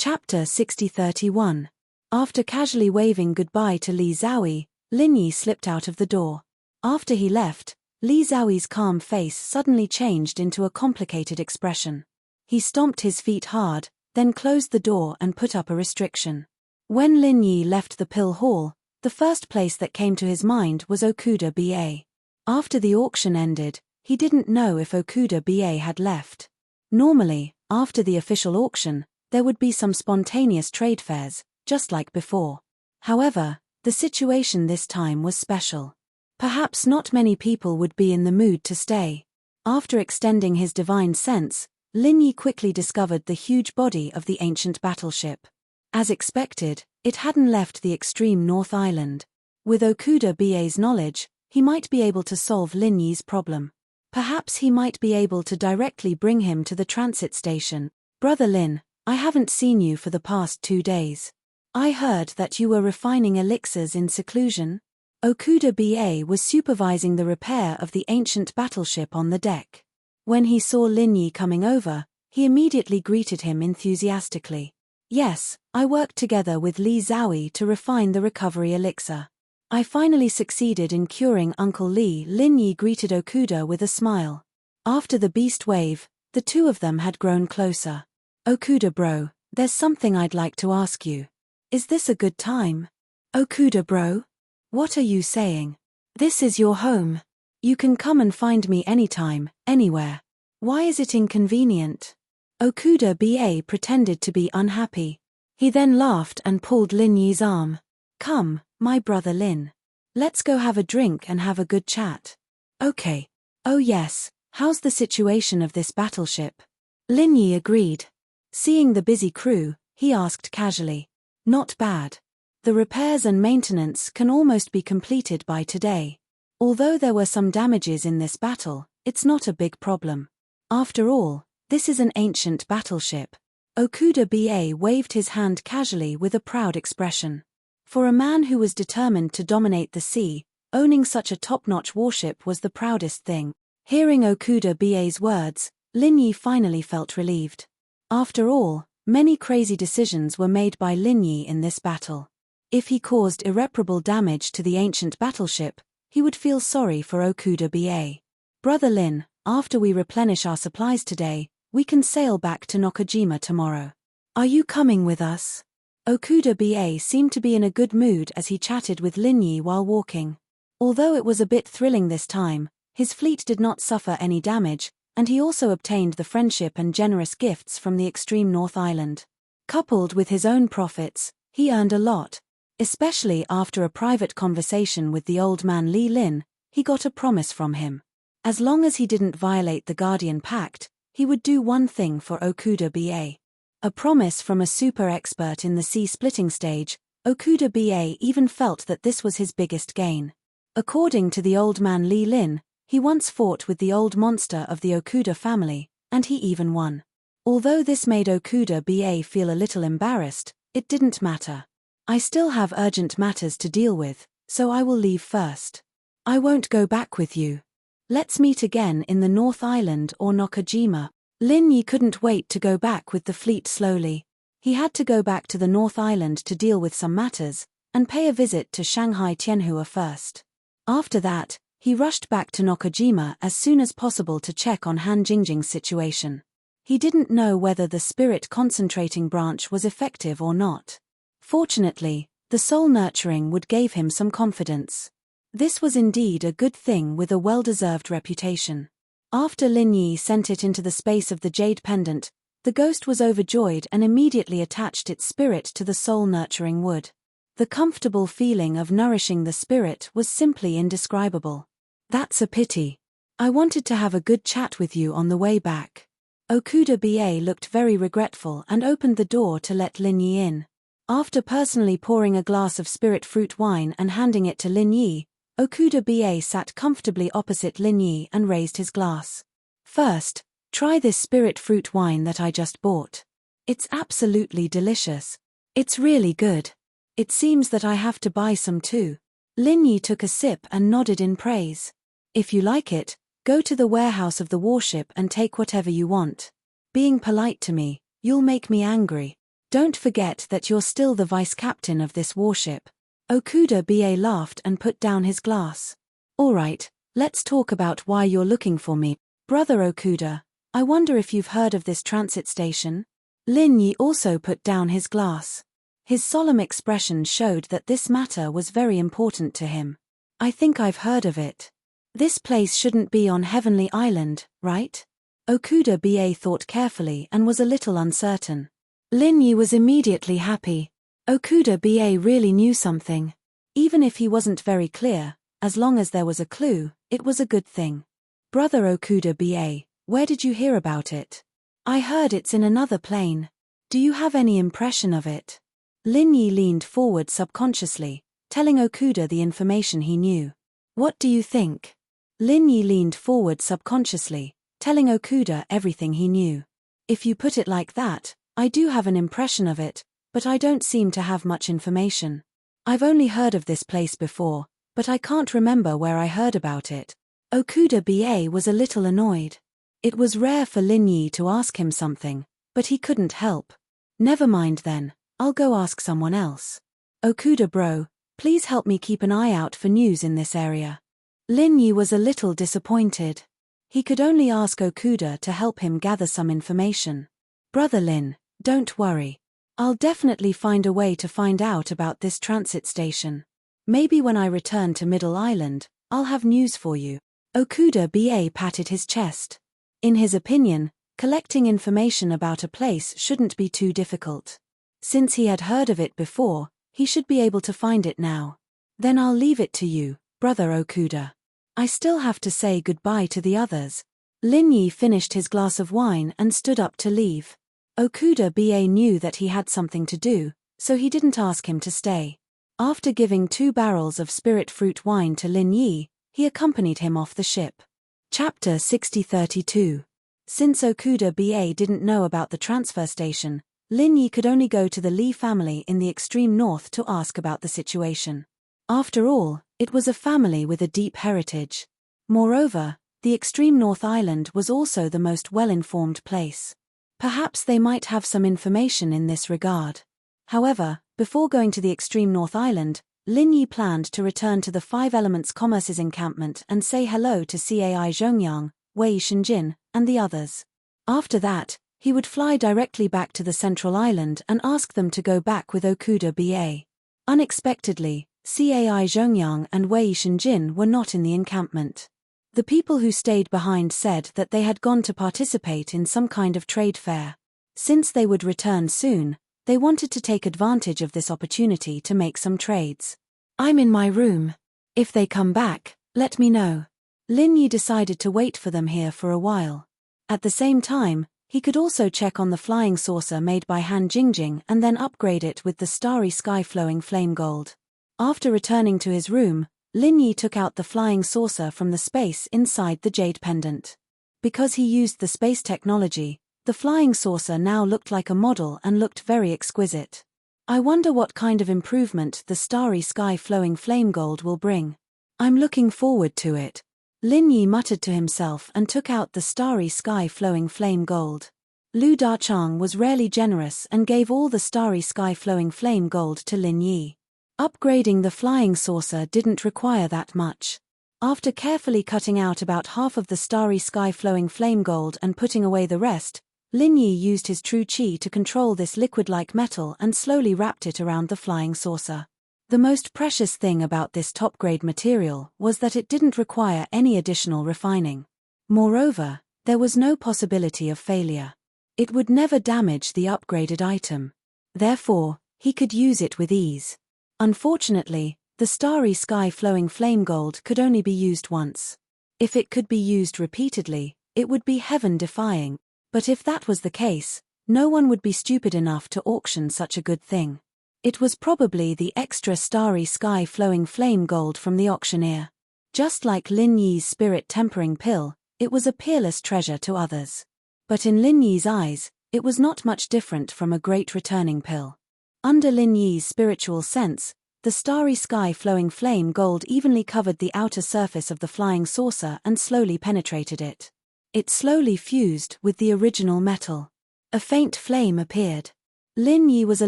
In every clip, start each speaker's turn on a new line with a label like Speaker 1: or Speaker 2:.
Speaker 1: Chapter 60:31. After casually waving goodbye to Li Zhaoyi, Lin Yi slipped out of the door. After he left, Li Zhaoyi's calm face suddenly changed into a complicated expression. He stomped his feet hard, then closed the door and put up a restriction. When Lin Yi left the pill hall, the first place that came to his mind was Okuda BA. After the auction ended, he didn't know if Okuda BA had left. Normally, after the official auction, there would be some spontaneous trade fairs, just like before. However, the situation this time was special. Perhaps not many people would be in the mood to stay. After extending his divine sense, Lin Yi quickly discovered the huge body of the ancient battleship. As expected, it hadn't left the extreme North Island. With Okuda BA's knowledge, he might be able to solve Lin Yi's problem. Perhaps he might be able to directly bring him to the transit station. "Brother Lin, I haven't seen you for the past 2 days. I heard that you were refining elixirs in seclusion." Okuda BA was supervising the repair of the ancient battleship on the deck. When he saw Lin Yi coming over, he immediately greeted him enthusiastically. "Yes, I worked together with Li Zhaoyi to refine the recovery elixir. I finally succeeded in curing Uncle Li." Lin Yi greeted Okuda with a smile. After the beast wave, the two of them had grown closer. "Okuda bro, there's something I'd like to ask you. Is this a good time?" "Okuda bro? What are you saying? This is your home. You can come and find me anytime, anywhere. Why is it inconvenient?" Okuda BA pretended to be unhappy. He then laughed and pulled Lin Yi's arm. "Come, my brother Lin. Let's go have a drink and have a good chat." "Okay. Oh yes, how's the situation of this battleship?" Lin Yi agreed. Seeing the busy crew, he asked casually. "Not bad. The repairs and maintenance can almost be completed by today. Although there were some damages in this battle, it's not a big problem. After all, this is an ancient battleship." Okuda BA waved his hand casually with a proud expression. For a man who was determined to dominate the sea, owning such a top-notch warship was the proudest thing. Hearing Okuda BA's words, Lin Yi finally felt relieved. After all, many crazy decisions were made by Lin Yi in this battle. If he caused irreparable damage to the ancient battleship, he would feel sorry for Okuda BA. "Brother Lin, after we replenish our supplies today, we can sail back to Nakajima tomorrow. Are you coming with us?" Okuda BA seemed to be in a good mood as he chatted with Lin Yi while walking. Although it was a bit thrilling this time, his fleet did not suffer any damage, and he also obtained the friendship and generous gifts from the extreme North Island. Coupled with his own profits, he earned a lot. Especially after a private conversation with the old man Li Lin, he got a promise from him. As long as he didn't violate the Guardian Pact, he would do one thing for Okuda BA. A promise from a super expert in the sea-splitting stage. Okuda BA even felt that this was his biggest gain. According to the old man Li Lin, he once fought with the old monster of the Okuda family, and he even won. Although this made Okuda BA feel a little embarrassed, it didn't matter. "I still have urgent matters to deal with, so I will leave first. I won't go back with you. Let's meet again in the North Island or Nakajima." Lin Yi couldn't wait to go back with the fleet slowly. He had to go back to the North Island to deal with some matters, and pay a visit to Shanghai Tianhua first. After that, he rushed back to Nakajima as soon as possible to check on Han Jingjing's situation. He didn't know whether the spirit concentrating branch was effective or not. Fortunately, the soul nurturing would gave him some confidence. This was indeed a good thing with a well-deserved reputation. After Lin Yi sent it into the space of the jade pendant, the ghost was overjoyed and immediately attached its spirit to the soul nurturing wood. The comfortable feeling of nourishing the spirit was simply indescribable. "That's a pity. I wanted to have a good chat with you on the way back." Okuda BA looked very regretful and opened the door to let Lin Yi in. After personally pouring a glass of spirit fruit wine and handing it to Lin Yi, Okuda BA sat comfortably opposite Lin Yi and raised his glass. "First, try this spirit fruit wine that I just bought. It's absolutely delicious. It's really good. It seems that I have to buy some too." Lin Yi took a sip and nodded in praise. "If you like it, go to the warehouse of the warship and take whatever you want. Being polite to me, you'll make me angry." Don't forget that you're still the vice-captain of this warship. Okuda-BA laughed and put down his glass. Alright, let's talk about why you're looking for me. Brother Okuda, I wonder if you've heard of this transit station? Lin Yi also put down his glass. His solemn expression showed that this matter was very important to him. I think I've heard of it. This place shouldn't be on Heavenly Island, right? Okuda-BA thought carefully and was a little uncertain. Lin Yi was immediately happy. Okuda-BA really knew something. Even if he wasn't very clear, as long as there was a clue, it was a good thing. Brother Okuda-BA, where did you hear about it? I heard it's in another plane. Do you have any impression of it? Lin Yi leaned forward subconsciously, telling Okuda the information he knew. What do you think? Lin Yi leaned forward subconsciously, telling Okuda everything he knew. If you put it like that, I do have an impression of it, but I don't seem to have much information. I've only heard of this place before, but I can't remember where I heard about it. Okuda-BA was a little annoyed. It was rare for Lin Yi to ask him something, but he couldn't help. Never mind then, I'll go ask someone else. Okuda bro, please help me keep an eye out for news in this area. Lin Yi was a little disappointed. He could only ask Okuda to help him gather some information. Brother Lin, don't worry. I'll definitely find a way to find out about this transit station. Maybe when I return to Middle Island, I'll have news for you. Okuda-BA patted his chest. In his opinion, collecting information about a place shouldn't be too difficult. Since he had heard of it before, he should be able to find it now. Then I'll leave it to you, Brother Okuda. I still have to say goodbye to the others. Lin Yi finished his glass of wine and stood up to leave. Okuda-BA knew that he had something to do, so he didn't ask him to stay. After giving 2 barrels of spirit fruit wine to Lin Yi, he accompanied him off the ship. Chapter 6032. Since Okuda-BA didn't know about the transfer station, Lin Yi could only go to the Li family in the extreme north to ask about the situation. After all, it was a family with a deep heritage. Moreover, the extreme North Island was also the most well-informed place. Perhaps they might have some information in this regard. However, before going to the extreme North Island, Lin Yi planned to return to the Five Elements Commerce's encampment and say hello to Cai Zhongyang, Wei Shenjin, and the others. After that, he would fly directly back to the Central Island and ask them to go back with Okuda-BA. Unexpectedly, Cai Zhongyang and Wei Shenjin were not in the encampment. The people who stayed behind said that they had gone to participate in some kind of trade fair. Since they would return soon, they wanted to take advantage of this opportunity to make some trades. I'm in my room. If they come back, let me know. Lin Yi decided to wait for them here for a while. At the same time, he could also check on the flying saucer made by Han Jingjing and then upgrade it with the starry sky flowing flame gold. After returning to his room, Lin Yi took out the flying saucer from the space inside the jade pendant. Because he used the space technology, the flying saucer now looked like a model and looked very exquisite. I wonder what kind of improvement the starry sky flowing flame gold will bring. I'm looking forward to it. Lin Yi muttered to himself and took out the starry sky flowing flame gold. Lu Dachang was rarely generous and gave all the starry sky flowing flame gold to Lin Yi. Upgrading the flying saucer didn't require that much. After carefully cutting out about half of the starry sky flowing flame gold and putting away the rest, Lin Yi used his true qi to control this liquid-like metal and slowly wrapped it around the flying saucer. The most precious thing about this top-grade material was that it didn't require any additional refining. Moreover, there was no possibility of failure. It would never damage the upgraded item. Therefore, he could use it with ease. Unfortunately, the starry sky flowing flame gold could only be used once. If it could be used repeatedly, it would be heaven-defying. But if that was the case, no one would be stupid enough to auction such a good thing. It was probably the extra starry sky flowing flame gold from the auctioneer. Just like Lin Yi's spirit tempering pill, it was a peerless treasure to others. But in Lin Yi's eyes, it was not much different from a great returning pill. Under Lin Yi's spiritual sense, the starry sky flowing flame gold evenly covered the outer surface of the flying saucer and slowly penetrated it. It slowly fused with the original metal. A faint flame appeared. Lin Yi was a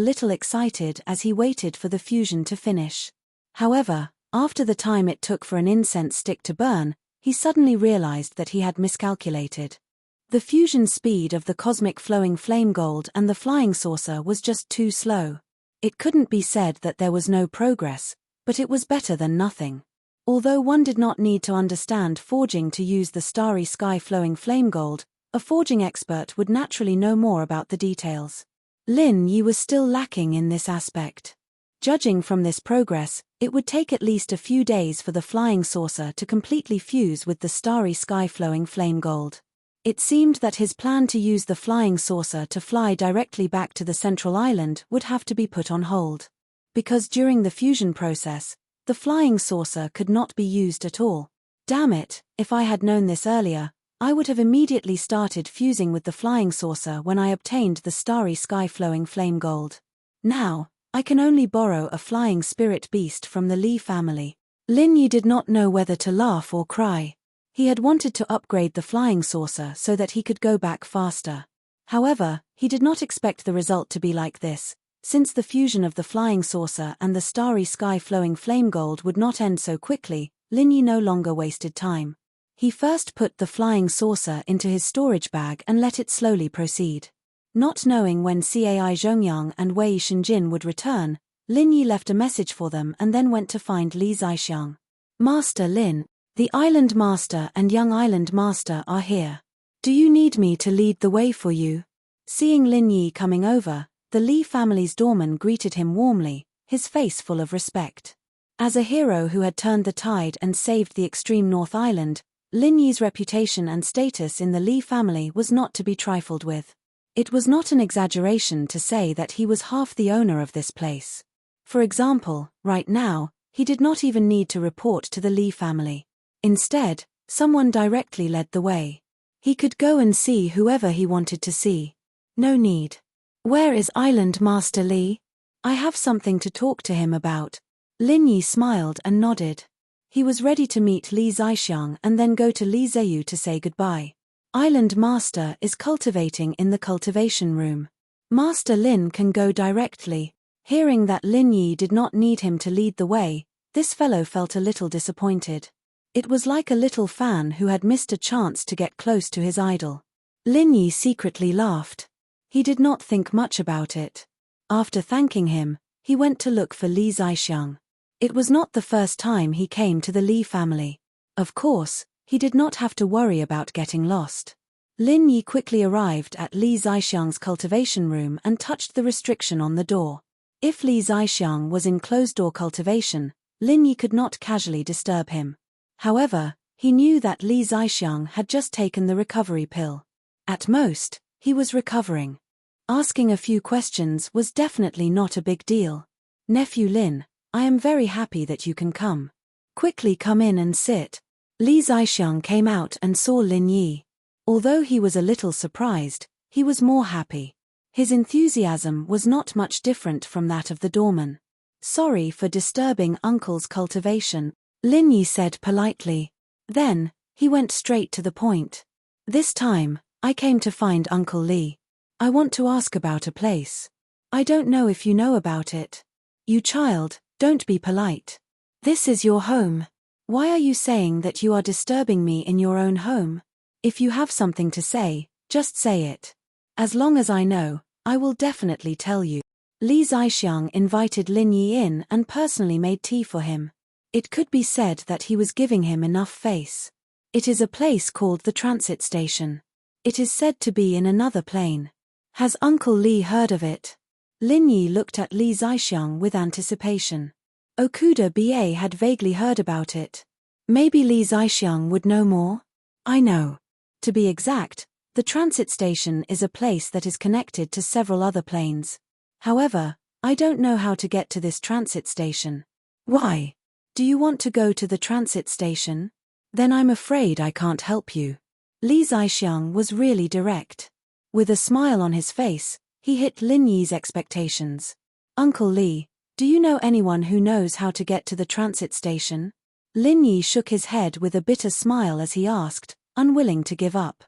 Speaker 1: little excited as he waited for the fusion to finish. However, after the time it took for an incense stick to burn, he suddenly realized that he had miscalculated. The fusion speed of the cosmic flowing flame gold and the flying saucer was just too slow. It couldn't be said that there was no progress, but it was better than nothing. Although one did not need to understand forging to use the starry sky flowing flame gold, a forging expert would naturally know more about the details. Lin Yi was still lacking in this aspect. Judging from this progress, it would take at least a few days for the flying saucer to completely fuse with the starry sky flowing flame gold. It seemed that his plan to use the flying saucer to fly directly back to the central island would have to be put on hold. Because during the fusion process, the flying saucer could not be used at all. Damn it, if I had known this earlier, I would have immediately started fusing with the flying saucer when I obtained the starry sky flowing flame gold. Now, I can only borrow a flying spirit beast from the Li family. Lin Yi did not know whether to laugh or cry. He had wanted to upgrade the flying saucer so that he could go back faster. However, he did not expect the result to be like this. Since the fusion of the flying saucer and the starry sky flowing flame gold would not end so quickly, Lin Yi no longer wasted time. He first put the flying saucer into his storage bag and let it slowly proceed. Not knowing when Cai Zhongyang and Wei Shenjin would return, Lin Yi left a message for them and then went to find Li Zaixiang. Master Lin, the Island Master and Young Island Master are here. Do you need me to lead the way for you? Seeing Lin Yi coming over, the Li family's doorman greeted him warmly, his face full of respect. As a hero who had turned the tide and saved the extreme North Island, Lin Yi's reputation and status in the Li family was not to be trifled with. It was not an exaggeration to say that he was half the owner of this place. For example, right now, he did not even need to report to the Li family. Instead, someone directly led the way. He could go and see whoever he wanted to see. No need. Where is Island Master Li? I have something to talk to him about. Lin Yi smiled and nodded. He was ready to meet Li Zaixiang and then go to Li Zheyu to say goodbye. Island Master is cultivating in the cultivation room. Master Lin can go directly. Hearing that Lin Yi did not need him to lead the way, this fellow felt a little disappointed. It was like a little fan who had missed a chance to get close to his idol. Lin Yi secretly laughed. He did not think much about it. After thanking him, he went to look for Li Zaixiang. It was not the first time he came to the Li family. Of course, he did not have to worry about getting lost. Lin Yi quickly arrived at Li Zaixiang's cultivation room and touched the restriction on the door. If Li Zaixiang was in closed-door cultivation, Lin Yi could not casually disturb him. However, he knew that Li Zaixiang had just taken the recovery pill. At most, he was recovering. Asking a few questions was definitely not a big deal. Nephew Lin, I am very happy that you can come. Quickly come in and sit. Li Zaixiang came out and saw Lin Yi. Although he was a little surprised, he was more happy. His enthusiasm was not much different from that of the doorman. Sorry for disturbing Uncle's cultivation, Lin Yi said politely. Then, he went straight to the point. This time, I came to find Uncle Li. I want to ask about a place. I don't know if you know about it. You child, don't be polite. This is your home. Why are you saying that you are disturbing me in your own home? If you have something to say, just say it. As long as I know, I will definitely tell you. Li Zaixiang invited Lin Yi in and personally made tea for him. It could be said that he was giving him enough face. It is a place called the transit station. It is said to be in another plane. Has Uncle Li heard of it? Lin Yi looked at Li Zaixiang with anticipation. Okuda BA had vaguely heard about it. Maybe Li Zaixiang would know more? I know. To be exact, the transit station is a place that is connected to several other planes. However, I don't know how to get to this transit station. Why? Do you want to go to the transit station? Then I'm afraid I can't help you. Li Zaixiang was really direct. With a smile on his face, he hit Lin Yi's expectations. Uncle Li, do you know anyone who knows how to get to the transit station? Lin Yi shook his head with a bitter smile as he asked, unwilling to give up.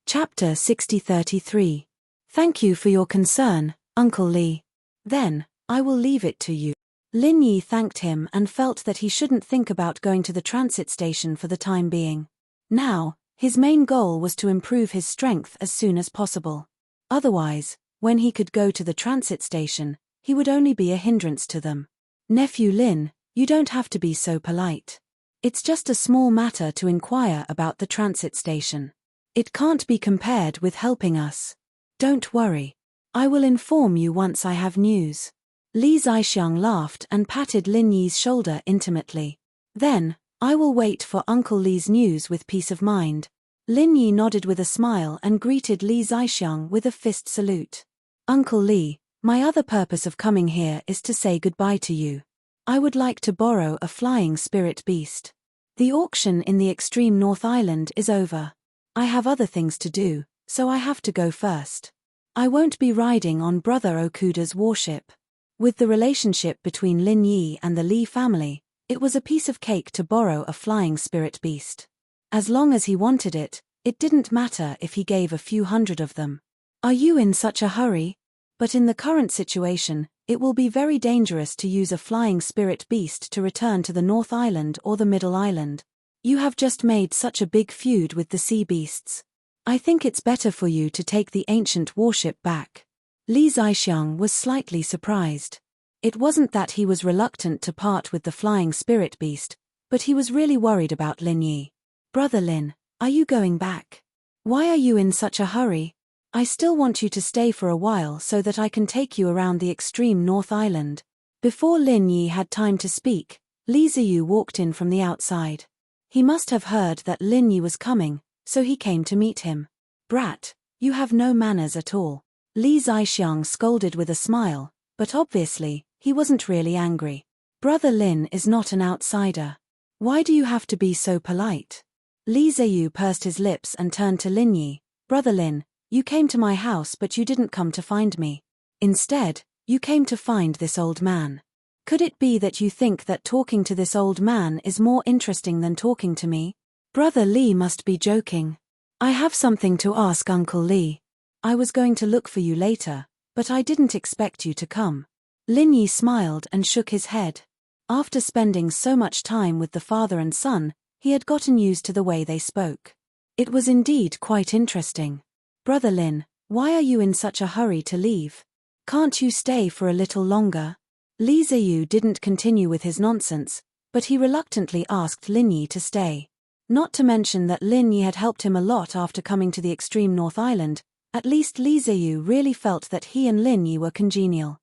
Speaker 1: Chapter 6033. Thank you for your concern, Uncle Li. Then, I will leave it to you. Lin Yi thanked him and felt that he shouldn't think about going to the transit station for the time being. Now, his main goal was to improve his strength as soon as possible. Otherwise, when he could go to the transit station, he would only be a hindrance to them. Nephew Lin, you don't have to be so polite. It's just a small matter to inquire about the transit station. It can't be compared with helping us. Don't worry. I will inform you once I have news. Li Zixiang laughed and patted Lin Yi's shoulder intimately. Then, I will wait for Uncle Li's news with peace of mind. Lin Yi nodded with a smile and greeted Li Zixiang with a fist salute. Uncle Li, my other purpose of coming here is to say goodbye to you. I would like to borrow a flying spirit beast. The auction in the extreme North Island is over. I have other things to do, so I have to go first. I won't be riding on Brother Okuda's warship. With the relationship between Lin Yi and the Li family, it was a piece of cake to borrow a flying spirit beast. As long as he wanted it, it didn't matter if he gave a few hundred of them. Are you in such a hurry? But in the current situation, it will be very dangerous to use a flying spirit beast to return to the North Island or the Middle Island. You have just made such a big feud with the sea beasts. I think it's better for you to take the ancient warship back. Li Zixiang was slightly surprised. It wasn't that he was reluctant to part with the flying spirit beast, but he was really worried about Lin Yi. Brother Lin, are you going back? Why are you in such a hurry? I still want you to stay for a while so that I can take you around the extreme North Island. Before Lin Yi had time to speak, Li Ziyu walked in from the outside. He must have heard that Lin Yi was coming, so he came to meet him. Brat, you have no manners at all. Li Zixiang scolded with a smile, but obviously, he wasn't really angry. Brother Lin is not an outsider. Why do you have to be so polite? Li Ziyu pursed his lips and turned to Lin Yi. Brother Lin, you came to my house but you didn't come to find me. Instead, you came to find this old man. Could it be that you think that talking to this old man is more interesting than talking to me? Brother Li must be joking. I have something to ask Uncle Li. I was going to look for you later, but I didn't expect you to come. Lin Yi smiled and shook his head. After spending so much time with the father and son, he had gotten used to the way they spoke. It was indeed quite interesting. Brother Lin, why are you in such a hurry to leave? Can't you stay for a little longer? Li Ziyu didn't continue with his nonsense, but he reluctantly asked Lin Yi to stay. Not to mention that Lin Yi had helped him a lot after coming to the extreme North Island. At least Li Ziyu really felt that he and Lin Yi were congenial.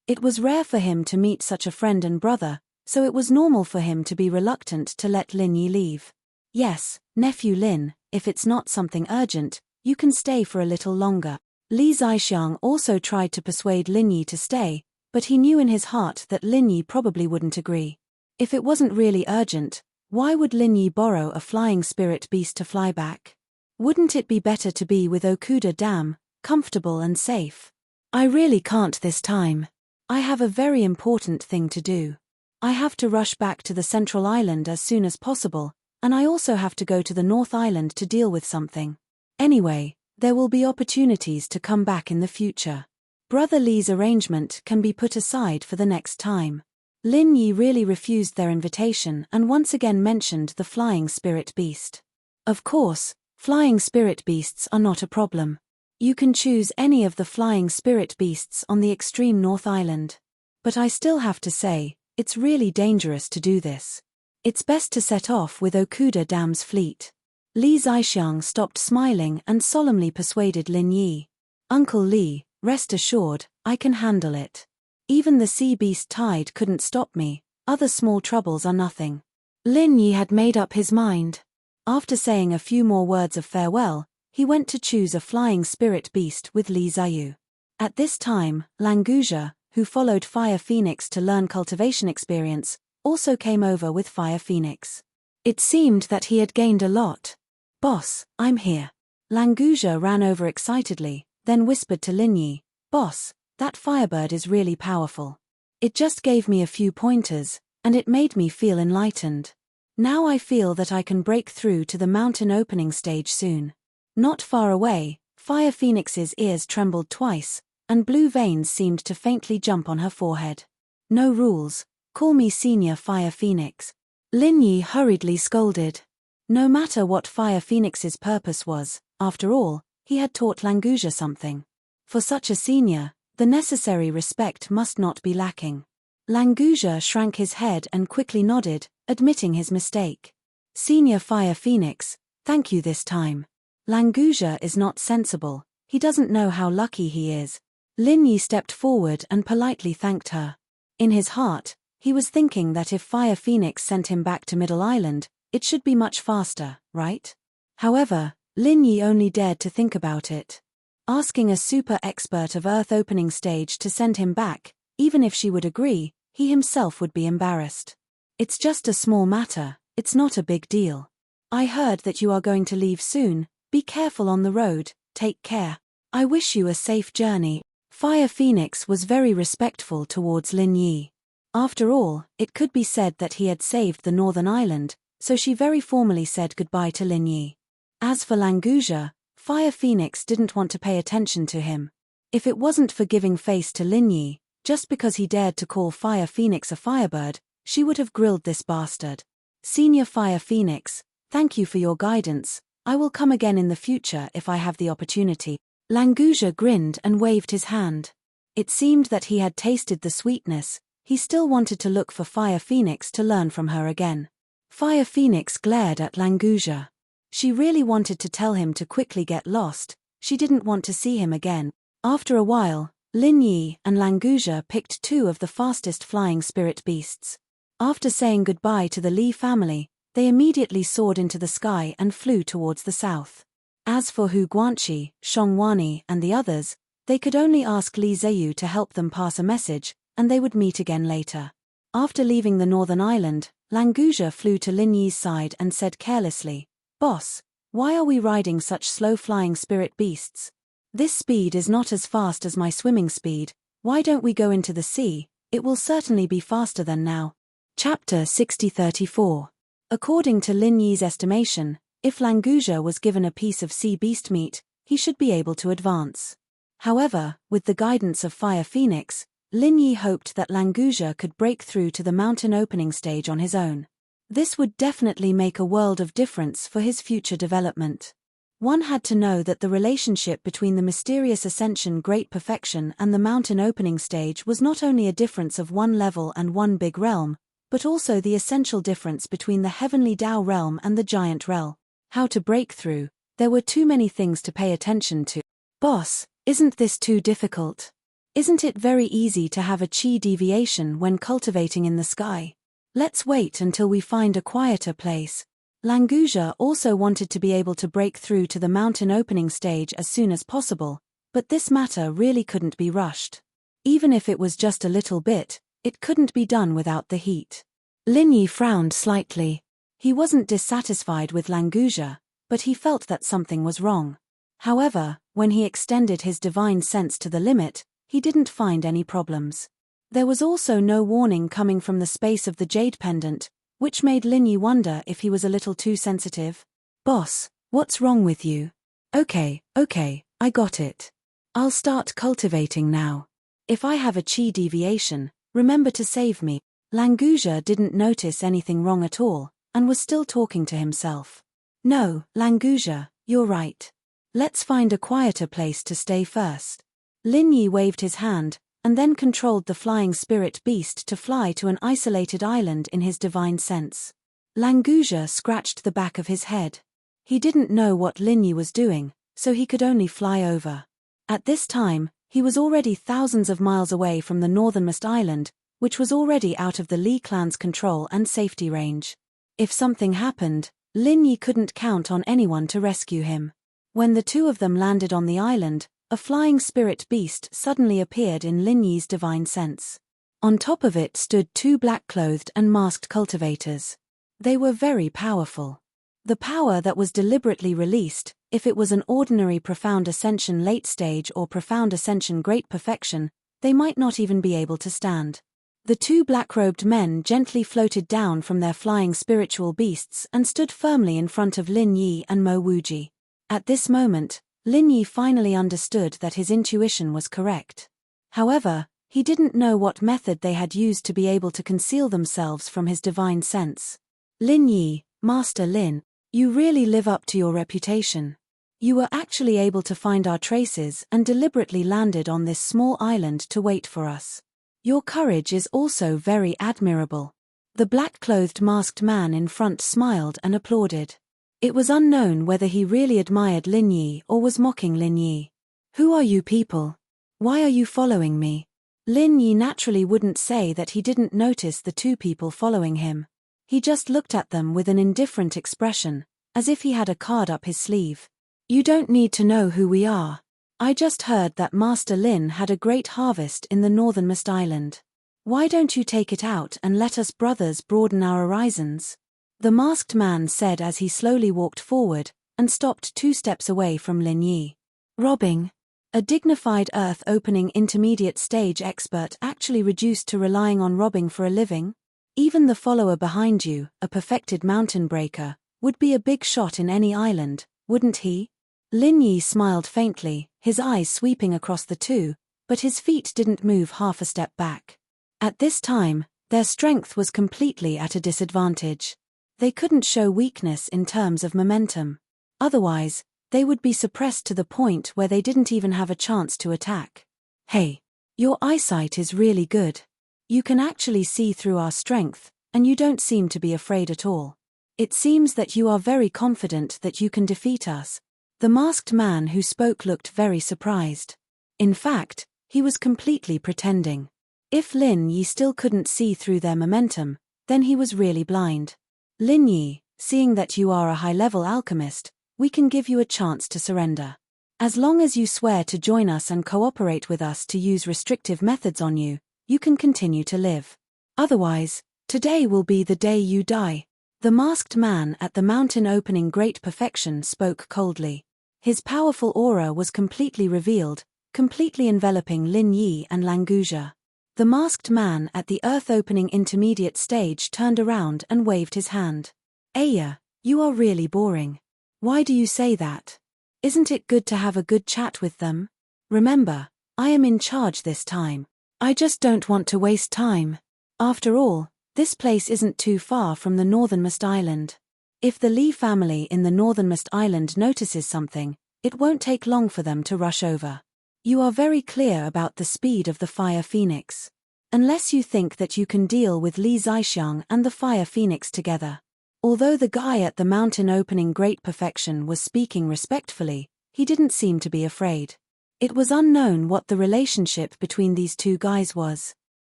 Speaker 1: It was rare for him to meet such a friend and brother, so it was normal for him to be reluctant to let Lin Yi leave. Yes, nephew Lin, if it's not something urgent, you can stay for a little longer. Li Zixiang also tried to persuade Lin Yi to stay, but he knew in his heart that Lin Yi probably wouldn't agree. If it wasn't really urgent, why would Lin Yi borrow a flying spirit beast to fly back? Wouldn't it be better to be with Okuda Dam, comfortable and safe? I really can't this time. I have a very important thing to do. I have to rush back to the Central Island as soon as possible, and I also have to go to the North Island to deal with something. Anyway, there will be opportunities to come back in the future. Brother Li's arrangement can be put aside for the next time. Lin Yi really refused their invitation and once again mentioned the flying spirit beast. Of course, flying spirit beasts are not a problem. You can choose any of the flying spirit beasts on the extreme North Island. But I still have to say, it's really dangerous to do this. It's best to set off with Okuda Dam's fleet. Li Zixiang stopped smiling and solemnly persuaded Lin Yi. Uncle Li, rest assured, I can handle it. Even the sea beast tide couldn't stop me, other small troubles are nothing. Lin Yi had made up his mind. After saying a few more words of farewell, he went to choose a flying spirit beast with Li Ziyu. At this time, Languja, who followed Fire Phoenix to learn cultivation experience, also came over with Fire Phoenix. It seemed that he had gained a lot. Boss, I'm here. Languja ran over excitedly, then whispered to Lin Yi, Boss, that firebird is really powerful. It just gave me a few pointers, and it made me feel enlightened. Now I feel that I can break through to the mountain opening stage soon. Not far away, Fire Phoenix's ears trembled twice, and blue veins seemed to faintly jump on her forehead. "No rules. Call me Senior Fire Phoenix," Lin Yi hurriedly scolded. No matter what Fire Phoenix's purpose was, after all, he had taught Languja something. For such a senior, the necessary respect must not be lacking. Languja shrank his head and quickly nodded, admitting his mistake. "Senior Fire Phoenix, thank you this time. Languja is not sensible, he doesn't know how lucky he is." Lin Yi stepped forward and politely thanked her. In his heart, he was thinking that if Fire Phoenix sent him back to Middle Island, it should be much faster, right? However, Lin Yi only dared to think about it. Asking a super expert of Earth opening stage to send him back, even if she would agree, he himself would be embarrassed. "It's just a small matter, it's not a big deal. I heard that you are going to leave soon, be careful on the road, take care. I wish you a safe journey." Fire Phoenix was very respectful towards Lin Yi. After all, it could be said that he had saved the Northern Island, so she very formally said goodbye to Lin Yi. As for Languja, Fire Phoenix didn't want to pay attention to him. If it wasn't for giving face to Lin Yi, just because he dared to call Fire Phoenix a firebird, she would have grilled this bastard. "Senior Fire Phoenix, thank you for your guidance, I will come again in the future if I have the opportunity." Languja grinned and waved his hand. It seemed that he had tasted the sweetness, he still wanted to look for Fire Phoenix to learn from her again. Fire Phoenix glared at Languja. She really wanted to tell him to quickly get lost, she didn't want to see him again. After a while, Lin Yi and Languja picked two of the fastest flying spirit beasts. After saying goodbye to the Li family, they immediately soared into the sky and flew towards the south. As for Hu Guanqi, Shongwani, and the others, they could only ask Li Ziyu to help them pass a message, and they would meet again later. After leaving the Northern Island, Languja flew to Lin Yi's side and said carelessly, "Boss, why are we riding such slow-flying spirit beasts? This speed is not as fast as my swimming speed, why don't we go into the sea? It will certainly be faster than now." Chapter 6034. According to Lin Yi's estimation, if Languja was given a piece of sea beast meat, he should be able to advance. However, with the guidance of Fire Phoenix, Lin Yi hoped that Languja could break through to the mountain opening stage on his own. This would definitely make a world of difference for his future development. One had to know that the relationship between the mysterious ascension Great Perfection and the mountain opening stage was not only a difference of one level and one big realm, but also the essential difference between the heavenly Tao realm and the giant realm. How to break through, there were too many things to pay attention to. "Boss, isn't this too difficult? Isn't it very easy to have a chi deviation when cultivating in the sky? Let's wait until we find a quieter place." Languja also wanted to be able to break through to the mountain opening stage as soon as possible, but this matter really couldn't be rushed. Even if it was just a little bit, it couldn't be done without the heat. Lin Yi frowned slightly. He wasn't dissatisfied with Languja, but he felt that something was wrong. However, when he extended his divine sense to the limit, he didn't find any problems. There was also no warning coming from the space of the jade pendant, which made Lin Yi wonder if he was a little too sensitive. "Boss, what's wrong with you?" Okay, I got it. I'll start cultivating now. If I have a chi deviation, remember to save me." Languja didn't notice anything wrong at all, and was still talking to himself. "No, Languja, you're right. Let's find a quieter place to stay first." Lin Yi waved his hand, and then controlled the flying spirit beast to fly to an isolated island in his divine sense. Languja scratched the back of his head. He didn't know what Lin Yi was doing, so he could only fly over. At this time, he was already thousands of miles away from the northernmost island, which was already out of the Li clan's control and safety range. If something happened, Lin Yi couldn't count on anyone to rescue him. When the two of them landed on the island, a flying spirit beast suddenly appeared in Lin Yi's divine sense. On top of it stood two black-clothed and masked cultivators. They were very powerful. The power that was deliberately released, if it was an ordinary profound ascension late stage or profound ascension great perfection, they might not even be able to stand. The two black-robed men gently floated down from their flying spiritual beasts and stood firmly in front of Lin Yi and Mo Wuji. At this moment, Lin Yi finally understood that his intuition was correct. However, he didn't know what method they had used to be able to conceal themselves from his divine sense. Lin Yi, Master Lin, you really live up to your reputation. You were actually able to find our traces and deliberately landed on this small island to wait for us. Your courage is also very admirable. The black-clothed masked man in front smiled and applauded. It was unknown whether he really admired Lin Yi or was mocking Lin Yi. Who are you people? Why are you following me? Lin Yi naturally wouldn't say that he didn't notice the two people following him. He just looked at them with an indifferent expression, as if he had a card up his sleeve. You don't need to know who we are. I just heard that Master Lin had a great harvest in the northernmost island. Why don't you take it out and let us brothers broaden our horizons? The masked man said as he slowly walked forward and stopped 2 steps away from Lin Yi. Robbing? A dignified earth-opening intermediate stage expert actually reduced to relying on robbing for a living? Even the follower behind you, a perfected mountain breaker, would be a big shot in any island, wouldn't he? Lin Yi smiled faintly, his eyes sweeping across the two, but his feet didn't move half a step back. At this time, their strength was completely at a disadvantage. They couldn't show weakness in terms of momentum. Otherwise, they would be suppressed to the point where they didn't even have a chance to attack. Hey, your eyesight is really good. You can actually see through our strength, and you don't seem to be afraid at all. It seems that you are very confident that you can defeat us. The masked man who spoke looked very surprised. In fact, he was completely pretending. If Lin Yi still couldn't see through their momentum, then he was really blind. Lin Yi, seeing that you are a high-level alchemist, we can give you a chance to surrender. As long as you swear to join us and cooperate with us to use restrictive methods on you, you can continue to live. Otherwise, today will be the day you die. The masked man at the mountain opening great perfection spoke coldly. His powerful aura was completely revealed, completely enveloping Lin Yi and Languja. The masked man at the earth-opening intermediate stage turned around and waved his hand. Aya, you are really boring. Why do you say that? Isn't it good to have a good chat with them? Remember, I am in charge this time. I just don't want to waste time. After all, this place isn't too far from the northernmost island. If the Li family in the northernmost island notices something, it won't take long for them to rush over. You are very clear about the speed of the Fire Phoenix. Unless you think that you can deal with Li Zaixiang and the Fire Phoenix together. Although the guy at the mountain opening great perfection was speaking respectfully, he didn't seem to be afraid. It was unknown what the relationship between these two guys was.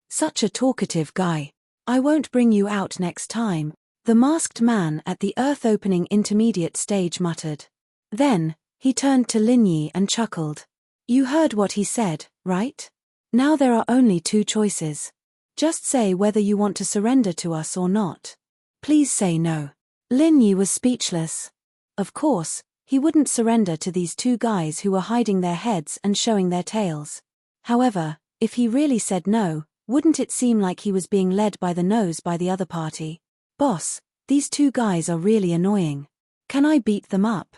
Speaker 1: Such a talkative guy. I won't bring you out next time, the masked man at the earth-opening intermediate stage muttered. Then, he turned to Lin Yi and chuckled. You heard what he said, right? Now there are only 2 choices. Just say whether you want to surrender to us or not. Please say no. Lin Yi was speechless. Of course, he wouldn't surrender to these 2 guys who were hiding their heads and showing their tails. However, if he really said no, wouldn't it seem like he was being led by the nose by the other party? Boss, these 2 guys are really annoying. Can I beat them up?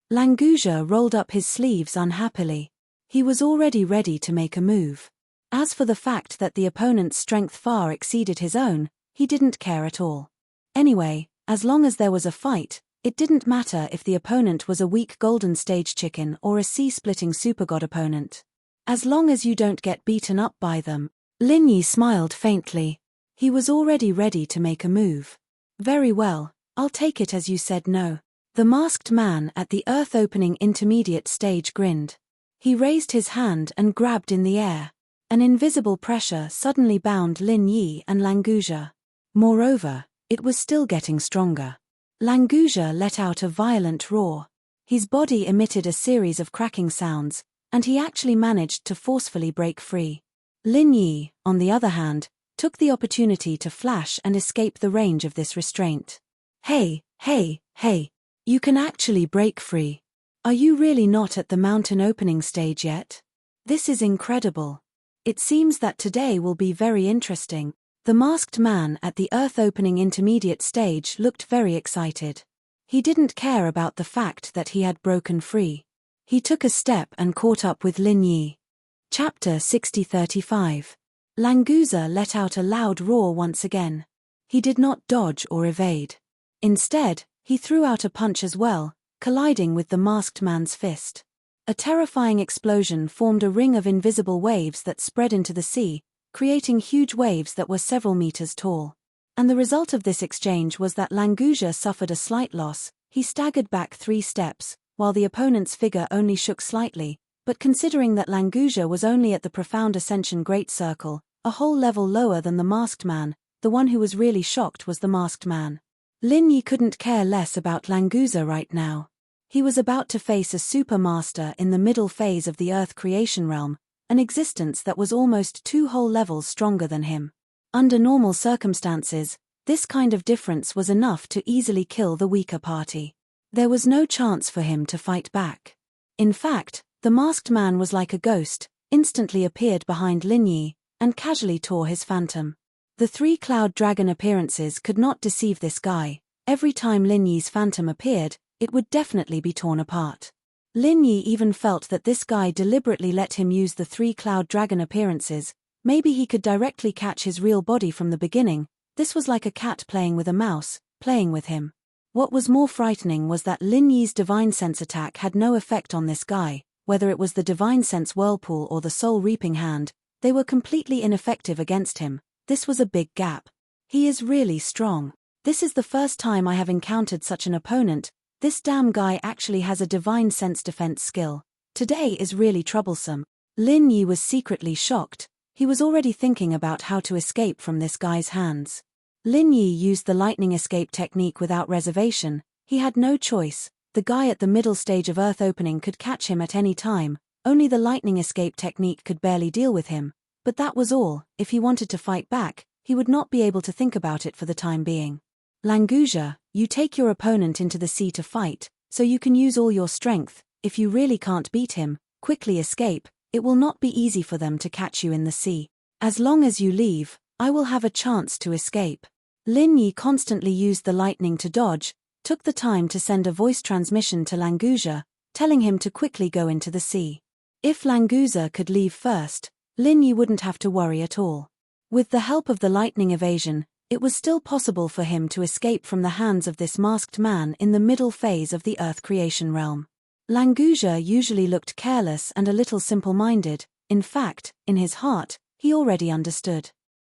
Speaker 1: Languja rolled up his sleeves unhappily. He was already ready to make a move. As for the fact that the opponent's strength far exceeded his own, he didn't care at all. Anyway, as long as there was a fight, it didn't matter if the opponent was a weak golden stage chicken or a sea-splitting supergod opponent. As long as you don't get beaten up by them. Lin Yi smiled faintly. He was already ready to make a move. Very well, I'll take it as you said no. The masked man at the earth-opening intermediate stage grinned. He raised his hand and grabbed in the air. An invisible pressure suddenly bound Lin Yi and Languja. Moreover, it was still getting stronger. Languja let out a violent roar. His body emitted a series of cracking sounds, and he actually managed to forcefully break free. Lin Yi, on the other hand, took the opportunity to flash and escape the range of this restraint. Hey, hey, hey! You can actually break free. Are you really not at the mountain opening stage yet? This is incredible. It seems that today will be very interesting. The masked man at the earth-opening intermediate stage looked very excited. He didn't care about the fact that he had broken free. He took a step and caught up with Lin Yi. Chapter 60:35. Languza let out a loud roar once again. He did not dodge or evade. Instead, he threw out a punch as well, colliding with the masked man's fist. A terrifying explosion formed a ring of invisible waves that spread into the sea, creating huge waves that were several meters tall. And the result of this exchange was that Languza suffered a slight loss. He staggered back 3 steps, while the opponent's figure only shook slightly, but considering that Languza was only at the Profound Ascension Great Circle, a whole level lower than the masked man, the one who was really shocked was the masked man. Lin Yi couldn't care less about Languza right now. He was about to face a super master in the middle phase of the Earth creation realm, an existence that was almost 2 whole levels stronger than him. Under normal circumstances, this kind of difference was enough to easily kill the weaker party. There was no chance for him to fight back. In fact, the masked man was like a ghost, instantly appeared behind Lin Yi, and casually tore his phantom. The 3 cloud dragon appearances could not deceive this guy. Every time Lin Yi's phantom appeared, it would definitely be torn apart. Lin Yi even felt that this guy deliberately let him use the 3 cloud dragon appearances. Maybe he could directly catch his real body from the beginning. This was like a cat playing with a mouse, playing with him. What was more frightening was that Lin Yi's Divine Sense attack had no effect on this guy, whether it was the Divine Sense Whirlpool or the Soul Reaping Hand, they were completely ineffective against him. This was a big gap. He is really strong. This is the first time I have encountered such an opponent. This damn guy actually has a Divine Sense defense skill. Today is really troublesome. Lin Yi was secretly shocked. He was already thinking about how to escape from this guy's hands. Lin Yi used the lightning escape technique without reservation. He had no choice. The guy at the middle stage of Earth opening could catch him at any time. Only the lightning escape technique could barely deal with him. But that was all. If he wanted to fight back, he would not be able to think about it for the time being. Languza, you take your opponent into the sea to fight, so you can use all your strength. If you really can't beat him, quickly escape. It will not be easy for them to catch you in the sea. As long as you leave, I will have a chance to escape. Lin Yi constantly used the lightning to dodge, took the time to send a voice transmission to Languza, telling him to quickly go into the sea. If Languza could leave first, Lin Yi wouldn't have to worry at all. With the help of the lightning evasion, it was still possible for him to escape from the hands of this masked man in the middle phase of the Earth creation realm. Languza usually looked careless and a little simple-minded. In fact, in his heart, he already understood.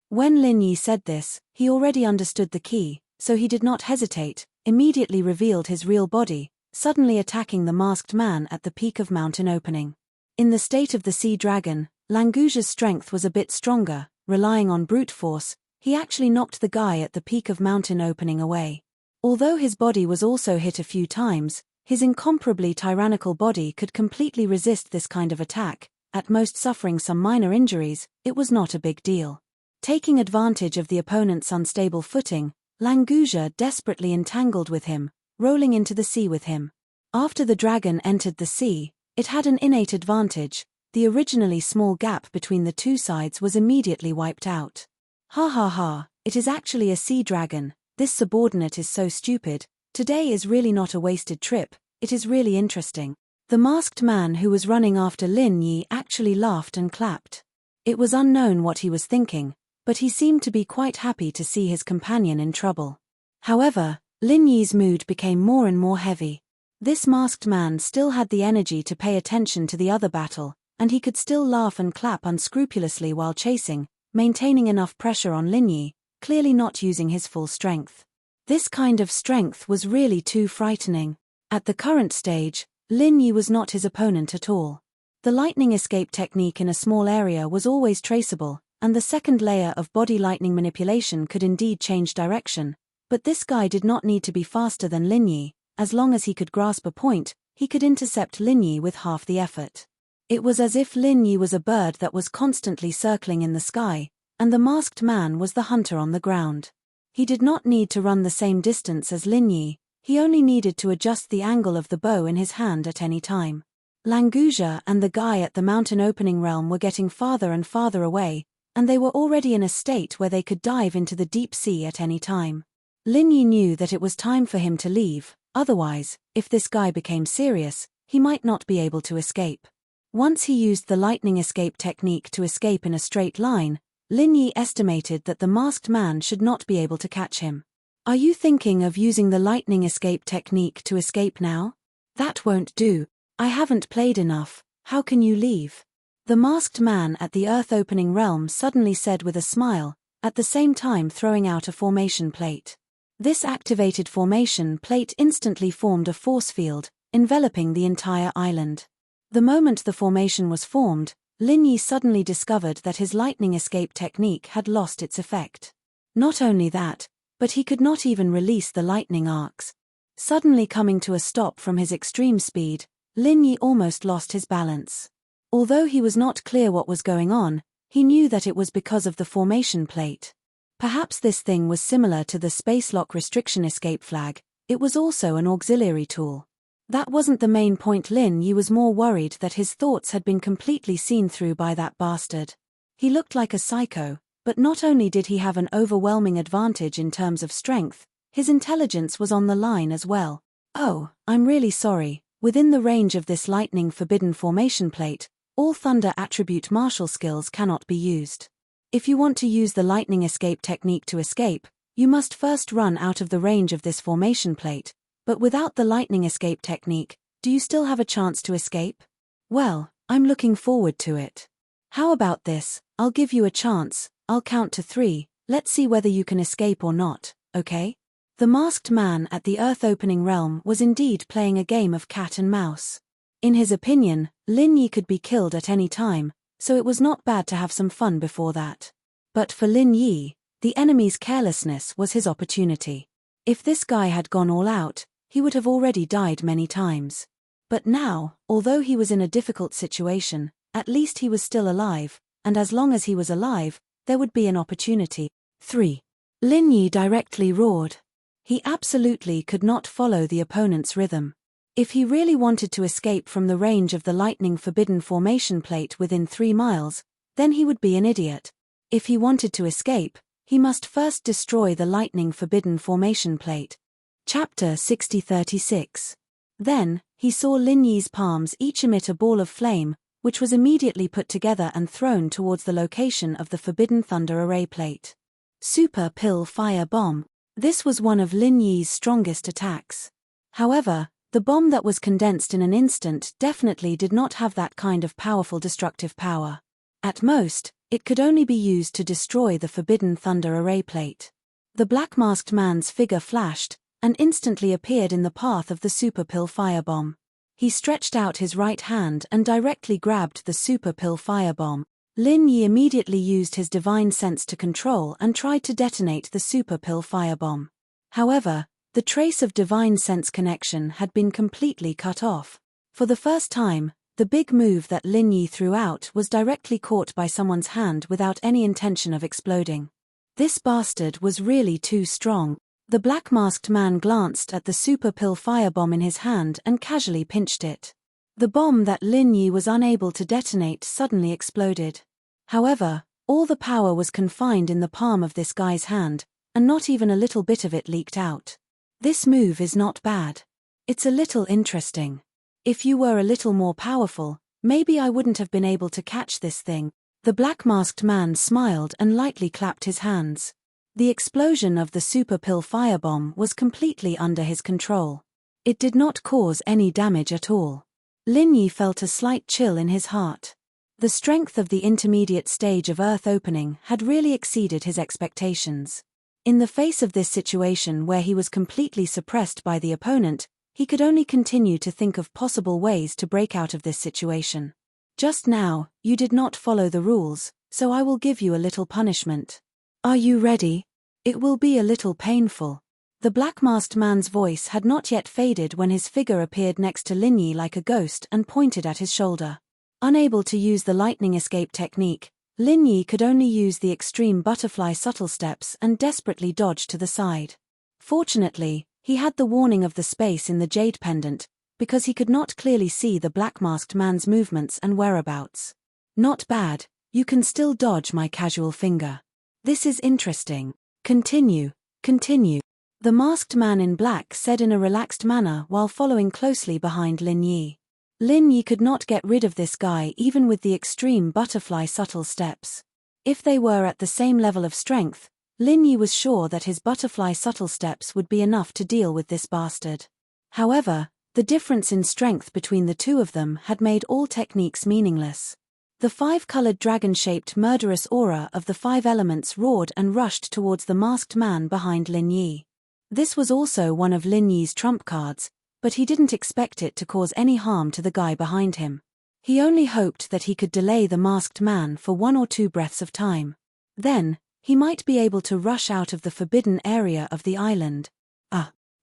Speaker 1: When Lin Yi said this, he already understood the key, so he did not hesitate, immediately revealed his real body, suddenly attacking the masked man at the peak of mountain opening. In the state of the sea dragon, Languza's strength was a bit stronger. Relying on brute force, he actually knocked the guy at the peak of mountain opening away. Although his body was also hit a few times, his incomparably tyrannical body could completely resist this kind of attack, at most suffering some minor injuries. It was not a big deal. Taking advantage of the opponent's unstable footing, Languza desperately entangled with him, rolling into the sea with him. After the dragon entered the sea, it had an innate advantage. The originally small gap between the 2 sides was immediately wiped out. Ha ha ha, it is actually a sea dragon. This subordinate is so stupid. Today is really not a wasted trip, it is really interesting. The masked man who was running after Lin Yi actually laughed and clapped. It was unknown what he was thinking, but he seemed to be quite happy to see his companion in trouble. However, Lin Yi's mood became more and more heavy. This masked man still had the energy to pay attention to the other battle, and he could still laugh and clap unscrupulously while chasing, maintaining enough pressure on Lin Yi, clearly not using his full strength. This kind of strength was really too frightening. At the current stage, Lin Yi was not his opponent at all. The lightning escape technique in a small area was always traceable, and the second layer of body lightning manipulation could indeed change direction, but this guy did not need to be faster than Lin Yi. As long as he could grasp a point, he could intercept Lin Yi with half the effort. It was as if Lin Yi was a bird that was constantly circling in the sky, and the masked man was the hunter on the ground. He did not need to run the same distance as Lin Yi, he only needed to adjust the angle of the bow in his hand at any time. Languza and the guy at the mountain opening realm were getting farther and farther away, and they were already in a state where they could dive into the deep sea at any time. Lin Yi knew that it was time for him to leave, otherwise, if this guy became serious, he might not be able to escape. Once he used the lightning escape technique to escape in a straight line, Lin Yi estimated that the masked man should not be able to catch him. Are you thinking of using the lightning escape technique to escape now? That won't do. I haven't played enough. How can you leave? The masked man at the earth-opening realm suddenly said with a smile, at the same time throwing out a formation plate. This activated formation plate instantly formed a force field, enveloping the entire island. The moment the formation was formed, Lin Yi suddenly discovered that his lightning escape technique had lost its effect. Not only that, but he could not even release the lightning arcs. Suddenly coming to a stop from his extreme speed, Lin Yi almost lost his balance. Although he was not clear what was going on, he knew that it was because of the formation plate. Perhaps this thing was similar to the space lock restriction escape flag. It was also an auxiliary tool. That wasn't the main point. Lin Yi was more worried that his thoughts had been completely seen through by that bastard. He looked like a psycho, but not only did he have an overwhelming advantage in terms of strength, his intelligence was on the line as well. Oh, I'm really sorry. Within the range of this lightning forbidden formation plate, all thunder attribute martial skills cannot be used. If you want to use the lightning escape technique to escape, you must first run out of the range of this formation plate, but without the lightning escape technique, do you still have a chance to escape? Well, I'm looking forward to it. How about this? I'll give you a chance. I'll count to 3, let's see whether you can escape or not, okay? The masked man at the earth-opening realm was indeed playing a game of cat and mouse. In his opinion, Lin Yi could be killed at any time, so it was not bad to have some fun before that. But for Lin Yi, the enemy's carelessness was his opportunity. If this guy had gone all out, he would have already died many times. But now, although he was in a difficult situation, at least he was still alive, and as long as he was alive, there would be an opportunity. 3. Lin Yi directly roared. He absolutely could not follow the opponent's rhythm. If he really wanted to escape from the range of the lightning forbidden formation plate within 3 miles, then he would be an idiot. If he wanted to escape, he must first destroy the lightning forbidden formation plate. Chapter 60:36. Then, he saw Lin Yi's palms each emit a ball of flame, which was immediately put together and thrown towards the location of the forbidden thunder array plate. Super Pill Fire Bomb. This was one of Lin Yi's strongest attacks. However, the bomb that was condensed in an instant definitely did not have that kind of powerful destructive power. At most, it could only be used to destroy the forbidden thunder array plate. The black masked man's figure flashed, and instantly appeared in the path of the super pill firebomb. He stretched out his right hand and directly grabbed the super pill firebomb. Lin Yi immediately used his divine sense to control and tried to detonate the super pill firebomb. However, the trace of divine sense connection had been completely cut off. For the first time, the big move that Lin Yi threw out was directly caught by someone's hand without any intention of exploding. This bastard was really too strong. The black-masked man glanced at the super pill firebomb in his hand and casually pinched it. The bomb that Lin Yi was unable to detonate suddenly exploded. However, all the power was confined in the palm of this guy's hand, and not even a little bit of it leaked out. This move is not bad. It's a little interesting. If you were a little more powerful, maybe I wouldn't have been able to catch this thing. The black-masked man smiled and lightly clapped his hands. The explosion of the super pill firebomb was completely under his control. It did not cause any damage at all. Lin Yi felt a slight chill in his heart. The strength of the intermediate stage of Earth opening had really exceeded his expectations. In the face of this situation where he was completely suppressed by the opponent, he could only continue to think of possible ways to break out of this situation. Just now, you did not follow the rules, so I will give you a little punishment. Are you ready? It will be a little painful. The black-masked man's voice had not yet faded when his figure appeared next to Lin Yi like a ghost and pointed at his shoulder. Unable to use the lightning escape technique, Lin Yi could only use the extreme butterfly subtle steps and desperately dodge to the side. Fortunately, he had the warning of the space in the jade pendant, because he could not clearly see the black-masked man's movements and whereabouts. Not bad, you can still dodge my casual finger. This is interesting. Continue. The masked man in black said in a relaxed manner while following closely behind Lin Yi. Lin Yi could not get rid of this guy even with the extreme butterfly subtle steps. If they were at the same level of strength, Lin Yi was sure that his butterfly subtle steps would be enough to deal with this bastard. However, the difference in strength between the two of them had made all techniques meaningless. The five-colored dragon-shaped murderous aura of the five elements roared and rushed towards the masked man behind Lin Yi. This was also one of Lin Yi's trump cards, but he didn't expect it to cause any harm to the guy behind him. He only hoped that he could delay the masked man for 1 or 2 breaths of time. Then, he might be able to rush out of the forbidden area of the island.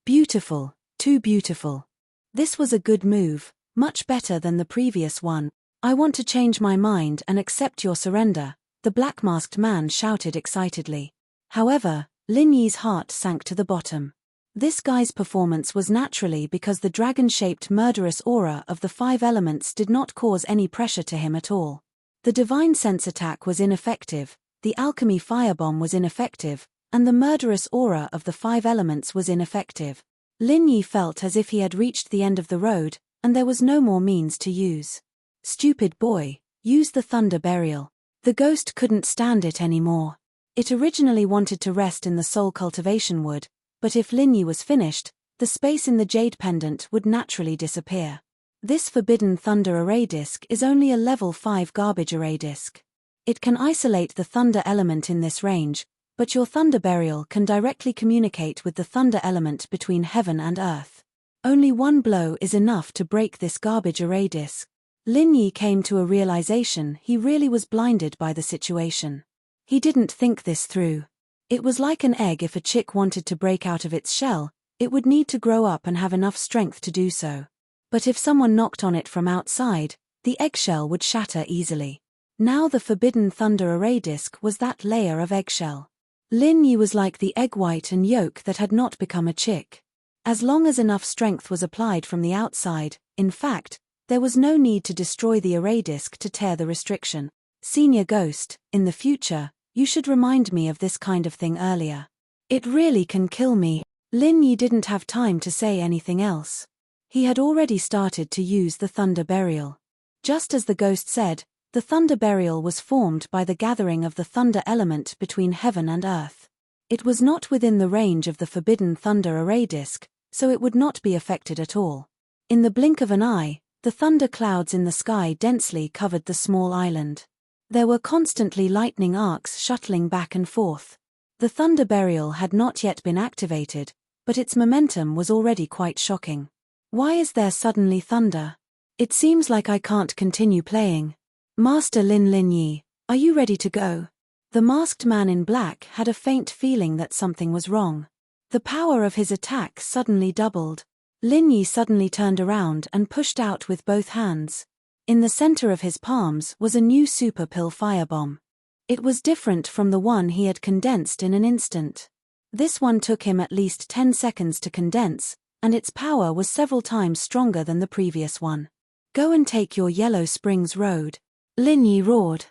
Speaker 1: Beautiful, too beautiful. This was a good move, much better than the previous one. I want to change my mind and accept your surrender, the black-masked man shouted excitedly. However, Lin Yi's heart sank to the bottom. This guy's performance was naturally because the dragon-shaped murderous aura of the five elements did not cause any pressure to him at all. The divine sense attack was ineffective, the alchemy firebomb was ineffective, and the murderous aura of the five elements was ineffective. Lin Yi felt as if he had reached the end of the road, and there was no more means to use. Stupid boy, use the thunder burial. The ghost couldn't stand it anymore. It originally wanted to rest in the soul cultivation wood, but if Lin Yi was finished, the space in the jade pendant would naturally disappear. This forbidden thunder array disk is only a level 5 garbage array disk. It can isolate the thunder element in this range, but your thunder burial can directly communicate with the thunder element between heaven and earth. Only one blow is enough to break this garbage array disk. Lin Yi came to a realization he really was blinded by the situation. He didn't think this through. It was like an egg. If a chick wanted to break out of its shell, it would need to grow up and have enough strength to do so. But if someone knocked on it from outside, the eggshell would shatter easily. Now the forbidden thunder array disk was that layer of eggshell. Lin Yi was like the egg white and yolk that had not become a chick. As long as enough strength was applied from the outside, in fact, there was no need to destroy the array disk to tear the restriction. Senior Ghost, in the future, you should remind me of this kind of thing earlier. It really can kill me. Lin Yi didn't have time to say anything else. He had already started to use the thunder burial. Just as the ghost said, the thunder burial was formed by the gathering of the thunder element between heaven and earth. It was not within the range of the forbidden thunder array disk, so it would not be affected at all. In the blink of an eye, the thunder clouds in the sky densely covered the small island. There were constantly lightning arcs shuttling back and forth. The thunder burial had not yet been activated, but its momentum was already quite shocking. Why is there suddenly thunder? It seems like I can't continue playing. Master Lin Yi, are you ready to go? The masked man in black had a faint feeling that something was wrong. The power of his attack suddenly doubled. Lin Yi suddenly turned around and pushed out with both hands. In the center of his palms was a new super pill firebomb. It was different from the one he had condensed in an instant. This one took him at least 10 seconds to condense, and its power was several times stronger than the previous one. Go and take your Yellow Springs Road. Lin Yi roared.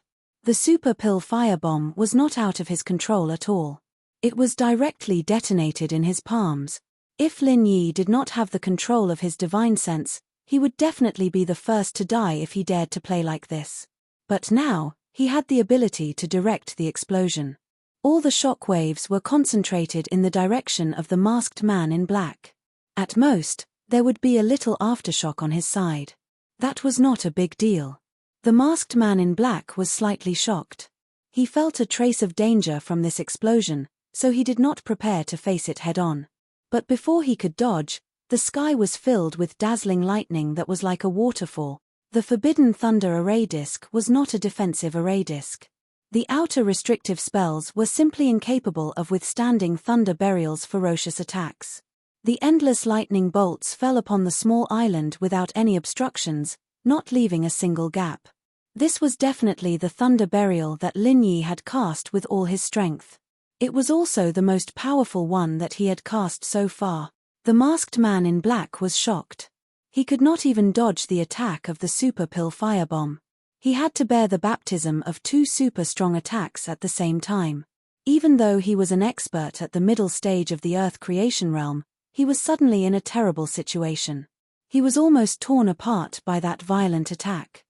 Speaker 1: The super pill firebomb was not out of his control at all. It was directly detonated in his palms. If Lin Yi did not have the control of his divine sense, he would definitely be the first to die if he dared to play like this. But now, he had the ability to direct the explosion. All the shock waves were concentrated in the direction of the masked man in black. At most, there would be a little aftershock on his side. That was not a big deal. The masked man in black was slightly shocked. He felt a trace of danger from this explosion, so he did not prepare to face it head-on. But before he could dodge, the sky was filled with dazzling lightning that was like a waterfall. The forbidden thunder array disk was not a defensive array disk. The outer restrictive spells were simply incapable of withstanding thunder burial's ferocious attacks. The endless lightning bolts fell upon the small island without any obstructions, not leaving a single gap. This was definitely the thunder burial that Lin Yi had cast with all his strength. It was also the most powerful one that he had cast so far. The masked man in black was shocked. He could not even dodge the attack of the super pill firebomb. He had to bear the baptism of 2 super strong attacks at the same time. Even though he was an expert at the middle stage of the Earth creation realm, he was suddenly in a terrible situation. He was almost torn apart by that violent attack.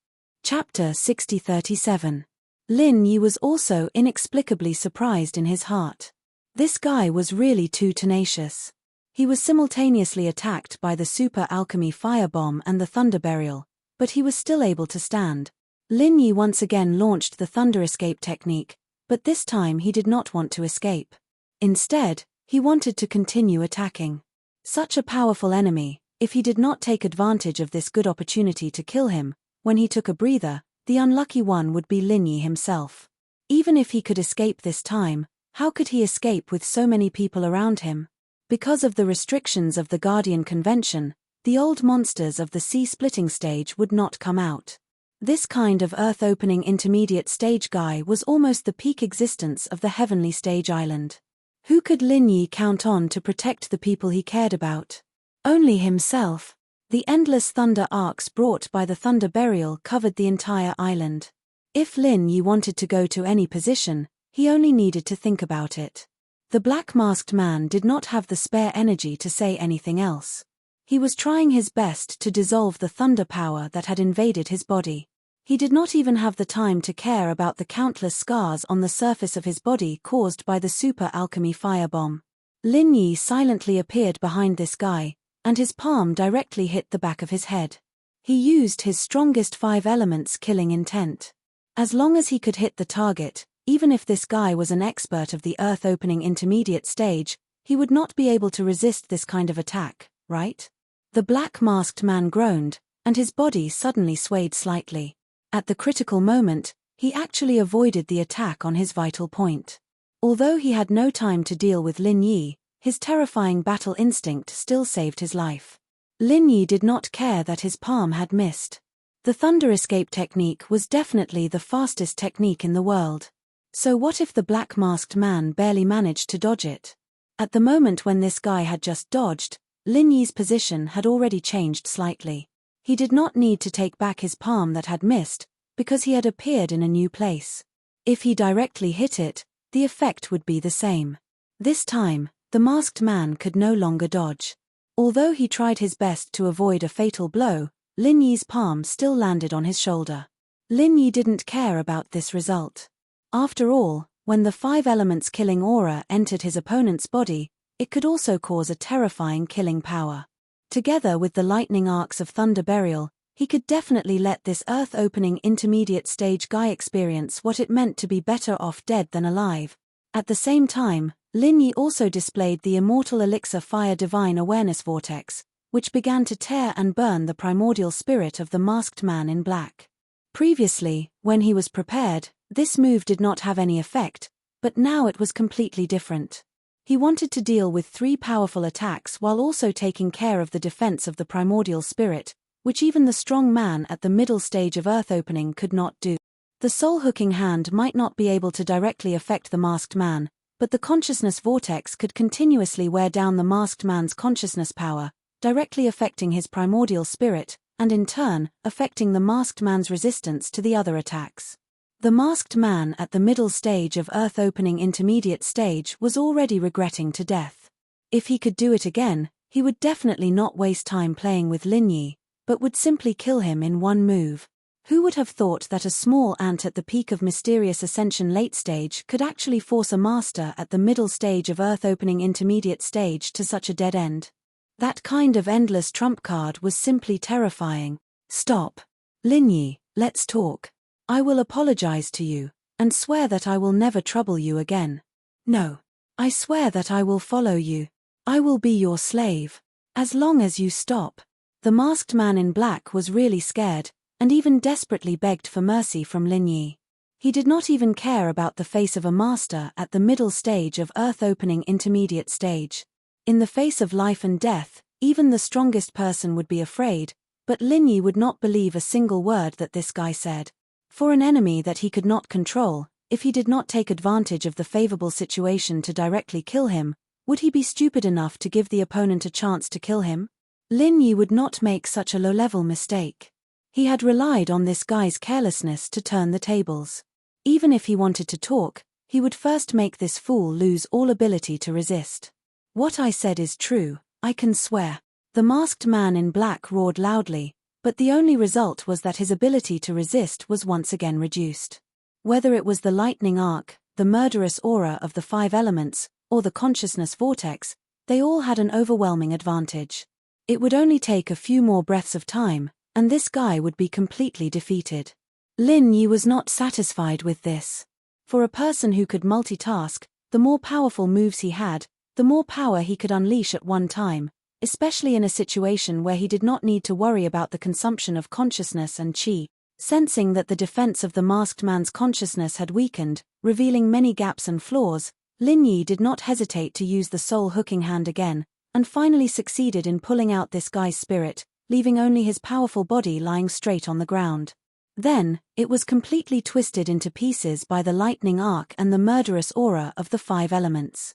Speaker 1: Chapter 60:37. Lin Yi was also inexplicably surprised in his heart. This guy was really too tenacious. He was simultaneously attacked by the super alchemy firebomb and the thunder burial, but he was still able to stand. Lin Yi once again launched the thunder escape technique, but this time he did not want to escape. Instead, he wanted to continue attacking. Such a powerful enemy, if he did not take advantage of this good opportunity to kill him, when he took a breather, the unlucky one would be Lin Yi himself. Even if he could escape this time, how could he escape with so many people around him? Because of the restrictions of the Guardian Convention, the old monsters of the sea-splitting stage would not come out. This kind of earth-opening intermediate stage guy was almost the peak existence of the heavenly stage island. Who could Lin Yi count on to protect the people he cared about? Only himself. The endless thunder arcs brought by the thunder burial covered the entire island. If Lin Yi wanted to go to any position, he only needed to think about it. The black-masked man did not have the spare energy to say anything else. He was trying his best to dissolve the thunder power that had invaded his body. He did not even have the time to care about the countless scars on the surface of his body caused by the super alchemy firebomb. Lin Yi silently appeared behind this guy, and his palm directly hit the back of his head. He used his strongest 5 elements killing intent. As long as he could hit the target, even if this guy was an expert of the earth-opening intermediate stage, he would not be able to resist this kind of attack, right? The black-masked man groaned, and his body suddenly swayed slightly. At the critical moment, he actually avoided the attack on his vital point. Although he had no time to deal with Lin Yi, his terrifying battle instinct still saved his life. Lin Yi did not care that his palm had missed. The thunder escape technique was definitely the fastest technique in the world. So what if the black-masked man barely managed to dodge it? At the moment when this guy had just dodged, Lin Yi's position had already changed slightly. He did not need to take back his palm that had missed, because he had appeared in a new place. If he directly hit it, the effect would be the same. This time, the masked man could no longer dodge. Although he tried his best to avoid a fatal blow, Lin Yi's palm still landed on his shoulder. Lin Yi didn't care about this result. After all, when the 5 elements killing aura entered his opponent's body, it could also cause a terrifying killing power. Together with the lightning arcs of thunder burial, he could definitely let this earth-opening intermediate stage guy experience what it meant to be better off dead than alive. At the same time, Lin Yi also displayed the immortal elixir fire divine awareness vortex, which began to tear and burn the primordial spirit of the masked man in black. Previously, when he was prepared, this move did not have any effect, but now it was completely different. He wanted to deal with 3 powerful attacks while also taking care of the defense of the primordial spirit, which even the strong man at the middle stage of earth opening could not do. The soul-hooking hand might not be able to directly affect the masked man, but the consciousness vortex could continuously wear down the masked man's consciousness power, directly affecting his primordial spirit, and in turn, affecting the masked man's resistance to the other attacks. The masked man at the middle stage of earth-opening intermediate stage was already regretting to death. If he could do it again, he would definitely not waste time playing with Lin Yi, but would simply kill him in one move. Who would have thought that a small ant at the peak of mysterious ascension late stage could actually force a master at the middle stage of earth-opening intermediate stage to such a dead end? That kind of endless trump card was simply terrifying. Stop. Lin Yi, let's talk. I will apologize to you, and swear that I will never trouble you again. No. I swear that I will follow you. I will be your slave. As long as you stop. The masked man in black was really scared, and even desperately begged for mercy from Lin Yi. He did not even care about the face of a master at the middle stage of earth-opening intermediate stage. In the face of life and death, even the strongest person would be afraid, but Lin Yi would not believe a single word that this guy said. For an enemy that he could not control, if he did not take advantage of the favorable situation to directly kill him, would he be stupid enough to give the opponent a chance to kill him? Lin Yi would not make such a low-level mistake. He had relied on this guy's carelessness to turn the tables. Even if he wanted to talk, he would first make this fool lose all ability to resist. What I said is true, I can swear. The masked man in black roared loudly, but the only result was that his ability to resist was once again reduced. Whether it was the lightning arc, the murderous aura of the 5 elements, or the consciousness vortex, they all had an overwhelming advantage. It would only take a few more breaths of time, and this guy would be completely defeated. Lin Yi was not satisfied with this. For a person who could multitask, the more powerful moves he had, the more power he could unleash at one time, especially in a situation where he did not need to worry about the consumption of consciousness and qi. Sensing that the defense of the masked man's consciousness had weakened, revealing many gaps and flaws, Lin Yi did not hesitate to use the soul hooking hand again, and finally succeeded in pulling out this guy's spirit, leaving only his powerful body lying straight on the ground. Then, it was completely twisted into pieces by the lightning arc and the murderous aura of the 5 elements.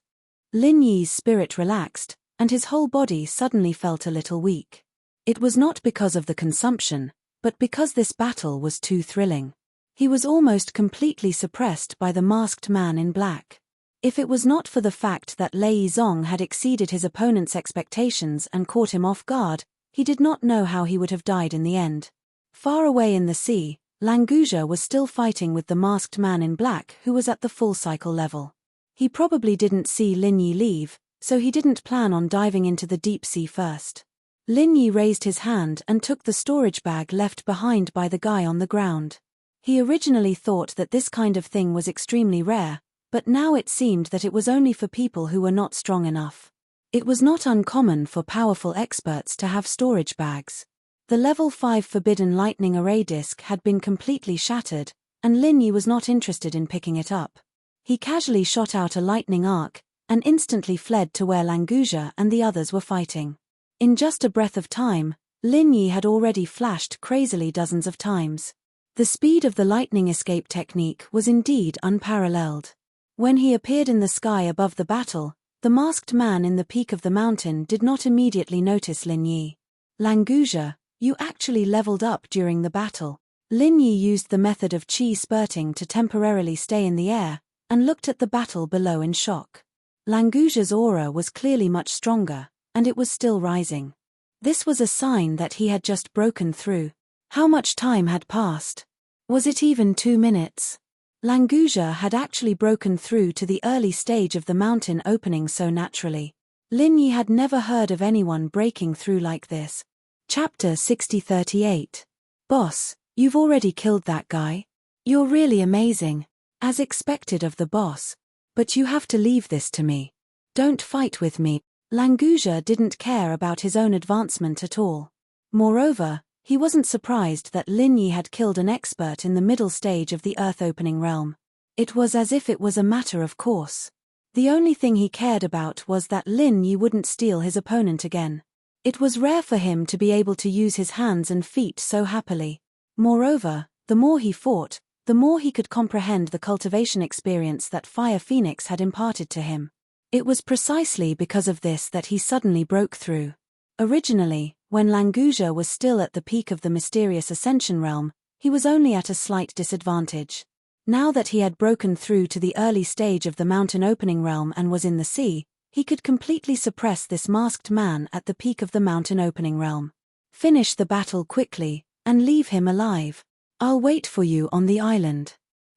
Speaker 1: Lin Yi's spirit relaxed, and his whole body suddenly felt a little weak. It was not because of the consumption, but because this battle was too thrilling. He was almost completely suppressed by the masked man in black. If it was not for the fact that Lei Zong had exceeded his opponent's expectations and caught him off guard, he did not know how he would have died in the end. Far away in the sea, Languja was still fighting with the masked man in black who was at the full cycle level. He probably didn't see Lin Yi leave, so he didn't plan on diving into the deep sea first. Lin Yi raised his hand and took the storage bag left behind by the guy on the ground. He originally thought that this kind of thing was extremely rare, but now it seemed that it was only for people who were not strong enough. It was not uncommon for powerful experts to have storage bags. The level 5 forbidden lightning array disc had been completely shattered, and Lin Yi was not interested in picking it up. He casually shot out a lightning arc, and instantly fled to where Languja and the others were fighting. In just a breath of time, Lin Yi had already flashed crazily dozens of times. The speed of the lightning escape technique was indeed unparalleled. When he appeared in the sky above the battle, the masked man in the peak of the mountain did not immediately notice Lin Yi. Languja, you actually leveled up during the battle. Lin Yi used the method of qi spurting to temporarily stay in the air, and looked at the battle below in shock. Languja's aura was clearly much stronger, and it was still rising. This was a sign that he had just broken through. How much time had passed? Was it even 2 minutes? Languja had actually broken through to the early stage of the mountain opening so naturally. Lin Yi had never heard of anyone breaking through like this. Chapter 6038. Boss, you've already killed that guy? You're really amazing. As expected of the boss. But you have to leave this to me. Don't fight with me. Languja didn't care about his own advancement at all. Moreover, he wasn't surprised that Lin Yi had killed an expert in the middle stage of the earth-opening realm. It was as if it was a matter of course. The only thing he cared about was that Lin Yi wouldn't steal his opponent again. It was rare for him to be able to use his hands and feet so happily. Moreover, the more he fought, the more he could comprehend the cultivation experience that Fire Phoenix had imparted to him. It was precisely because of this that he suddenly broke through. Originally, when Languja was still at the peak of the mysterious Ascension realm, he was only at a slight disadvantage. Now that he had broken through to the early stage of the mountain opening realm and was in the sea, he could completely suppress this masked man at the peak of the mountain opening realm. Finish the battle quickly, and leave him alive. I'll wait for you on the island.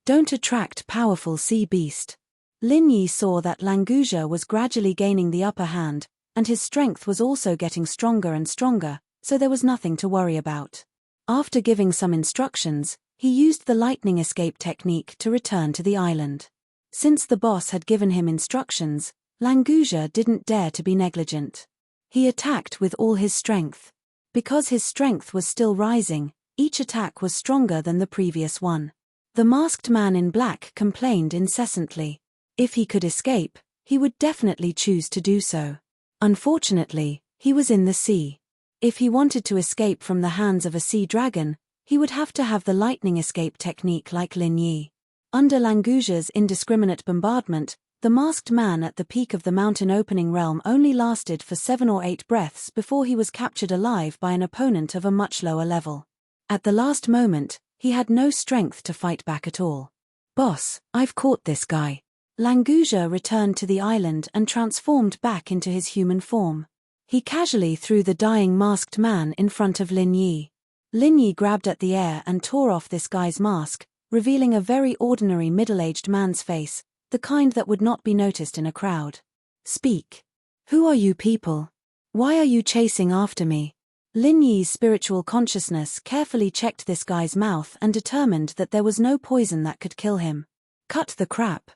Speaker 1: Don't attract powerful sea beast. Lin Yi saw that Languja was gradually gaining the upper hand, and his strength was also getting stronger and stronger, so there was nothing to worry about. After giving some instructions, he used the lightning escape technique to return to the island. Since the boss had given him instructions, Languja didn't dare to be negligent. He attacked with all his strength. Because his strength was still rising, each attack was stronger than the previous one. The masked man in black complained incessantly. If he could escape, he would definitely choose to do so. Unfortunately, he was in the sea. If he wanted to escape from the hands of a sea dragon, he would have to have the lightning escape technique like Lin Yi. Under Languja's indiscriminate bombardment, the masked man at the peak of the mountain opening realm only lasted for 7 or 8 breaths before he was captured alive by an opponent of a much lower level. At the last moment, he had no strength to fight back at all. Boss, I've caught this guy. Languja returned to the island and transformed back into his human form. He casually threw the dying masked man in front of Lin Yi. Lin Yi grabbed at the air and tore off this guy's mask, revealing a very ordinary middle-aged man's face, the kind that would not be noticed in a crowd. Speak. Who are you people? Why are you chasing after me? Lin Yi's spiritual consciousness carefully checked this guy's mouth and determined that there was no poison that could kill him. Cut the crap.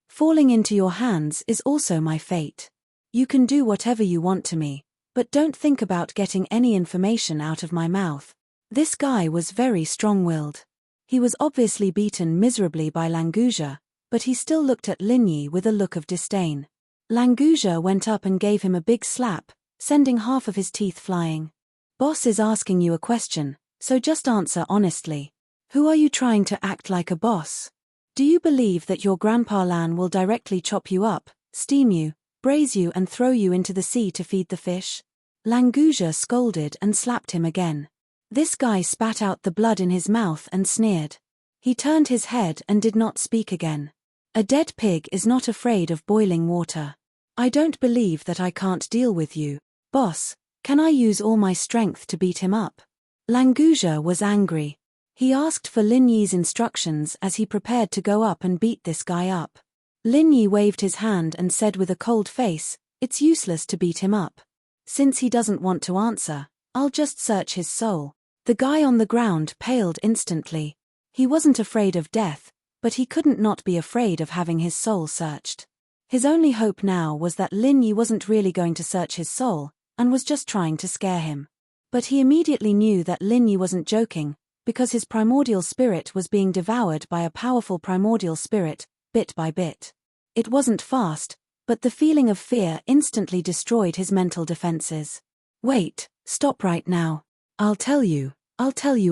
Speaker 1: Falling into your hands is also my fate. You can do whatever you want to me, but don't think about getting any information out of my mouth. This guy was very strong-willed. He was obviously beaten miserably by Languja, but he still looked at Lin Yi with a look of disdain. Languja went up and gave him a big slap, sending half of his teeth flying. Boss is asking you a question, so just answer honestly. Who are you trying to act like a boss? Do you believe that your Grandpa Lan will directly chop you up, steam you, braise you and throw you into the sea to feed the fish? Languja scolded and slapped him again. This guy spat out the blood in his mouth and sneered. He turned his head and did not speak again. A dead pig is not afraid of boiling water. I don't believe that I can't deal with you, boss. Can I use all my strength to beat him up? Languja was angry. He asked for Lin Yi's instructions as he prepared to go up and beat this guy up. Lin Yi waved his hand and said with a cold face, "It's useless to beat him up. Since he doesn't want to answer, I'll just search his soul." The guy on the ground paled instantly. He wasn't afraid of death, but he couldn't not be afraid of having his soul searched. His only hope now was that Lin Yi wasn't really going to search his soul, and was just trying to scare him. But he immediately knew that Lin Yi wasn't joking, because his primordial spirit was being devoured by a powerful primordial spirit, bit by bit. It wasn't fast, but the feeling of fear instantly destroyed his mental defenses. Wait, stop right now. I'll tell you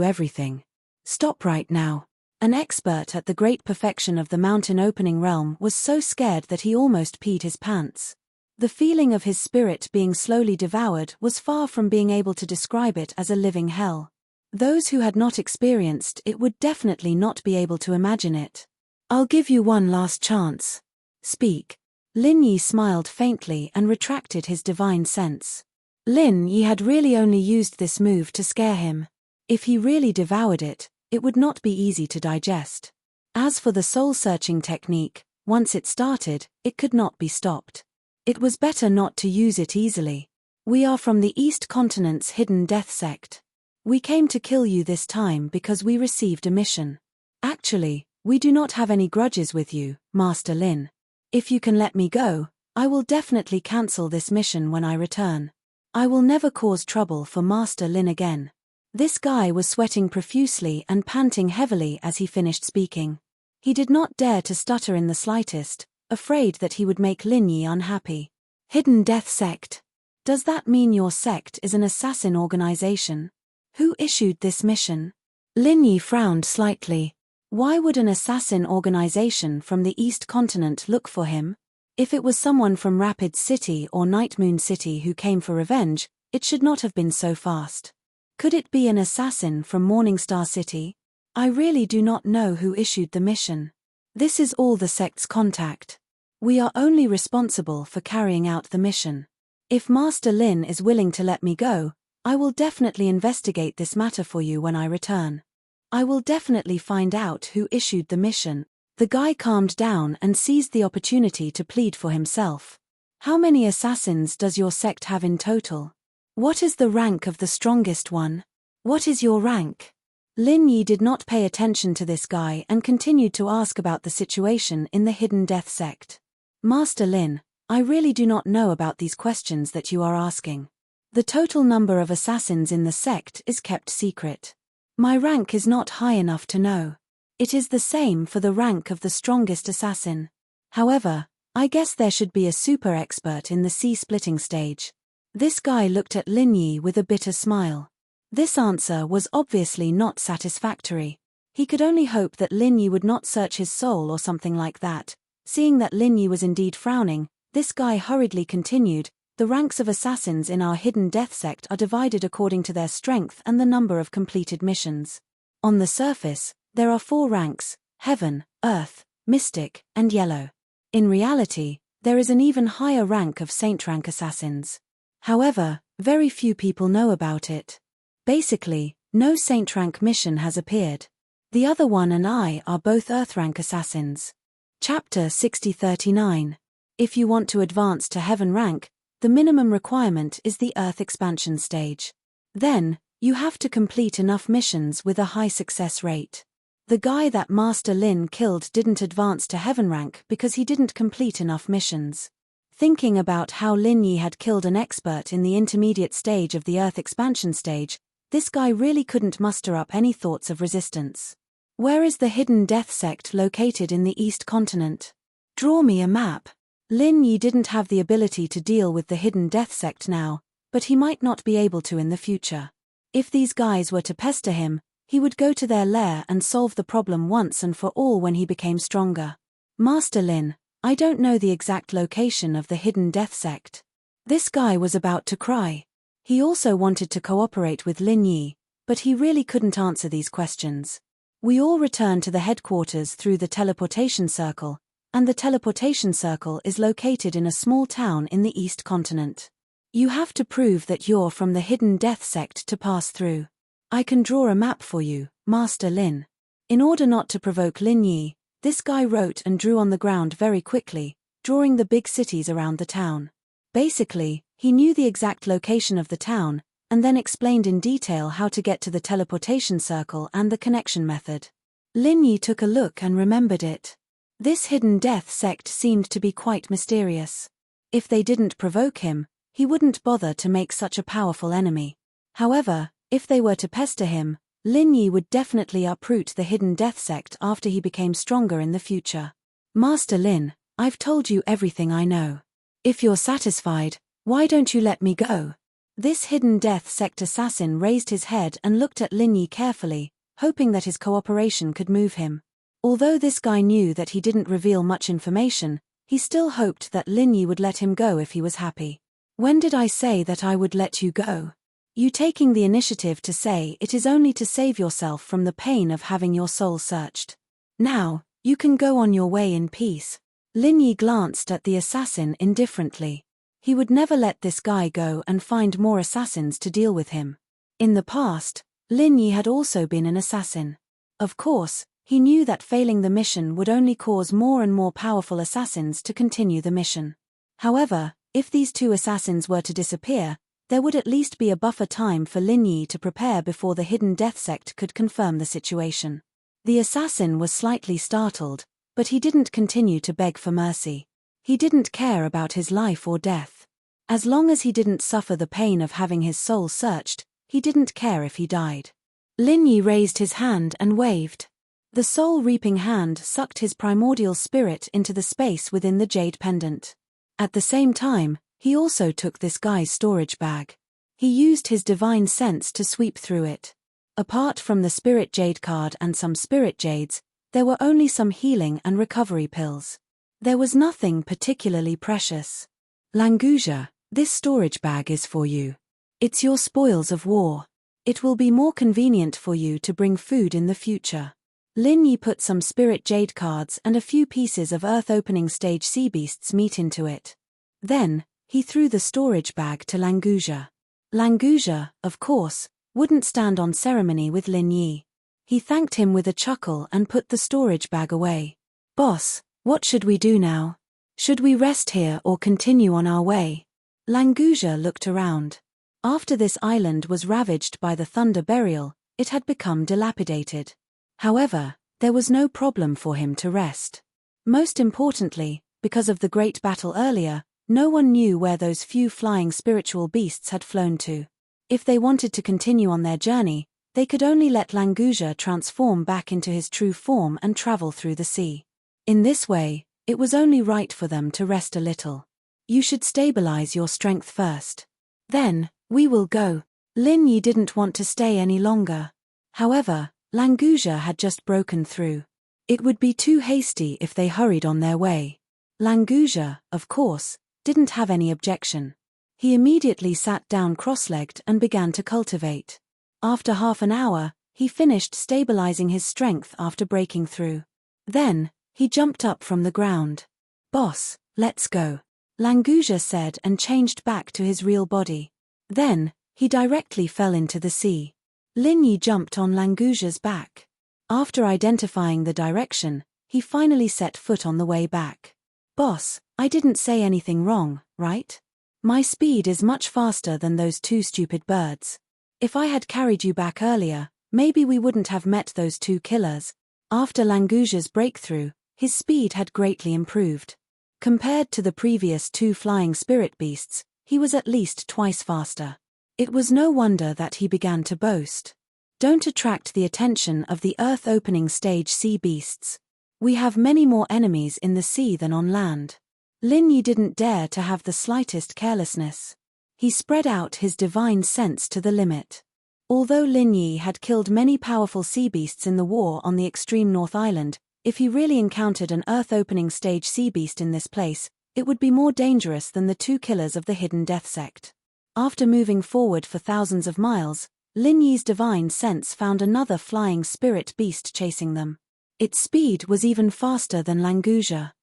Speaker 1: everything. Stop right now. An expert at the great perfection of the mountain opening realm was so scared that he almost peed his pants. The feeling of his spirit being slowly devoured was far from being able to describe it as a living hell. Those who had not experienced it would definitely not be able to imagine it. I'll give you one last chance. Speak. Lin Yi smiled faintly and retracted his divine sense. Lin Yi had really only used this move to scare him. If he really devoured it, it would not be easy to digest. As for the soul-searching technique, once it started, it could not be stopped. It was better not to use it easily. We are from the East Continent's hidden death sect. We came to kill you this time because we received a mission. Actually, we do not have any grudges with you, Master Lin. If you can let me go, I will definitely cancel this mission when I return. I will never cause trouble for Master Lin again. This guy was sweating profusely and panting heavily as he finished speaking. He did not dare to stutter in the slightest, afraid that he would make Lin Yi unhappy. Hidden Death Sect. Does that mean your sect is an assassin organization? Who issued this mission? Lin Yi frowned slightly. Why would an assassin organization from the East Continent look for him? If it was someone from Rapid City or Nightmoon City who came for revenge, it should not have been so fast. Could it be an assassin from Morningstar City? I really do not know who issued the mission. This is all the sect's contact. We are only responsible for carrying out the mission. If Master Lin is willing to let me go, I will definitely investigate this matter for you when I return. I will definitely find out who issued the mission. The guy calmed down and seized the opportunity to plead for himself. How many assassins does your sect have in total? What is the rank of the strongest one? What is your rank? Lin Yi did not pay attention to this guy and continued to ask about the situation in the Hidden Death Sect. Master Lin, I really do not know about these questions that you are asking. The total number of assassins in the sect is kept secret. My rank is not high enough to know. It is the same for the rank of the strongest assassin. However, I guess there should be a super expert in the sea-splitting stage. This guy looked at Lin Yi with a bitter smile. This answer was obviously not satisfactory. He could only hope that Lin Yi would not search his soul or something like that. Seeing that Lin Yi was indeed frowning, this guy hurriedly continued, the ranks of assassins in our Hidden Death Sect are divided according to their strength and the number of completed missions. On the surface, there are 4 ranks: Heaven, Earth, Mystic, and Yellow. In reality, there is an even higher rank of Saint rank assassins. However, very few people know about it. Basically, no Saint rank mission has appeared. The other one and I are both Earth rank assassins. Chapter 6039. If you want to advance to Heaven rank, the minimum requirement is the Earth expansion stage. Then, you have to complete enough missions with a high success rate. The guy that Master Lin killed didn't advance to Heaven rank because he didn't complete enough missions. Thinking about how Lin Yi had killed an expert in the intermediate stage of the Earth expansion stage, this guy really couldn't muster up any thoughts of resistance. Where is the hidden death sect located in the East continent? Draw me a map. Lin Yi didn't have the ability to deal with the hidden death sect now, but he might not be able to in the future. If these guys were to pester him, he would go to their lair and solve the problem once and for all when he became stronger. Master Lin, I don't know the exact location of the hidden death sect. This guy was about to cry. He also wanted to cooperate with Lin Yi, but he really couldn't answer these questions. We all return to the headquarters through the teleportation circle, and the teleportation circle is located in a small town in the East continent. You have to prove that you're from the hidden death sect to pass through. I can draw a map for you, Master Lin. In order not to provoke Lin Yi, this guy wrote and drew on the ground very quickly, drawing the big cities around the town. Basically, he knew the exact location of the town, and then explained in detail how to get to the teleportation circle and the connection method. Lin Yi took a look and remembered it. This hidden death sect seemed to be quite mysterious. If they didn't provoke him, he wouldn't bother to make such a powerful enemy. However, if they were to pester him, Lin Yi would definitely uproot the hidden death sect after he became stronger in the future. Master Lin, I've told you everything I know. If you're satisfied, why don't you let me go? This hidden death sect assassin raised his head and looked at Lin Yi carefully, hoping that his cooperation could move him. Although this guy knew that he didn't reveal much information, he still hoped that Lin Yi would let him go if he was happy. When did I say that I would let you go? You taking the initiative to say it is only to save yourself from the pain of having your soul searched. Now, you can go on your way in peace. Lin Yi glanced at the assassin indifferently. He would never let this guy go and find more assassins to deal with him. In the past, Lin Yi had also been an assassin. Of course, he knew that failing the mission would only cause more and more powerful assassins to continue the mission. However, if these two assassins were to disappear, there would at least be a buffer time for Lin Yi to prepare before the hidden death sect could confirm the situation. The assassin was slightly startled, but he didn't continue to beg for mercy. He didn't care about his life or death. As long as he didn't suffer the pain of having his soul searched, he didn't care if he died. Lin Yi raised his hand and waved. The soul-reaping hand sucked his primordial spirit into the space within the jade pendant. At the same time, he also took this guy's storage bag. He used his divine sense to sweep through it. Apart from the spirit jade card and some spirit jades, there were only some healing and recovery pills. There was nothing particularly precious. Languja, this storage bag is for you. It's your spoils of war. It will be more convenient for you to bring food in the future. Lin Yi put some spirit jade cards and a few pieces of earth opening stage sea beasts meat into it. Then, he threw the storage bag to Languja. Languja, of course, wouldn't stand on ceremony with Lin Yi. He thanked him with a chuckle and put the storage bag away. Boss, what should we do now? Should we rest here or continue on our way? Languja looked around. After this island was ravaged by the Thunder Burial, it had become dilapidated. However, there was no problem for him to rest. Most importantly, because of the great battle earlier, no one knew where those few flying spiritual beasts had flown to. If they wanted to continue on their journey, they could only let Languja transform back into his true form and travel through the sea. In this way, it was only right for them to rest a little. You should stabilize your strength first. Then, we will go. Lin Yi didn't want to stay any longer. However, Languja had just broken through. It would be too hasty if they hurried on their way. Languja, of course, didn't have any objection. He immediately sat down cross-legged and began to cultivate. After half an hour, he finished stabilizing his strength after breaking through. Then, he jumped up from the ground. Boss, let's go. Langusia said and changed back to his real body. Then, he directly fell into the sea. Lin Yi jumped on Langusia's back. After identifying the direction, he finally set foot on the way back. Boss, I didn't say anything wrong, right? My speed is much faster than those two stupid birds. If I had carried you back earlier, maybe we wouldn't have met those two killers. After Langusia's breakthrough, his speed had greatly improved. Compared to the previous two flying spirit beasts, he was at least twice faster. It was no wonder that he began to boast. Don't attract the attention of the Earth opening stage sea beasts. We have many more enemies in the sea than on land. Lin Yi didn't dare to have the slightest carelessness. He spread out his divine sense to the limit. Although Lin Yi had killed many powerful sea beasts in the war on the extreme North Island, if he really encountered an Earth-opening stage sea beast in this place, it would be more dangerous than the two killers of the hidden death sect. After moving forward for thousands of miles, Lin Yi's divine sense found another flying spirit beast chasing them. Its speed was even faster than Langusia.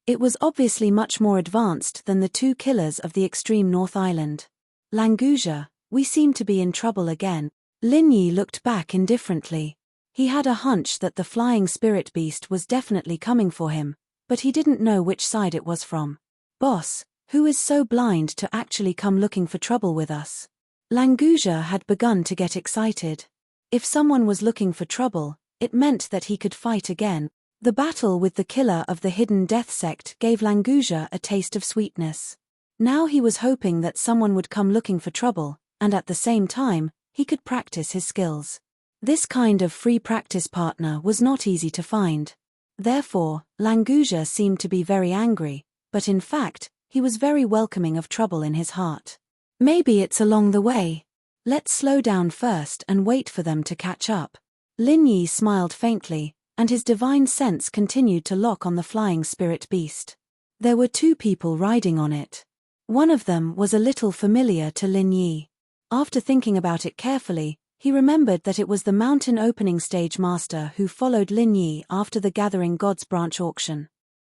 Speaker 1: It was obviously much more advanced than the two killers of the extreme North Island. Langusia, we seem to be in trouble again. Lin Yi looked back indifferently. He had a hunch that the flying spirit beast was definitely coming for him, but he didn't know which side it was from. Boss, who is so blind to actually come looking for trouble with us? Langusia had begun to get excited. If someone was looking for trouble, it meant that he could fight again. The battle with the killer of the hidden death sect gave Langusia a taste of sweetness. Now he was hoping that someone would come looking for trouble, and at the same time, he could practice his skills. This kind of free practice partner was not easy to find. Therefore, Langusia seemed to be very angry, but in fact, he was very welcoming of trouble in his heart. Maybe it's along the way. Let's slow down first and wait for them to catch up. Lin Yi smiled faintly, and his divine sense continued to lock on the flying spirit beast. There were two people riding on it. One of them was a little familiar to Lin Yi. After thinking about it carefully, he remembered that it was the mountain opening stage master who followed Lin Yi after the Gathering Gods branch auction.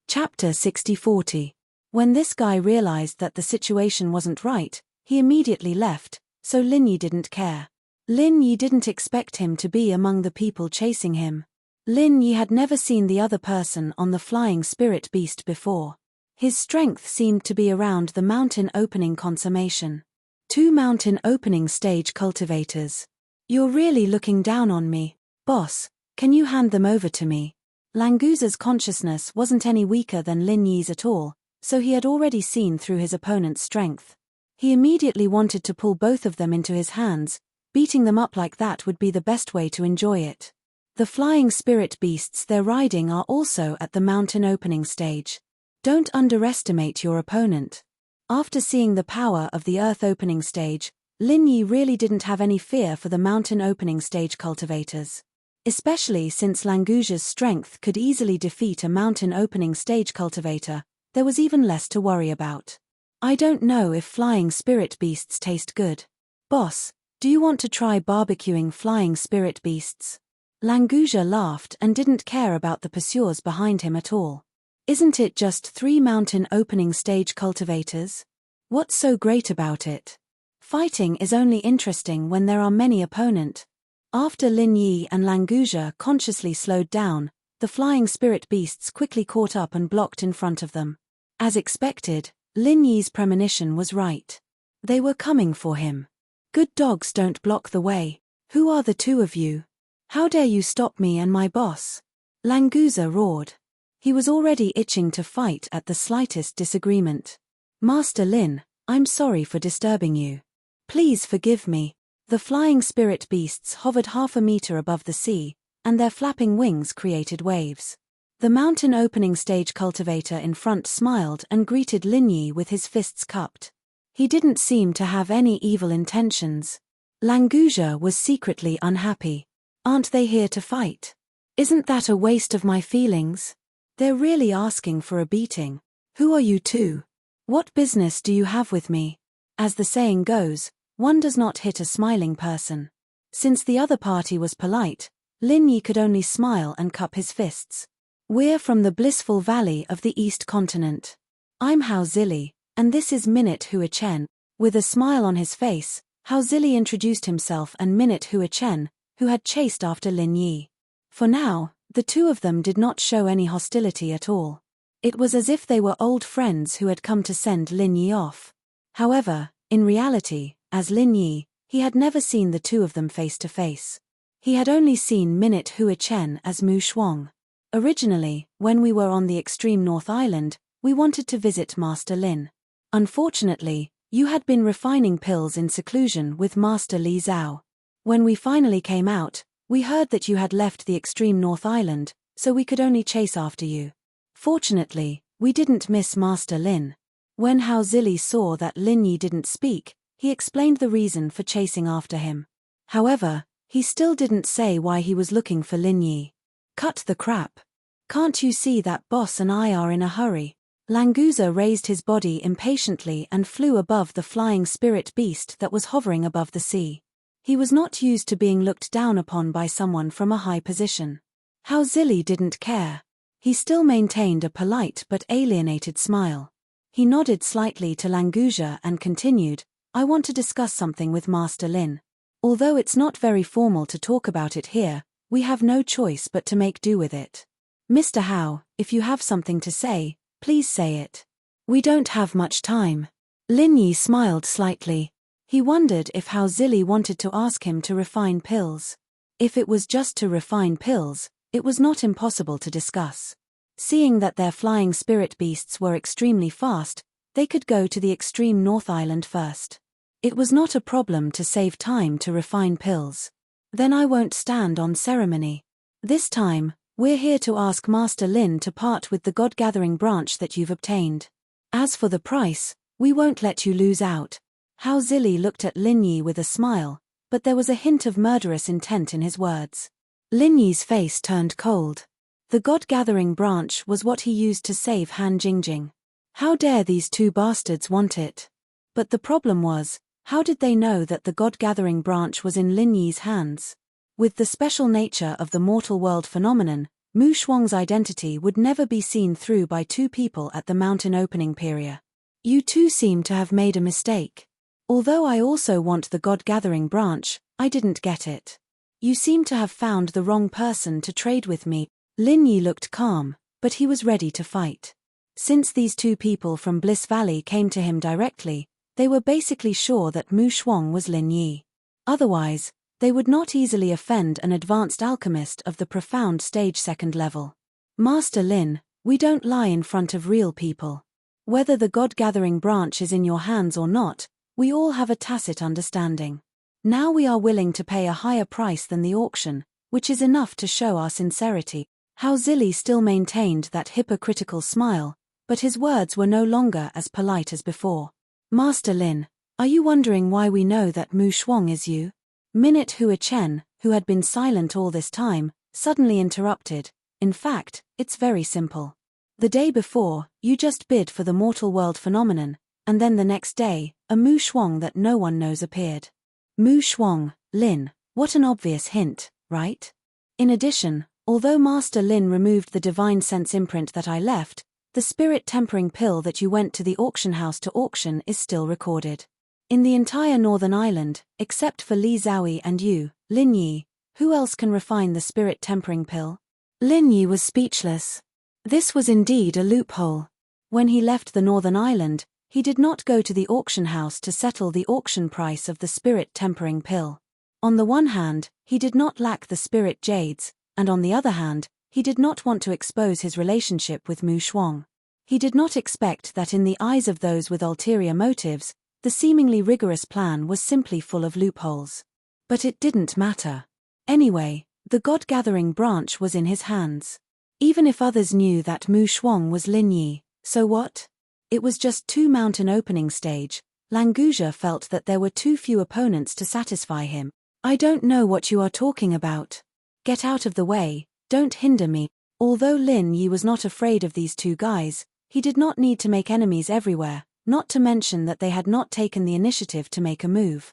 Speaker 1: Chapter 60-40. When this guy realized that the situation wasn't right, he immediately left, so Lin Yi didn't care. Lin Yi didn't expect him to be among the people chasing him. Lin Yi had never seen the other person on the flying spirit beast before. His strength seemed to be around the mountain opening consummation. Two mountain opening stage cultivators. You're really looking down on me, boss. Can you hand them over to me? Langusia's consciousness wasn't any weaker than Lin Yi's at all, so he had already seen through his opponent's strength. He immediately wanted to pull both of them into his hands. Beating them up like that would be the best way to enjoy it. The flying spirit beasts they're riding are also at the mountain opening stage. Don't underestimate your opponent. After seeing the power of the earth opening stage, Lin Yi really didn't have any fear for the mountain opening stage cultivators. Especially since Langusia's strength could easily defeat a mountain opening stage cultivator, there was even less to worry about. I don't know if flying spirit beasts taste good. Boss, do you want to try barbecuing flying spirit beasts? Langusia laughed and didn't care about the pursuers behind him at all. Isn't it just 3 mountain opening stage cultivators? What's so great about it? Fighting is only interesting when there are many opponents. After Lin Yi and Langusia consciously slowed down, the flying spirit beasts quickly caught up and blocked in front of them. As expected, Lin Yi's premonition was right. They were coming for him. Good dogs don't block the way. Who are the two of you? How dare you stop me and my boss? Langusia roared. He was already itching to fight at the slightest disagreement. Master Lin, I'm sorry for disturbing you. Please forgive me. The flying spirit beasts hovered half a meter above the sea, and their flapping wings created waves. The mountain opening stage cultivator in front smiled and greeted Lin Yi with his fists cupped. He didn't seem to have any evil intentions. Langusia was secretly unhappy. Aren't they here to fight? Isn't that a waste of my feelings? They're really asking for a beating. Who are you two? What business do you have with me? As the saying goes, one does not hit a smiling person. Since the other party was polite, Lin Yi could only smile and cup his fists. We're from the blissful valley of the East Continent. I'm Hao Zili, And this is Minute Hua Chen. With a smile on his face, Hao Zili introduced himself and Minute Hua Chen, who had chased after Lin Yi. For now, the two of them did not show any hostility at all. It was as if they were old friends who had come to send Lin Yi off. However, in reality, as Lin Yi, he had never seen the two of them face to face. He had only seen Minute Hua Chen as Mu Shuang. Originally, when we were on the extreme North Island, we wanted to visit Master Lin. Unfortunately, you had been refining pills in seclusion with Master Li Zhao. When we finally came out, we heard that you had left the extreme North Island, so we could only chase after you. Fortunately, we didn't miss Master Lin. When Hao Zili saw that Lin Yi didn't speak, he explained the reason for chasing after him. However, he still didn't say why he was looking for Lin Yi. Cut the crap. Can't you see that boss and I are in a hurry? Languza raised his body impatiently and flew above the flying spirit beast that was hovering above the sea. He was not used to being looked down upon by someone from a high position. Hao Zili didn't care. He still maintained a polite but alienated smile. He nodded slightly to Languza and continued, I want to discuss something with Master Lin. Although it's not very formal to talk about it here, we have no choice but to make do with it. Mr. Hao, if you have something to say, please say it. We don't have much time. Lin Yi smiled slightly. He wondered if Hao Zili wanted to ask him to refine pills. If it was just to refine pills, it was not impossible to discuss. Seeing that their flying spirit beasts were extremely fast, they could go to the extreme North Island first. It was not a problem to save time to refine pills. Then I won't stand on ceremony. This time, we're here to ask Master Lin to part with the God-gathering branch that you've obtained. As for the price, we won't let you lose out. Hao Zili looked at Lin Yi with a smile, but there was a hint of murderous intent in his words. Lin Yi's face turned cold. The God-gathering branch was what he used to save Han Jingjing. How dare these two bastards want it? But the problem was, how did they know that the God-gathering branch was in Lin Yi's hands? With the special nature of the mortal world phenomenon, Mu Shuang's identity would never be seen through by two people at the mountain opening period. You two seem to have made a mistake. Although I also want the God-gathering branch, I didn't get it. You seem to have found the wrong person to trade with me. Lin Yi looked calm, but he was ready to fight. Since these two people from Bliss Valley came to him directly, they were basically sure that Mu Shuang was Lin Yi. Otherwise, they would not easily offend an advanced alchemist of the profound stage 2nd level. Master Lin, we don't lie in front of real people. Whether the God-gathering branch is in your hands or not, we all have a tacit understanding. Now we are willing to pay a higher price than the auction, which is enough to show our sincerity. Hao Zili still maintained that hypocritical smile, but his words were no longer as polite as before. Master Lin, are you wondering why we know that Mu Shuang is you? Minute Hua Chen, who had been silent all this time, suddenly interrupted. In fact, it's very simple. The day before, you just bid for the mortal world phenomenon, and then the next day, a Mu Shuang that no one knows appeared. Mu Shuang, Lin, what an obvious hint, right? In addition, although Master Lin removed the divine sense imprint that I left, the spirit tempering pill that you went to the auction house to auction is still recorded. In the entire Northern Island, except for Li Zhaoyi and you, Lin Yi, who else can refine the spirit tempering pill? Lin Yi was speechless. This was indeed a loophole. When he left the Northern Island, he did not go to the auction house to settle the auction price of the spirit tempering pill. On the one hand, he did not lack the spirit jades, and on the other hand, he did not want to expose his relationship with Mu Shuang. He did not expect that in the eyes of those with ulterior motives, the seemingly rigorous plan was simply full of loopholes. But it didn't matter. Anyway, the God-gathering branch was in his hands. Even if others knew that Mu Shuang was Lin Yi, so what? It was just 2 mountain opening stage. Languza felt that there were too few opponents to satisfy him. I don't know what you are talking about. Get out of the way, don't hinder me. Although Lin Yi was not afraid of these two guys, he did not need to make enemies everywhere, not to mention that they had not taken the initiative to make a move.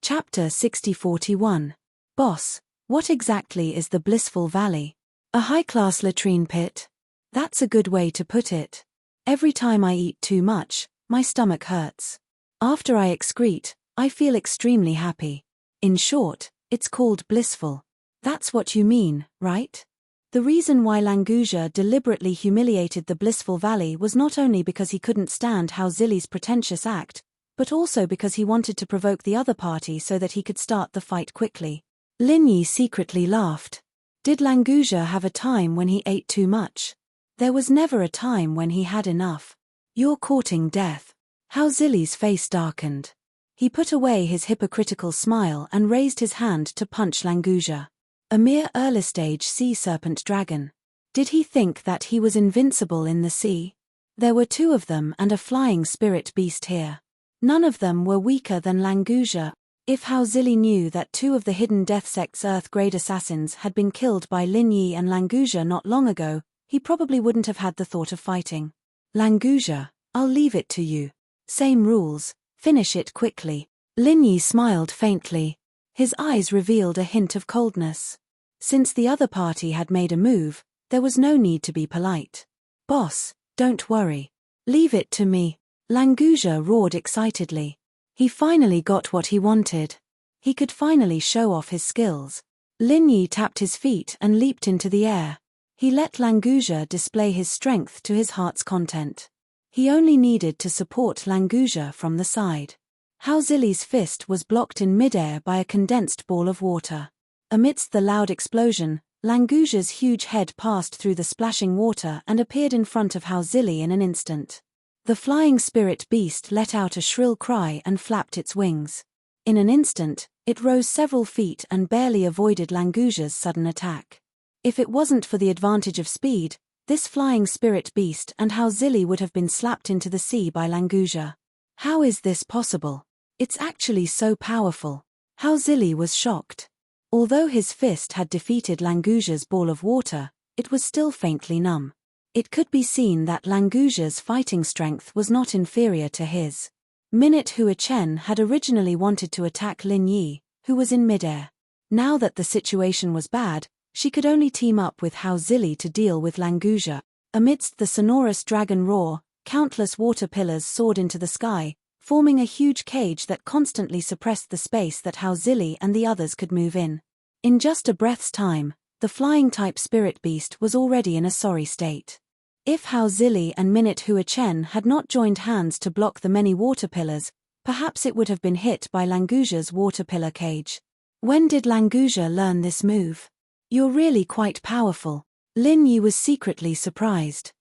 Speaker 1: Chapter 6041. Boss, what exactly is the Blissful Valley? A high-class latrine pit? That's a good way to put it. Every time I eat too much, my stomach hurts. After I excrete, I feel extremely happy. In short, it's called blissful. That's what you mean, right? The reason why Languja deliberately humiliated the blissful valley was not only because he couldn't stand Hao Zili's pretentious act, but also because he wanted to provoke the other party so that he could start the fight quickly. Lin Yi secretly laughed. Did Languja have a time when he ate too much? There was never a time when he had enough. You're courting death. Hao Zili's face darkened. He put away his hypocritical smile and raised his hand to punch Languja. A mere early-stage sea serpent dragon. Did he think that he was invincible in the sea? There were two of them and a flying spirit beast here. None of them were weaker than Languja. If Hao Zili knew that two of the hidden Death Sect's Earth-grade assassins had been killed by Lin Yi and Languja not long ago, he probably wouldn't have had the thought of fighting. Languja, I'll leave it to you. Same rules, finish it quickly. Lin Yi smiled faintly. His eyes revealed a hint of coldness. Since the other party had made a move, there was no need to be polite. Boss, don't worry. Leave it to me. Languja roared excitedly. He finally got what he wanted. He could finally show off his skills. Lin Yi tapped his feet and leaped into the air. He let Languja display his strength to his heart's content. He only needed to support Languja from the side. Hao Zili's fist was blocked in midair by a condensed ball of water. Amidst the loud explosion, Languja's huge head passed through the splashing water and appeared in front of Hao Zili in an instant. The flying spirit beast let out a shrill cry and flapped its wings. In an instant, it rose several feet and barely avoided Languja's sudden attack. If it wasn't for the advantage of speed, this flying spirit beast and Hao Zili would have been slapped into the sea by Languja. How is this possible? It's actually so powerful. Hao Zili was shocked. Although his fist had defeated Languja's ball of water, it was still faintly numb. It could be seen that Languja's fighting strength was not inferior to his. Minute Hua Chen had originally wanted to attack Lin Yi, who was in midair. Now that the situation was bad, she could only team up with Hao Zili to deal with Languja. Amidst the sonorous dragon roar, countless water pillars soared into the sky, forming a huge cage that constantly suppressed the space that Hao Zili and the others could move in. In just a breath's time, the flying-type spirit beast was already in a sorry state. If Hao Zili and Minute Hua Chen had not joined hands to block the many water pillars, perhaps it would have been hit by Languja's water pillar cage. When did Languja learn this move? You're really quite powerful. Lin Yi was secretly surprised.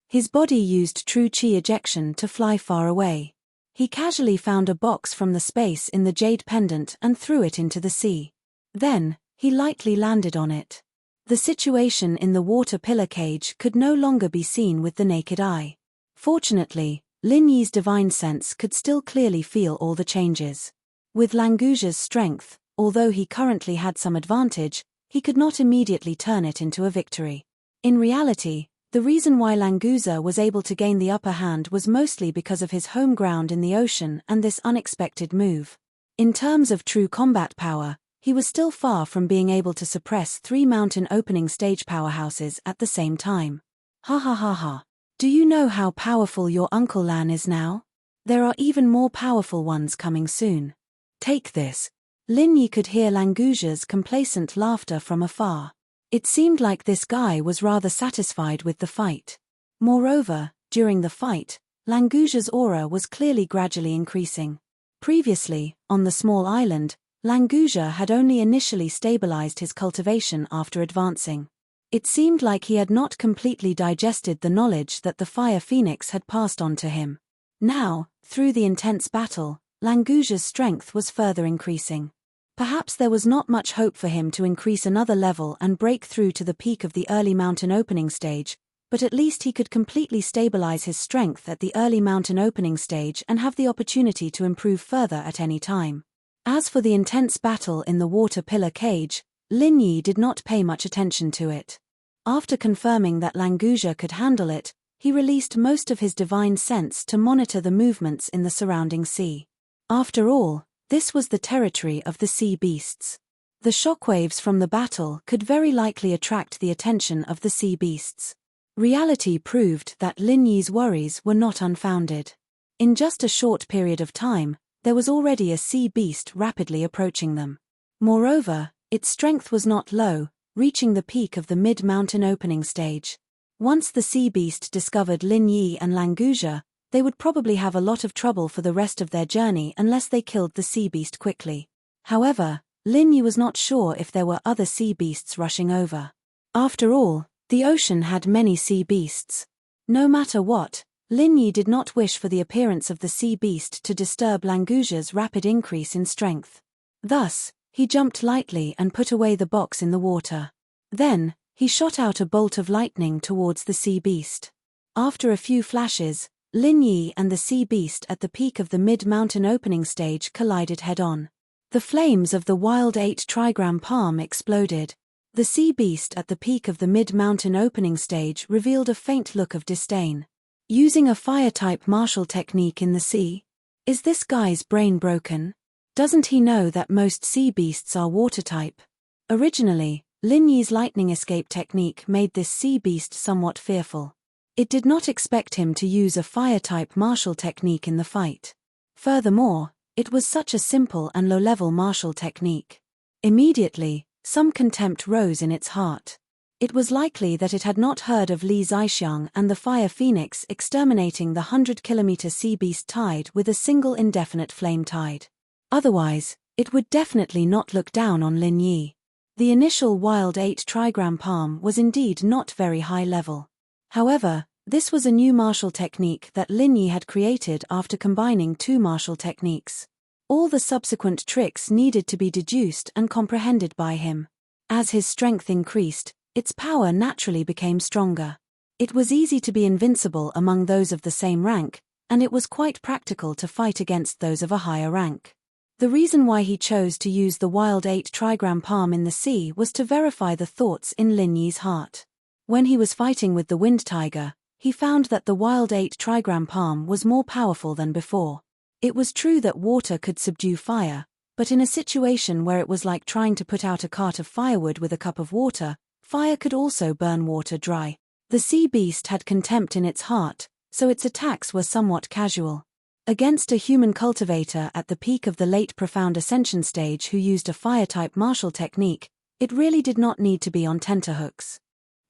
Speaker 1: His body used true qi ejection to fly far away. He casually found a box from the space in the jade pendant and threw it into the sea. Then, he lightly landed on it. The situation in the water pillar cage could no longer be seen with the naked eye. Fortunately, Lin Yi's divine sense could still clearly feel all the changes. With Languja's strength, although he currently had some advantage, he could not immediately turn it into a victory. In reality, the reason why Languja was able to gain the upper hand was mostly because of his home ground in the ocean and this unexpected move. In terms of true combat power, he was still far from being able to suppress 3 mountain opening stage powerhouses at the same time. Ha ha ha ha. Do you know how powerful your Uncle Lan is now? There are even more powerful ones coming soon. Take this. Lin Yi could hear Languja's complacent laughter from afar. It seemed like this guy was rather satisfied with the fight. Moreover, during the fight, Languja's aura was clearly gradually increasing. Previously, on the small island, Languja had only initially stabilized his cultivation after advancing. It seemed like he had not completely digested the knowledge that the Fire Phoenix had passed on to him. Now, through the intense battle, Languja's strength was further increasing. Perhaps there was not much hope for him to increase another level and break through to the peak of the early mountain opening stage, but at least he could completely stabilize his strength at the early mountain opening stage and have the opportunity to improve further at any time. As for the intense battle in the water pillar cage, Lin Yi did not pay much attention to it. After confirming that Languja could handle it, he released most of his divine sense to monitor the movements in the surrounding sea. After all, this was the territory of the sea beasts. The shockwaves from the battle could very likely attract the attention of the sea beasts. Reality proved that Lin Yi's worries were not unfounded. In just a short period of time, there was already a sea beast rapidly approaching them. Moreover, its strength was not low, reaching the peak of the mid-mountain opening stage. Once the sea beast discovered Lin Yi and Langusia, they would probably have a lot of trouble for the rest of their journey unless they killed the sea beast quickly. However, Lin Yi was not sure if there were other sea beasts rushing over. After all, the ocean had many sea beasts. No matter what, Lin Yi did not wish for the appearance of the sea beast to disturb Langusia's rapid increase in strength. Thus, he jumped lightly and put away the box in the water. Then, he shot out a bolt of lightning towards the sea beast. After a few flashes, Lin Yi and the sea beast at the peak of the mid-mountain opening stage collided head-on. The flames of the wild 8 trigram palm exploded. The sea beast at the peak of the mid-mountain opening stage revealed a faint look of disdain. Using a fire-type martial technique in the sea? Is this guy's brain broken? Doesn't he know that most sea beasts are water-type? Originally, Lin Yi's lightning escape technique made this sea beast somewhat fearful. It did not expect him to use a fire-type martial technique in the fight. Furthermore, it was such a simple and low-level martial technique. Immediately, some contempt rose in its heart. It was likely that it had not heard of Li Zixiang and the Fire Phoenix exterminating the 100-kilometer sea beast tide with a single indefinite flame tide. Otherwise, it would definitely not look down on Lin Yi. The initial wild 8 trigram palm was indeed not very high level. However, this was a new martial technique that Lin Yi had created after combining 2 martial techniques. All the subsequent tricks needed to be deduced and comprehended by him. As his strength increased, its power naturally became stronger. It was easy to be invincible among those of the same rank, and it was quite practical to fight against those of a higher rank. The reason why he chose to use the wild 8 trigram palm in the sea was to verify the thoughts in Lin Yi's heart. When he was fighting with the wind tiger, he found that the wild 8 trigram palm was more powerful than before. It was true that water could subdue fire, but in a situation where it was like trying to put out a cart of firewood with a cup of water, fire could also burn water dry. The sea beast had contempt in its heart, so its attacks were somewhat casual. Against a human cultivator at the peak of the late profound ascension stage who used a fire-type martial technique, it really did not need to be on tenterhooks.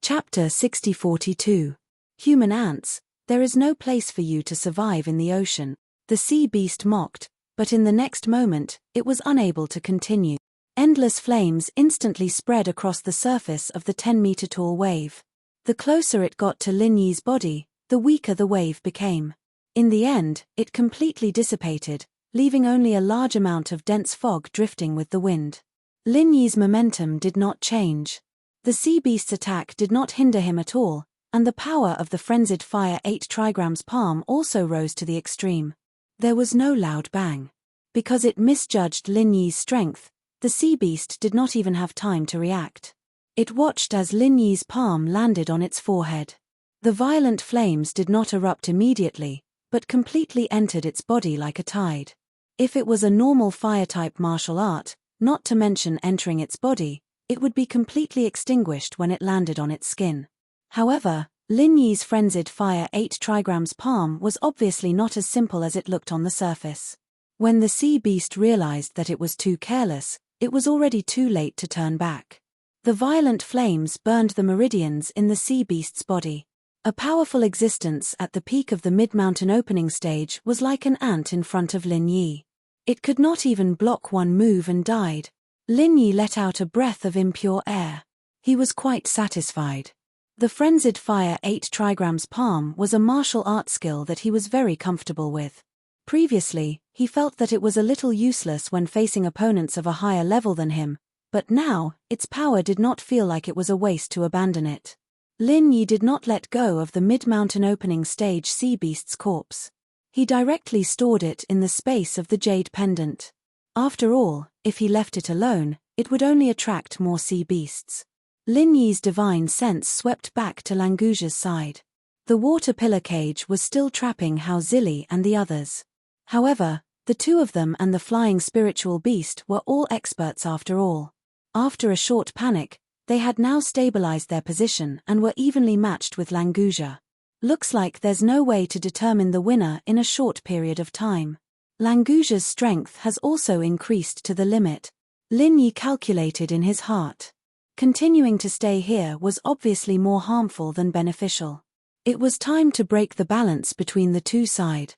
Speaker 1: Chapter 6042. Human ants, there is no place for you to survive in the ocean, the sea beast mocked, but in the next moment, it was unable to continue. Endless flames instantly spread across the surface of the 10-meter-tall wave. The closer it got to Lin Yi's body, the weaker the wave became. In the end, it completely dissipated, leaving only a large amount of dense fog drifting with the wind. Lin Yi's momentum did not change. The sea beast's attack did not hinder him at all, and the power of the frenzied fire 8 trigrams palm also rose to the extreme. There was no loud bang. Because it misjudged Lin Yi's strength, the sea beast did not even have time to react. It watched as Lin Yi's palm landed on its forehead. The violent flames did not erupt immediately, but completely entered its body like a tide. If it was a normal fire-type martial art, not to mention entering its body, it would be completely extinguished when it landed on its skin. However, Lin Yi's frenzied fire 8 trigrams palm was obviously not as simple as it looked on the surface. When the sea beast realized that it was too careless, it was already too late to turn back. The violent flames burned the meridians in the sea beast's body. A powerful existence at the peak of the mid-mountain opening stage was like an ant in front of Lin Yi. It could not even block one move and died. Lin Yi let out a breath of impure air. He was quite satisfied. The frenzied fire 8 trigrams palm was a martial art skill that he was very comfortable with. Previously, he felt that it was a little useless when facing opponents of a higher level than him, but now, its power did not feel like it was a waste to abandon it. Lin Yi did not let go of the mid-mountain opening stage sea beast's corpse. He directly stored it in the space of the jade pendant. After all, if he left it alone, it would only attract more sea beasts. Lin Yi's divine sense swept back to Langusia's side. The water pillar cage was still trapping Hao Zili and the others. However, the two of them and the flying spiritual beast were all experts after all. After a short panic, they had now stabilized their position and were evenly matched with Langusia. Looks like there's no way to determine the winner in a short period of time. Languja's strength has also increased to the limit. Lin Yi calculated in his heart. Continuing to stay here was obviously more harmful than beneficial. It was time to break the balance between the two sides.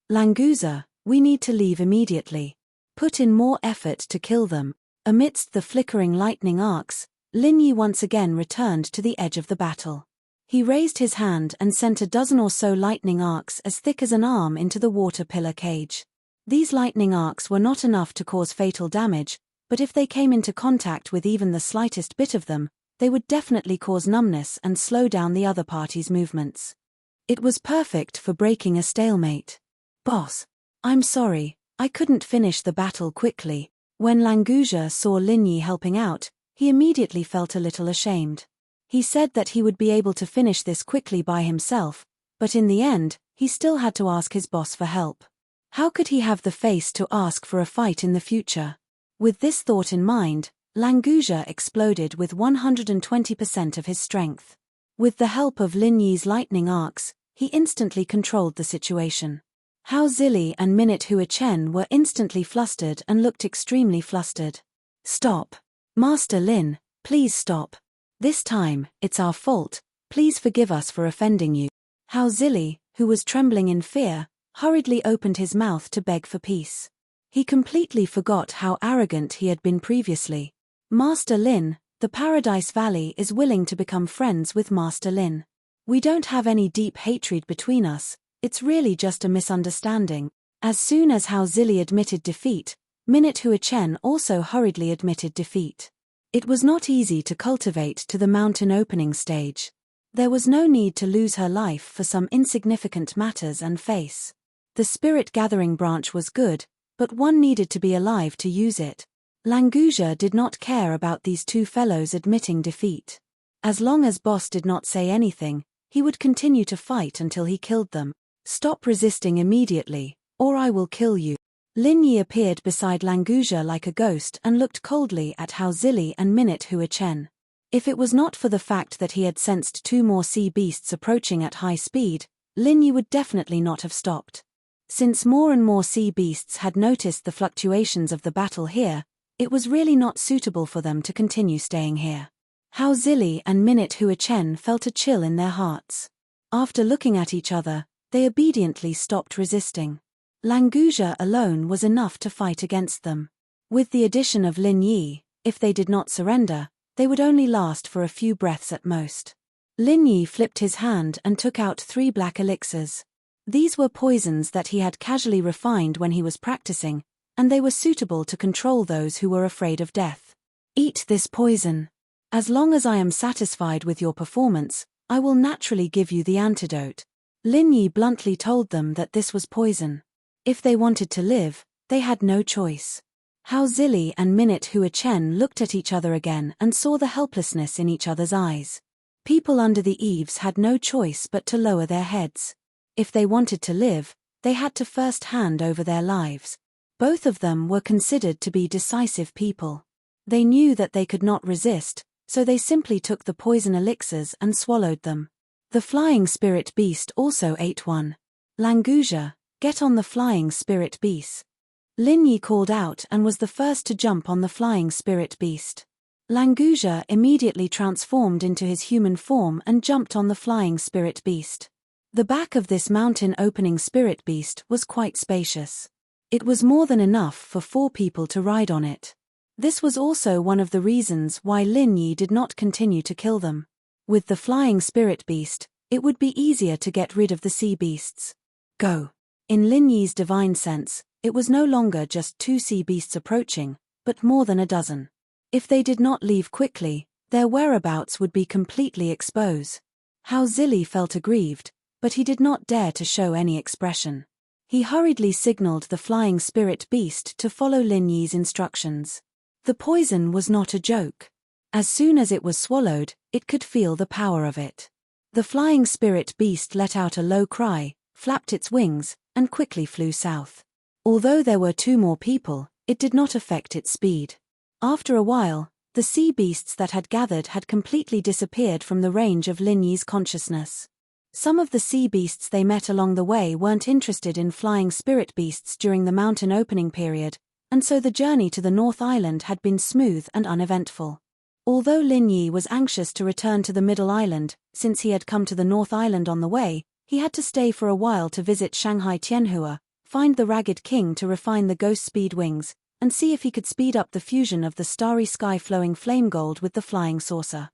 Speaker 1: Languja, we need to leave immediately. Put in more effort to kill them. Amidst the flickering lightning arcs, Lin Yi once again returned to the edge of the battle. He raised his hand and sent a dozen or so lightning arcs as thick as an arm into the water pillar cage. These lightning arcs were not enough to cause fatal damage, but if they came into contact with even the slightest bit of them, they would definitely cause numbness and slow down the other party's movements. It was perfect for breaking a stalemate. Boss, I'm sorry, I couldn't finish the battle quickly. When Languja saw Lin Yi helping out, he immediately felt a little ashamed. He said that he would be able to finish this quickly by himself, but in the end, he still had to ask his boss for help. How could he have the face to ask for a fight in the future? With this thought in mind, Languja exploded with 120% of his strength. With the help of Lin Yi's lightning arcs, he instantly controlled the situation. Hao Zili and Minute Hua Chen were instantly flustered and looked extremely flustered. Stop. Master Lin, please stop. This time, it's our fault, please forgive us for offending you. Hao Zili, who was trembling in fear, hurriedly opened his mouth to beg for peace. He completely forgot how arrogant he had been previously. Master Lin, the Paradise Valley is willing to become friends with Master Lin. We don't have any deep hatred between us, it's really just a misunderstanding. As soon as Hao Zili admitted defeat, Minute Hua Chen also hurriedly admitted defeat. It was not easy to cultivate to the mountain opening stage. There was no need to lose her life for some insignificant matters and face. The spirit gathering branch was good, but one needed to be alive to use it. Languja did not care about these two fellows admitting defeat. As long as boss did not say anything, he would continue to fight until he killed them. Stop resisting immediately, or I will kill you. Lin Yi appeared beside Languja like a ghost and looked coldly at Hao Zili and Minute Hua Chen. If it was not for the fact that he had sensed two more sea beasts approaching at high speed, Lin Yi would definitely not have stopped. Since more and more sea beasts had noticed the fluctuations of the battle here, it was really not suitable for them to continue staying here. Hao Zili and Minute Hua Chen felt a chill in their hearts. After looking at each other, they obediently stopped resisting. Languja alone was enough to fight against them. With the addition of Lin Yi, if they did not surrender, they would only last for a few breaths at most. Lin Yi flipped his hand and took out 3 black elixirs. These were poisons that he had casually refined when he was practicing, and they were suitable to control those who were afraid of death. Eat this poison. As long as I am satisfied with your performance, I will naturally give you the antidote. Lin Yi bluntly told them that this was poison. If they wanted to live, they had no choice. Hao Zili and Minute Hua Chen looked at each other again and saw the helplessness in each other's eyes. People under the eaves had no choice but to lower their heads. If they wanted to live, they had to first hand over their lives. Both of them were considered to be decisive people. They knew that they could not resist, so they simply took the poison elixirs and swallowed them. The flying spirit beast also ate one. Languja, get on the flying spirit beast. Lin Yi called out and was the first to jump on the flying spirit beast. Languja immediately transformed into his human form and jumped on the flying spirit beast. The back of this mountain opening spirit beast was quite spacious. It was more than enough for 4 people to ride on it. This was also one of the reasons why Lin Yi did not continue to kill them. With the flying spirit beast, it would be easier to get rid of the sea beasts. Go. In Lin Yi's divine sense, it was no longer just 2 sea beasts approaching, but more than a dozen. If they did not leave quickly, their whereabouts would be completely exposed. Hao Zili felt aggrieved, but he did not dare to show any expression. He hurriedly signaled the flying spirit beast to follow Lin Yi's instructions. The poison was not a joke. As soon as it was swallowed, it could feel the power of it. The flying spirit beast let out a low cry, flapped its wings, and quickly flew south. Although there were 2 more people, it did not affect its speed. After a while, the sea beasts that had gathered had completely disappeared from the range of Lin Yi's consciousness. Some of the sea beasts they met along the way weren't interested in flying spirit beasts during the mountain opening period, and so the journey to the North Island had been smooth and uneventful. Although Lin Yi was anxious to return to the Middle Island, since he had come to the North Island on the way, he had to stay for a while to visit Shanghai Tianhua, find the Ragged King to refine the ghost speed wings, and see if he could speed up the fusion of the starry sky flowing flame gold with the flying saucer.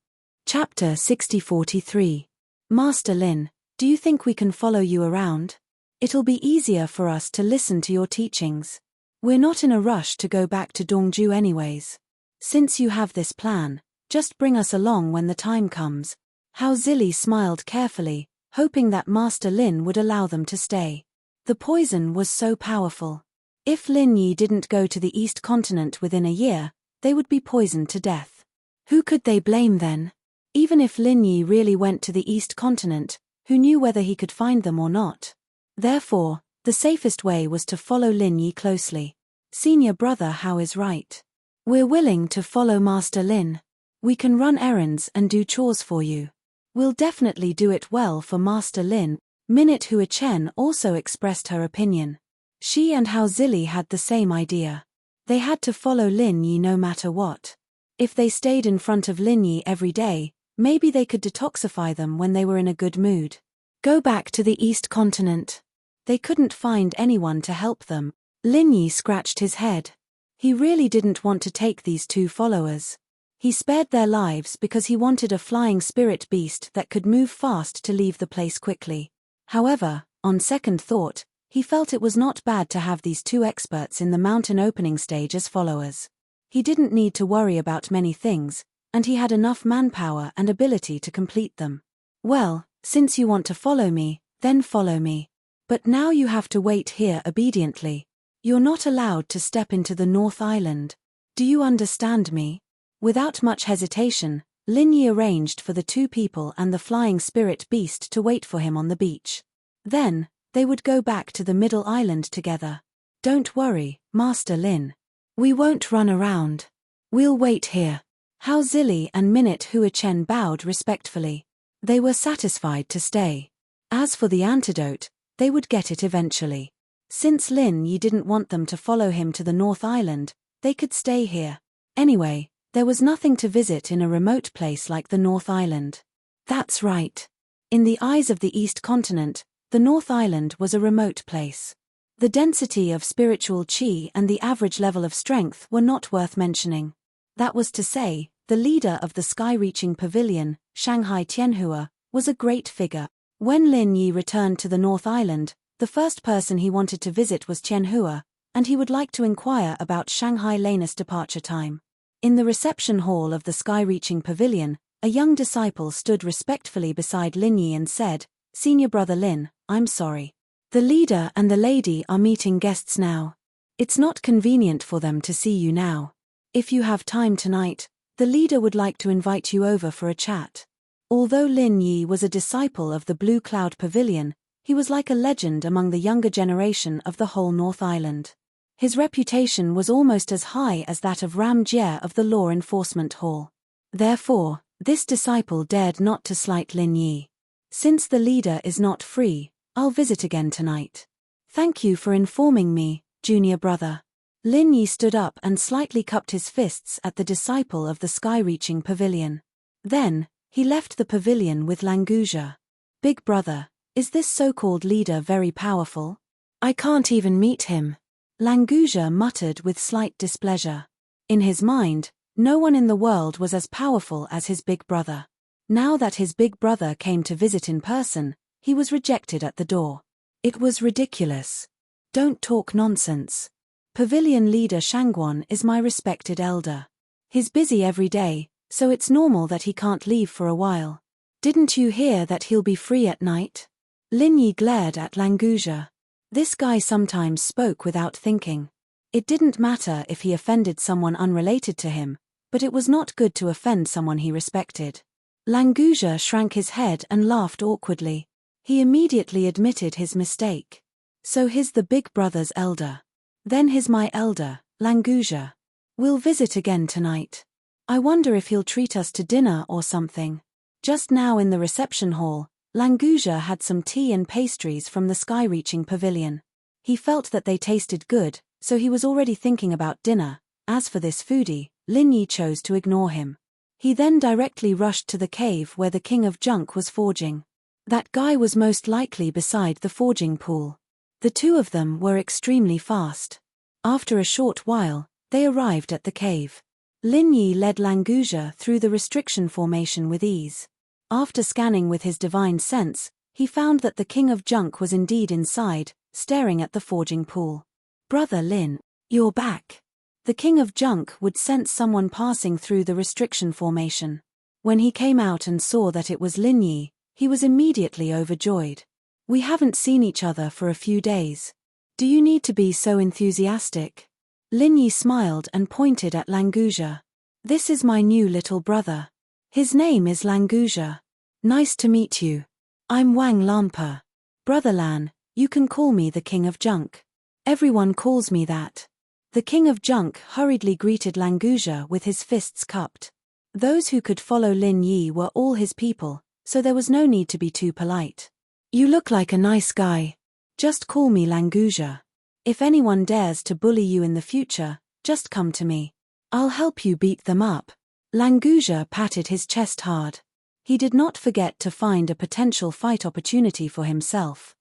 Speaker 1: Chapter 6043. Master Lin, do you think we can follow you around? It'll be easier for us to listen to your teachings. We're not in a rush to go back to Dongju anyways. Since you have this plan, just bring us along when the time comes. Hao Zili smiled carefully, hoping that Master Lin would allow them to stay. The poison was so powerful. If Lin Yi didn't go to the East Continent within a year, they would be poisoned to death. Who could they blame then? Even if Lin Yi really went to the East Continent, who knew whether he could find them or not? Therefore, the safest way was to follow Lin Yi closely. Senior brother Hao is right. We're willing to follow Master Lin. We can run errands and do chores for you. We'll definitely do it well for Master Lin. Minute Hua Chen also expressed her opinion. She and Hao Zili had the same idea. They had to follow Lin Yi no matter what. If they stayed in front of Lin Yi every day, maybe they could detoxify them when they were in a good mood. Go back to the East Continent. They couldn't find anyone to help them. Lin Yi scratched his head. He really didn't want to take these two followers. He spared their lives because he wanted a flying spirit beast that could move fast to leave the place quickly. However, on second thought, he felt it was not bad to have these two experts in the mountain opening stage as followers. He didn't need to worry about many things, and he had enough manpower and ability to complete them. Well, since you want to follow me, then follow me. But now you have to wait here obediently. You're not allowed to step into the North Island. Do you understand me? Without much hesitation, Lin Yi arranged for the two people and the flying spirit beast to wait for him on the beach. Then, they would go back to the Middle Island together. Don't worry, Master Lin. We won't run around. We'll wait here. Hao Zili and Minute Hua Chen bowed respectfully. They were satisfied to stay. As for the antidote, they would get it eventually. Since Lin Yi didn't want them to follow him to the North Island, they could stay here. Anyway, there was nothing to visit in a remote place like the North Island. That's right. In the eyes of the East Continent, the North Island was a remote place. The density of spiritual qi and the average level of strength were not worth mentioning. That was to say, the leader of the sky-reaching pavilion, Shanghai Tianhua, was a great figure. When Lin Yi returned to the North Island, the first person he wanted to visit was Tianhua, and he would like to inquire about Shanghai Lanus departure time. In the reception hall of the sky-reaching pavilion, a young disciple stood respectfully beside Lin Yi and said, "Senior brother Lin, I'm sorry. The leader and the lady are meeting guests now. It's not convenient for them to see you now. If you have time tonight, the leader would like to invite you over for a chat." Although Lin Yi was a disciple of the Blue Cloud Pavilion, he was like a legend among the younger generation of the whole North Island. His reputation was almost as high as that of Ram Jie of the Law Enforcement Hall. Therefore, this disciple dared not to slight Lin Yi. "Since the leader is not free, I'll visit again tonight. Thank you for informing me, junior brother." Lin Yi stood up and slightly cupped his fists at the disciple of the sky-reaching pavilion. Then, he left the pavilion with Languja. "Big brother, is this so-called leader very powerful? I can't even meet him." Languja muttered with slight displeasure. In his mind, no one in the world was as powerful as his big brother. Now that his big brother came to visit in person, he was rejected at the door. It was ridiculous. "Don't talk nonsense. Pavilion leader Shangguan is my respected elder. He's busy every day, so it's normal that he can't leave for a while. Didn't you hear that he'll be free at night?" Lin Yi glared at Languja. This guy sometimes spoke without thinking. It didn't matter if he offended someone unrelated to him, but it was not good to offend someone he respected. Languja shrank his head and laughed awkwardly. He immediately admitted his mistake. "So he's the big brother's elder. Then he's my elder, Languja. We'll visit again tonight. I wonder if he'll treat us to dinner or something." Just now in the reception hall, Langusia had some tea and pastries from the sky-reaching pavilion. He felt that they tasted good, so he was already thinking about dinner. As for this foodie, Lin Yi chose to ignore him. He then directly rushed to the cave where the king of junk was forging. That guy was most likely beside the forging pool. The two of them were extremely fast. After a short while, they arrived at the cave. Lin Yi led Langusia through the restriction formation with ease. After scanning with his divine sense, he found that the king of junk was indeed inside, staring at the forging pool. "Brother Lin, you're back." The king of junk would sense someone passing through the restriction formation. When he came out and saw that it was Lin Yi, he was immediately overjoyed. "We haven't seen each other for a few days. Do you need to be so enthusiastic?" Lin Yi smiled and pointed at Langusia. "This is my new little brother. His name is Langusia. Nice to meet you. I'm Wang Lampa. Brother Lan, you can call me the king of junk. Everyone calls me that." The king of junk hurriedly greeted Langusia with his fists cupped. Those who could follow Lin Yi were all his people, so there was no need to be too polite. "You look like a nice guy. Just call me Langusia. If anyone dares to bully you in the future, just come to me. I'll help you beat them up." Langusia patted his chest hard. He did not forget to find a potential fight opportunity for himself.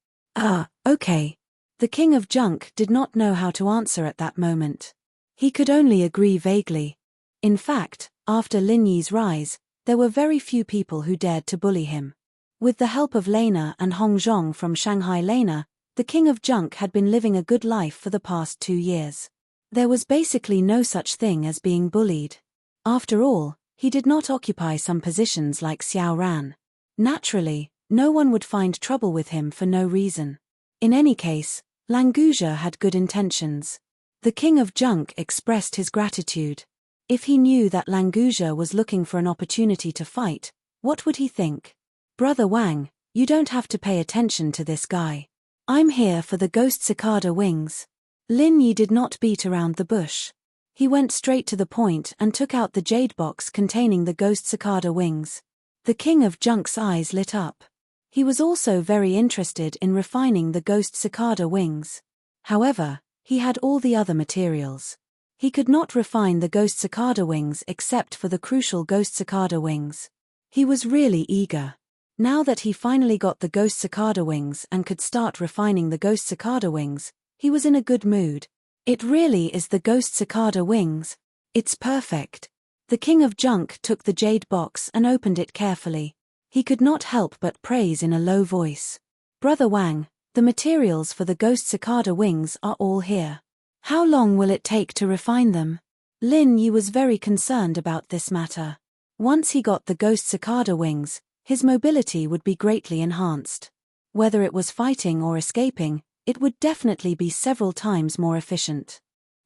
Speaker 1: Okay." The king of junk did not know how to answer at that moment. He could only agree vaguely. In fact, after Lin Yi's rise, there were very few people who dared to bully him. With the help of Lena and Hong Zhong from Shanghai Lena, the king of junk had been living a good life for the past 2 years. There was basically no such thing as being bullied. After all, he did not occupy some positions like Xiao Ran. Naturally, no one would find trouble with him for no reason. In any case, Langusia had good intentions. The king of junk expressed his gratitude. If he knew that Langusia was looking for an opportunity to fight, what would he think? "Brother Wang, you don't have to pay attention to this guy. I'm here for the ghost cicada wings." Lin Yi did not beat around the bush. He went straight to the point and took out the jade box containing the ghost cicada wings. The king of junk's eyes lit up. He was also very interested in refining the ghost cicada wings. However, he had all the other materials. He could not refine the ghost cicada wings except for the crucial ghost cicada wings. He was really eager. Now that he finally got the ghost cicada wings and could start refining the ghost cicada wings, he was in a good mood. "It really is the ghost cicada wings. It's perfect." The king of junk took the jade box and opened it carefully. He could not help but praise in a low voice. "Brother Wang, the materials for the ghost cicada wings are all here. How long will it take to refine them?" Lin Yi was very concerned about this matter. Once he got the ghost cicada wings, his mobility would be greatly enhanced. Whether it was fighting or escaping, it would definitely be several times more efficient.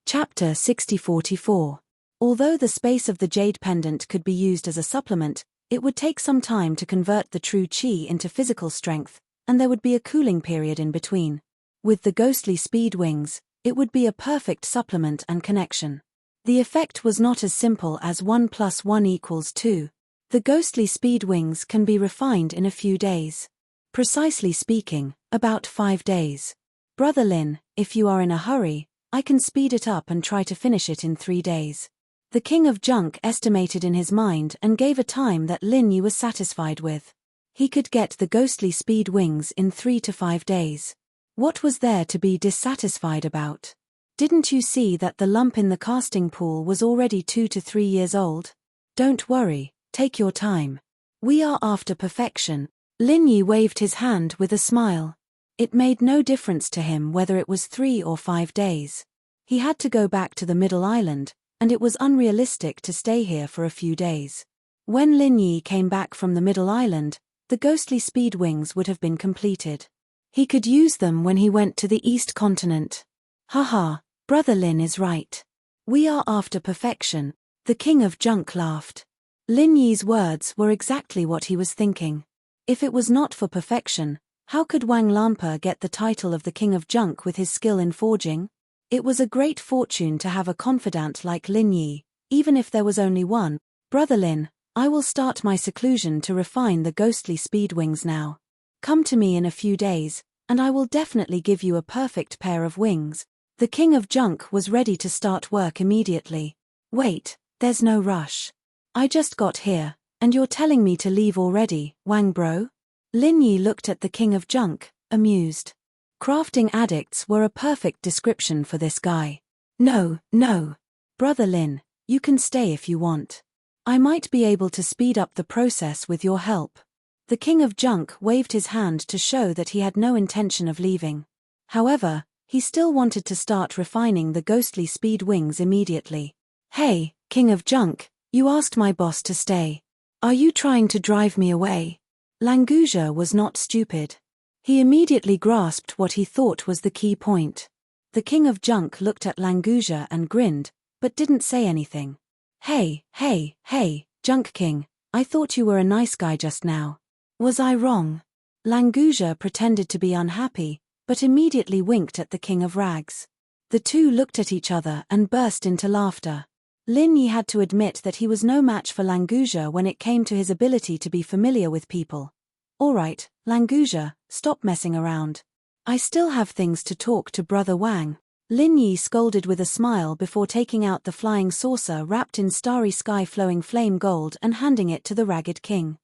Speaker 1: Chapter 6044. Although the space of the jade pendant could be used as a supplement, it would take some time to convert the true qi into physical strength, and there would be a cooling period in between. With the ghostly speed wings, it would be a perfect supplement and connection. The effect was not as simple as 1 + 1 = 2. The ghostly speed wings can be refined in a few days. Precisely speaking, about 5 days. "Brother Lin, if you are in a hurry, I can speed it up and try to finish it in 3 days." The king of junk estimated in his mind and gave a time that Lin Yi was satisfied with. He could get the ghostly speed wings in 3 to 5 days. What was there to be dissatisfied about? Didn't you see that the lump in the casting pool was already 2 to 3 years old? Don't worry, take your time. We are after perfection. Lin Yi waved his hand with a smile. It made no difference to him whether it was 3 or 5 days. He had to go back to the Middle Island, and it was unrealistic to stay here for a few days. When Lin Yi came back from the Middle Island, the ghostly speed wings would have been completed. He could use them when he went to the East Continent. Haha, Brother Lin is right. We are after perfection. The king of junk laughed. Lin Yi's words were exactly what he was thinking. If it was not for perfection, how could Wang Lampa get the title of the king of junk with his skill in forging? It was a great fortune to have a confidant like Lin Yi, even if there was only one. "Brother Lin, I will start my seclusion to refine the ghostly speed wings now. Come to me in a few days, and I will definitely give you a perfect pair of wings. The king of junk was ready to start work immediately. Wait, there's no rush. I just got here, and you're telling me to leave already, Wang bro? Lin Yi looked at the king of junk, amused. Crafting addicts were a perfect description for this guy. No. Brother Lin, you can stay if you want. I might be able to speed up the process with your help. The king of junk waved his hand to show that he had no intention of leaving. However, he still wanted to start refining the ghostly speed wings immediately. Hey, king of junk, you asked my boss to stay. Are you trying to drive me away? Languja was not stupid. He immediately grasped what he thought was the key point. The king of junk looked at Languja and grinned, but didn't say anything. Hey, Junk King, I thought you were a nice guy just now. Was I wrong? Languja pretended to be unhappy, but immediately winked at the king of rags. The two looked at each other and burst into laughter. Lin Yi had to admit that he was no match for Languja when it came to his ability to be familiar with people. Alright, Languja, stop messing around. I still have things to talk to Brother Wang. Lin Yi scolded with a smile before taking out the flying saucer wrapped in starry sky flowing flame gold and handing it to the ragged king.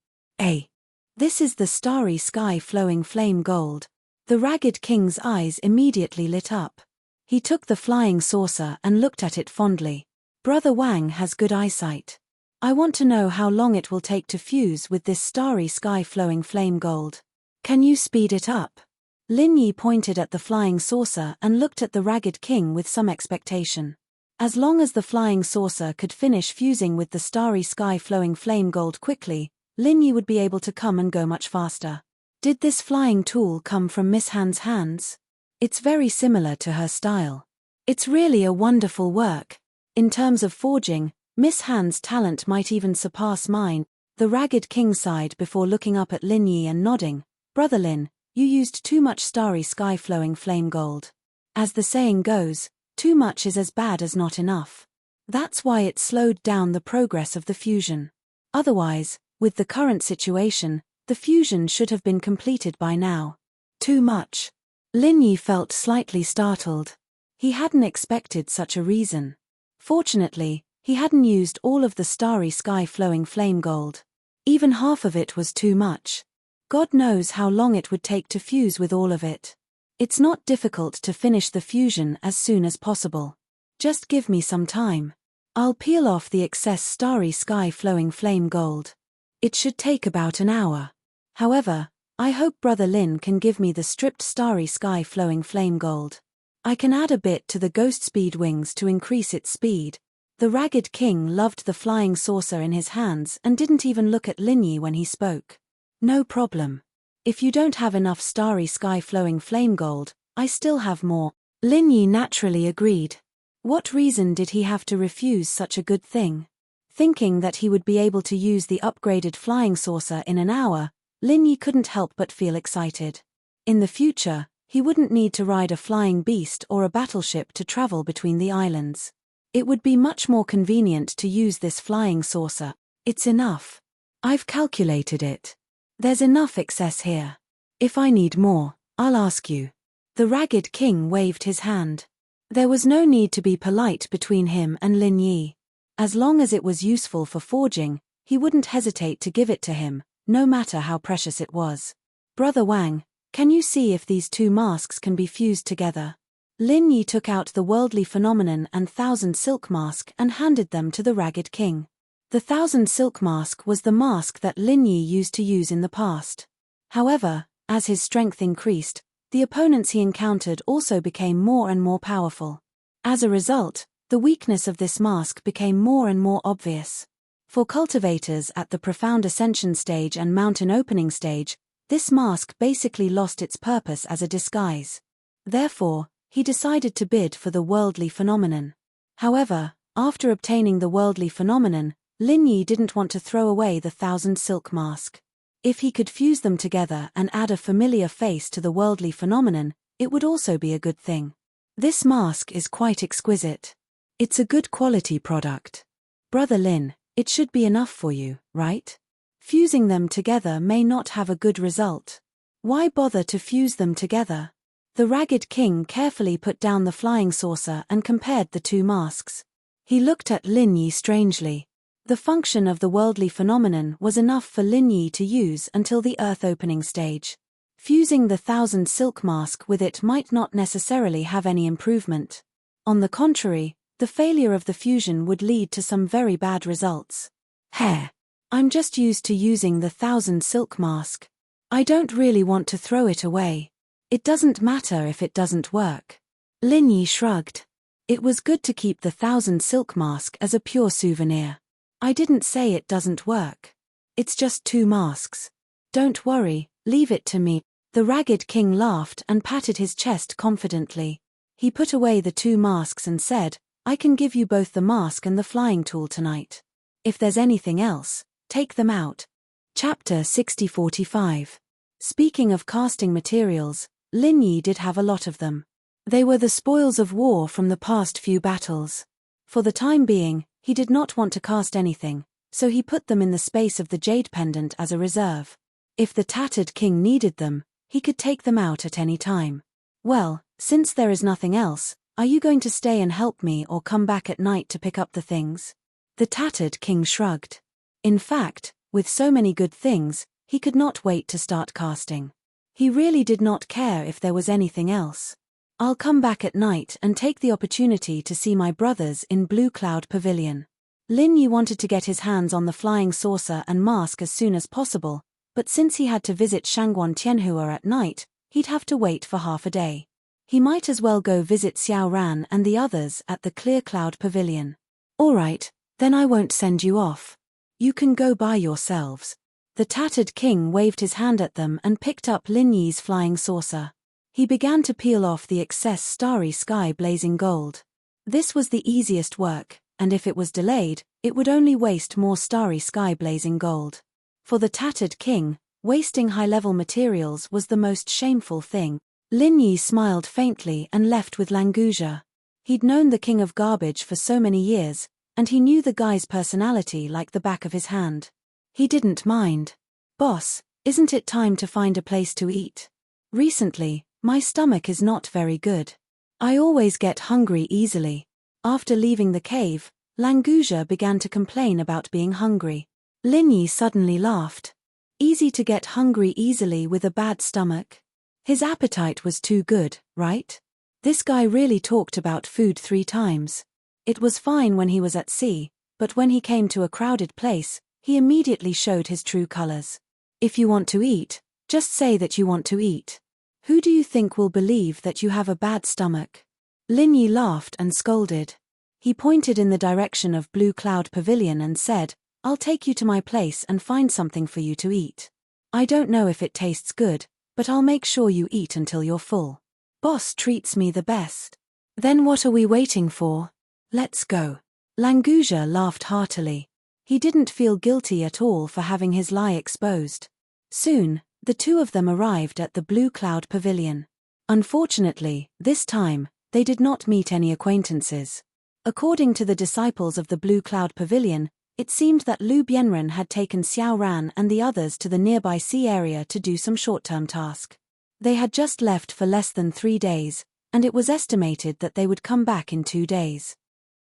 Speaker 1: This is the starry sky flowing flame gold. The ragged king's eyes immediately lit up. He took the flying saucer and looked at it fondly. Brother Wang has good eyesight. I want to know how long it will take to fuse with this starry sky flowing flame gold. Can you speed it up? Lin Yi pointed at the flying saucer and looked at the ragged king with some expectation. As long as the flying saucer could finish fusing with the starry sky flowing flame gold quickly, Lin Yi would be able to come and go much faster. Did this flying tool come from Miss Han's hands? It's very similar to her style. It's really a wonderful work. In terms of forging, Miss Han's talent might even surpass mine. The ragged king sighed before looking up at Lin Yi and nodding. Brother Lin, you used too much starry sky flowing flame gold. As the saying goes, too much is as bad as not enough. That's why it slowed down the progress of the fusion. Otherwise, with the current situation, the fusion should have been completed by now. Too much. Lin Yi felt slightly startled. He hadn't expected such a reason. Fortunately, he hadn't used all of the starry sky flowing flame gold. Even half of it was too much. God knows how long it would take to fuse with all of it. It's not difficult to finish the fusion as soon as possible. Just give me some time. I'll peel off the excess starry sky flowing flame gold. It should take about an hour. However, I hope Brother Lin can give me the stripped starry sky flowing flame gold. I can add a bit to the ghost speed wings to increase its speed. The ragged king loved the flying saucer in his hands and didn't even look at Lin Yi when he spoke. No problem. If you don't have enough starry sky flowing flame gold, I still have more. Lin Yi naturally agreed. What reason did he have to refuse such a good thing? Thinking that he would be able to use the upgraded flying saucer in an hour, Lin Yi couldn't help but feel excited. In the future, he wouldn't need to ride a flying beast or a battleship to travel between the islands. It would be much more convenient to use this flying saucer. It's enough. I've calculated it. There's enough excess here. If I need more, I'll ask you. The ragged king waved his hand. There was no need to be polite between him and Lin Yi. As long as it was useful for forging, he wouldn't hesitate to give it to him, no matter how precious it was. Brother Wang, can you see if these two masks can be fused together? Lin Yi took out the worldly phenomenon and 1,000 silk mask and handed them to the ragged king. The 1,000 silk mask was the mask that Lin Yi used to use in the past. However, as his strength increased, the opponents he encountered also became more and more powerful. As a result, the weakness of this mask became more and more obvious. For cultivators at the profound ascension stage and mountain opening stage, this mask basically lost its purpose as a disguise. Therefore, he decided to bid for the worldly phenomenon. However, after obtaining the worldly phenomenon, Lin Yi didn't want to throw away the 1,000 silk mask. If he could fuse them together and add a familiar face to the worldly phenomenon, it would also be a good thing. This mask is quite exquisite. It's a good quality product. Brother Lin, it should be enough for you, right? Fusing them together may not have a good result. Why bother to fuse them together? The Ragged King carefully put down the flying saucer and compared the two masks. He looked at Lin Yi strangely. The function of the worldly phenomenon was enough for Lin Yi to use until the earth opening stage. Fusing the 1,000 silk mask with it might not necessarily have any improvement. On the contrary, the failure of the fusion would lead to some very bad results. I'm just used to using the 1,000 silk mask. I don't really want to throw it away. It doesn't matter if it doesn't work. Lin Yi shrugged. It was good to keep the 1,000 silk mask as a pure souvenir. I didn't say it doesn't work. It's just 2 masks. Don't worry, leave it to me. The Ragged King laughed and patted his chest confidently. He put away the 2 masks and said, I can give you both the mask and the flying tool tonight. If there's anything else, take them out. Chapter 60:45. Speaking of casting materials, Lin Yi did have a lot of them. They were the spoils of war from the past few battles. For the time being, he did not want to cast anything, so he put them in the space of the jade pendant as a reserve. If the tattered king needed them, he could take them out at any time. Well, since there is nothing else, are you going to stay and help me or come back at night to pick up the things? The tattered king shrugged. In fact, with so many good things, he could not wait to start casting. He really did not care if there was anything else. I'll come back at night and take the opportunity to see my brothers in Blue Cloud Pavilion. Lin Yi wanted to get his hands on the flying saucer and mask as soon as possible, but since he had to visit Shangguan Tianhua at night, he'd have to wait for half a day. He might as well go visit Xiao Ran and the others at the Clear Cloud Pavilion. All right, then I won't send you off. You can go by yourselves. The tattered king waved his hand at them and picked up Lin Yi's flying saucer. He began to peel off the excess starry sky blazing gold. This was the easiest work, and if it was delayed, it would only waste more starry sky blazing gold. For the tattered king, wasting high-level materials was the most shameful thing. Lin Yi smiled faintly and left with Languja. He'd known the king of garbage for so many years, and he knew the guy's personality like the back of his hand. He didn't mind. Boss, isn't it time to find a place to eat? Recently, my stomach is not very good. I always get hungry easily. After leaving the cave, Languja began to complain about being hungry. Lin Yi suddenly laughed. Easy to get hungry easily with a bad stomach? His appetite was too good, right? This guy really talked about food 3 times. It was fine when he was at sea, but when he came to a crowded place, he immediately showed his true colors. If you want to eat, just say that you want to eat. Who do you think will believe that you have a bad stomach? Lin Yi laughed and scolded. He pointed in the direction of Blue Cloud Pavilion and said, I'll take you to my place and find something for you to eat. I don't know if it tastes good, but I'll make sure you eat until you're full. Boss treats me the best. Then what are we waiting for? Let's go. Languja laughed heartily. He didn't feel guilty at all for having his lie exposed. Soon, the 2 of them arrived at the Blue Cloud Pavilion. Unfortunately, this time, they did not meet any acquaintances. According to the disciples of the Blue Cloud Pavilion, it seemed that Lu Bianren had taken Xiao Ran and the others to the nearby sea area to do some short-term task. They had just left for less than 3 days, and it was estimated that they would come back in 2 days.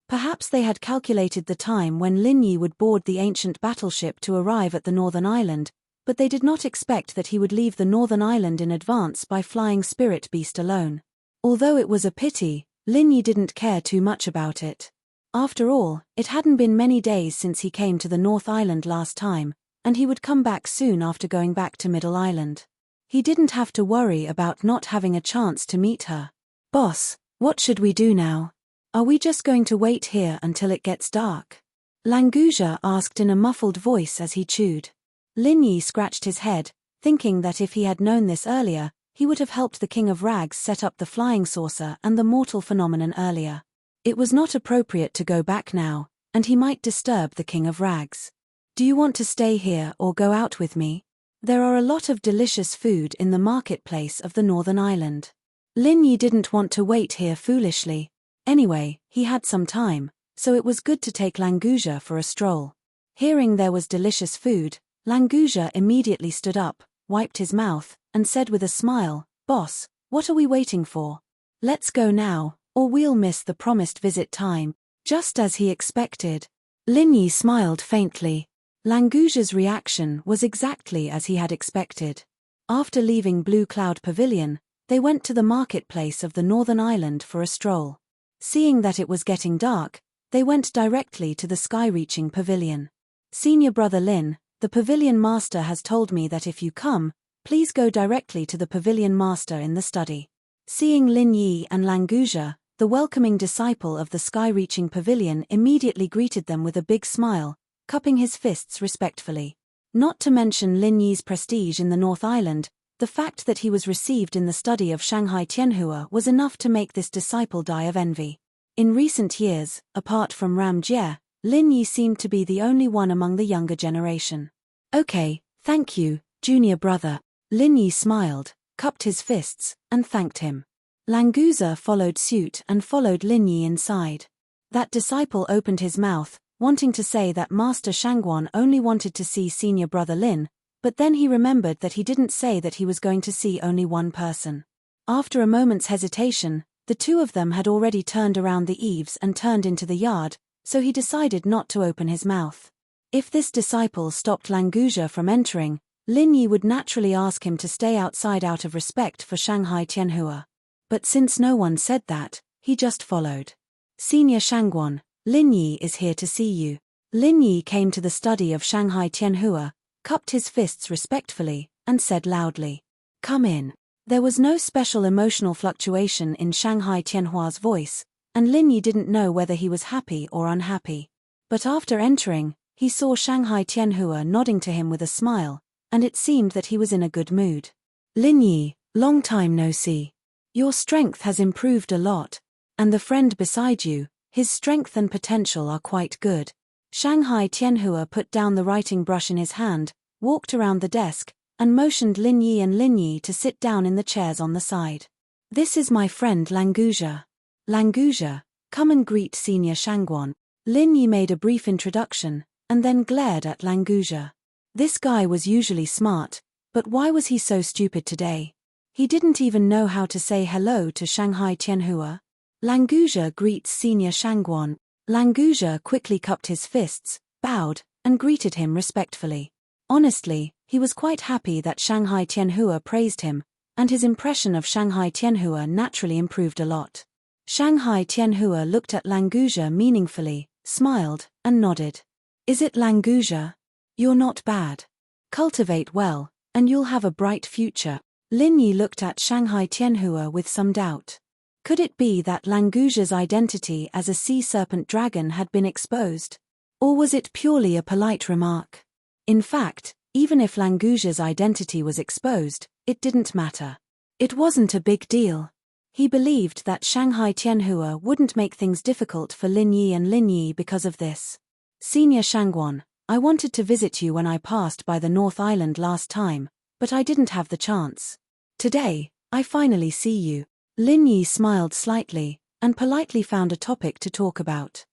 Speaker 1: Perhaps they had calculated the time when Lin Yi would board the ancient battleship to arrive at the northern island, but they did not expect that he would leave the northern island in advance by flying Spirit Beast alone. Although it was a pity, Lin Yi didn't care too much about it. After all, it hadn't been many days since he came to the North Island last time, and he would come back soon after going back to Middle Island. He didn't have to worry about not having a chance to meet her. Boss, what should we do now? Are we just going to wait here until it gets dark? Languja asked in a muffled voice as he chewed. Lin Yi scratched his head, thinking that if he had known this earlier, he would have helped the King of Rags set up the flying saucer and the mortal phenomenon earlier. It was not appropriate to go back now, and he might disturb the King of Rags. Do you want to stay here or go out with me? There are a lot of delicious food in the marketplace of the Northern Island. Lin Yi didn't want to wait here foolishly. Anyway, he had some time, so it was good to take Languja for a stroll. Hearing there was delicious food, Languja immediately stood up, wiped his mouth, and said with a smile, "Boss, what are we waiting for? Let's go now, or we'll miss the promised visit time." Just as he expected. Lin Yi smiled faintly. Languja's reaction was exactly as he had expected. After leaving Blue Cloud Pavilion, they went to the marketplace of the northern island for a stroll. Seeing that it was getting dark, they went directly to the sky-reaching pavilion. "Senior brother Lin, the pavilion master has told me that if you come, please go directly to the pavilion master in the study." Seeing Lin Yi and Languja, the welcoming disciple of the sky-reaching pavilion immediately greeted them with a big smile, cupping his fists respectfully. Not to mention Lin Yi's prestige in the North Island, the fact that he was received in the study of Shanghai Tianhua was enough to make this disciple die of envy. In recent years, apart from Ram Jie, Lin Yi seemed to be the only one among the younger generation. "Okay, thank you, junior brother." Lin Yi smiled, cupped his fists, and thanked him. Languza followed suit and followed Lin Yi inside. That disciple opened his mouth, wanting to say that Master Shangguan only wanted to see senior brother Lin, but then he remembered that he didn't say that he was going to see only one person. After a moment's hesitation, the two of them had already turned around the eaves and turned into the yard, so he decided not to open his mouth. If this disciple stopped Languja from entering, Lin Yi would naturally ask him to stay outside out of respect for Shanghai Tianhua. But since no one said that, he just followed. "Senior Shangguan, Lin Yi is here to see you." Lin Yi came to the study of Shanghai Tianhua, cupped his fists respectfully, and said loudly, "Come in." There was no special emotional fluctuation in Shanghai Tianhua's voice, and Lin Yi didn't know whether he was happy or unhappy. But after entering, he saw Shanghai Tianhua nodding to him with a smile, and it seemed that he was in a good mood. "Lin Yi, long time no see. Your strength has improved a lot, and the friend beside you, his strength and potential are quite good." Shanghai Tianhua put down the writing brush in his hand, walked around the desk, and motioned Lin Yi and Lin Yi to sit down in the chairs on the side. "This is my friend Languja. Languja, come and greet Senior Shangguan." Lin Yi made a brief introduction, and then glared at Languja. This guy was usually smart, but why was he so stupid today? He didn't even know how to say hello to Shanghai Tianhua. "Languja greets Senior Shangguan." Languja quickly cupped his fists, bowed, and greeted him respectfully. Honestly, he was quite happy that Shanghai Tianhua praised him, and his impression of Shanghai Tianhua naturally improved a lot. Shanghai Tianhua looked at Languja meaningfully, smiled, and nodded. "Is it Languja? You're not bad. Cultivate well, and you'll have a bright future." Lin Yi looked at Shanghai Tianhua with some doubt. Could it be that Languja's identity as a sea serpent dragon had been exposed? Or was it purely a polite remark? In fact, even if Languja's identity was exposed, it didn't matter. It wasn't a big deal. He believed that Shanghai Tianhua wouldn't make things difficult for Lin Yi and Lin Yi because of this. "Senior Shangguan, I wanted to visit you when I passed by the North Island last time, but I didn't have the chance. Today, I finally see you." Lin Yi smiled slightly, and politely found a topic to talk about.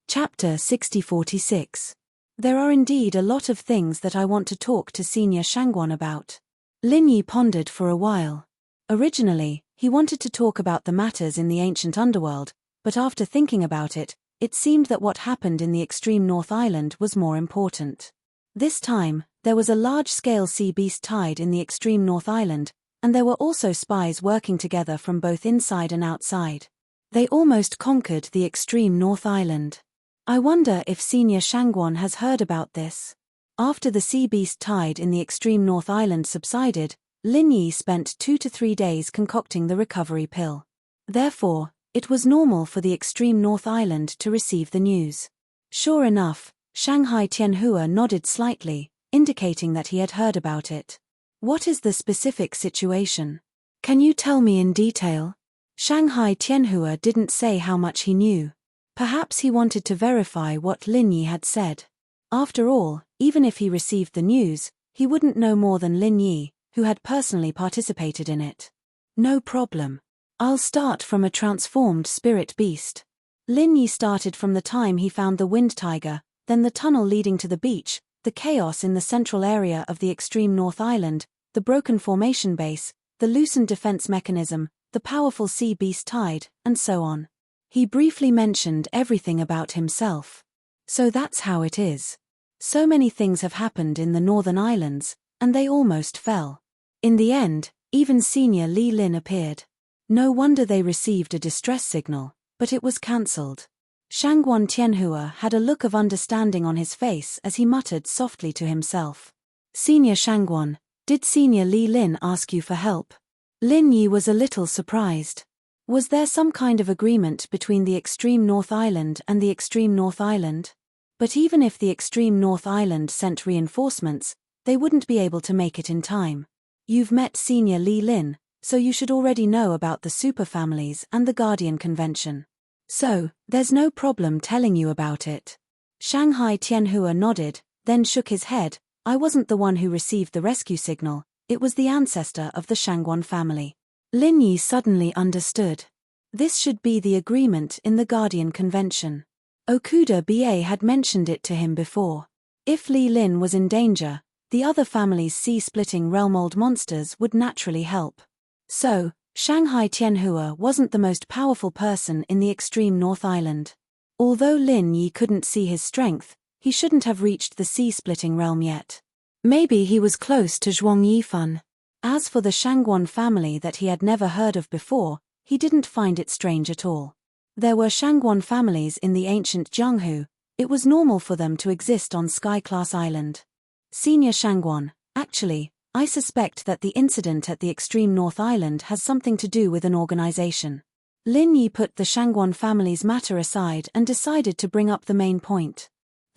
Speaker 1: Chapter 6046. There are indeed a lot of things that I want to talk to Senior Shangguan about. Lin Yi pondered for a while. Originally, he wanted to talk about the matters in the ancient underworld, but after thinking about it, it seemed that what happened in the extreme North Island was more important. This time, there was a large-scale sea beast tide in the extreme North Island, and there were also spies working together from both inside and outside. They almost conquered the extreme North Island. I wonder if Senior Shangguan has heard about this. After the sea beast tide in the extreme North Island subsided, Lin Yi spent 2 to 3 days concocting the recovery pill. Therefore, it was normal for the extreme North Island to receive the news. Sure enough, Shanghai Tianhua nodded slightly, indicating that he had heard about it. "What is the specific situation? Can you tell me in detail?" Shanghai Tianhua didn't say how much he knew. Perhaps he wanted to verify what Lin Yi had said. After all, even if he received the news, he wouldn't know more than Lin Yi, who had personally participated in it. "No problem. I'll start from a transformed spirit beast." Lin Yi started from the time he found the wind tiger, then the tunnel leading to the beach, the chaos in the central area of the extreme North Island, the the broken formation base, the loosened defense mechanism, the powerful sea beast tide, and so on. He briefly mentioned everything about himself. So that's how it is. So many things have happened in the Northern Islands, and they almost fell. In the end, even Senior Li Lin appeared. No wonder they received a distress signal, but it was cancelled. Shangguan Tianhua had a look of understanding on his face as he muttered softly to himself. Senior Shangguan, did Senior Li Lin ask you for help? Lin Yi was a little surprised. Was there some kind of agreement between the Extreme North Island and the Extreme North Island? But even if the Extreme North Island sent reinforcements, they wouldn't be able to make it in time. You've met Senior Li Lin, so you should already know about the superfamilies and the Guardian Convention. So, there's no problem telling you about it. Shanghai Tianhua nodded, then shook his head. I wasn't the one who received the rescue signal, it was the ancestor of the Shangguan family. Lin Yi suddenly understood. This should be the agreement in the Guardian Convention. Okuda BA had mentioned it to him before. If Li Lin was in danger, the other family's sea-splitting realm-old monsters would naturally help. So, Shanghai Tianhua wasn't the most powerful person in the Extreme North Island. Although Lin Yi couldn't see his strength, he shouldn't have reached the sea-splitting realm yet. Maybe he was close to Zhuang Yifan. As for the Shangguan family that he had never heard of before, he didn't find it strange at all. There were Shangguan families in the ancient Jianghu. It was normal for them to exist on Sky-class Island. Senior Shangguan, actually, I suspect that the incident at the Extreme North Island has something to do with an organization. Lin Yi put the Shangguan family's matter aside and decided to bring up the main point.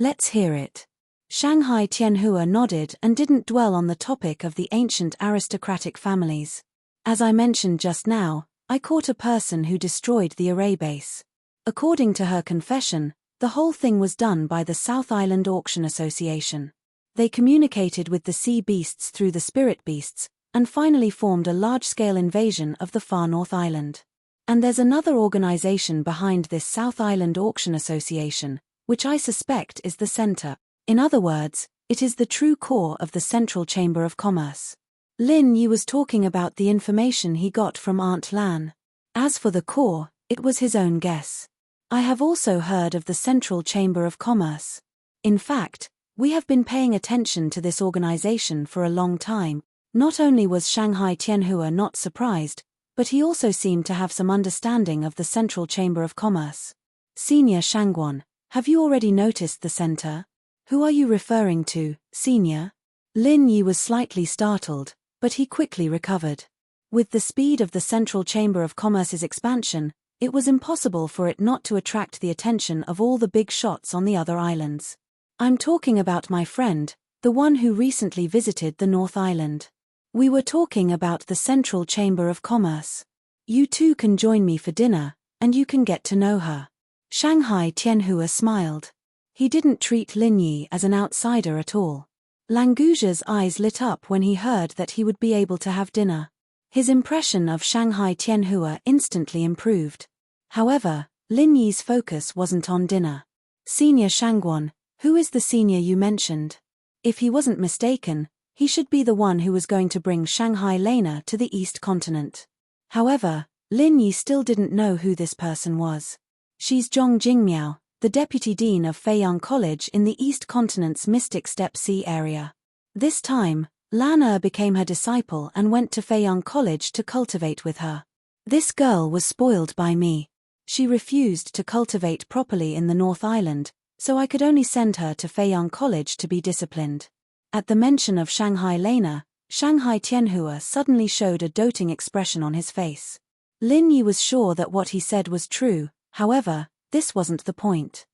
Speaker 1: Let's hear it. Shanghai Tianhua nodded and didn't dwell on the topic of the ancient aristocratic families. As I mentioned just now, I caught a person who destroyed the array base. According to her confession, the whole thing was done by the South Island Auction Association. They communicated with the sea beasts through the spirit beasts, and finally formed a large-scale invasion of the far North Island. And there's another organization behind this South Island Auction Association, which I suspect is the center. In other words, it is the true core of the Central Chamber of Commerce. Lin Yi was talking about the information he got from Aunt Lan. As for the core, it was his own guess. I have also heard of the Central Chamber of Commerce. In fact, we have been paying attention to this organization for a long time. Not only was Shanghai Tianhua not surprised, but he also seemed to have some understanding of the Central Chamber of Commerce. Senior Shangguan, have you already noticed the center? Who are you referring to, Senior? Lin Yi was slightly startled, but he quickly recovered. With the speed of the Central Chamber of Commerce's expansion, it was impossible for it not to attract the attention of all the big shots on the other islands. I'm talking about my friend, the one who recently visited the North Island. We were talking about the Central Chamber of Commerce. You two can join me for dinner, and you can get to know her. Shanghai Tianhua smiled. He didn't treat Lin Yi as an outsider at all. Languzha's eyes lit up when he heard that he would be able to have dinner. His impression of Shanghai Tianhua instantly improved. However, Lin Yi's focus wasn't on dinner. Senior Shangguan, who is the senior you mentioned? If he wasn't mistaken, he should be the one who was going to bring Shanghai Lena to the East Continent. However, Lin Yi still didn't know who this person was. She's Zhong Jingmiao, the Deputy Dean of Feiyang College in the East Continent's Mystic Steppe Sea area. This time, Lan Er became her disciple and went to Feiyang College to cultivate with her. This girl was spoiled by me. She refused to cultivate properly in the North Island, so I could only send her to Feiyang College to be disciplined. At the mention of Shanghai Lena, Shanghai Tianhua suddenly showed a doting expression on his face. Lin Yi was sure that what he said was true, however, this wasn't the point.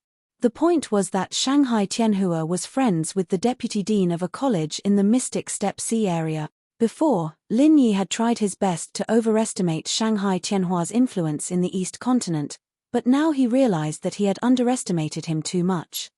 Speaker 1: The point was that Shanghai Tianhua was friends with the deputy dean of a college in the Mystic Steppe Sea area. Before, Lin Yi had tried his best to overestimate Shanghai Tianhua's influence in the East Continent, but now he realized that he had underestimated him too much.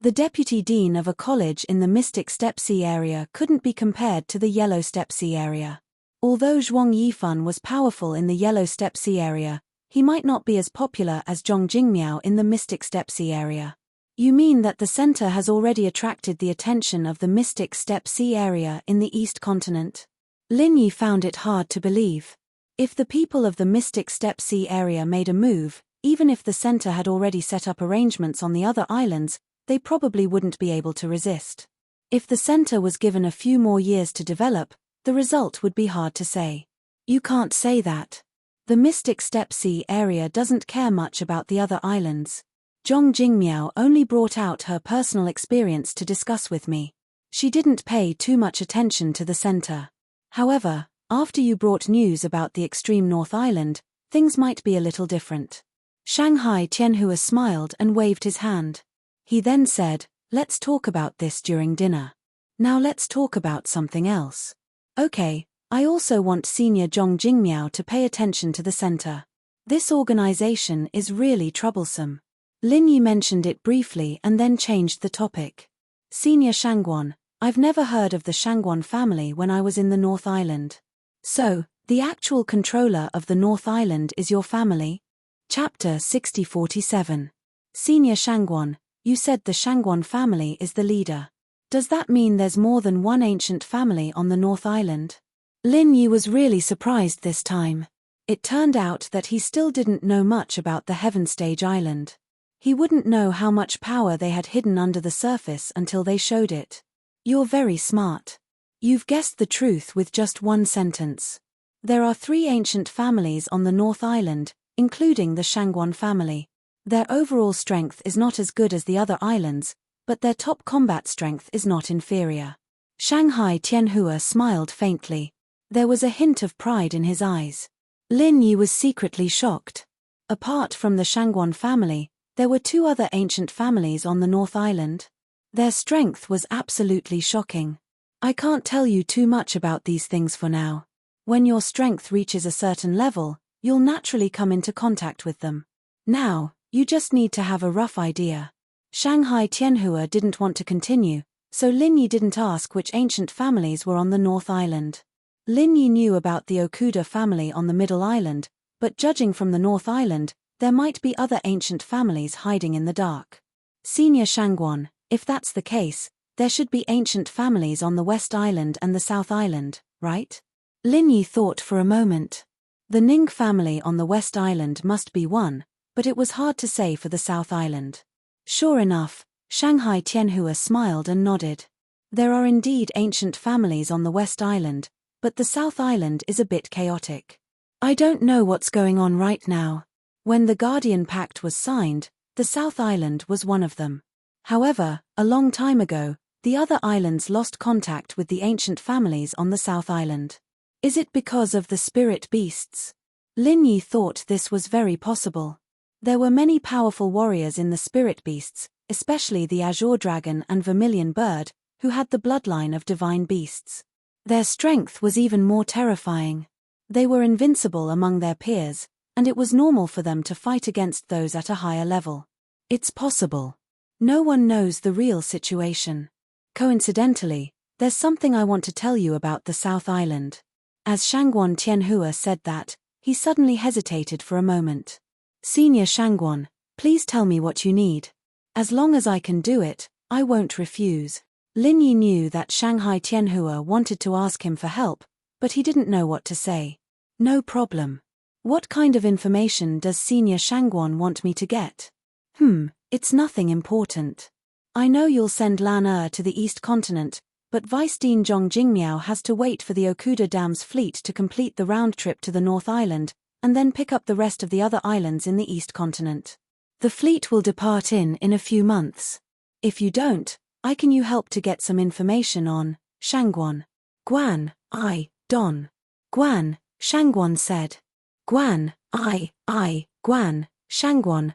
Speaker 1: The deputy dean of a college in the Mystic Steppe Sea area couldn't be compared to the Yellow Steppe Sea area. Although Zhuang Yifan was powerful in the Yellow Steppe Sea area, he might not be as popular as Zhong Jingmiao in the Mystic Steppe Sea area. You mean that the center has already attracted the attention of the Mystic Steppe Sea area in the East Continent? Lin Yi found it hard to believe. If the people of the Mystic Steppe Sea area made a move, even if the center had already set up arrangements on the other islands, they probably wouldn't be able to resist. If the center was given a few more years to develop, the result would be hard to say. You can't say that. The Mystic Steppe Sea area doesn't care much about the other islands. Zhong Jingmiao only brought out her personal experience to discuss with me. She didn't pay too much attention to the center. However, after you brought news about the extreme North Island, things might be a little different. Shanghai Tianhua smiled and waved his hand. He then said, "Let's talk about this during dinner. Now let's talk about something else." Okay, I also want Senior Zhong Jingmiao to pay attention to the center. This organization is really troublesome. Lin Yi mentioned it briefly and then changed the topic. Senior Shangguan, I've never heard of the Shangguan family when I was in the North Island. So, the actual controller of the North Island is your family? Chapter 6047. Senior Shangguan, you said the Shangguan family is the leader. Does that mean there's more than one ancient family on the North Island? Lin Yi was really surprised this time. It turned out that he still didn't know much about the Heaven Stage Island. He wouldn't know how much power they had hidden under the surface until they showed it. You're very smart. You've guessed the truth with just one sentence. There are 3 ancient families on the North Island, including the Shangguan family. Their overall strength is not as good as the other islands, but their top combat strength is not inferior. Shanghai Tianhua smiled faintly. There was a hint of pride in his eyes. Lin Yi was secretly shocked. Apart from the Shangguan family, there were 2 other ancient families on the North Island. Their strength was absolutely shocking. I can't tell you too much about these things for now. When your strength reaches a certain level, you'll naturally come into contact with them. Now, you just need to have a rough idea. Shanghai Tianhua didn't want to continue, so Lin Yi didn't ask which ancient families were on the North Island. Lin Yi knew about the Okuda family on the Middle Island, but judging from the North Island, there might be other ancient families hiding in the dark. Senior Shangguan, if that's the case, there should be ancient families on the West Island and the South Island, right? Lin Yi thought for a moment. The Ning family on the West Island must be one, but it was hard to say for the South Island. Sure enough, Shanghai Tianhua smiled and nodded. There are indeed ancient families on the West Island, but the South Island is a bit chaotic. I don't know what's going on right now. When the Guardian Pact was signed, the South Island was one of them. However, a long time ago, the other islands lost contact with the ancient families on the South Island. Is it because of the spirit beasts? Lin Yi thought this was very possible. There were many powerful warriors in the spirit beasts, especially the Azure Dragon and Vermilion Bird, who had the bloodline of divine beasts. Their strength was even more terrifying. They were invincible among their peers, and it was normal for them to fight against those at a higher level. It's possible. No one knows the real situation. Coincidentally, there's something I want to tell you about the South Island. As Shangguan Tianhua said that, he suddenly hesitated for a moment. Senior Shangguan, please tell me what you need. As long as I can do it, I won't refuse. Lin Yi knew that Shanghai Tianhua wanted to ask him for help, but he didn't know what to say. No problem. What kind of information does Senior Shangguan want me to get? It's nothing important. I know you'll send Lan to the East Continent, but Vice Dean Zhong Jingmiao has to wait for the Okuda Dam's fleet to complete the round trip to the North Island, and then pick up the rest of the other islands in the East Continent. The fleet will depart in a few months. If you don't, can you help to get some information on Shangguan? Guan, Don. Guan, Shangguan said. Guan, Guan, Shangguan,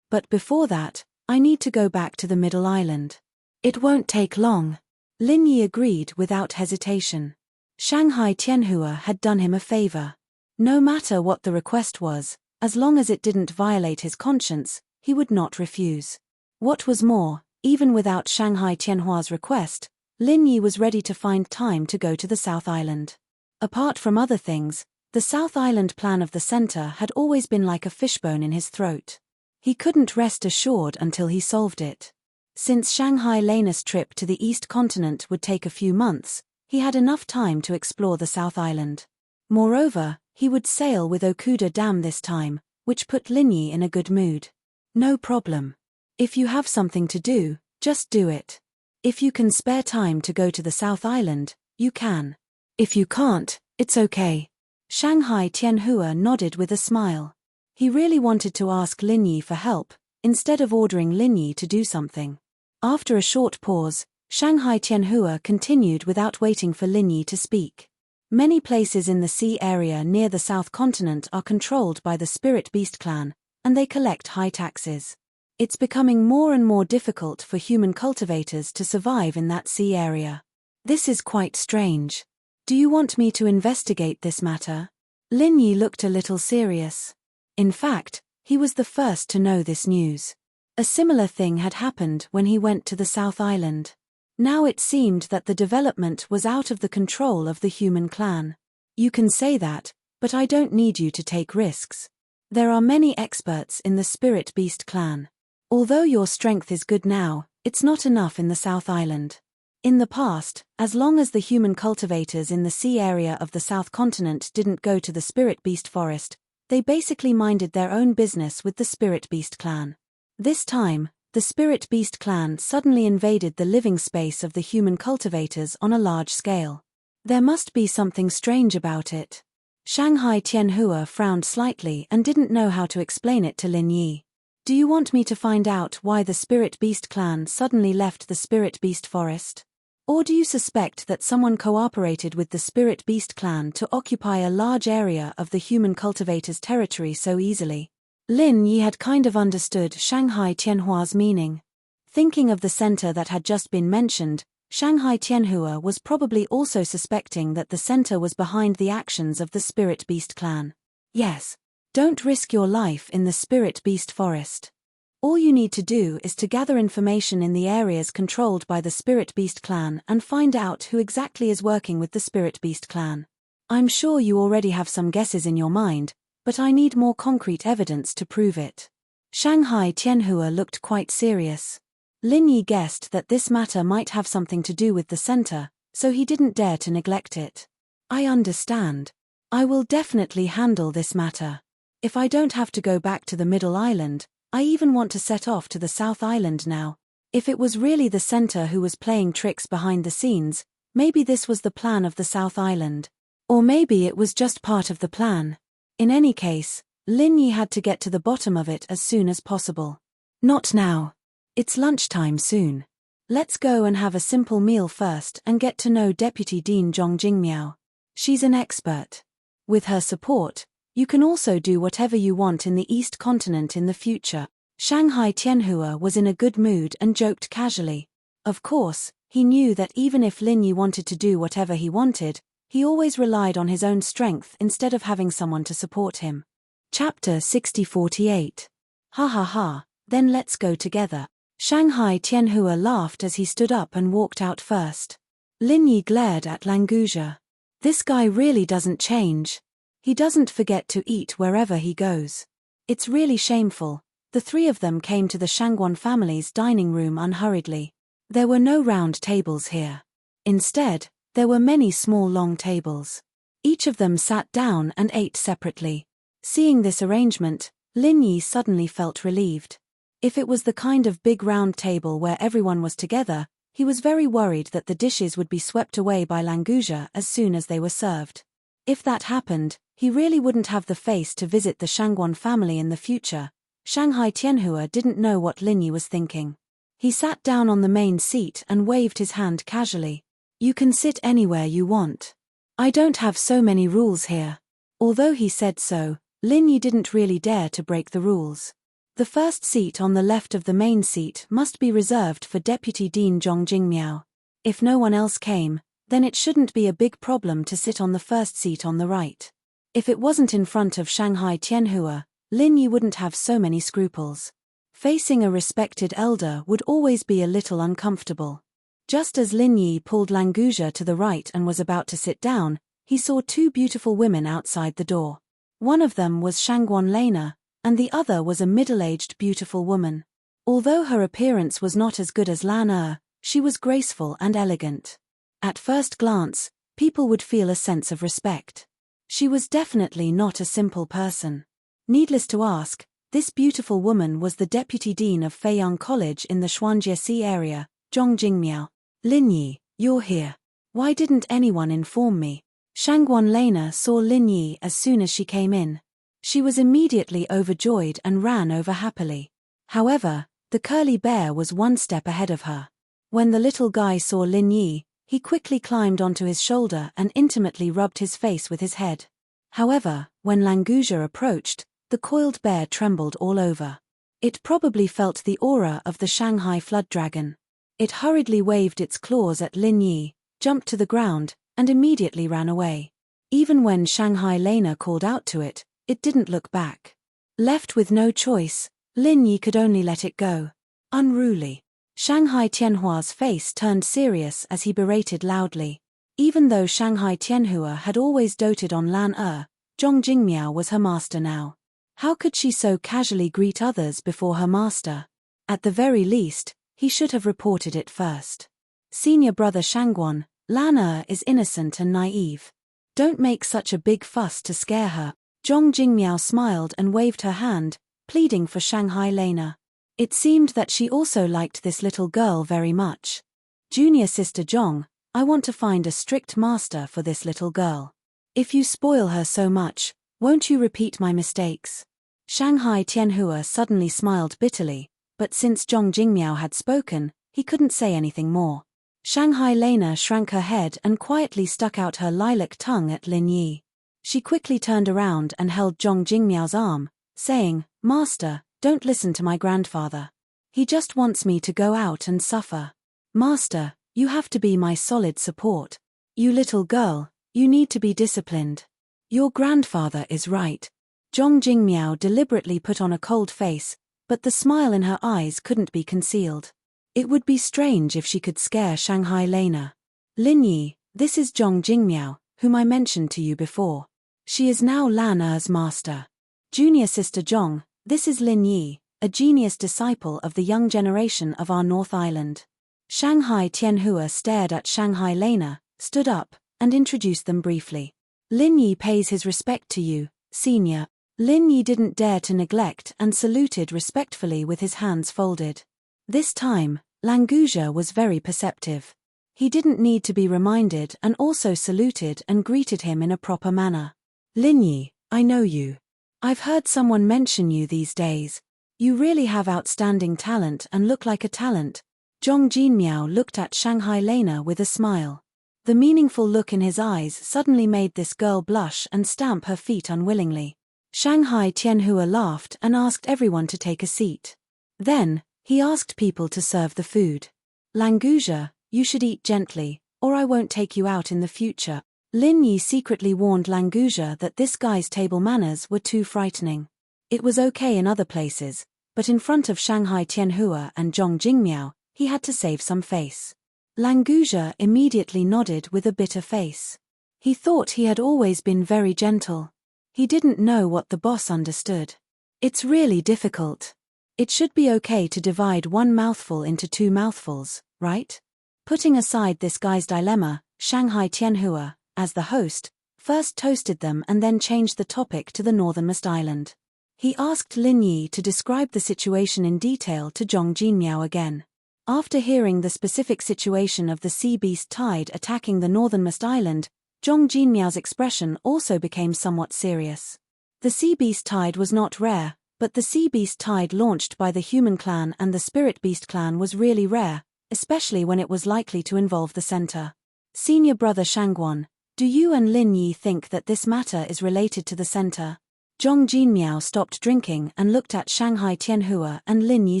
Speaker 1: But before that, I need to go back to the Middle Island. It won't take long. Lin Yi agreed without hesitation. Shanghai Tianhua had done him a favor. No matter what the request was, as long as it didn't violate his conscience, he would not refuse. What was more, even without Shanghai Tianhua's request, Lin Yi was ready to find time to go to the South Island. Apart from other things, the South Island plan of the center had always been like a fishbone in his throat. He couldn't rest assured until he solved it. Since Shanghai Lanus' trip to the East Continent would take a few months, he had enough time to explore the South Island. Moreover, he would sail with Okuda Dam this time, which put Linyi in a good mood. No problem. If you have something to do, just do it. If you can spare time to go to the South Island, you can. If you can't, it's okay. Shanghai Tianhua nodded with a smile. He really wanted to ask Linyi for help, instead of ordering Linyi to do something. After a short pause, Shanghai Tianhua continued without waiting for Linyi to speak. Many places in the sea area near the South Continent are controlled by the Spirit Beast clan, and they collect high taxes. It's becoming more and more difficult for human cultivators to survive in that sea area. This is quite strange. Do you want me to investigate this matter? Linyi looked a little serious. In fact, he was the first to know this news. A similar thing had happened when he went to the South Island. Now it seemed that the development was out of the control of the human clan. You can say that, but I don't need you to take risks. There are many experts in the Spirit Beast clan. Although your strength is good now, it's not enough in the South Island. In the past, as long as the human cultivators in the sea area of the South Continent didn't go to the Spirit Beast forest, they basically minded their own business with the Spirit Beast clan. This time, the Spirit Beast clan suddenly invaded the living space of the human cultivators on a large scale. There must be something strange about it. Shanghai Tianhua frowned slightly and didn't know how to explain it to Linyi. Do you want me to find out why the Spirit Beast clan suddenly left the Spirit Beast forest? Or do you suspect that someone cooperated with the Spirit Beast clan to occupy a large area of the human cultivators' territory so easily? Lin Yi had kind of understood Shanghai Tianhua's meaning. Thinking of the center that had just been mentioned, Shanghai Tianhua was probably also suspecting that the center was behind the actions of the Spirit Beast clan. Yes. Don't risk your life in the Spirit Beast forest. All you need to do is to gather information in the areas controlled by the Spirit Beast clan and find out who exactly is working with the Spirit Beast clan. I'm sure you already have some guesses in your mind, but I need more concrete evidence to prove it. Shanghai Tianhua looked quite serious. Linyi guessed that this matter might have something to do with the center, so he didn't dare to neglect it. I understand. I will definitely handle this matter. If I don't have to go back to the Middle Island, I even want to set off to the South Island now. If it was really the center who was playing tricks behind the scenes, maybe this was the plan of the South Island. Or maybe it was just part of the plan. In any case, Linyi had to get to the bottom of it as soon as possible. Not now. It's lunchtime soon. Let's go and have a simple meal first and get to know Deputy Dean Zhong Jingmiao. She's an expert. With her support, you can also do whatever you want in the East Continent in the future. Shanghai Tianhua was in a good mood and joked casually. Of course, he knew that even if Linyi wanted to do whatever he wanted, he always relied on his own strength instead of having someone to support him. Chapter 6048. Ha ha ha, then let's go together. Shanghai Tianhua laughed as he stood up and walked out first. Linyi glared at Languja. This guy really doesn't change. He doesn't forget to eat wherever he goes. It's really shameful. The three of them came to the Shangguan family's dining room unhurriedly. There were no round tables here. Instead, there were many small long tables. Each of them sat down and ate separately. Seeing this arrangement, Linyi suddenly felt relieved. If it was the kind of big round table where everyone was together, he was very worried that the dishes would be swept away by Languja as soon as they were served. If that happened, he really wouldn't have the face to visit the Shangguan family in the future. Shanghai Tianhua didn't know what Linyi was thinking. He sat down on the main seat and waved his hand casually. You can sit anywhere you want. I don't have so many rules here. Although he said so, Linyi didn't really dare to break the rules. The first seat on the left of the main seat must be reserved for Deputy Dean Zhong Jingmiao. If no one else came, then it shouldn't be a big problem to sit on the first seat on the right. If it wasn't in front of Shanghai Tianhua, Linyi wouldn't have so many scruples. Facing a respected elder would always be a little uncomfortable. Just as Linyi pulled Languja to the right and was about to sit down, he saw two beautiful women outside the door. One of them was Shangguan Lena, and the other was a middle-aged beautiful woman. Although her appearance was not as good as Lan Er, she was graceful and elegant. At first glance, people would feel a sense of respect. She was definitely not a simple person. Needless to ask, this beautiful woman was the deputy dean of Feiyang College in the Xuanjiesi area, Zhong Jingmiao. Lin Yi, you're here. Why didn't anyone inform me? Shangguan Lena saw Lin Yi as soon as she came in. She was immediately overjoyed and ran over happily. However, the curly bear was one step ahead of her. When the little guy saw Lin Yi, he quickly climbed onto his shoulder and intimately rubbed his face with his head. However, when Languja approached, the coiled bear trembled all over. It probably felt the aura of the Shanghai flood dragon. It hurriedly waved its claws at Lin Yi, jumped to the ground, and immediately ran away. Even when Shanghai Lena called out to it, it didn't look back. Left with no choice, Lin Yi could only let it go. Unruly. Shanghai Tianhua's face turned serious as he berated loudly. Even though Shanghai Tianhua had always doted on Lan Er, Zhong Jingmiao was her master now. How could she so casually greet others before her master? At the very least, he should have reported it first. Senior brother Shangguan, Lan Er is innocent and naive. Don't make such a big fuss to scare her. Zhong Jingmiao smiled and waved her hand, pleading for Shanghai Lena. It seemed that she also liked this little girl very much. Junior sister Zhong, I want to find a strict master for this little girl. If you spoil her so much, won't you repeat my mistakes? Shanghai Tianhua suddenly smiled bitterly, but since Zhong Jingmiao had spoken, he couldn't say anything more. Shanghai Lena shrank her head and quietly stuck out her lilac tongue at Lin Yi. She quickly turned around and held Zhong Jingmiao's arm, saying, Master, don't listen to my grandfather. He just wants me to go out and suffer. Master, you have to be my solid support. You little girl, you need to be disciplined. Your grandfather is right. Zhong Jingmiao deliberately put on a cold face, but the smile in her eyes couldn't be concealed. It would be strange if she could scare Shanghai Lena. Lin Yi, this is Zhong Jingmiao, whom I mentioned to you before. She is now Lan Er's master. Junior sister Zhong, this is Lin Yi, a genius disciple of the young generation of our North Island. Shanghai Tianhua stared at Shanghai Lena, stood up, and introduced them briefly. Lin Yi pays his respect to you, senior. Lin Yi didn't dare to neglect and saluted respectfully with his hands folded. This time, Languja was very perceptive. He didn't need to be reminded and also saluted and greeted him in a proper manner. Lin Yi, I know you. I've heard someone mention you these days. You really have outstanding talent and look like a talent. Zhong Jingmiao looked at Shanghai Lena with a smile. The meaningful look in his eyes suddenly made this girl blush and stamp her feet unwillingly. Shanghai Tianhua laughed and asked everyone to take a seat. Then, he asked people to serve the food. Languja, you should eat gently, or I won't take you out in the future. Lin Yi secretly warned Languja that this guy's table manners were too frightening. It was okay in other places, but in front of Shanghai Tianhua and Zhong Jingmiao, he had to save some face. Languja immediately nodded with a bitter face. He thought he had always been very gentle. He didn't know what the boss understood. It's really difficult. It should be okay to divide one mouthful into two mouthfuls, right? Putting aside this guy's dilemma, Shanghai Tianhua, as the host, first toasted them and then changed the topic to the northernmost island. He asked Lin Yi to describe the situation in detail to Zhong Jingmiao again. After hearing the specific situation of the sea beast tide attacking the northernmost island, Zhong Jingmiao's expression also became somewhat serious. The sea beast tide was not rare, but the sea beast tide launched by the human clan and the spirit beast clan was really rare, especially when it was likely to involve the center. Senior brother Shangguan, do you and Lin Yi think that this matter is related to the center? Zhong Jingmiao stopped drinking and looked at Shanghai Tianhua and Lin Yi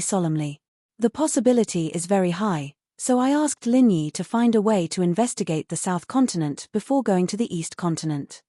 Speaker 1: solemnly. The possibility is very high, so I asked Lin Yi to find a way to investigate the South Continent before going to the East Continent.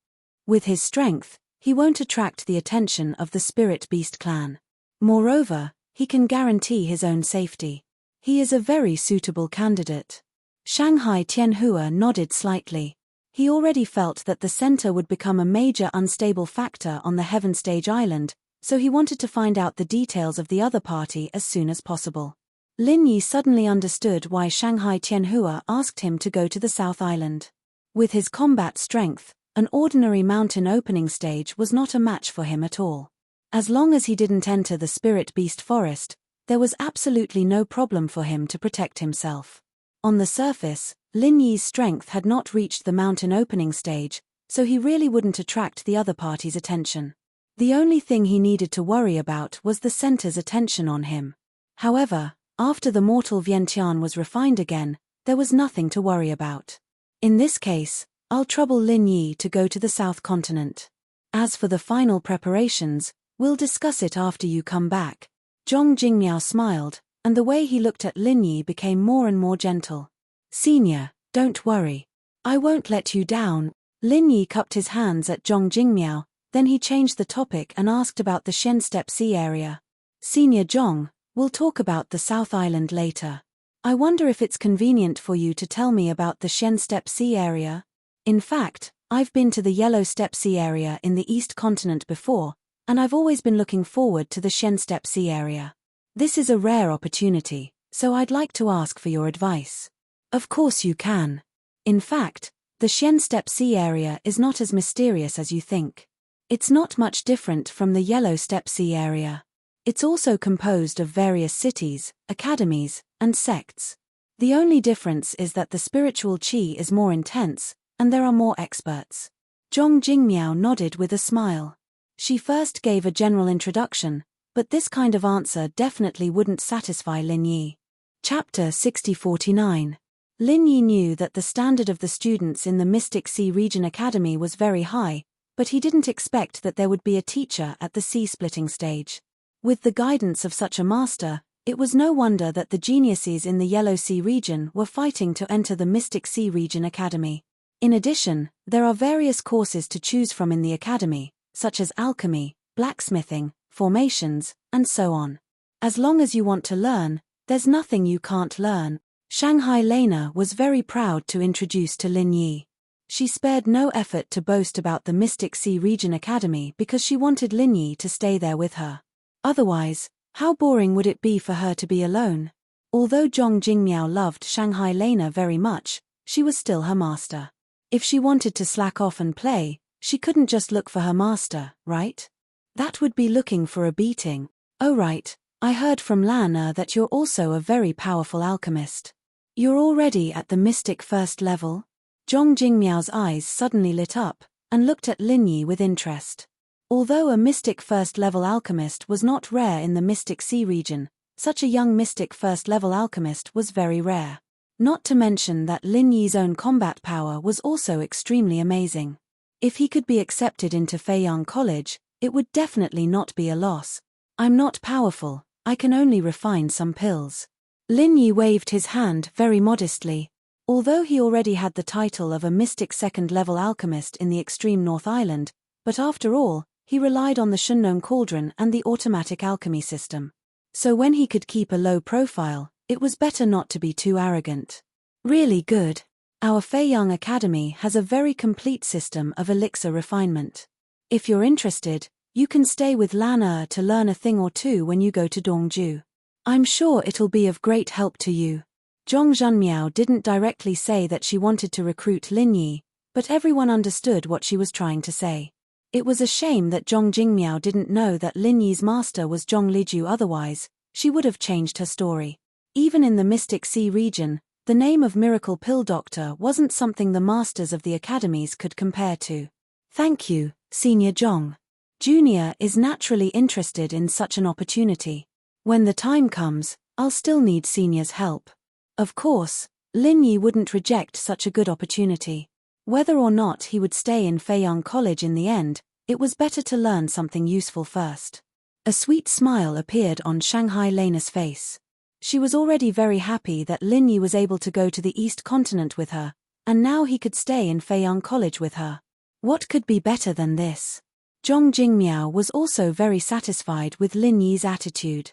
Speaker 1: With his strength, he won't attract the attention of the Spirit Beast clan. Moreover, he can guarantee his own safety. He is a very suitable candidate. Shanghai Tianhua nodded slightly. He already felt that the center would become a major unstable factor on the Heaven Stage Island, so he wanted to find out the details of the other party as soon as possible. Lin Yi suddenly understood why Shanghai Tianhua asked him to go to the South Island. With his combat strength, an ordinary mountain opening stage was not a match for him at all. As long as he didn't enter the Spirit Beast Forest, there was absolutely no problem for him to protect himself. On the surface, Lin Yi's strength had not reached the mountain opening stage, so he really wouldn't attract the other party's attention. The only thing he needed to worry about was the center's attention on him. However, after the mortal Vientiane was refined again, there was nothing to worry about. In this case, I'll trouble Lin Yi to go to the South Continent. As for the final preparations, we'll discuss it after you come back. Zhong Jingmiao smiled, and the way he looked at Lin Yi became more and more gentle. Senior, don't worry. I won't let you down. Lin Yi cupped his hands at Zhong Jingmiao, then he changed the topic and asked about the Shen Steppe Sea area. Senior Zhong, we'll talk about the South Island later. I wonder if it's convenient for you to tell me about the Shen Steppe Sea area? In fact, I've been to the Yellow Steppe Sea area in the East Continent before, and I've always been looking forward to the Shen Steppe Sea area. This is a rare opportunity, so I'd like to ask for your advice. Of course you can. In fact, the Shen Steppe Sea area is not as mysterious as you think. It's not much different from the Yellow Steppe Sea area. It's also composed of various cities, academies, and sects. The only difference is that the spiritual qi is more intense, and there are more experts. Zhong Jingmiao nodded with a smile. She first gave a general introduction, but this kind of answer definitely wouldn't satisfy Lin Yi. Chapter 6049. Lin Yi knew that the standard of the students in the Mystic Sea Region Academy was very high, but he didn't expect that there would be a teacher at the sea-splitting stage. With the guidance of such a master, it was no wonder that the geniuses in the Yellow Sea region were fighting to enter the Mystic Sea Region Academy. In addition, there are various courses to choose from in the academy, such as alchemy, blacksmithing, formations, and so on. As long as you want to learn, there's nothing you can't learn. Shanghai Lena was very proud to introduce to Lin Yi. She spared no effort to boast about the Mystic Sea Region Academy because she wanted Lin Yi to stay there with her. Otherwise, how boring would it be for her to be alone? Although Zhong Jingmiao loved Shanghai Lena very much, she was still her master. If she wanted to slack off and play, she couldn't just look for her master, right? That would be looking for a beating. Oh right, I heard from Lana that you're also a very powerful alchemist. You're already at the mystic first level? Zhong Jingmiao's eyes suddenly lit up, and looked at Lin Yi with interest. Although a mystic first-level alchemist was not rare in the Mystic Sea region, such a young mystic first-level alchemist was very rare. Not to mention that Lin Yi's own combat power was also extremely amazing. If he could be accepted into Feiyang College, it would definitely not be a loss. I'm not powerful, I can only refine some pills. Lin Yi waved his hand very modestly. Although he already had the title of a mystic second-level alchemist in the extreme North Island, but after all, he relied on the Shunnong Cauldron and the automatic alchemy system. So when he could keep a low profile, it was better not to be too arrogant. Really good. Our Feiyang Academy has a very complete system of elixir refinement. If you're interested, you can stay with Lana to learn a thing or two when you go to Dongju. I'm sure it'll be of great help to you. Zhong Zhenmiao didn't directly say that she wanted to recruit Lin Yi, but everyone understood what she was trying to say. It was a shame that Zhong Jingmiao didn't know that Lin Yi's master was Zhong Liju, otherwise, she would have changed her story. Even in the Mystic Sea region, the name of Miracle Pill Doctor wasn't something the masters of the academies could compare to. Thank you, Senior Zhong. Junior is naturally interested in such an opportunity. When the time comes, I'll still need Senior's help. Of course, Lin Yi wouldn't reject such a good opportunity. Whether or not he would stay in Feiyang College in the end, it was better to learn something useful first. A sweet smile appeared on Shanghai Lena's face. She was already very happy that Lin Yi was able to go to the East Continent with her, and now he could stay in Feiyang College with her. What could be better than this? Zhong Jingmiao was also very satisfied with Lin Yi's attitude.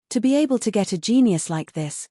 Speaker 1: To be able to get a genius like this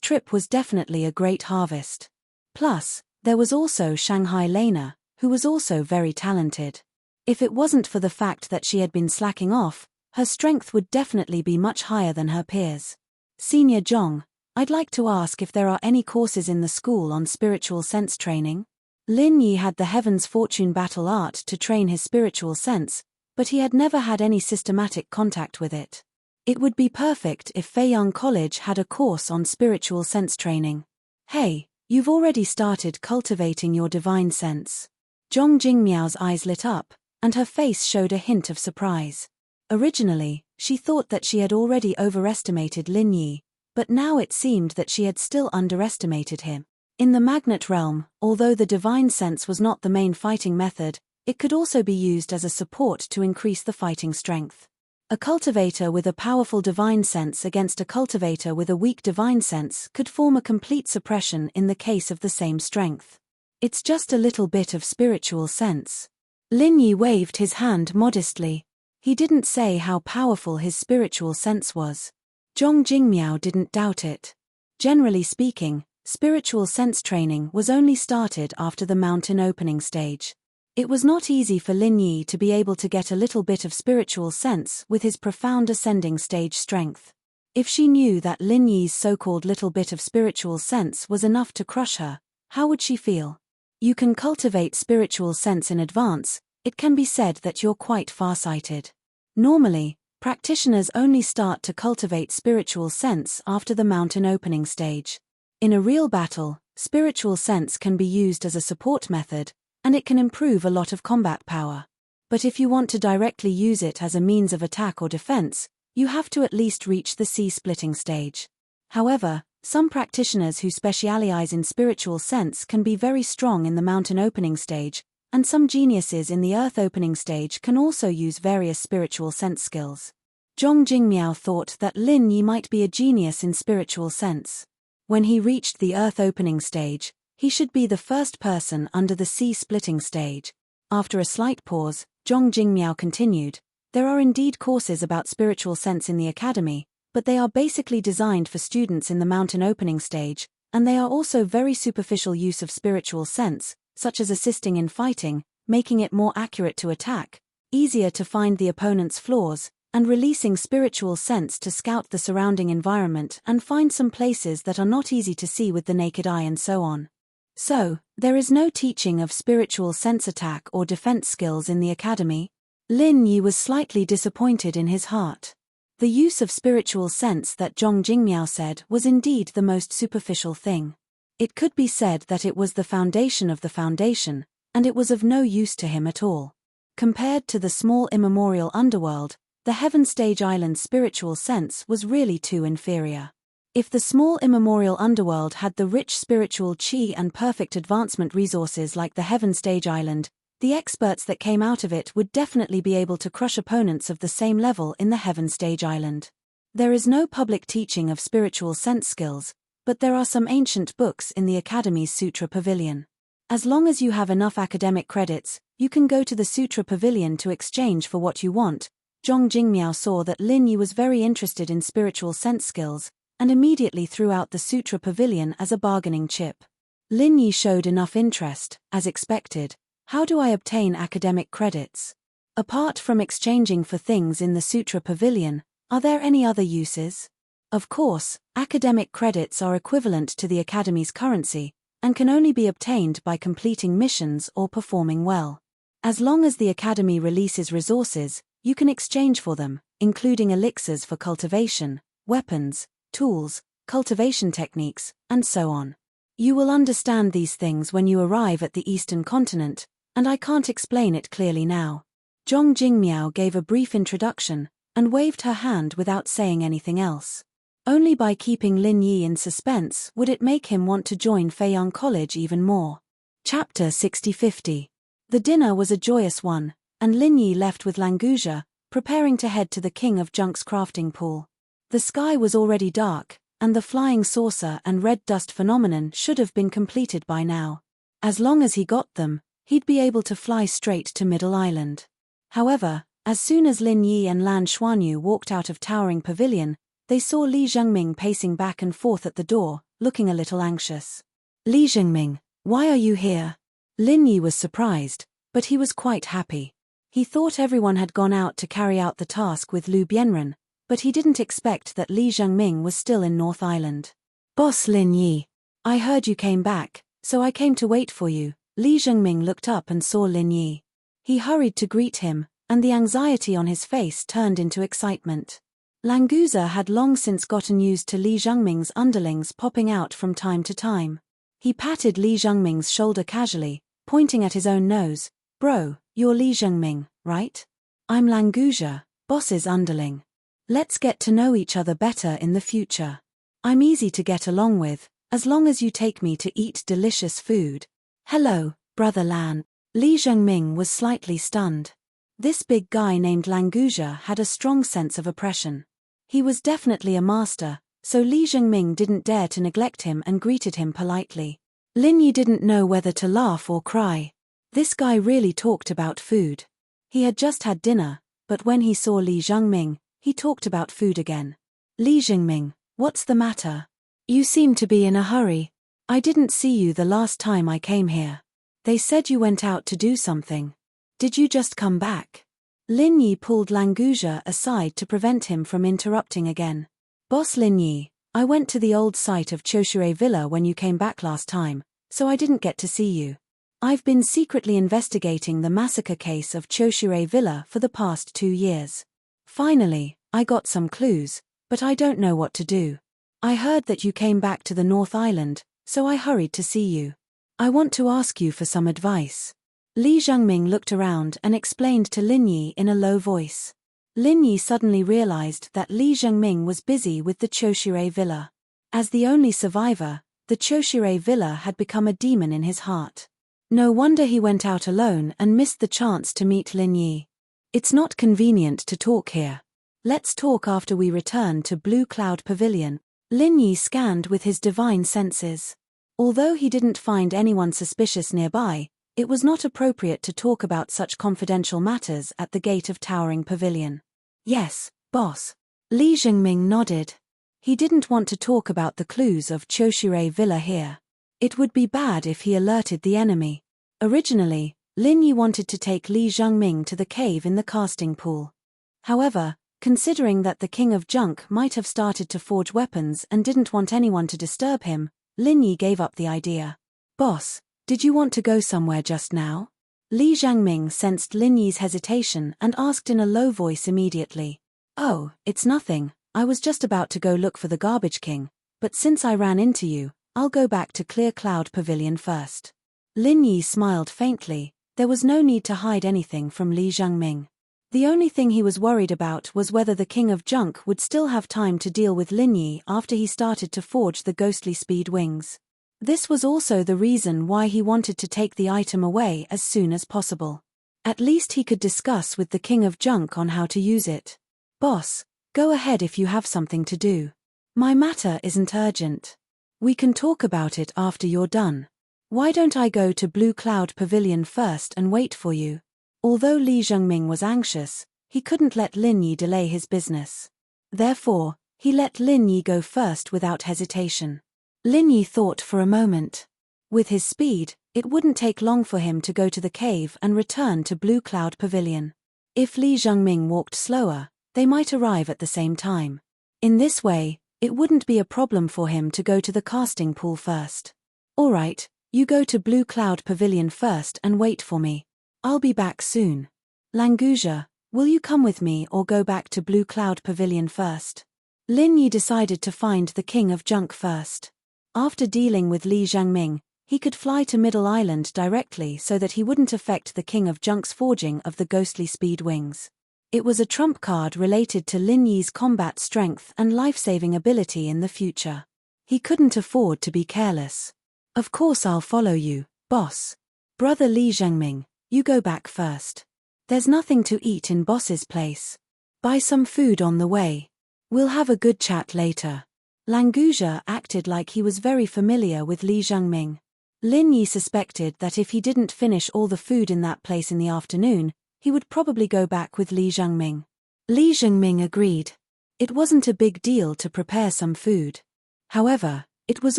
Speaker 1: trip was definitely a great harvest. Plus, there was also Shanghai Lena, who was also very talented. If it wasn't for the fact that she had been slacking off, Her strength would definitely be much higher than her peers. Senior Zhong, I'd like to ask if there are any courses in the school on spiritual sense training? Lin Yi had the Heaven's Fortune battle art to train his spiritual sense, but he had never had any systematic contact with it. It would be perfect if Feiyang College had a course on spiritual sense training. Hey, you've already started cultivating your divine sense. Zhong Jingmiao's eyes lit up, and her face showed a hint of surprise. Originally, she thought that she had already overestimated Lin Yi, but now it seemed that she had still underestimated him. In the magnet realm, although the divine sense was not the main fighting method, it could also be used as a support to increase the fighting strength. A cultivator with a powerful divine sense against a cultivator with a weak divine sense could form a complete suppression in the case of the same strength. It's just a little bit of spiritual sense. Lin Yi waved his hand modestly. He didn't say how powerful his spiritual sense was. Zhong Jingmiao didn't doubt it. Generally speaking, spiritual sense training was only started after the mountain opening stage. It was not easy for Lin Yi to be able to get a little bit of spiritual sense with his profound ascending stage strength. If she knew that Lin Yi's so-called little bit of spiritual sense was enough to crush her, how would she feel? You can cultivate spiritual sense in advance, it can be said that you're quite farsighted. Normally, practitioners only start to cultivate spiritual sense after the mountain opening stage. In a real battle, spiritual sense can be used as a support method, and it can improve a lot of combat power. But if you want to directly use it as a means of attack or defense, you have to at least reach the C-splitting stage. However, some practitioners who specialize in spiritual sense can be very strong in the mountain opening stage, and some geniuses in the earth opening stage can also use various spiritual sense skills. Zhong Jingmiao thought that Lin Yi might be a genius in spiritual sense. When he reached the earth opening stage, he should be the first person under the C-splitting stage. After a slight pause, Zhong Jingmiao continued, there are indeed courses about spiritual sense in the academy, but they are basically designed for students in the mountain opening stage, and they are also very superficial use of spiritual sense, such as assisting in fighting, making it more accurate to attack, easier to find the opponent's flaws, and releasing spiritual sense to scout the surrounding environment and find some places that are not easy to see with the naked eye and so on. So, there is no teaching of spiritual sense attack or defense skills in the academy? Lin Yi was slightly disappointed in his heart. The use of spiritual sense that Zhong Jingmiao said was indeed the most superficial thing. It could be said that it was the foundation of the foundation, and it was of no use to him at all. Compared to the small immemorial underworld, the Heaven Stage Island's spiritual sense was really too inferior. If the small immemorial underworld had the rich spiritual chi and perfect advancement resources like the Heaven Stage Island, the experts that came out of it would definitely be able to crush opponents of the same level in the Heaven Stage Island. There is no public teaching of spiritual sense skills, but there are some ancient books in the Academy's Sutra Pavilion. As long as you have enough academic credits, you can go to the Sutra Pavilion to exchange for what you want. Zhong Jingmiao saw that Lin Yi was very interested in spiritual sense skills, and immediately threw out the Sutra Pavilion as a bargaining chip. Lin Yi showed enough interest, as expected. How do I obtain academic credits? Apart from exchanging for things in the Sutra Pavilion, are there any other uses? Of course, academic credits are equivalent to the Academy's currency, and can only be obtained by completing missions or performing well. As long as the Academy releases resources, you can exchange for them, including elixirs for cultivation, weapons, tools, cultivation techniques, and so on. You will understand these things when you arrive at the Eastern continent, and I can't explain it clearly now. Zhong Jingmiao gave a brief introduction, and waved her hand without saying anything else. Only by keeping Lin Yi in suspense would it make him want to join Feiyang College even more. Chapter 60-50. The dinner was a joyous one, and Lin Yi left with Languja, preparing to head to the King of Junk's crafting pool. The sky was already dark, and the flying saucer and red dust phenomenon should have been completed by now. As long as he got them, he'd be able to fly straight to Middle Island. However, as soon as Lin Yi and Lan Xuanyu walked out of Towering Pavilion, they saw Li Zhengming pacing back and forth at the door, looking a little anxious. Li Zhengming, why are you here? Lin Yi was surprised, but he was quite happy. He thought everyone had gone out to carry out the task with Lu Bianren, but he didn't expect that Li Zhengming was still in North Island. "Boss Lin Yi, I heard you came back, so I came to wait for you." Li Zhengming looked up and saw Lin Yi. He hurried to greet him, and the anxiety on his face turned into excitement. Languza had long since gotten used to Li Zhengming's underlings popping out from time to time. He patted Li Zhengming's shoulder casually, pointing at his own nose. "Bro, you're Li Zhengming, right? I'm Languza, boss's underling. Let's get to know each other better in the future. I'm easy to get along with, as long as you take me to eat delicious food." "Hello, Brother Lan." Li Zhengming was slightly stunned. This big guy named Languza had a strong sense of oppression. He was definitely a master, so Li Zhengming didn't dare to neglect him and greeted him politely. Lin Yi didn't know whether to laugh or cry. This guy really talked about food. He had just had dinner, but when he saw Li Zhengming, he talked about food again. "Li Zhengming, what's the matter? You seem to be in a hurry. I didn't see you the last time I came here. They said you went out to do something. Did you just come back?" Lin Yi pulled Languza aside to prevent him from interrupting again. "Boss Lin Yi, I went to the old site of Choshure Villa when you came back last time, so I didn't get to see you. I've been secretly investigating the massacre case of Choshure Villa for the past 2 years. Finally, I got some clues, but I don't know what to do. I heard that you came back to the North Island, so I hurried to see you. I want to ask you for some advice." Li Zhengming looked around and explained to Lin Yi in a low voice. Lin Yi suddenly realized that Li Zhengming was busy with the Choshure Villa. As the only survivor, the Choshure Villa had become a demon in his heart. No wonder he went out alone and missed the chance to meet Lin Yi. "It's not convenient to talk here. Let's talk after we return to Blue Cloud Pavilion." Lin Yi scanned with his divine senses. Although he didn't find anyone suspicious nearby, it was not appropriate to talk about such confidential matters at the gate of Towering Pavilion. "Yes, boss." Li Zhengming nodded. He didn't want to talk about the clues of Choshure Villa here. It would be bad if he alerted the enemy. Originally, Lin Yi wanted to take Li Zhengming to the cave in the casting pool. However, considering that the King of Junk might have started to forge weapons and didn't want anyone to disturb him, Lin Yi gave up the idea. "Boss, did you want to go somewhere just now?" Li Zhengming sensed Lin Yi's hesitation and asked in a low voice immediately. "Oh, it's nothing. I was just about to go look for the Garbage King, but since I ran into you, I'll go back to Clear Cloud Pavilion first." Lin Yi smiled faintly. There was no need to hide anything from Li Zhengming. The only thing he was worried about was whether the King of Junk would still have time to deal with Lin Yi after he started to forge the ghostly speed wings. This was also the reason why he wanted to take the item away as soon as possible. At least he could discuss with the King of Junk on how to use it. "Boss, go ahead if you have something to do. My matter isn't urgent. We can talk about it after you're done. Why don't I go to Blue Cloud Pavilion first and wait for you?" Although Li Zhengming was anxious, he couldn't let Lin Yi delay his business. Therefore, he let Lin Yi go first without hesitation. Lin Yi thought for a moment. With his speed, it wouldn't take long for him to go to the cave and return to Blue Cloud Pavilion. If Li Zhengming walked slower, they might arrive at the same time. In this way, it wouldn't be a problem for him to go to the casting pool first. "All right, you go to Blue Cloud Pavilion first and wait for me. I'll be back soon. Languza, will you come with me or go back to Blue Cloud Pavilion first?" Lin Yi decided to find the King of Junk first. After dealing with Li Zhengming, he could fly to Middle Island directly so that he wouldn't affect the King of Junk's forging of the ghostly speed wings. It was a trump card related to Lin Yi's combat strength and life-saving ability in the future. He couldn't afford to be careless. "Of course I'll follow you, boss. Brother Li Zhengming, you go back first. There's nothing to eat in boss's place. Buy some food on the way. We'll have a good chat later." Languza acted like he was very familiar with Li Zhengming. Lin Yi suspected that if he didn't finish all the food in that place in the afternoon, he would probably go back with Li Zhengming. Li Zhengming agreed. It wasn't a big deal to prepare some food. However, it was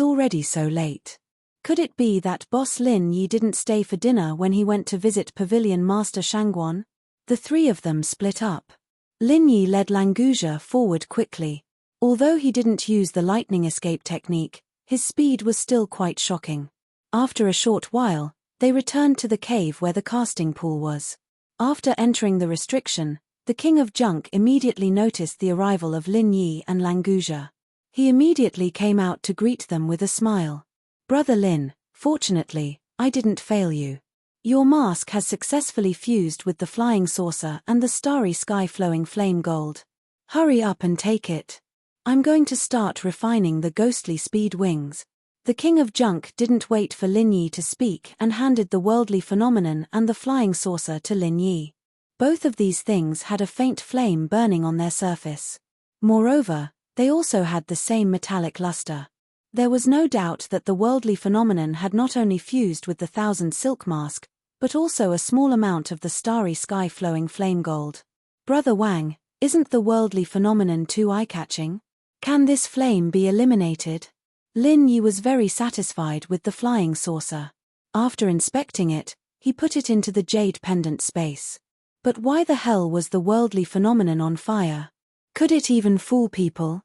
Speaker 1: already so late. Could it be that Boss Lin Yi didn't stay for dinner when he went to visit Pavilion Master Shangguan? The three of them split up. Lin Yi led Languja forward quickly. Although he didn't use the lightning escape technique, his speed was still quite shocking. After a short while, they returned to the cave where the casting pool was. After entering the restriction, the King of Junk immediately noticed the arrival of Lin Yi and Languja. He immediately came out to greet them with a smile. "Brother Lin, fortunately, I didn't fail you. Your mask has successfully fused with the flying saucer and the starry sky flowing flame gold. Hurry up and take it. I'm going to start refining the ghostly speed wings." The King of Junk didn't wait for Lin Yi to speak and handed the worldly phenomenon and the flying saucer to Lin Yi. Both of these things had a faint flame burning on their surface. Moreover, they also had the same metallic luster. There was no doubt that the worldly phenomenon had not only fused with the thousand silk mask, but also a small amount of the starry sky flowing flame gold. "Brother Wang, isn't the worldly phenomenon too eye-catching? Can this flame be eliminated?" Lin Yi was very satisfied with the flying saucer. After inspecting it, he put it into the jade pendant space. But why the hell was the worldly phenomenon on fire? Could it even fool people?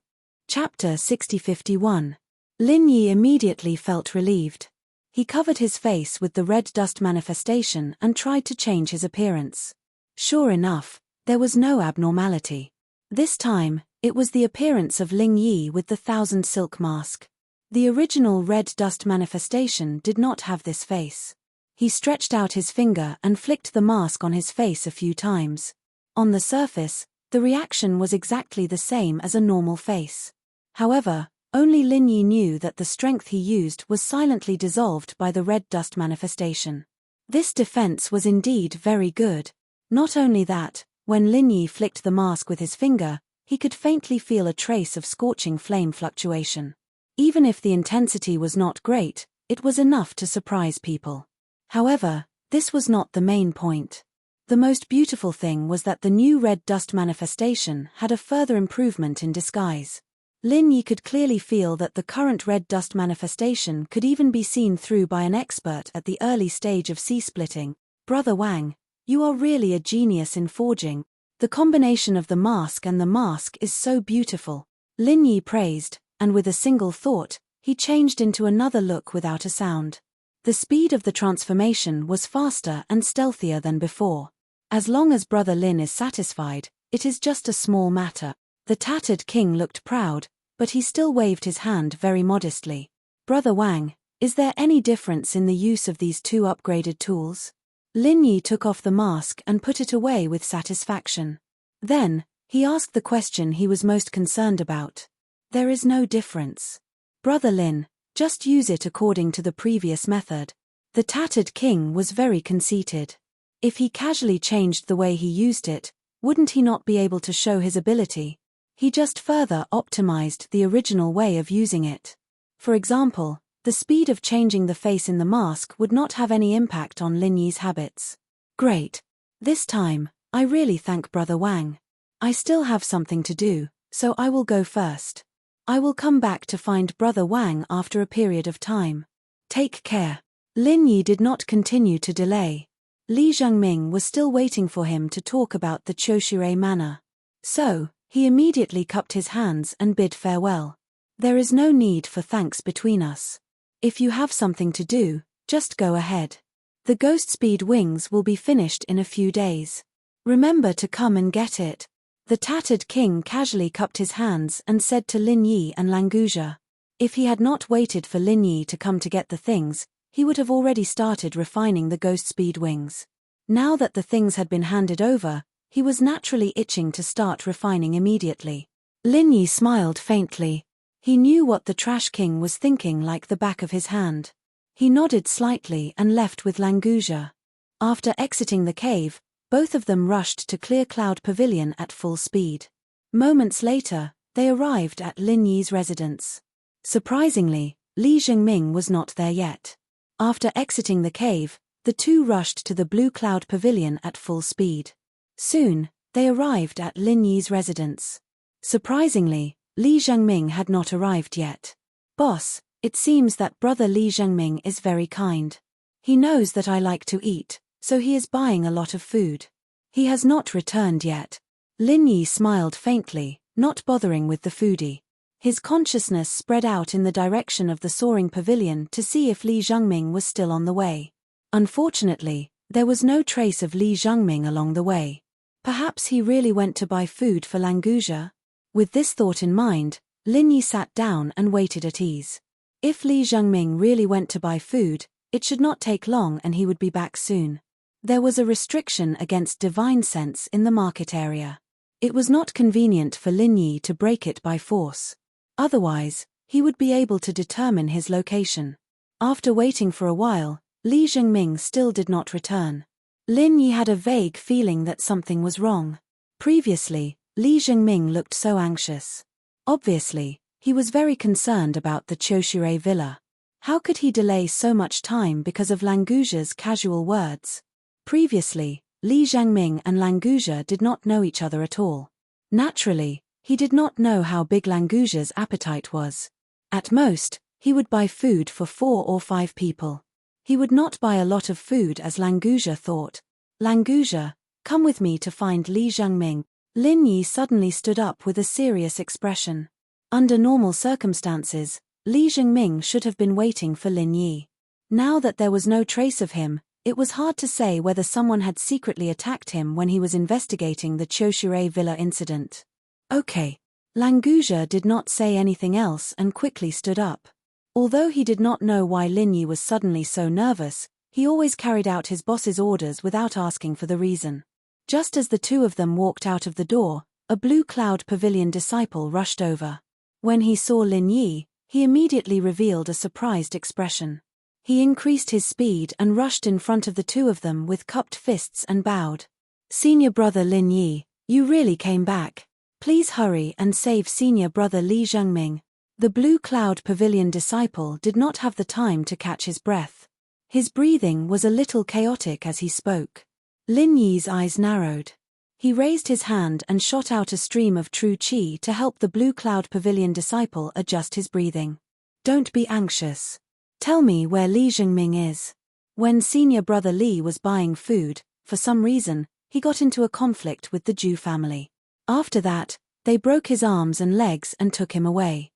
Speaker 1: Chapter 6051. Lin Yi immediately felt relieved. He covered his face with the red dust manifestation and tried to change his appearance. Sure enough, there was no abnormality. This time, it was the appearance of Lin Yi with the thousand silk mask. The original red dust manifestation did not have this face. He stretched out his finger and flicked the mask on his face a few times. On the surface, the reaction was exactly the same as a normal face. However, only Lin Yi knew that the strength he used was silently dissolved by the red dust manifestation. This defense was indeed very good. Not only that, when Lin Yi flicked the mask with his finger, he could faintly feel a trace of scorching flame fluctuation. Even if the intensity was not great, it was enough to surprise people. However, this was not the main point. The most beautiful thing was that the new red dust manifestation had a further improvement in disguise. Lin Yi could clearly feel that the current red dust manifestation could even be seen through by an expert at the early stage of sea-splitting. "Brother Wang, you are really a genius in forging. The combination of the mask and the mask is so beautiful," Lin Yi praised, and with a single thought, he changed into another look without a sound. The speed of the transformation was faster and stealthier than before. As long as Brother Lin is satisfied, it is just a small matter. The tattered king looked proud, but he still waved his hand very modestly. "Brother Wang, is there any difference in the use of these two upgraded tools?" Lin Yi took off the mask and put it away with satisfaction. Then, he asked the question he was most concerned about. "There is no difference. Brother Lin, just use it according to the previous method." The tattered king was very conceited. If he casually changed the way he used it, wouldn't he not be able to show his ability? He just further optimized the original way of using it. For example, the speed of changing the face in the mask would not have any impact on Lin Yi's habits. "Great. This time, I really thank Brother Wang. I still have something to do, so I will go first. I will come back to find Brother Wang after a period of time. Take care." Lin Yi did not continue to delay. Li Zhengming was still waiting for him to talk about the Choshire manor. So, he immediately cupped his hands and bid farewell. "There is no need for thanks between us. If you have something to do, just go ahead. The ghost speed wings will be finished in a few days. Remember to come and get it." The tattered king casually cupped his hands and said to Lin Yi and Languja. If he had not waited for Lin Yi to come to get the things, he would have already started refining the ghost speed wings. Now that the things had been handed over, he was naturally itching to start refining immediately. Lin Yi smiled faintly. He knew what the Trash King was thinking like the back of his hand. He nodded slightly and left with Languja. After exiting the cave, both of them rushed to Clear Cloud Pavilion at full speed. Moments later, they arrived at Lin Yi's residence. Surprisingly, Li Zhengming was not there yet. After exiting the cave, the two rushed to the Blue Cloud Pavilion at full speed. Soon, they arrived at Lin Yi's residence. Surprisingly, Li Zhengming had not arrived yet. "Boss, it seems that Brother Li Zhengming is very kind. He knows that I like to eat, so he is buying a lot of food. He has not returned yet. Lin Yi smiled faintly, not bothering with the foodie. His consciousness spread out in the direction of the soaring pavilion to see if Li Zhengming was still on the way. Unfortunately, there was no trace of Li Zhengming along the way. Perhaps he really went to buy food for Languzha? With this thought in mind, Lin Yi sat down and waited at ease. If Li Zhengming really went to buy food, it should not take long and he would be back soon. There was a restriction against divine sense in the market area. It was not convenient for Lin Yi to break it by force. Otherwise, he would be able to determine his location. After waiting for a while, Li Zhengming still did not return. Lin Yi had a vague feeling that something was wrong. Previously, Li Zhengming looked so anxious. Obviously, he was very concerned about the Choshure villa. How could he delay so much time because of Languzha's casual words? Previously, Li Zhengming and Languzha did not know each other at all. Naturally, he did not know how big Languzha's appetite was. At most, he would buy food for 4 or 5 people. He would not buy a lot of food as Languzha thought. Languzha, come with me to find Li Zhengming. Lin Yi suddenly stood up with a serious expression. Under normal circumstances, Li Zhengming should have been waiting for Lin Yi. Now that there was no trace of him, it was hard to say whether someone had secretly attacked him when he was investigating the Choshure villa incident. Okay. Languzha did not say anything else and quickly stood up. Although he did not know why Lin Yi was suddenly so nervous, he always carried out his boss's orders without asking for the reason. Just as the two of them walked out of the door, a Blue Cloud Pavilion disciple rushed over. When he saw Lin Yi, he immediately revealed a surprised expression. He increased his speed and rushed in front of the two of them with cupped fists and bowed. Senior brother Lin Yi, you really came back. Please hurry and save senior brother Li Zhengming. The Blue Cloud Pavilion disciple did not have the time to catch his breath. His breathing was a little chaotic as he spoke. Lin Yi's eyes narrowed. He raised his hand and shot out a stream of true qi to help the Blue Cloud Pavilion disciple adjust his breathing. Don't be anxious. Tell me where Li Zhengming is. When senior brother Li was buying food, for some reason, he got into a conflict with the Zhu family. After that, they broke his arms and legs and took him away.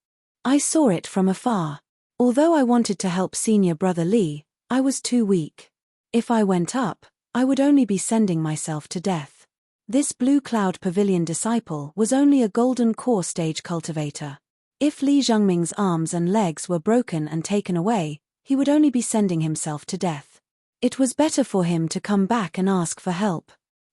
Speaker 1: I saw it from afar. Although I wanted to help senior brother Li, I was too weak. If I went up, I would only be sending myself to death. This Blue Cloud Pavilion disciple was only a golden core stage cultivator. If Li Zhengming's arms and legs were broken and taken away, he would only be sending himself to death. It was better for him to come back and ask for help.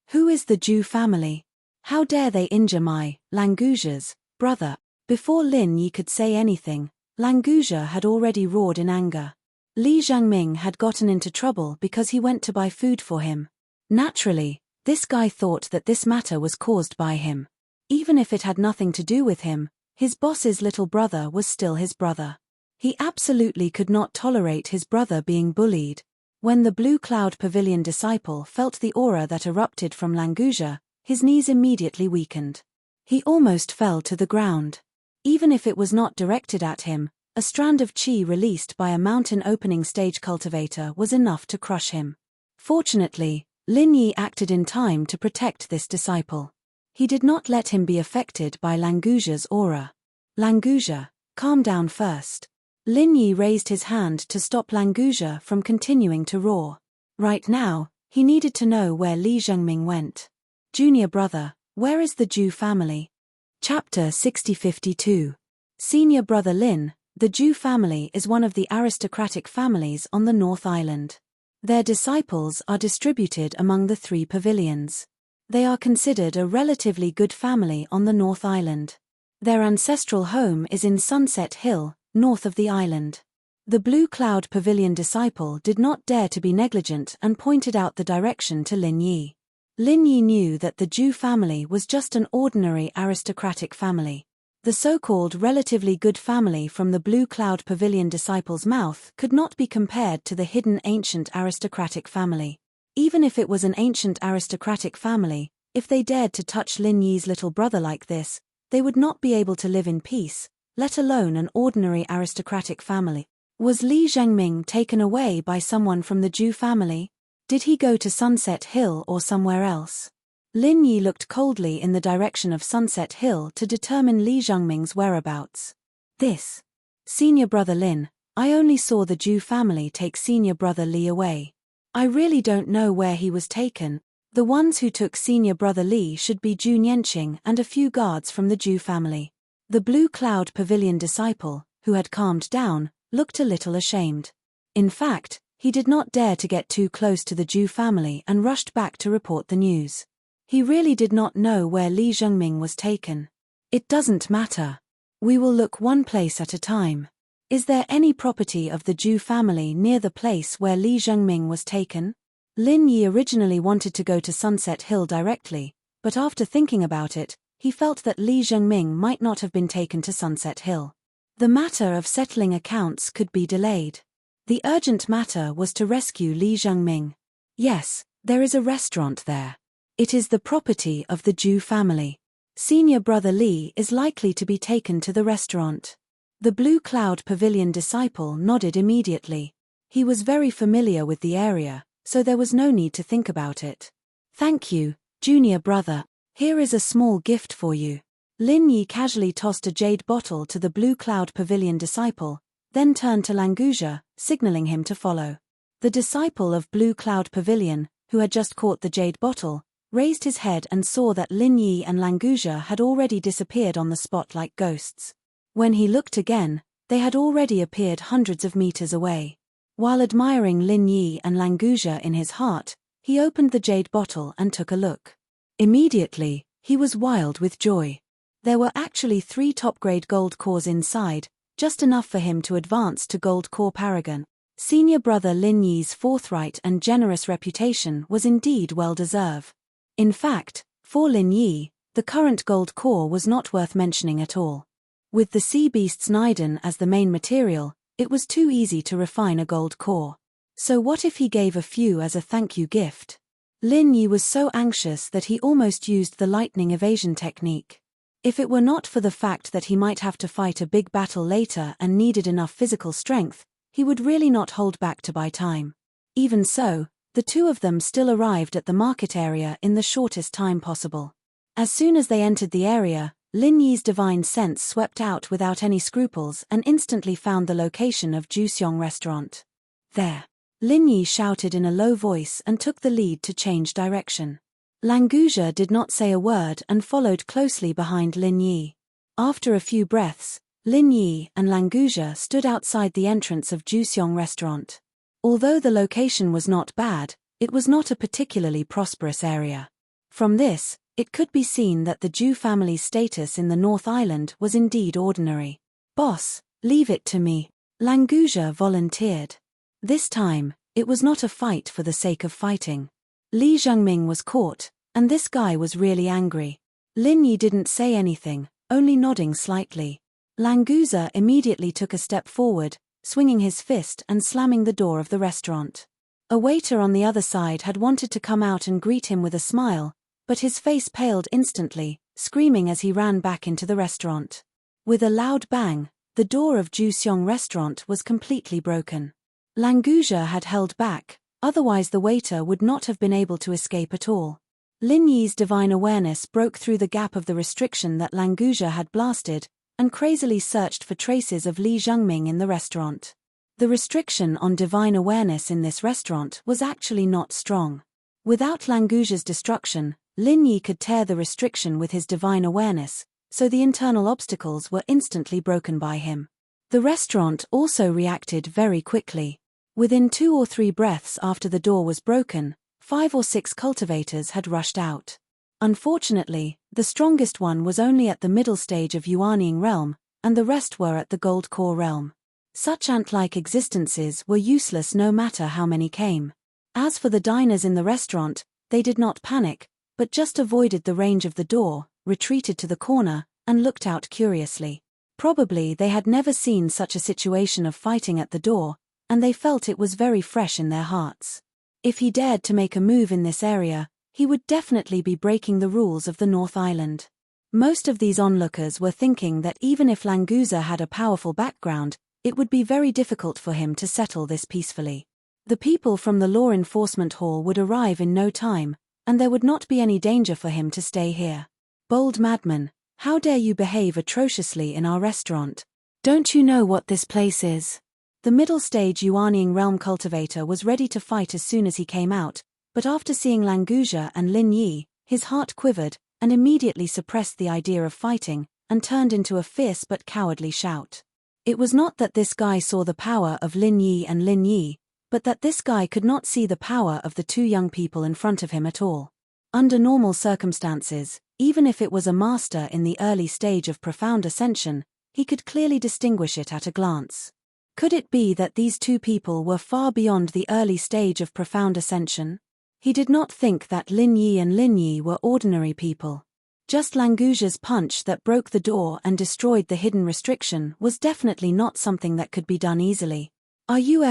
Speaker 1: Who is the Zhu family? How dare they injure my, Languzha's, brother? Before Lin Yi could say anything, Languzha had already roared in anger. Li Zhengming had gotten into trouble because he went to buy food for him. Naturally, this guy thought that this matter was caused by him. Even if it had nothing to do with him, his boss's little brother was still his brother. He absolutely could not tolerate his brother being bullied. When the Blue Cloud Pavilion disciple felt the aura that erupted from Languzha, his knees immediately weakened. He almost fell to the ground. Even if it was not directed at him, a strand of qi released by a mountain opening stage cultivator was enough to crush him. Fortunately, Lin Yi acted in time to protect this disciple. He did not let him be affected by Languzha's aura. Languzha, calm down first. Lin Yi raised his hand to stop Languzha from continuing to roar. Right now, he needed to know where Li Zhengming went. Junior brother, where is the Zhu family? Chapter 6052. Senior brother Lin, the Zhu family is one of the aristocratic families on the North Island. Their disciples are distributed among the 3 pavilions. They are considered a relatively good family on the North Island. Their ancestral home is in Sunset Hill, north of the island. The Blue Cloud Pavilion disciple did not dare to be negligent and pointed out the direction to Lin Yi. Lin Yi knew that the Zhu family was just an ordinary aristocratic family. The so-called relatively good family from the Blue Cloud Pavilion disciple's mouth could not be compared to the hidden ancient aristocratic family. Even if it was an ancient aristocratic family, if they dared to touch Lin Yi's little brother like this, they would not be able to live in peace, let alone an ordinary aristocratic family. Was Li Zhengming taken away by someone from the Zhu family? Did he go to Sunset Hill or somewhere else? Lin Yi looked coldly in the direction of Sunset Hill to determine Li Zhengming's whereabouts. This. Senior brother Lin, I only saw the Zhu family take senior brother Li away. I really don't know where he was taken. The ones who took senior brother Li should be Zhu Nianqing and a few guards from the Zhu family. The Blue Cloud Pavilion disciple, who had calmed down, looked a little ashamed. In fact, he did not dare to get too close to the Zhu family and rushed back to report the news. He really did not know where Li Zhengming was taken. It doesn't matter. We will look one place at a time. Is there any property of the Zhu family near the place where Li Zhengming was taken? Lin Yi originally wanted to go to Sunset Hill directly, but after thinking about it, he felt that Li Zhengming might not have been taken to Sunset Hill. The matter of settling accounts could be delayed. The urgent matter was to rescue Li Zhengming. Yes, there is a restaurant there. It is the property of the Zhu family. Senior brother Li is likely to be taken to the restaurant. The Blue Cloud Pavilion disciple nodded immediately. He was very familiar with the area, so there was no need to think about it. Thank you, junior brother. Here is a small gift for you. Lin Yi casually tossed a jade bottle to the Blue Cloud Pavilion disciple, then turned to Languzha, signaling him to follow. The disciple of Blue Cloud Pavilion, who had just caught the jade bottle, raised his head and saw that Lin Yi and Languzha had already disappeared on the spot like ghosts. When he looked again, they had already appeared hundreds of meters away. While admiring Lin Yi and Languzha in his heart, he opened the jade bottle and took a look. Immediately, he was wild with joy. There were actually 3 top-grade gold cores inside, just enough for him to advance to gold core paragon. Senior brother Lin Yi's forthright and generous reputation was indeed well-deserved. In fact, for Lin Yi, the current gold core was not worth mentioning at all. With the sea beast's Niden as the main material, it was too easy to refine a gold core. So what if he gave a few as a thank you gift? Lin Yi was so anxious that he almost used the lightning evasion technique. If it were not for the fact that he might have to fight a big battle later and needed enough physical strength, he would really not hold back to buy time. Even so, the two of them still arrived at the market area in the shortest time possible. As soon as they entered the area, Lin Yi's divine sense swept out without any scruples and instantly found the location of Juxiong restaurant. There. Lin Yi shouted in a low voice and took the lead to change direction. Languzha did not say a word and followed closely behind Lin Yi. After a few breaths, Lin Yi and Languzha stood outside the entrance of Juxiong restaurant. Although the location was not bad, it was not a particularly prosperous area. From this, it could be seen that the Zhu family's status in the North Island was indeed ordinary. "Boss, leave it to me," Languzha volunteered. This time, it was not a fight for the sake of fighting. Li Zhengming was caught, and this guy was really angry. Lin Yi didn't say anything, only nodding slightly. Languzha immediately took a step forward, swinging his fist and slamming the door of the restaurant. A waiter on the other side had wanted to come out and greet him with a smile, but his face paled instantly, screaming as he ran back into the restaurant. With a loud bang, the door of Juxiong restaurant was completely broken. Languzha had held back, otherwise the waiter would not have been able to escape at all. Lin Yi's divine awareness broke through the gap of the restriction that Languzha had blasted, and crazily searched for traces of Li Zhengming in the restaurant. The restriction on divine awareness in this restaurant was actually not strong. Without Languzha's destruction, Lin Yi could tear the restriction with his divine awareness, so the internal obstacles were instantly broken by him. The restaurant also reacted very quickly. Within 2 or 3 breaths after the door was broken, 5 or 6 cultivators had rushed out. Unfortunately, the strongest one was only at the middle stage of Yuanying realm, and the rest were at the gold core realm. Such ant-like existences were useless no matter how many came. As for the diners in the restaurant, they did not panic, but just avoided the range of the door, retreated to the corner, and looked out curiously. Probably they had never seen such a situation of fighting at the door, and they felt it was very fresh in their hearts. If he dared to make a move in this area, he would definitely be breaking the rules of the North Island. Most of these onlookers were thinking that even if Languzha had a powerful background, it would be very difficult for him to settle this peacefully. The people from the law enforcement hall would arrive in no time, and there would not be any danger for him to stay here. Bold madman, how dare you behave atrociously in our restaurant? Don't you know what this place is? The middle stage Yuanying realm cultivator was ready to fight as soon as he came out, but after seeing Languja and Lin Yi, his heart quivered, and immediately suppressed the idea of fighting, and turned into a fierce but cowardly shout. It was not that this guy saw the power of Lin Yi and Lin Yi, but that this guy could not see the power of the two young people in front of him at all. Under normal circumstances, even if it was a master in the early stage of profound ascension, he could clearly distinguish it at a glance. Could it be that these two people were far beyond the early stage of profound ascension? He did not think that Lin Yi and Lin Yi were ordinary people. Just Languja's punch that broke the door and destroyed the hidden restriction was definitely not something that could be done easily. Are you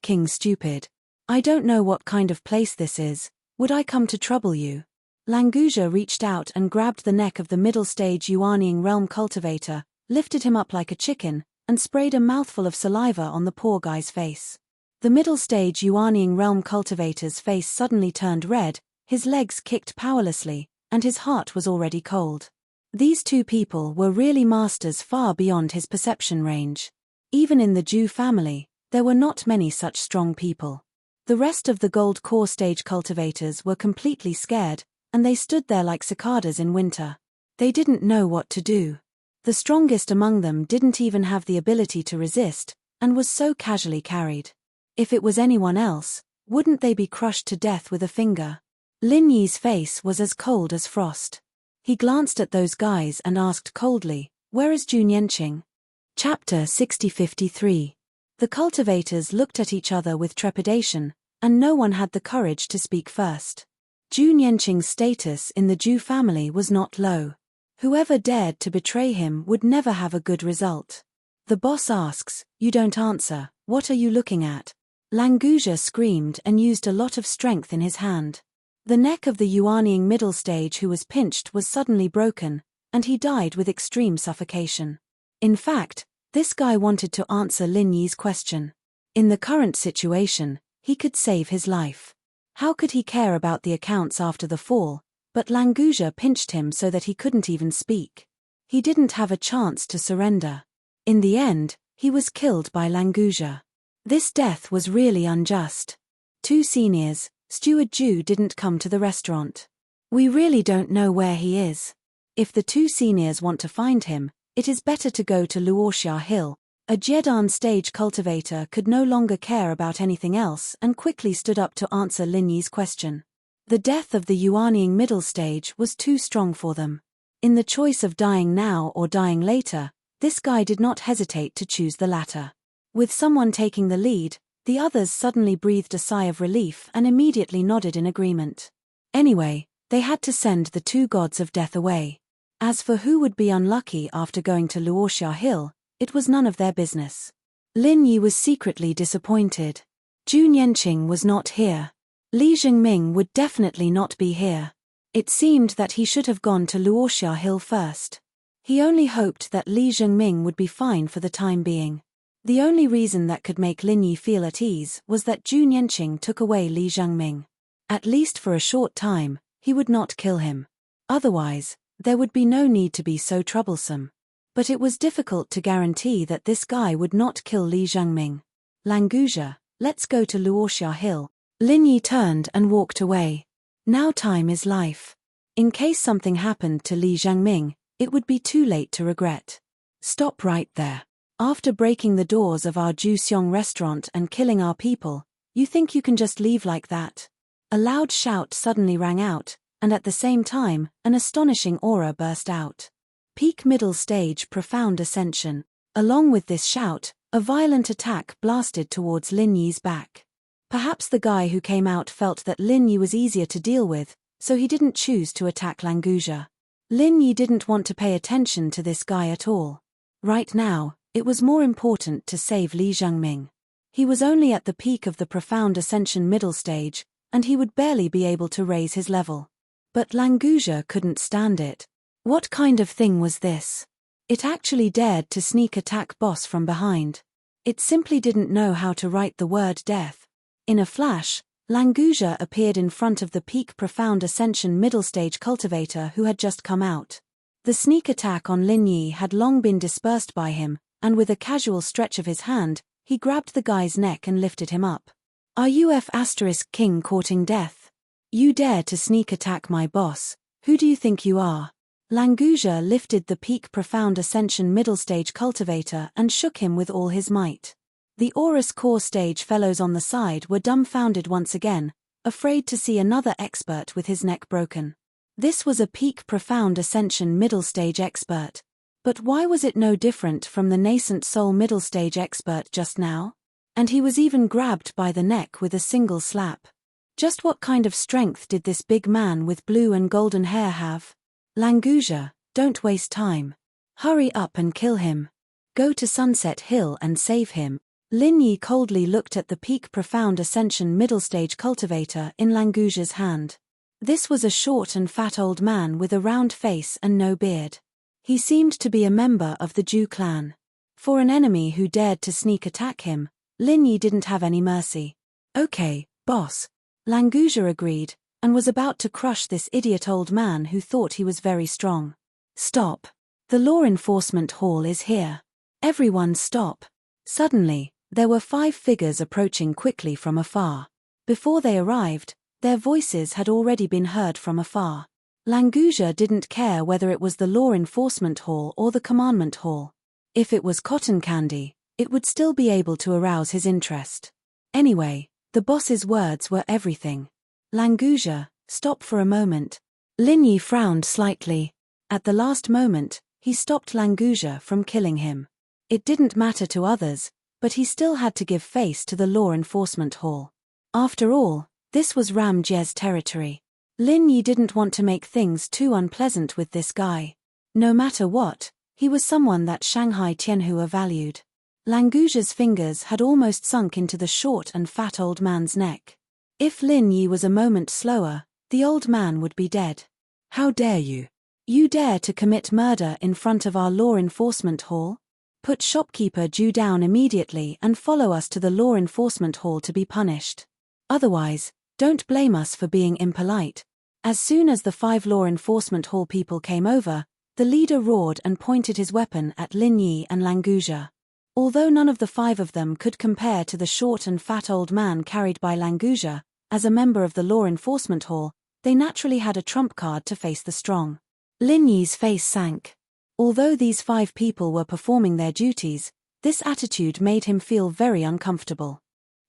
Speaker 1: King stupid? I don't know what kind of place this is. Would I come to trouble you? Languja reached out and grabbed the neck of the middle stage Yuanying realm cultivator, lifted him up like a chicken, and sprayed a mouthful of saliva on the poor guy's face. The middle stage Yuanying realm cultivator's face suddenly turned red, his legs kicked powerlessly, and his heart was already cold. These two people were really masters far beyond his perception range. Even in the Jew family, there were not many such strong people. The rest of the gold core stage cultivators were completely scared, and they stood there like cicadas in winter. They didn't know what to do. The strongest among them didn't even have the ability to resist, and was so casually carried. If it was anyone else, wouldn't they be crushed to death with a finger? Lin Yi's face was as cold as frost. He glanced at those guys and asked coldly, "Where is Enchanting?" Chapter 6053. The cultivators looked at each other with trepidation, and no one had the courage to speak first. Enchanting's status in the Jew family was not low. Whoever dared to betray him would never have a good result. The boss asks, "You don't answer, what are you looking at?" Languja screamed and used a lot of strength in his hand. The neck of the Yuanying middle stage who was pinched was suddenly broken, and he died with extreme suffocation. In fact, this guy wanted to answer Lin Yi's question. In the current situation, he could save his life. How could he care about the accounts after the fall? But Languja pinched him so that he couldn't even speak. He didn't have a chance to surrender. In the end, he was killed by Languja. This death was really unjust. Two seniors, Steward Jew didn't come to the restaurant. We really don't know where he is. If the two seniors want to find him, it is better to go to Luoxia Hill. A Jedan stage cultivator could no longer care about anything else and quickly stood up to answer Lin Yi's question. The death of the Yuanying middle stage was too strong for them. In the choice of dying now or dying later, this guy did not hesitate to choose the latter. With someone taking the lead, the others suddenly breathed a sigh of relief and immediately nodded in agreement. Anyway, they had to send the two gods of death away. As for who would be unlucky after going to Luoxia Hill, it was none of their business. Lin Yi was secretly disappointed. Enchanting was not here. Li Zhengming would definitely not be here. It seemed that he should have gone to Luoxia Hill first. He only hoped that Li Zhengming would be fine for the time being. The only reason that could make Lin Yi feel at ease was that Enchanting took away Li Zhengming. At least for a short time, he would not kill him. Otherwise, there would be no need to be so troublesome. But it was difficult to guarantee that this guy would not kill Li Zhengming. Languja, let's go to Luoxia Hill. Lin Yi turned and walked away. Now time is life. In case something happened to Li Zhengming, it would be too late to regret. Stop right there. After breaking the doors of our Juxiong restaurant and killing our people, you think you can just leave like that? A loud shout suddenly rang out, and at the same time, an astonishing aura burst out. Peak middle stage profound ascension. Along with this shout, a violent attack blasted towards Lin Yi's back. Perhaps the guy who came out felt that Lin Yi was easier to deal with, so he didn't choose to attack Languja. Lin Yi didn't want to pay attention to this guy at all. Right now, it was more important to save Li Zhengming. He was only at the peak of the profound ascension middle stage, and he would barely be able to raise his level. But Languja couldn't stand it. What kind of thing was this? It actually dared to sneak attack boss from behind. It simply didn't know how to write the word death. In a flash, Languja appeared in front of the peak profound ascension middle stage cultivator who had just come out. The sneak attack on Lin Yi had long been dispersed by him, and with a casual stretch of his hand, he grabbed the guy's neck and lifted him up. Are you King courting death? You dare to sneak attack my boss, who do you think you are? Languja lifted the peak profound ascension middle stage cultivator and shook him with all his might. The Aurus core stage fellows on the side were dumbfounded once again, afraid to see another expert with his neck broken. This was a peak profound ascension middle stage expert. But why was it no different from the nascent soul middle stage expert just now? And he was even grabbed by the neck with a single slap. Just what kind of strength did this big man with blue and golden hair have? Languja, don't waste time. Hurry up and kill him. Go to Sunset Hill and save him. Lin Yi coldly looked at the peak profound ascension middle stage cultivator in Languja's hand. This was a short and fat old man with a round face and no beard. He seemed to be a member of the Jew clan. For an enemy who dared to sneak attack him, Lin Yi didn't have any mercy. Okay, boss. Languja agreed, and was about to crush this idiot old man who thought he was very strong. Stop. The law enforcement hall is here. Everyone stop. Suddenly, there were 5 figures approaching quickly from afar. Before they arrived, their voices had already been heard from afar. Languja didn't care whether it was the law enforcement hall or the commandment hall. If it was cotton candy, it would still be able to arouse his interest. Anyway, the boss's words were everything. Languja, stop for a moment. Lin Yi frowned slightly. At the last moment, he stopped Languja from killing him. It didn't matter to others, but he still had to give face to the law enforcement hall. After all, this was Ram Jie's territory. Lin Yi didn't want to make things too unpleasant with this guy. No matter what, he was someone that Shanghai Tianhua valued. Languja's fingers had almost sunk into the short and fat old man's neck. If Lin Yi was a moment slower, the old man would be dead. How dare you? You dare to commit murder in front of our law enforcement hall? Put shopkeeper Ju down immediately and follow us to the law enforcement hall to be punished. Otherwise, don't blame us for being impolite. As soon as the 5 law enforcement hall people came over, the leader roared and pointed his weapon at Lin Yi and Languja. Although none of the 5 of them could compare to the short and fat old man carried by Languja, as a member of the law enforcement hall, they naturally had a trump card to face the strong. Lin Yi's face sank. Although these 5 people were performing their duties, this attitude made him feel very uncomfortable.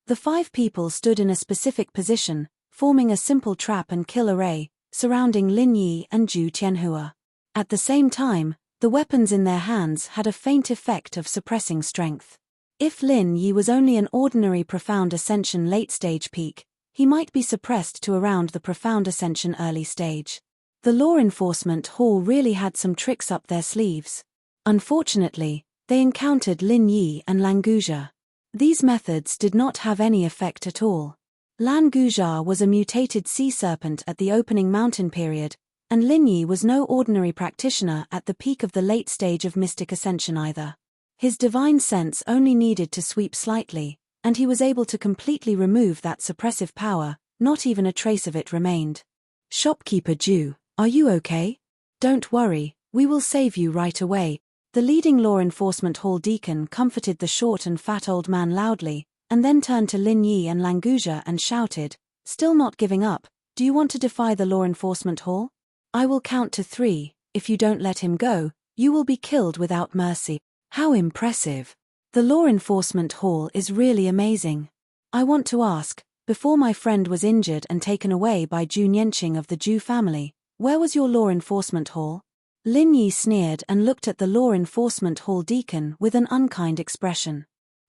Speaker 1: The 5 people stood in a specific position, forming a simple trap and kill array, surrounding Lin Yi and Ju Tianhua. At the same time, the weapons in their hands had a faint effect of suppressing strength. If Lin Yi was only an ordinary profound ascension late stage peak, he might be suppressed to around the profound ascension early stage. The law enforcement hall really had some tricks up their sleeves. Unfortunately, they encountered Lin Yi and Languja. These methods did not have any effect at all. Languja was a mutated sea serpent at the opening mountain period, and Lin Yi was no ordinary practitioner at the peak of the late stage of mystic ascension either. His divine sense only needed to sweep slightly, and he was able to completely remove that suppressive power, not even a trace of it remained. Shopkeeper Ju, are you okay? Don't worry, we will save you right away. The leading law enforcement hall deacon comforted the short and fat old man loudly, and then turned to Lin Yi and Languja and shouted, still not giving up, do you want to defy the law enforcement hall? I will count to 3, if you don't let him go, you will be killed without mercy. How impressive. The law enforcement hall is really amazing. I want to ask, before my friend was injured and taken away by Ju Nianqing of the Ju family, where was your law enforcement hall? Lin Yi sneered and looked at the law enforcement hall deacon with an unkind expression.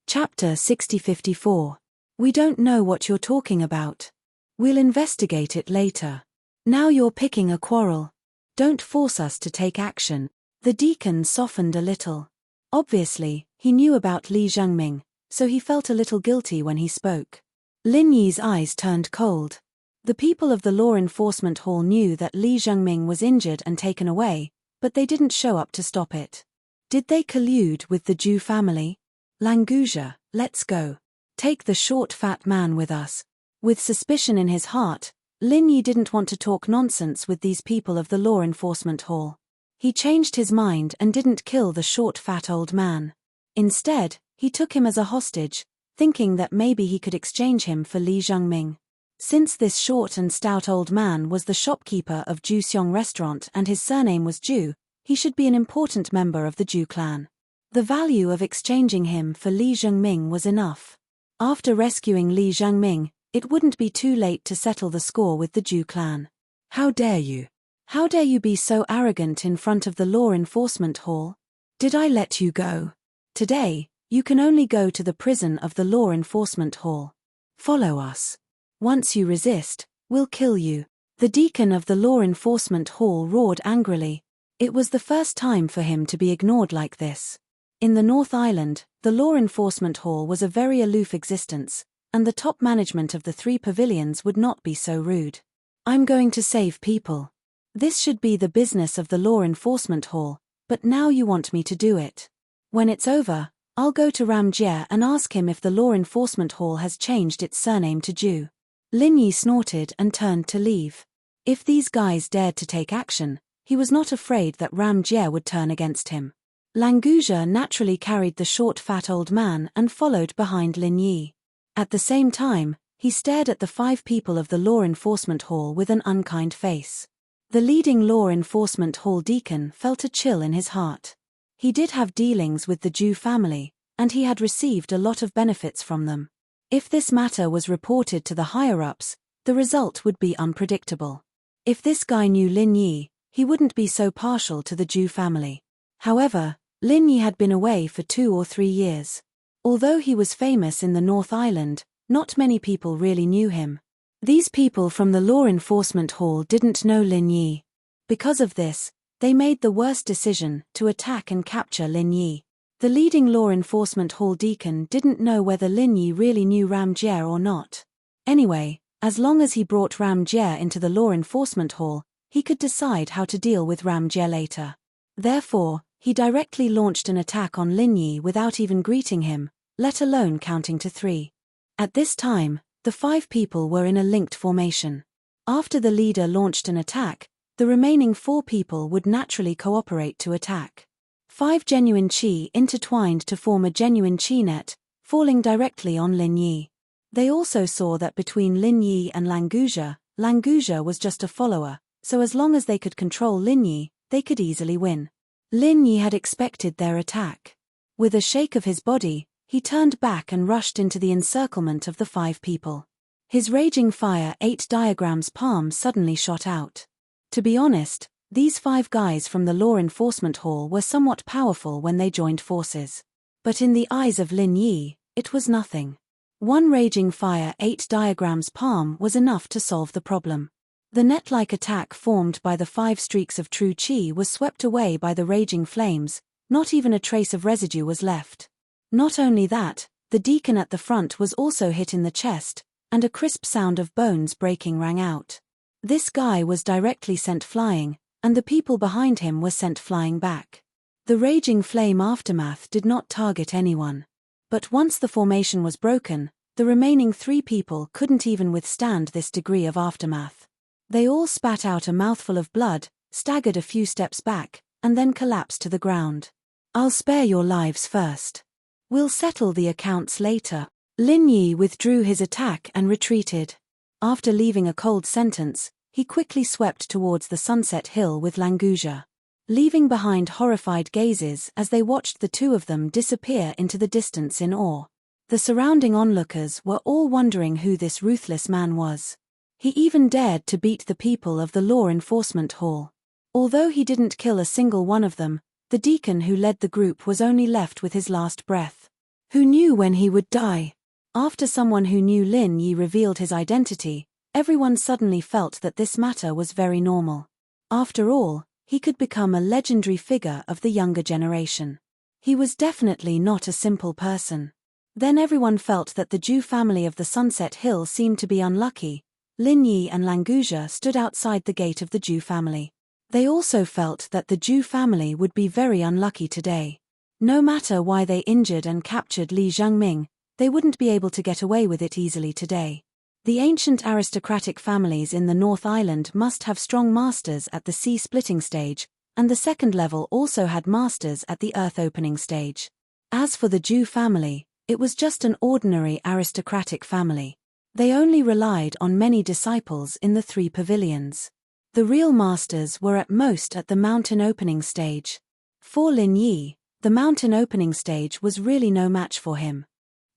Speaker 1: Chapter 6054. We don't know what you're talking about. We'll investigate it later. Now you're picking a quarrel. Don't force us to take action. The deacon softened a little. Obviously, he knew about Li Zhengming, so he felt a little guilty when he spoke. Lin Yi's eyes turned cold. The people of the law enforcement hall knew that Li Zhengming was injured and taken away, but they didn't show up to stop it. Did they collude with the Ju family? Languja, let's go. Take the short fat man with us. With suspicion in his heart, Lin Yi didn't want to talk nonsense with these people of the law enforcement hall. He changed his mind and didn't kill the short fat old man. Instead, he took him as a hostage, thinking that maybe he could exchange him for Li Zhengming. Since this short and stout old man was the shopkeeper of Ju Xiong restaurant and his surname was Ju, he should be an important member of the Ju clan. The value of exchanging him for Li Zhengming was enough. After rescuing Li Zhengming, it wouldn't be too late to settle the score with the Ju clan. How dare you? How dare you be so arrogant in front of the law enforcement hall? Did I let you go? Today, you can only go to the prison of the law enforcement hall. Follow us. Once you resist, we'll kill you. The deacon of the law enforcement hall roared angrily. It was the first time for him to be ignored like this. In the North Island, the law enforcement hall was a very aloof existence, and the top management of the 3 pavilions would not be so rude. I'm going to save people. This should be the business of the law enforcement hall, but now you want me to do it. When it's over, I'll go to Ram Jie and ask him if the law enforcement hall has changed its surname to Ju. Lin Yi snorted and turned to leave. If these guys dared to take action, he was not afraid that Ram Jie would turn against him. Languja naturally carried the short fat old man and followed behind Lin Yi. At the same time, he stared at the 5 people of the law enforcement hall with an unkind face. The leading law enforcement hall deacon felt a chill in his heart. He did have dealings with the Ju family, and he had received a lot of benefits from them. If this matter was reported to the higher-ups, the result would be unpredictable. If this guy knew Lin Yi, he wouldn't be so partial to the Ju family. However, Lin Yi had been away for 2 or 3 years. Although he was famous in the North Island, not many people really knew him. These people from the law enforcement hall didn't know Lin Yi. Because of this, they made the worst decision to attack and capture Lin Yi. The leading law enforcement hall deacon didn't know whether Lin Yi really knew Ram Jie or not. Anyway, as long as he brought Ram Jie into the law enforcement hall, he could decide how to deal with Ram Jie later. Therefore, he directly launched an attack on Lin Yi without even greeting him, let alone counting to 3. At this time, the 5 people were in a linked formation. After the leader launched an attack, the remaining 4 people would naturally cooperate to attack. 5 genuine qi intertwined to form a genuine qi net, falling directly on Lin Yi. They also saw that between Lin Yi and Languja, Languja was just a follower, so as long as they could control Lin Yi, they could easily win. Lin Yi had expected their attack. With a shake of his body, he turned back and rushed into the encirclement of the 5 people. His raging fire 8 diagrams palm suddenly shot out. To be honest, these 5 guys from the law enforcement hall were somewhat powerful when they joined forces. But in the eyes of Lin Yi, it was nothing. One raging fire 8 diagrams palm was enough to solve the problem. The net-like attack formed by the 5 streaks of true qi was swept away by the raging flames, not even a trace of residue was left. Not only that, the deacon at the front was also hit in the chest, and a crisp sound of bones breaking rang out. This guy was directly sent flying, and the people behind him were sent flying back. The raging flame aftermath did not target anyone. But once the formation was broken, the remaining 3 people couldn't even withstand this degree of aftermath. They all spat out a mouthful of blood, staggered a few steps back, and then collapsed to the ground. I'll spare your lives first. We'll settle the accounts later. Lin Yi withdrew his attack and retreated. After leaving a cold sentence, he quickly swept towards the sunset hill with Languja, leaving behind horrified gazes as they watched the 2 of them disappear into the distance in awe. The surrounding onlookers were all wondering who this ruthless man was. He even dared to beat the people of the law enforcement hall. Although he didn't kill a single one of them, the deacon who led the group was only left with his last breath. Who knew when he would die? After someone who knew Lin Yi revealed his identity, everyone suddenly felt that this matter was very normal. After all, he could become a legendary figure of the younger generation. He was definitely not a simple person. Then everyone felt that the Ju family of the Sunset Hill seemed to be unlucky. Lin Yi and Languja stood outside the gate of the Ju family. They also felt that the Ju family would be very unlucky today. No matter why they injured and captured Li Zhengming, they wouldn't be able to get away with it easily today. The ancient aristocratic families in the North Island must have strong masters at the sea-splitting stage, and the second level also had masters at the earth-opening stage. As for the Jew family, it was just an ordinary aristocratic family. They only relied on many disciples in the 3 pavilions. The real masters were at most at the mountain opening stage. For Lin Yi, the mountain opening stage was really no match for him.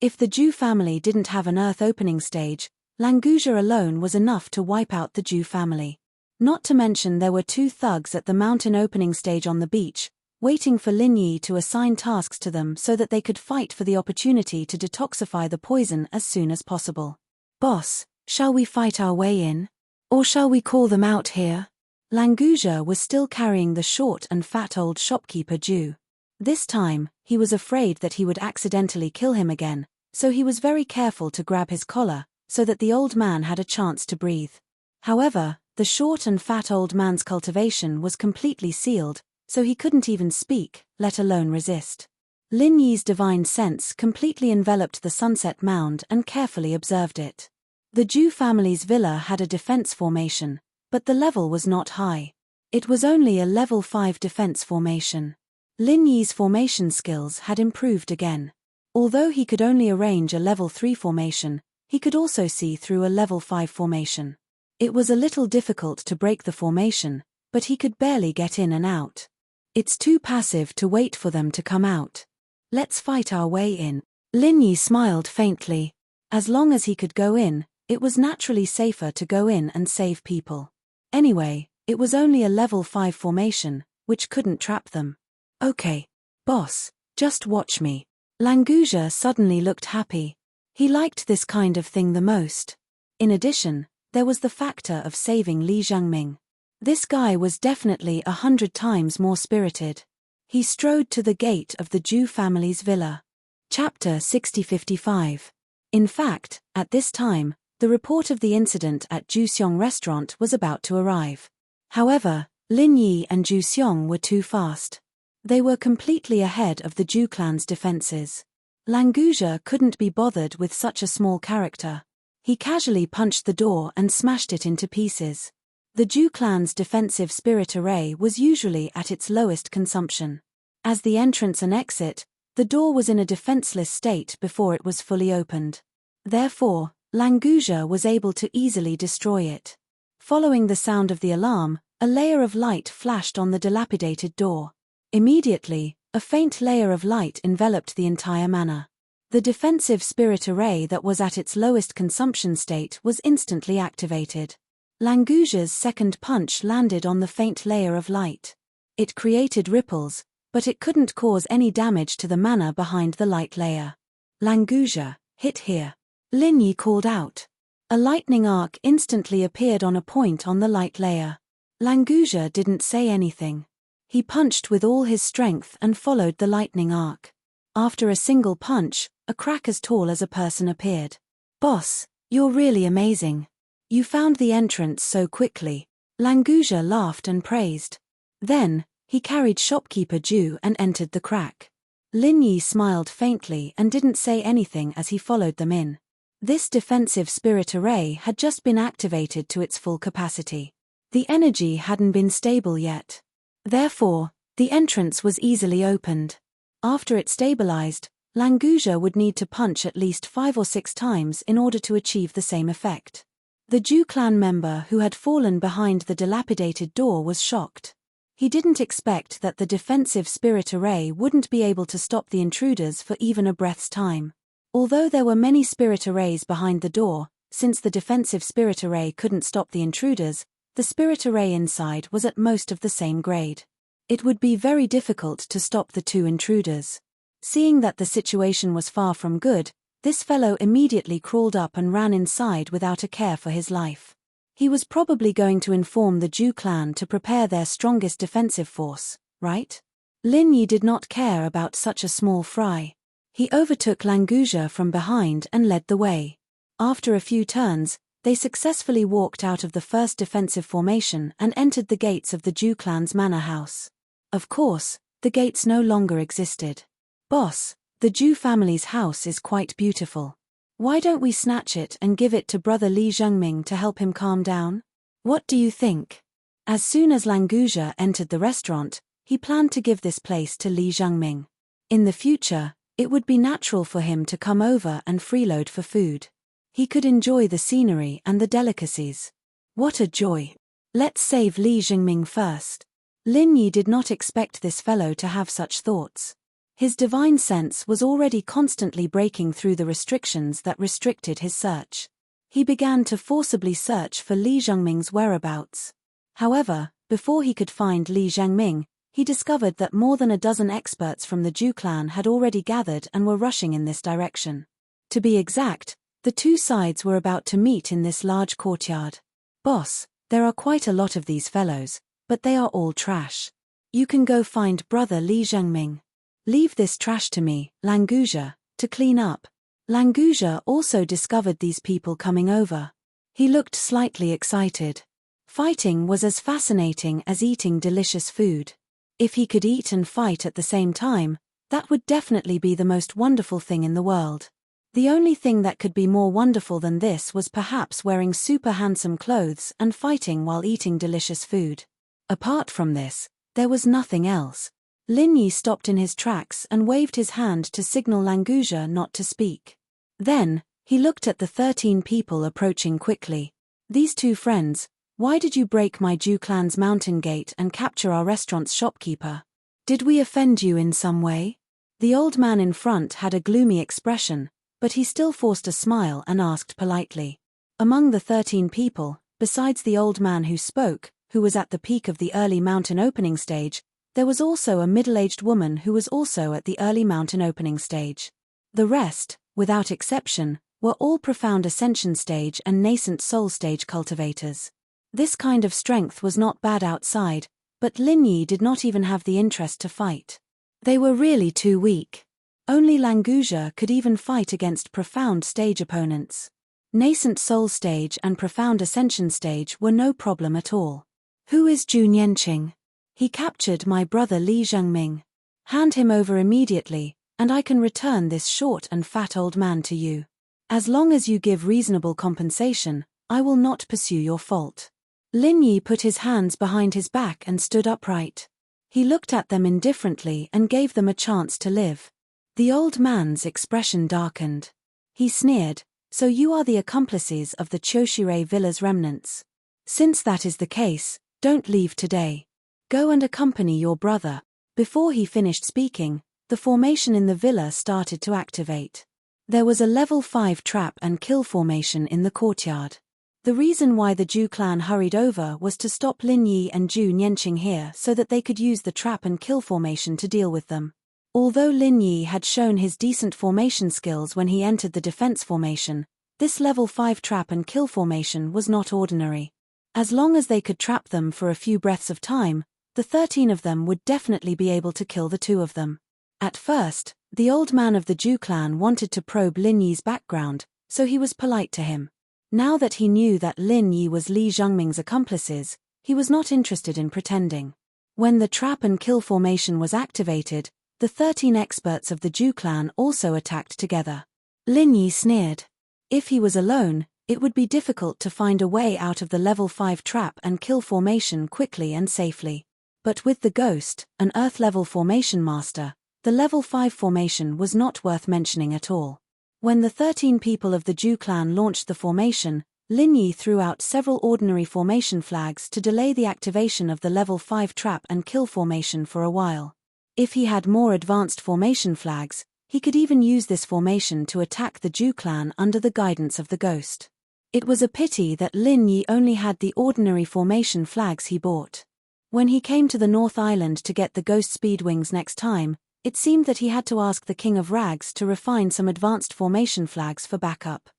Speaker 1: If the Jew family didn't have an earth opening stage, Languja alone was enough to wipe out the Jew family. Not to mention there were 2 thugs at the mountain opening stage on the beach, waiting for Lin Yi to assign tasks to them so that they could fight for the opportunity to detoxify the poison as soon as possible. "Boss, shall we fight our way in? Or shall we call them out here?" Languja was still carrying the short and fat old shopkeeper Jew. This time, he was afraid that he would accidentally kill him again, so he was very careful to grab his collar, so that the old man had a chance to breathe. However, the short and fat old man's cultivation was completely sealed, so he couldn't even speak, let alone resist. Lin Yi's divine sense completely enveloped the sunset mound and carefully observed it. The Jew family's villa had a defense formation, but the level was not high. It was only a level 5 defense formation. Lin Yi's formation skills had improved again. Although he could only arrange a level 3 formation, he could also see through a level 5 formation. It was a little difficult to break the formation, but he could barely get in and out. It's too passive to wait for them to come out. Let's fight our way in. Lin Yi smiled faintly. As long as he could go in, it was naturally safer to go in and save people. Anyway, it was only a level 5 formation, which couldn't trap them. "Okay, boss, just watch me." Languja suddenly looked happy. He liked this kind of thing the most. In addition, there was the factor of saving Li Zhangming. This guy was definitely 100 times more spirited. He strode to the gate of the Jew family's villa. Chapter 6055. In fact, at this time, the report of the incident at Juxiong restaurant was about to arrive. However, Lin Yi and Juxiong were too fast. They were completely ahead of the Jew clan's defenses. Languja couldn't be bothered with such a small character. He casually punched the door and smashed it into pieces. The Jew clan's defensive spirit array was usually at its lowest consumption. As the entrance and exit, the door was in a defenseless state before it was fully opened. Therefore, Languja was able to easily destroy it. Following the sound of the alarm, a layer of light flashed on the dilapidated door. Immediately, a faint layer of light enveloped the entire manor. The defensive spirit array that was at its lowest consumption state was instantly activated. Languja's second punch landed on the faint layer of light. It created ripples, but it couldn't cause any damage to the manor behind the light layer. "Languja, hit here," Lin Yi called out. A lightning arc instantly appeared on a point on the light layer. Languja didn't say anything. He punched with all his strength and followed the lightning arc. After a single punch, a crack as tall as a person appeared. "Boss, you're really amazing. You found the entrance so quickly," Languja laughed and praised. Then, he carried shopkeeper Ju and entered the crack. Lin Yi smiled faintly and didn't say anything as he followed them in. This defensive spirit array had just been activated to its full capacity. The energy hadn't been stable yet. Therefore, the entrance was easily opened. After it stabilized, Languja would need to punch at least 5 or 6 times in order to achieve the same effect. The Jew clan member who had fallen behind the dilapidated door was shocked. He didn't expect that the defensive spirit array wouldn't be able to stop the intruders for even a breath's time. Although there were many spirit arrays behind the door, since the defensive spirit array couldn't stop the intruders, the spirit array inside was at most of the same grade. It would be very difficult to stop the 2 intruders. Seeing that the situation was far from good, this fellow immediately crawled up and ran inside without a care for his life. He was probably going to inform the Jew clan to prepare their strongest defensive force, right? Lin Yi did not care about such a small fry. He overtook Languja from behind and led the way. After a few turns, they successfully walked out of the first defensive formation and entered the gates of the Jew clan's manor house. Of course, the gates no longer existed. "Boss, the Jew family's house is quite beautiful." Why don't we snatch it and give it to brother Li Zhengming to help him calm down? What do you think? As soon as Languzha entered the restaurant, he planned to give this place to Li Zhengming. In the future, it would be natural for him to come over and freeload for food. He could enjoy the scenery and the delicacies. What a joy! Let's save Li Zhengming first. Lin Yi did not expect this fellow to have such thoughts. His divine sense was already constantly breaking through the restrictions that restricted his search. He began to forcibly search for Li Zhengming's whereabouts. However, before he could find Li Zhengming, he discovered that more than a dozen experts from the Zhu clan had already gathered and were rushing in this direction. To be exact, the two sides were about to meet in this large courtyard. Boss, there are quite a lot of these fellows, but they are all trash. You can go find brother Li Zhengming. Leave this trash to me, Languzha, to clean up. Languzha also discovered these people coming over. He looked slightly excited. Fighting was as fascinating as eating delicious food. If he could eat and fight at the same time, that would definitely be the most wonderful thing in the world. The only thing that could be more wonderful than this was perhaps wearing super handsome clothes and fighting while eating delicious food. Apart from this, there was nothing else. Lin Yi stopped in his tracks and waved his hand to signal Languzha not to speak. Then, he looked at the 13 people approaching quickly. These two friends, why did you break my Zhu clan's mountain gate and capture our restaurant's shopkeeper? Did we offend you in some way? The old man in front had a gloomy expression, but he still forced a smile and asked politely. Among the 13 people, besides the old man who spoke, who was at the peak of the early mountain opening stage, there was also a middle-aged woman who was also at the early mountain opening stage. The rest, without exception, were all profound ascension stage and nascent soul stage cultivators. This kind of strength was not bad outside, but Lin Yi did not even have the interest to fight. They were really too weak. Only Languzha could even fight against profound stage opponents. Nascent soul stage and profound ascension stage were no problem at all. Who is Zhu Nianqing? He captured my brother Li Zhengming. Hand him over immediately, and I can return this short and fat old man to you. As long as you give reasonable compensation, I will not pursue your fault. Lin Yi put his hands behind his back and stood upright. He looked at them indifferently and gave them a chance to live. The old man's expression darkened. He sneered, so you are the accomplices of the Choshire Villa's remnants. Since that is the case, don't leave today. Go and accompany your brother. Before he finished speaking, the formation in the villa started to activate. There was a level 5 trap and kill formation in the courtyard. The reason why the Zhu clan hurried over was to stop Lin Yi and Zhu Nianqing here so that they could use the trap and kill formation to deal with them. Although Lin Yi had shown his decent formation skills when he entered the defense formation, this level 5 trap and kill formation was not ordinary. As long as they could trap them for a few breaths of time, the 13 of them would definitely be able to kill the 2 of them. At first, the old man of the Zhu clan wanted to probe Lin Yi's background, so he was polite to him. Now that he knew that Lin Yi was Li Zhengming's accomplices, he was not interested in pretending. When the trap and kill formation was activated, the 13 experts of the Zhu clan also attacked together. Lin Yi sneered. If he was alone, it would be difficult to find a way out of the level 5 trap and kill formation quickly and safely. But with the ghost, an earth-level formation master, the level 5 formation was not worth mentioning at all. When the 13 people of the Zhu clan launched the formation, Lin Yi threw out several ordinary formation flags to delay the activation of the level 5 trap and kill formation for a while. If he had more advanced formation flags, he could even use this formation to attack the Zhu clan under the guidance of the ghost. It was a pity that Lin Yi only had the ordinary formation flags he bought. When he came to the North Island to get the ghost speed wings next time, it seemed that he had to ask the King of Rags to refine some advanced formation flags for backup.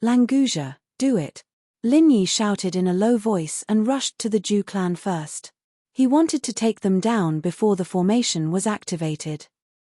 Speaker 1: Languzha, do it. Lin Yi shouted in a low voice and rushed to the Zhu clan first. He wanted to take them down before the formation was activated.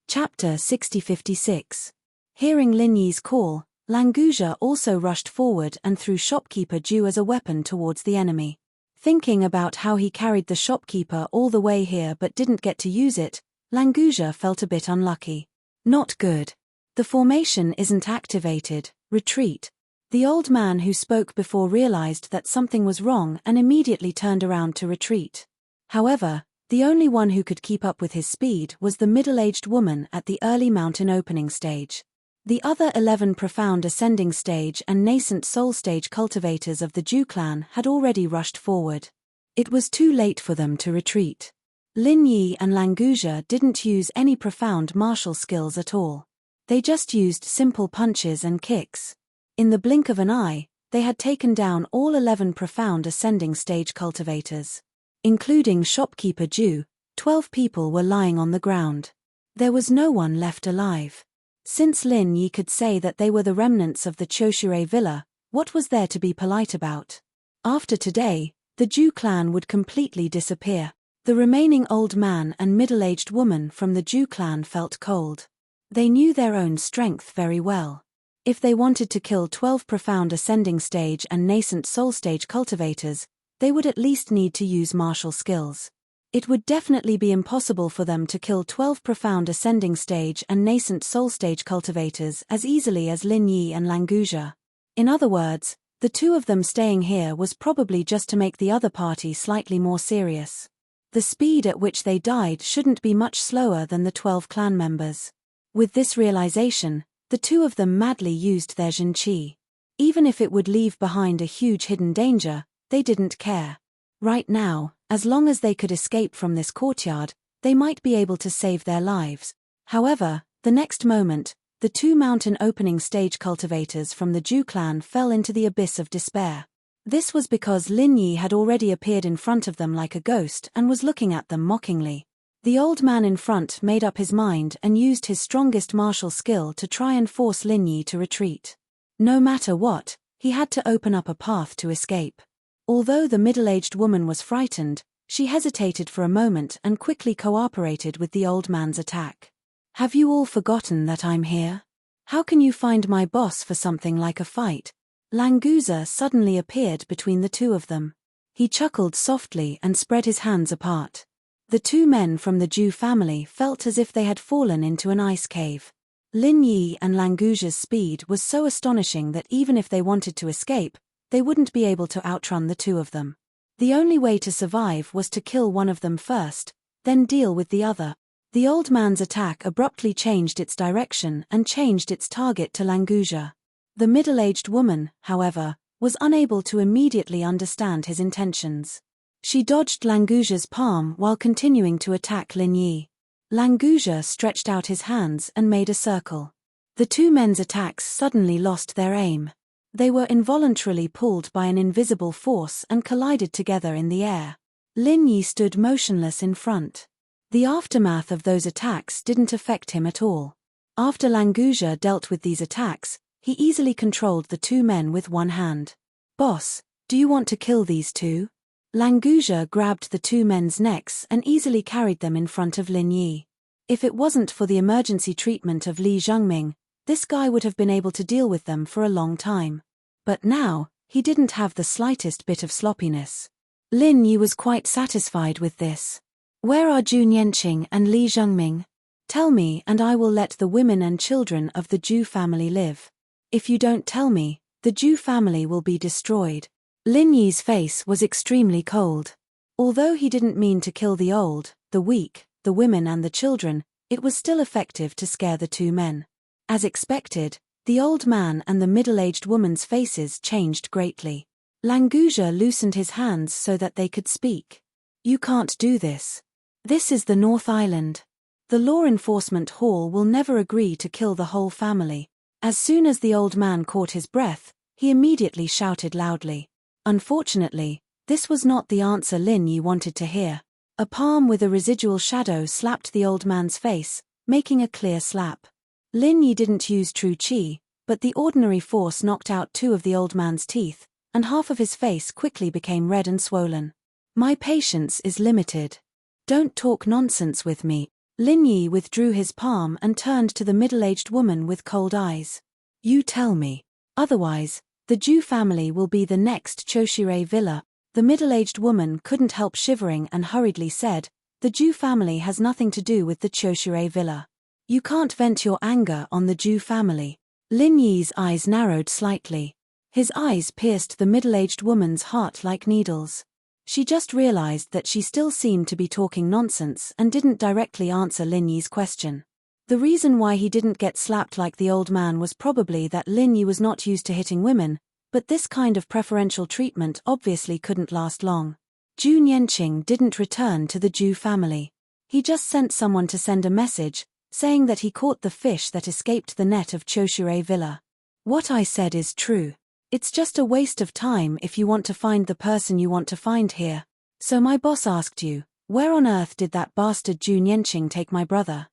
Speaker 1: Chapter 6056. Hearing Lin Yi's call, Languzha also rushed forward and threw shopkeeper Zhu as a weapon towards the enemy. Thinking about how he carried the shopkeeper all the way here but didn't get to use it, Languzha felt a bit unlucky. Not good. The formation isn't activated, Retreat. The old man who spoke before realized that something was wrong and immediately turned around to retreat. However, the only one who could keep up with his speed was the middle-aged woman at the early mountain opening stage. The other 11 profound ascending stage and nascent soul stage cultivators of the Jew clan had already rushed forward. It was too late for them to retreat. Lin Yi and Languja didn't use any profound martial skills at all. They just used simple punches and kicks. In the blink of an eye, they had taken down all 11 profound ascending stage cultivators. Including shopkeeper Ju, 12 people were lying on the ground. There was no one left alive. Since Lin Yi could say that they were the remnants of the Choshire villa, what was there to be polite about? After today, the Ju clan would completely disappear. The remaining old man and middle-aged woman from the Ju clan felt cold. They knew their own strength very well. If they wanted to kill 12 profound ascending stage and nascent soul stage cultivators, they would at least need to use martial skills. It would definitely be impossible for them to kill 12 profound ascending stage and nascent soul stage cultivators as easily as Lin Yi and Languja. In other words, the two of them staying here was probably just to make the other party slightly more serious. The speed at which they died shouldn't be much slower than the 12 clan members. With this realization, the two of them madly used their Jin Qi. Even if it would leave behind a huge hidden danger, they didn't care. Right now, as long as they could escape from this courtyard, they might be able to save their lives. However, the next moment, the 2 mountain opening stage cultivators from the Ju clan fell into the abyss of despair. This was because Lin Yi had already appeared in front of them like a ghost and was looking at them mockingly. The old man in front made up his mind and used his strongest martial skill to try and force Lin Yi to retreat. No matter what, he had to open up a path to escape. Although the middle-aged woman was frightened, she hesitated for a moment and quickly cooperated with the old man's attack. "Have you all forgotten that I'm here? How can you find my boss for something like a fight?" Languza suddenly appeared between the two of them. He chuckled softly and spread his hands apart. The 2 men from the Ju family felt as if they had fallen into an ice cave. Lin Yi and Languja's speed was so astonishing that even if they wanted to escape, they wouldn't be able to outrun the 2 of them. The only way to survive was to kill one of them first, then deal with the other. The old man's attack abruptly changed its direction and changed its target to Languja. The middle-aged woman, however, was unable to immediately understand his intentions. She dodged Languja's palm while continuing to attack Lin Yi. Languja stretched out his hands and made a circle. The 2 men's attacks suddenly lost their aim. They were involuntarily pulled by an invisible force and collided together in the air. Lin Yi stood motionless in front. The aftermath of those attacks didn't affect him at all. After Languja dealt with these attacks, he easily controlled the 2 men with one hand. "Boss, do you want to kill these 2? Languja grabbed the 2 men's necks and easily carried them in front of Lin Yi. If it wasn't for the emergency treatment of Li Zhengming, this guy would have been able to deal with them for a long time. But now, he didn't have the slightest bit of sloppiness. Lin Yi was quite satisfied with this. "Where are Ju Nianqing and Li Zhengming? Tell me and I will let the women and children of the Ju family live. If you don't tell me, the Ju family will be destroyed." Lin Yi's face was extremely cold. Although he didn't mean to kill the old, the weak, the women and the children, it was still effective to scare the 2 men. As expected, the old man and the middle-aged woman's faces changed greatly. Languja loosened his hands so that they could speak. "You can't do this. This is the North Island. The law enforcement hall will never agree to kill the whole family." As soon as the old man caught his breath, he immediately shouted loudly. Unfortunately, this was not the answer Lin Yi wanted to hear. A palm with a residual shadow slapped the old man's face, making a clear slap. Lin Yi didn't use true qi, but the ordinary force knocked out 2 of the old man's teeth, and half of his face quickly became red and swollen. "My patience is limited. Don't talk nonsense with me." Lin Yi withdrew his palm and turned to the middle-aged woman with cold eyes. "You tell me. Otherwise, the Ju family will be the next Choshire villa." The middle-aged woman couldn't help shivering and hurriedly said, "The Ju family has nothing to do with the Choshire villa. You can't vent your anger on the Ju family. Lin Yi's eyes narrowed slightly. His eyes pierced the middle-aged woman's heart like needles. She just realized that she still seemed to be talking nonsense and didn't directly answer Lin Yi's question. The reason why he didn't get slapped like the old man was probably that Lin Yi was not used to hitting women, but this kind of preferential treatment obviously couldn't last long. Zhu Nianqing didn't return to the Zhu family. He just sent someone to send a message, saying that he caught the fish that escaped the net of Choshure Villa. What I said is true. It's just a waste of time if you want to find the person you want to find here. So my boss asked you, where on earth did that bastard Zhu Nianqing take my brother?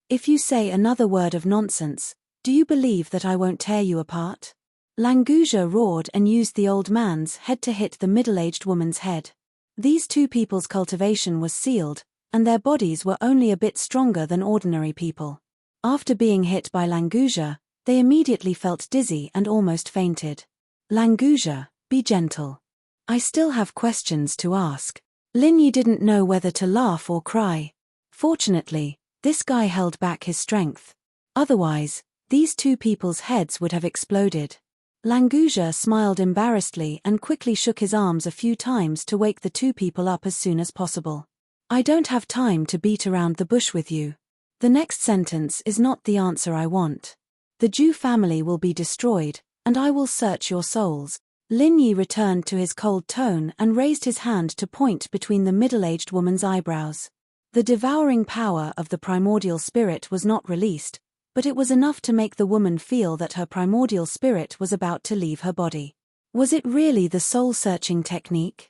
Speaker 1: If you say another word of nonsense, do you believe that I won't tear you apart? Languzha roared and used the old man's head to hit the middle-aged woman's head. These two people's cultivation was sealed, and their bodies were only a bit stronger than ordinary people. After being hit by Languzha, they immediately felt dizzy and almost fainted. Languzha, be gentle. I still have questions to ask. Lin Yi didn't know whether to laugh or cry. Fortunately, this guy held back his strength. Otherwise, these two people's heads would have exploded. Languzha smiled embarrassedly and quickly shook his arms a few times to wake the two people up as soon as possible. I don't have time to beat around the bush with you. The next sentence is not the answer I want. The Zhu family will be destroyed, and I will search your souls. Lin Yi returned to his cold tone and raised his hand to point between the middle-aged woman's eyebrows. The devouring power of the primordial spirit was not released, but it was enough to make the woman feel that her primordial spirit was about to leave her body. Was it really the soul-searching technique?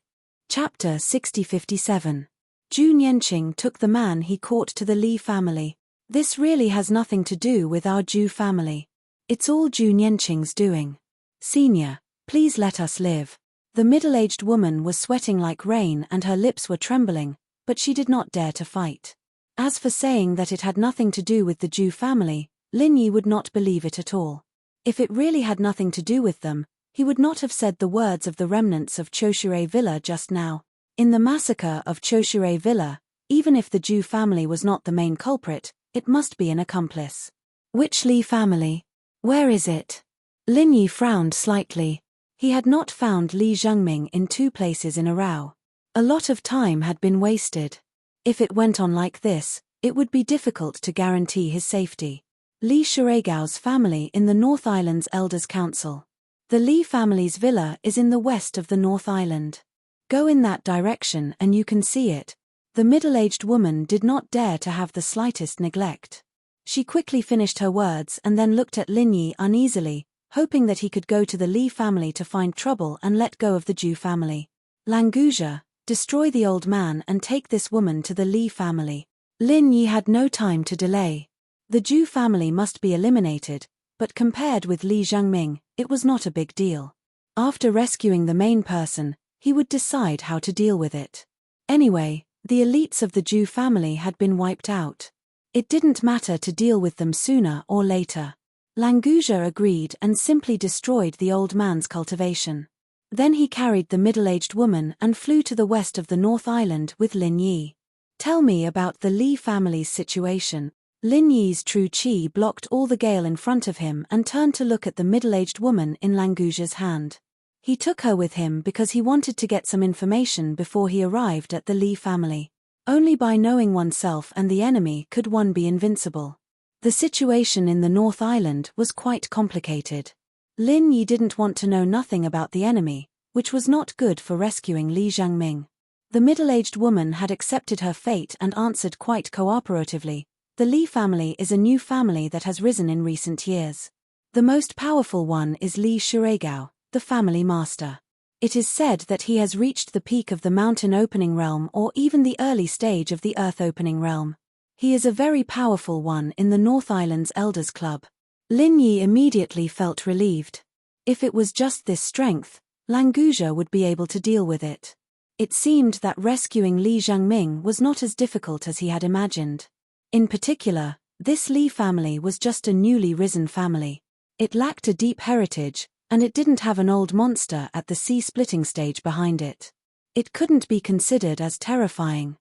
Speaker 1: Chapter 6057. Zhu Nianqing took the man he caught to the Li family. This really has nothing to do with our Zhu family. It's all Zhu Nianqing's doing. Senior, please let us live. The middle-aged woman was sweating like rain and her lips were trembling, but she did not dare to fight. As for saying that it had nothing to do with the Zhu family, Lin Yi would not believe it at all. If it really had nothing to do with them, he would not have said the words of the remnants of Choshure Villa just now. In the massacre of Choshure Villa, even if the Zhu family was not the main culprit, it must be an accomplice. Which Li family? Where is it? Lin Yi frowned slightly. He had not found Li Zhengming in two places in a row. A lot of time had been wasted. If it went on like this, it would be difficult to guarantee his safety. Li Shiregao's family in the North Island's Elders' Council. The Li family's villa is in the west of the North Island. Go in that direction and you can see it. The middle-aged woman did not dare to have the slightest neglect. She quickly finished her words and then looked at Lin Yi uneasily, hoping that he could go to the Li family to find trouble and let go of the Zhu family. Languzha, destroy the old man and take this woman to the Li family. Lin Yi had no time to delay. The Zhu family must be eliminated, but compared with Li Zhengming, it was not a big deal. After rescuing the main person, he would decide how to deal with it. Anyway, the elites of the Zhu family had been wiped out. It didn't matter to deal with them sooner or later. Languzha agreed and simply destroyed the old man's cultivation. Then he carried the middle-aged woman and flew to the west of the North Island with Lin Yi. Tell me about the Li family's situation. Lin Yi's true qi blocked all the gale in front of him and turned to look at the middle-aged woman in Languzha's hand. He took her with him because he wanted to get some information before he arrived at the Li family. Only by knowing oneself and the enemy could one be invincible. The situation in the North Island was quite complicated. Lin Yi didn't want to know nothing about the enemy, which was not good for rescuing Li Zhengming. The middle-aged woman had accepted her fate and answered quite cooperatively. The Li family is a new family that has risen in recent years. The most powerful one is Li Shiregao, the family master. It is said that he has reached the peak of the mountain opening realm or even the early stage of the earth opening realm. He is a very powerful one in the North Island's Elders Club. Lin Yi immediately felt relieved. If it was just this strength, Languzha would be able to deal with it. It seemed that rescuing Li Zhengming was not as difficult as he had imagined. In particular, this Li family was just a newly risen family. It lacked a deep heritage, and it didn't have an old monster at the sea-splitting stage behind it. It couldn't be considered as terrifying.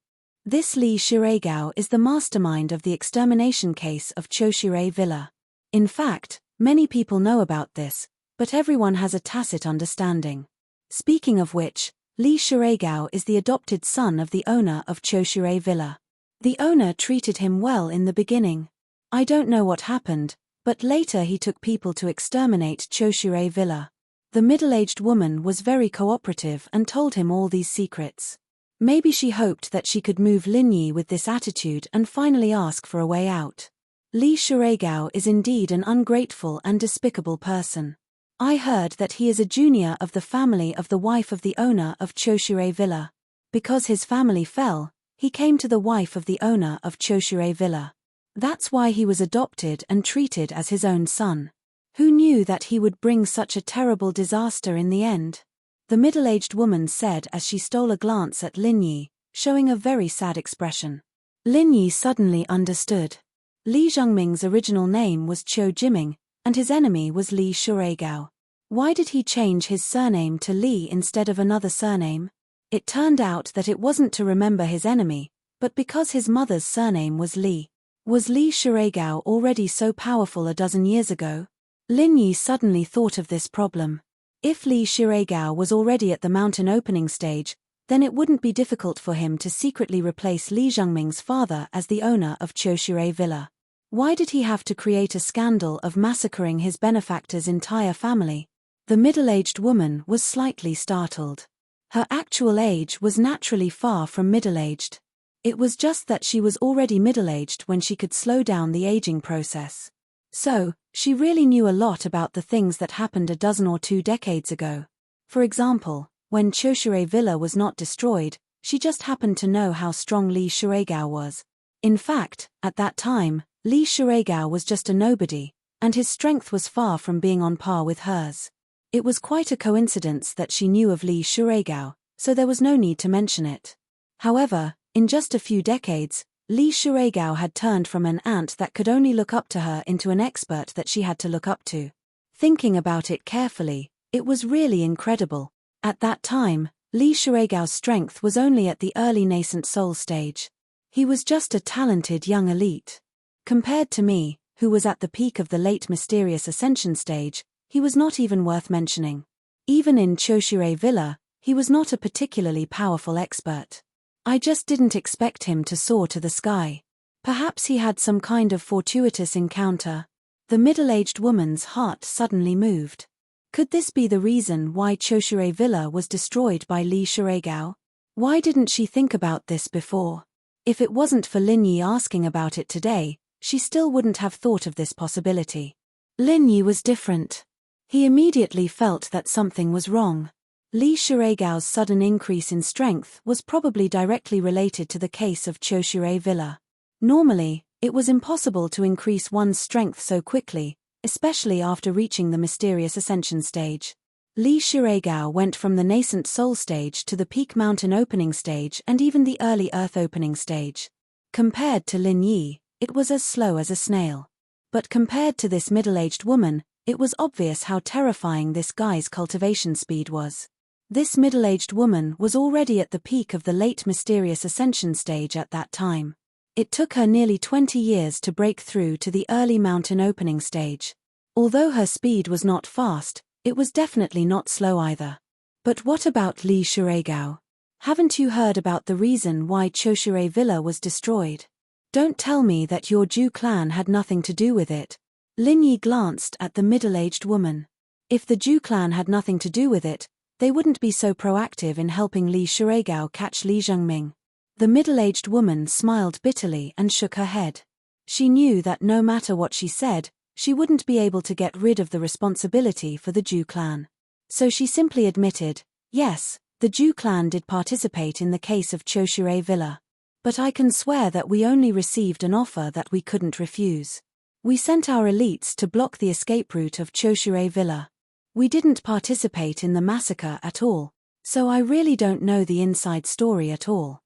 Speaker 1: This Li Shiregao is the mastermind of the extermination case of Choshure Villa. In fact, Many people know about this, but everyone has a tacit understanding. Speaking of which, Lee Shiregao is the adopted son of the owner of Choshure Villa. The owner treated him well in the beginning. I don't know what happened, but later he took people to exterminate Choshure Villa. The middle-aged woman was very cooperative and told him all these secrets. Maybe she hoped that she could move Linyi with this attitude and finally ask for a way out. Lee Shiregao is indeed an ungrateful and despicable person. I heard that he is a junior of the family of the wife of the owner of Choshure Villa. Because his family fell, he came to the wife of the owner of Choshure Villa. That's why he was adopted and treated as his own son. Who knew that he would bring such a terrible disaster in the end? The middle-aged woman said as she stole a glance at Linyi, showing a very sad expression. Linyi suddenly understood. Li Zhengming's original name was Qiu Jiming, and his enemy was Lee Shiregao. Why did he change his surname to Li instead of another surname? It turned out that it wasn't to remember his enemy, but because his mother's surname was Li. Was Lee Shiregao already so powerful a dozen years ago? Linyi suddenly thought of this problem. If Lee Shiregao was already at the mountain opening stage, then it wouldn't be difficult for him to secretly replace Li Zhengming's father as the owner of Choshure Villa. Why did he have to create a scandal of massacring his benefactor's entire family? The middle-aged woman was slightly startled. Her actual age was naturally far from middle-aged. It was just that she was already middle-aged when she could slow down the aging process. So, she really knew a lot about the things that happened a dozen or 2 decades ago. For example, when Choshure Villa was not destroyed, she just happened to know how strong Lee Shiregao was. In fact, at that time, Lee Shiregao was just a nobody, and his strength was far from being on par with hers. It was quite a coincidence that she knew of Lee Shiregao, so there was no need to mention it. However, in just a few decades, Lee Shiregao had turned from an ant that could only look up to her into an expert that she had to look up to. Thinking about it carefully, it was really incredible. At that time, Lee Shiregao's strength was only at the early nascent soul stage. He was just a talented young elite. Compared to me, who was at the peak of the late mysterious ascension stage, he was not even worth mentioning. Even in Choshure Villa, he was not a particularly powerful expert. I just didn't expect him to soar to the sky. Perhaps he had some kind of fortuitous encounter. The middle-aged woman's heart suddenly moved. Could this be the reason why Choshure Villa was destroyed by Lee Shiregao? Why didn't she think about this before? If it wasn't for Linyi asking about it today, she still wouldn't have thought of this possibility. Linyi was different. He immediately felt that something was wrong. Lee Shiregao's sudden increase in strength was probably directly related to the case of Choshure Villa. Normally, it was impossible to increase one's strength so quickly, especially after reaching the mysterious ascension stage. Lee Shiregao went from the nascent soul stage to the peak mountain opening stage and even the early earth opening stage. Compared to Lin Yi, it was as slow as a snail. But compared to this middle-aged woman, it was obvious how terrifying this guy's cultivation speed was. This middle-aged woman was already at the peak of the late mysterious ascension stage at that time. It took her nearly 20 years to break through to the early mountain opening stage. Although her speed was not fast, it was definitely not slow either. But what about Lee Shiregao? Haven't you heard about the reason why Choshure Villa was destroyed? Don't tell me that your Ju clan had nothing to do with it. Lin Yi glanced at the middle-aged woman. If the Ju clan had nothing to do with it, they wouldn't be so proactive in helping Lee Shiregao catch Li Zhengming. The middle-aged woman smiled bitterly and shook her head. She knew that no matter what she said, she wouldn't be able to get rid of the responsibility for the Ju clan. So she simply admitted, yes, the Ju clan did participate in the case of Choshure Villa. But I can swear that we only received an offer that we couldn't refuse. We sent our elites to block the escape route of Choshure Villa. We didn't participate in the massacre at all, so I really don't know the inside story at all.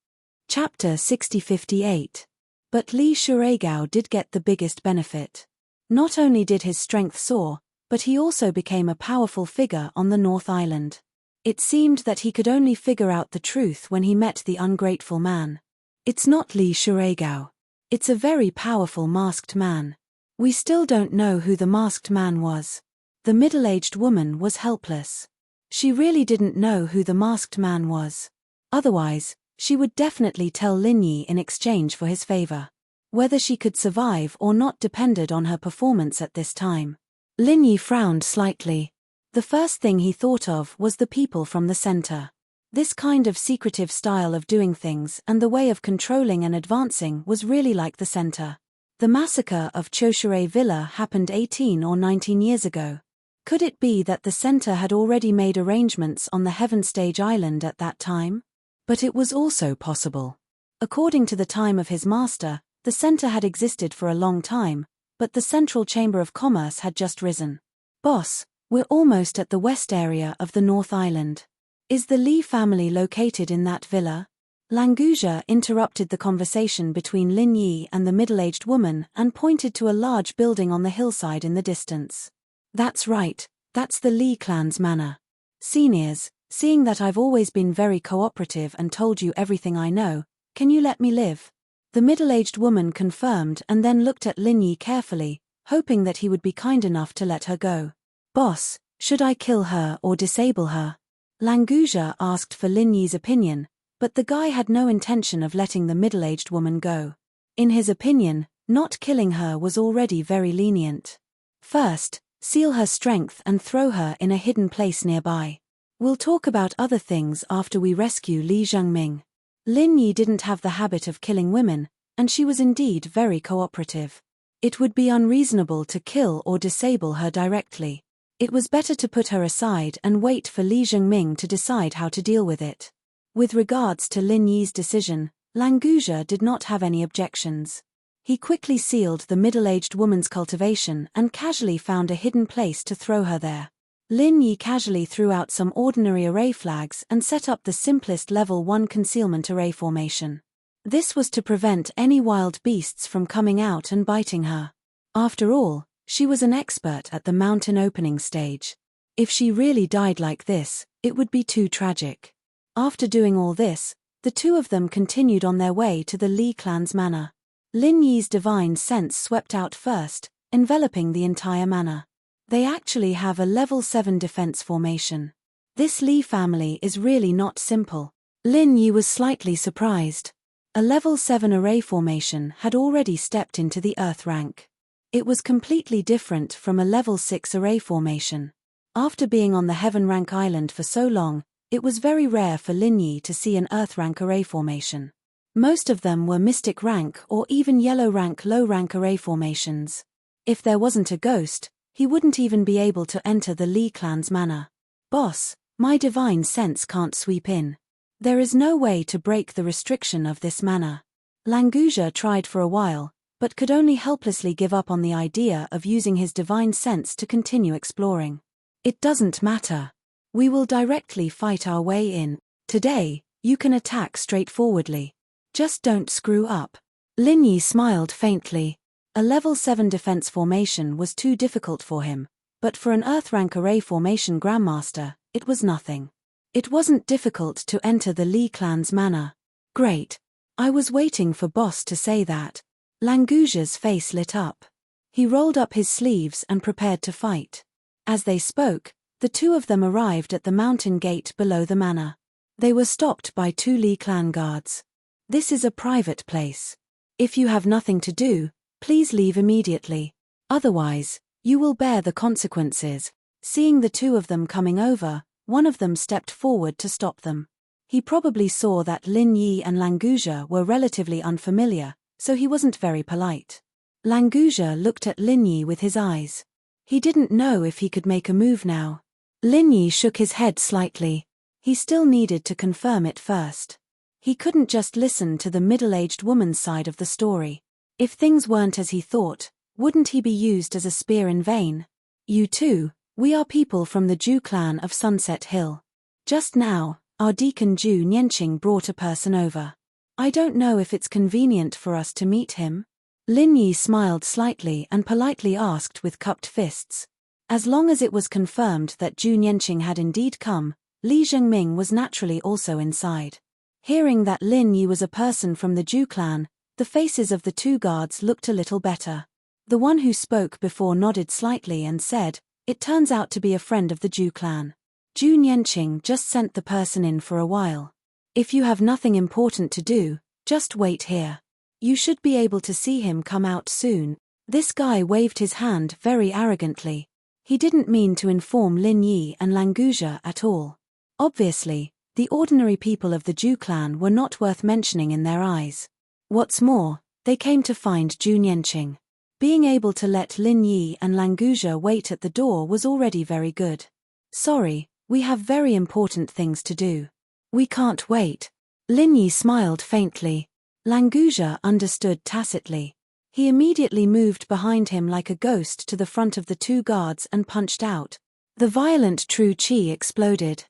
Speaker 1: Chapter 6058. But Lee Shiregao did get the biggest benefit. Not only did his strength soar, but he also became a powerful figure on the North Island. It seemed that he could only figure out the truth when he met the ungrateful man. It's not Lee Shiregao. It's a very powerful masked man. We still don't know who the masked man was. The middle-aged woman was helpless. She really didn't know who the masked man was. Otherwise, she would definitely tell Lin Yi in exchange for his favor. Whether she could survive or not depended on her performance at this time. Lin Yi frowned slightly. The first thing he thought of was the people from the center. This kind of secretive style of doing things and the way of controlling and advancing was really like the center. The massacre of Choshure Villa happened 18 or 19 years ago. Could it be that the center had already made arrangements on the Heaven Stage Island at that time? But it was also possible. According to the time of his master, the center had existed for a long time, but the Central Chamber of Commerce had just risen. Boss, we're almost at the west area of the North Island. Is the Li family located in that villa? Languja interrupted the conversation between Lin Yi and the middle-aged woman and pointed to a large building on the hillside in the distance. That's right, that's the Li clan's manor. Seniors, seeing that I've always been very cooperative and told you everything I know, can you let me live? The middle-aged woman confirmed and then looked at Lin Yi carefully, hoping that he would be kind enough to let her go. Boss, should I kill her or disable her? Languja asked for Lin Yi's opinion, but the guy had no intention of letting the middle-aged woman go. In his opinion, not killing her was already very lenient. First, seal her strength and throw her in a hidden place nearby. We'll talk about other things after we rescue Li Zhengming. Lin Yi didn't have the habit of killing women, and she was indeed very cooperative. It would be unreasonable to kill or disable her directly. It was better to put her aside and wait for Li Zhengming to decide how to deal with it. With regards to Lin Yi's decision, Languja did not have any objections. He quickly sealed the middle-aged woman's cultivation and casually found a hidden place to throw her there. Lin Yi casually threw out some ordinary array flags and set up the simplest level 1 concealment array formation. This was to prevent any wild beasts from coming out and biting her. After all, she was an expert at the mountain opening stage. If she really died like this, it would be too tragic. After doing all this, the two of them continued on their way to the Li clan's manor. Lin Yi's divine sense swept out first, enveloping the entire manor. They actually have a level 7 defense formation. This Li family is really not simple. Lin Yi was slightly surprised. A level 7 array formation had already stepped into the Earth rank. It was completely different from a level 6 array formation. After being on the Heaven rank island for so long, it was very rare for Lin Yi to see an Earth rank array formation. Most of them were Mystic rank or even Yellow rank low rank array formations. If there wasn't a ghost, he wouldn't even be able to enter the Li clan's manor. Boss, my divine sense can't sweep in. There is no way to break the restriction of this manor. Languja tried for a while, but could only helplessly give up on the idea of using his divine sense to continue exploring. It doesn't matter. We will directly fight our way in. Today, you can attack straightforwardly. Just don't screw up. Lin Yi smiled faintly. A level 7 defense formation was too difficult for him, but for an Earth rank array formation Grandmaster, it was nothing. It wasn't difficult to enter the Li clan's manor. Great. I was waiting for Boss to say that. Languja's face lit up. He rolled up his sleeves and prepared to fight. As they spoke, the two of them arrived at the mountain gate below the manor. They were stopped by two Li clan guards. This is a private place. If you have nothing to do, please leave immediately. Otherwise, you will bear the consequences. Seeing the two of them coming over, one of them stepped forward to stop them. He probably saw that Lin Yi and Languja were relatively unfamiliar, so he wasn't very polite. Languja looked at Lin Yi with his eyes. He didn't know if he could make a move now. Lin Yi shook his head slightly. He still needed to confirm it first. He couldn't just listen to the middle-aged woman's side of the story. If things weren't as he thought, wouldn't he be used as a spear in vain? You too, we are people from the Zhu clan of Sunset Hill. Just now, our deacon Zhu Nianqing brought a person over. I don't know if it's convenient for us to meet him. Lin Yi smiled slightly and politely asked with cupped fists. As long as it was confirmed that Zhu Nianqing had indeed come, Li Zhengming was naturally also inside. Hearing that Lin Yi was a person from the Zhu clan, the faces of the two guards looked a little better. The one who spoke before nodded slightly and said, "It turns out to be a friend of the Ju clan. Ju Nianqing just sent the person in for a while. If you have nothing important to do, just wait here. You should be able to see him come out soon." This guy waved his hand very arrogantly. He didn't mean to inform Lin Yi and Languzha at all. Obviously, the ordinary people of the Ju clan were not worth mentioning in their eyes. What's more, they came to find Ju Nianqing. Being able to let Lin Yi and Languzha wait at the door was already very good. "Sorry, we have very important things to do. We can't wait." Lin Yi smiled faintly. Languzha understood tacitly. He immediately moved behind him like a ghost to the front of the two guards and punched out. The violent true chi exploded.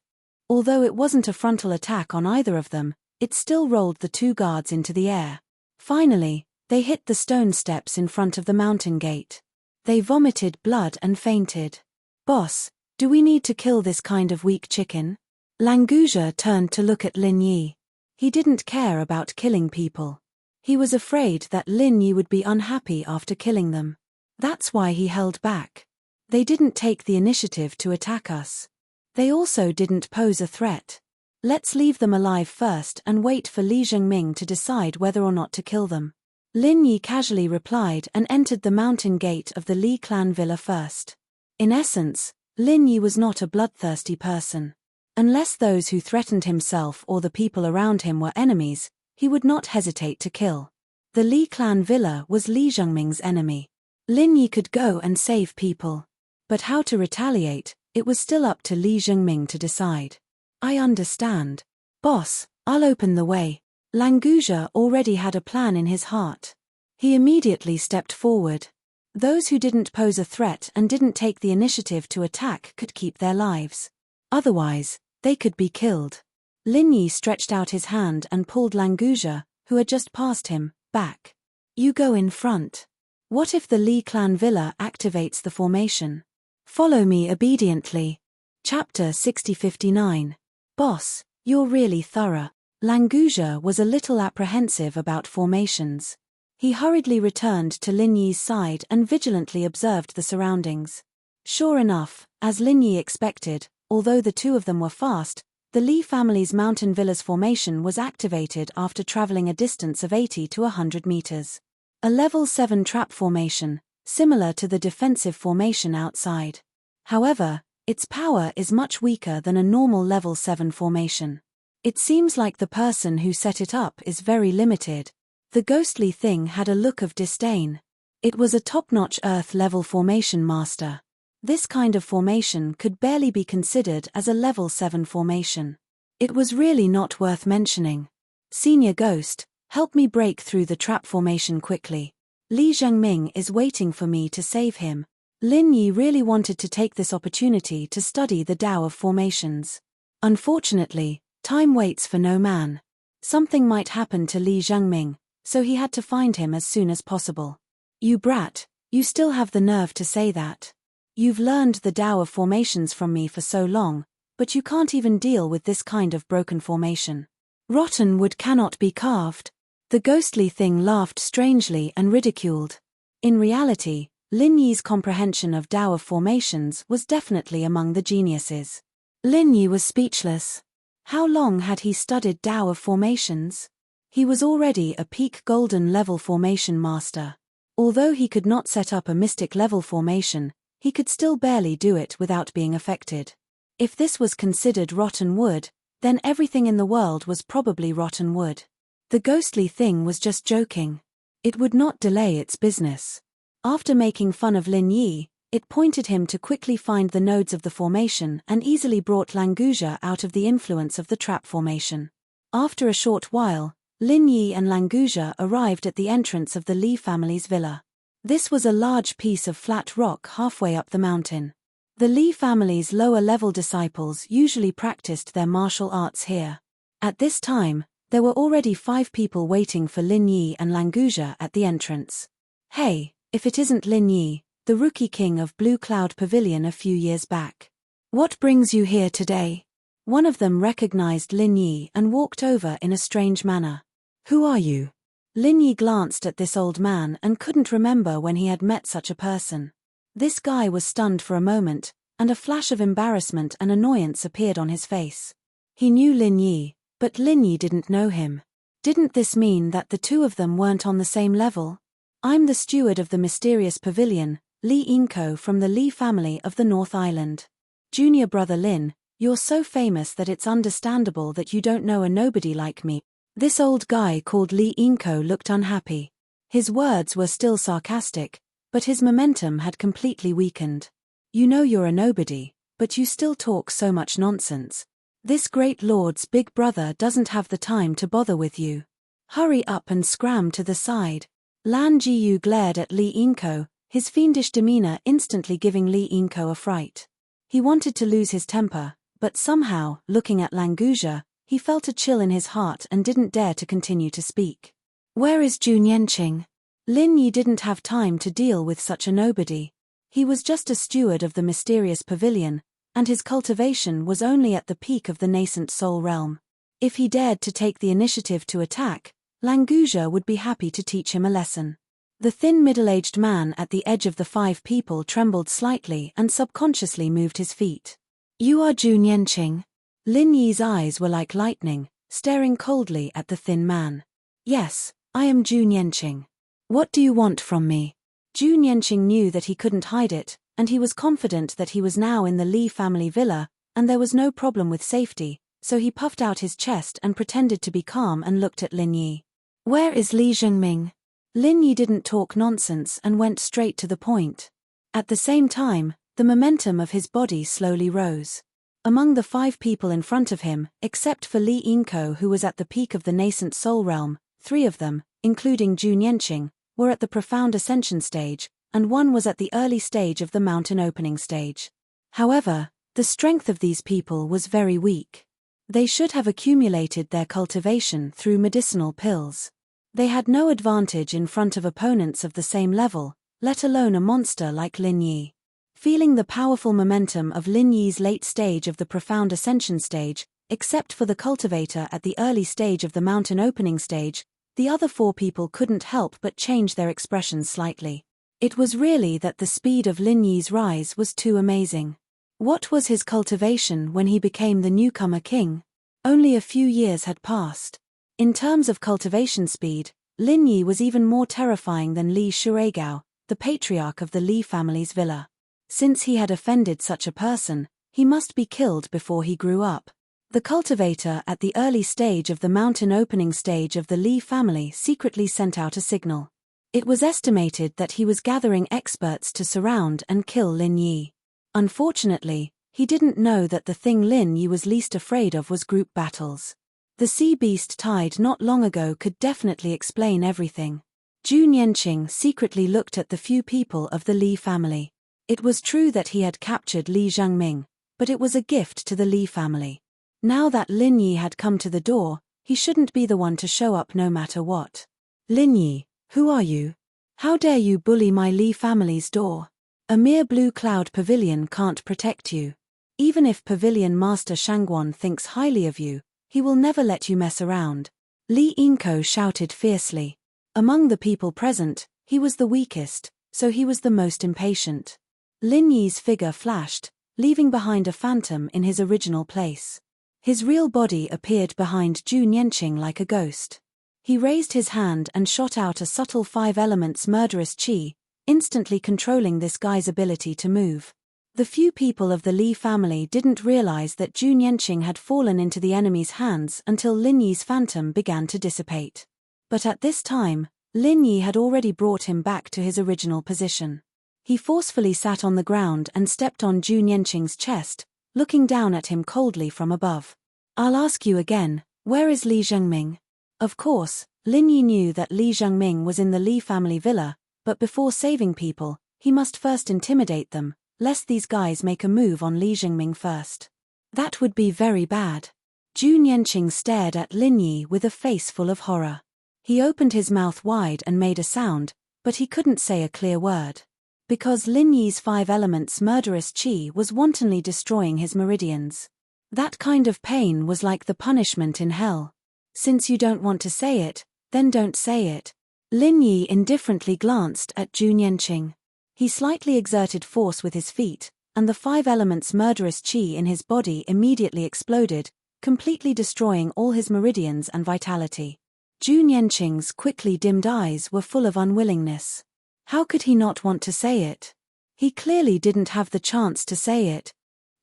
Speaker 1: Although it wasn't a frontal attack on either of them, it still rolled the two guards into the air. Finally, they hit the stone steps in front of the mountain gate. They vomited blood and fainted. "Boss, do we need to kill this kind of weak chicken?" Languzha turned to look at Lin Yi. He didn't care about killing people. He was afraid that Lin Yi would be unhappy after killing them. That's why he held back. They didn't take the initiative to attack us. They also didn't pose a threat. Let's leave them alive first and wait for Li Zhengming to decide whether or not to kill them. Lin Yi casually replied and entered the mountain gate of the Li clan villa first. In essence, Lin Yi was not a bloodthirsty person. Unless those who threatened himself or the people around him were enemies, he would not hesitate to kill. The Li clan villa was Li Zhengming's enemy. Lin Yi could go and save people. But how to retaliate, it was still up to Li Zhengming to decide. "I understand. Boss, I'll open the way." Languzha already had a plan in his heart. He immediately stepped forward. Those who didn't pose a threat and didn't take the initiative to attack could keep their lives. Otherwise, they could be killed. Lin Yi stretched out his hand and pulled Languzha, who had just passed him, back. "You go in front. What if the Li clan villa activates the formation? Follow me obediently." Chapter 6059. "Boss, you're really thorough." Languzha was a little apprehensive about formations. He hurriedly returned to Lin Yi's side and vigilantly observed the surroundings. Sure enough, as Lin Yi expected, although the two of them were fast, the Li family's mountain villa's formation was activated after traveling a distance of 80 to 100 meters. A level 7 trap formation, similar to the defensive formation outside. However, its power is much weaker than a normal level 7 formation. It seems like the person who set it up is very limited. The ghostly thing had a look of disdain. It was a top-notch Earth-level formation master. This kind of formation could barely be considered as a level 7 formation. It was really not worth mentioning. "Senior Ghost, help me break through the trap formation quickly. Li Zhengming is waiting for me to save him." Lin Yi really wanted to take this opportunity to study the Tao of formations. Unfortunately, time waits for no man. Something might happen to Li Zhengming, so he had to find him as soon as possible. "You brat, you still have the nerve to say that. You've learned the Tao of formations from me for so long, but you can't even deal with this kind of broken formation. Rotten wood cannot be carved." The ghostly thing laughed strangely and ridiculed. In reality, Lin Yi's comprehension of Tao of formations was definitely among the geniuses. Lin Yi was speechless. How long had he studied Tao of formations? He was already a peak golden level formation master. Although he could not set up a mystic level formation, he could still barely do it without being affected. If this was considered rotten wood, then everything in the world was probably rotten wood. The ghostly thing was just joking. It would not delay its business. After making fun of Lin Yi, it pointed him to quickly find the nodes of the formation and easily brought Languzha out of the influence of the trap formation. After a short while, Lin Yi and Languzha arrived at the entrance of the Li family's villa. This was a large piece of flat rock halfway up the mountain. The Li family's lower-level disciples usually practiced their martial arts here. At this time, there were already 5 people waiting for Lin Yi and Languzha at the entrance. "Hey, if it isn't Lin Yi, the rookie king of Blue Cloud Pavilion a few years back. What brings you here today?" One of them recognized Lin Yi and walked over in a strange manner. "Who are you?" Lin Yi glanced at this old man and couldn't remember when he had met such a person. This guy was stunned for a moment, and a flash of embarrassment and annoyance appeared on his face. He knew Lin Yi, but Lin Yi didn't know him. Didn't this mean that the two of them weren't on the same level? I'm the steward of the mysterious pavilion, Li Inko from the Li family of the North Island. Junior brother Lin, you're so famous that it's understandable that you don't know a nobody like me. This old guy called Li Inko looked unhappy. His words were still sarcastic, but his momentum had completely weakened. You know you're a nobody, but you still talk so much nonsense. This great lord's big brother doesn't have the time to bother with you. Hurry up and scram to the side. Lan Jiyu glared at Li Inko, his fiendish demeanor instantly giving Li Inko a fright. He wanted to lose his temper, but somehow, looking at Languja, he felt a chill in his heart and didn't dare to continue to speak. Where is Jun Yanqing? Lin Yi didn't have time to deal with such a nobody. He was just a steward of the mysterious pavilion, and his cultivation was only at the peak of the nascent soul realm. If he dared to take the initiative to attack, Languja would be happy to teach him a lesson. The thin middle-aged man at the edge of the five people trembled slightly and subconsciously moved his feet. You are Jun Yanqing? Lin Yi's eyes were like lightning, staring coldly at the thin man. Yes, I am Jun Yanqing. What do you want from me? Jun Yanqing knew that he couldn't hide it, and he was confident that he was now in the Li family villa, and there was no problem with safety, so he puffed out his chest and pretended to be calm and looked at Lin Yi. Where is Li Zhengming? Lin Yi didn't talk nonsense and went straight to the point. At the same time, the momentum of his body slowly rose. Among the five people in front of him, except for Li Inko who was at the peak of the nascent soul realm, three of them, including Jun Yanqing, were at the profound ascension stage, and one was at the early stage of the mountain opening stage. However, the strength of these people was very weak. They should have accumulated their cultivation through medicinal pills. They had no advantage in front of opponents of the same level, let alone a monster like Lin Yi. Feeling the powerful momentum of Lin Yi's late stage of the profound ascension stage, except for the cultivator at the early stage of the mountain opening stage, the other four people couldn't help but change their expressions slightly. It was really that the speed of Lin Yi's rise was too amazing. What was his cultivation when he became the newcomer king? Only a few years had passed. In terms of cultivation speed, Lin Yi was even more terrifying than Li Shuigao, the patriarch of the Li family's villa. Since he had offended such a person, he must be killed before he grew up. The cultivator at the early stage of the mountain opening stage of the Li family secretly sent out a signal. It was estimated that he was gathering experts to surround and kill Lin Yi. Unfortunately, he didn't know that the thing Lin Yi was least afraid of was group battles. The sea beast tied not long ago could definitely explain everything. Jun Yanqing secretly looked at the few people of the Li family. It was true that he had captured Li Zhengming, but it was a gift to the Li family. Now that Lin Yi had come to the door, he shouldn't be the one to show up no matter what. Lin Yi, who are you? How dare you bully my Li family's door? A mere blue cloud pavilion can't protect you. Even if Pavilion Master Shangguan thinks highly of you, he will never let you mess around. Li Inko shouted fiercely. Among the people present, he was the weakest, so he was the most impatient. Lin Yi's figure flashed, leaving behind a phantom in his original place. His real body appeared behind Jun Yanqing like a ghost. He raised his hand and shot out a subtle 5 elements murderous chi, instantly controlling this guy's ability to move. The few people of the Li family didn't realize that Jun Yanqing had fallen into the enemy's hands until Lin Yi's phantom began to dissipate. But at this time, Lin Yi had already brought him back to his original position. He forcefully sat on the ground and stepped on Jun Yanqing's chest, looking down at him coldly from above. I'll ask you again, where is Li Zhengming? Of course, Lin Yi knew that Li Zhengming was in the Li family villa, but before saving people, he must first intimidate them, lest these guys make a move on Li Zhengming first. That would be very bad. Jun Yanqing stared at Lin Yi with a face full of horror. He opened his mouth wide and made a sound, but he couldn't say a clear word. Because Lin Yi's 5 elements murderous chi was wantonly destroying his meridians. That kind of pain was like the punishment in hell. Since you don't want to say it, Then don't say it. Lin Yi indifferently glanced at Zhu Nianqing. He slightly exerted force with his feet, and the 5 elements murderous qi in his body immediately exploded, completely destroying all his meridians and vitality. Zhu Nianqing's quickly dimmed eyes were full of unwillingness. How could he not want to say it? He clearly didn't have the chance to say it.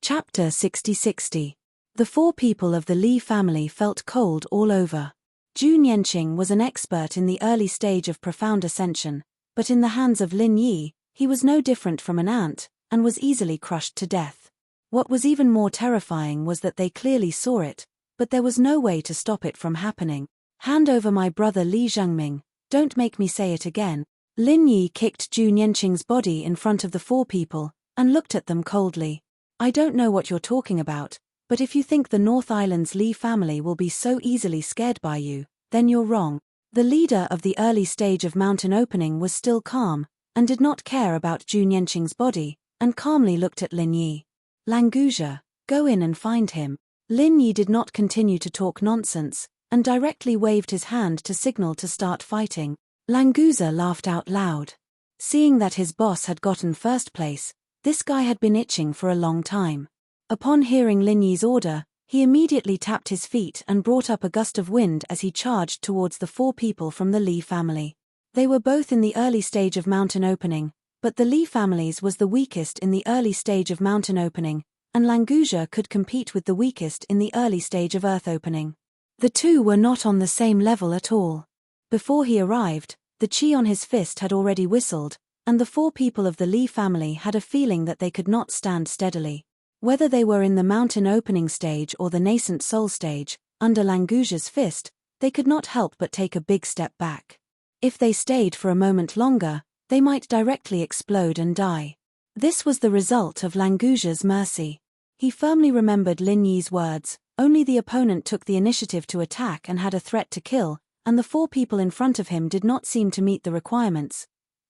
Speaker 1: Chapter 60-60. The 4 people of the Li family felt cold all over. Zhu Nianqing was an expert in the early stage of profound ascension, but in the hands of Lin Yi, he was no different from an ant, and was easily crushed to death. What was even more terrifying was that they clearly saw it, but there was no way to stop it from happening. Hand over my brother Li Zhengming, don't make me say it again. Lin Yi kicked Zhu Nianqing's body in front of the 4 people, and looked at them coldly. I don't know what you're talking about, but if you think the North Island's Li family will be so easily scared by you, then you're wrong. The leader of the early stage of mountain opening was still calm, and did not care about Zhu Nianqing's body, and calmly looked at Lin Yi. Languja, go in and find him. Lin Yi did not continue to talk nonsense, and directly waved his hand to signal to start fighting. Languza laughed out loud. Seeing that his boss had gotten first place, this guy had been itching for a long time. Upon hearing Lin Yi's order, he immediately tapped his feet and brought up a gust of wind as he charged towards the 4 people from the Li family. They were both in the early stage of mountain opening, but the Li families was the weakest in the early stage of mountain opening, and Languja could compete with the weakest in the early stage of earth opening. The 2 were not on the same level at all. Before he arrived, the qi on his fist had already whistled, and the 4 people of the Li family had a feeling that they could not stand steadily. Whether they were in the mountain opening stage or the nascent soul stage, under Languja's fist, they could not help but take a big step back. If they stayed for a moment longer, they might directly explode and die. This was the result of Languja's mercy. He firmly remembered Lin Yi's words, only the opponent took the initiative to attack and had a threat to kill, and the 4 people in front of him did not seem to meet the requirements.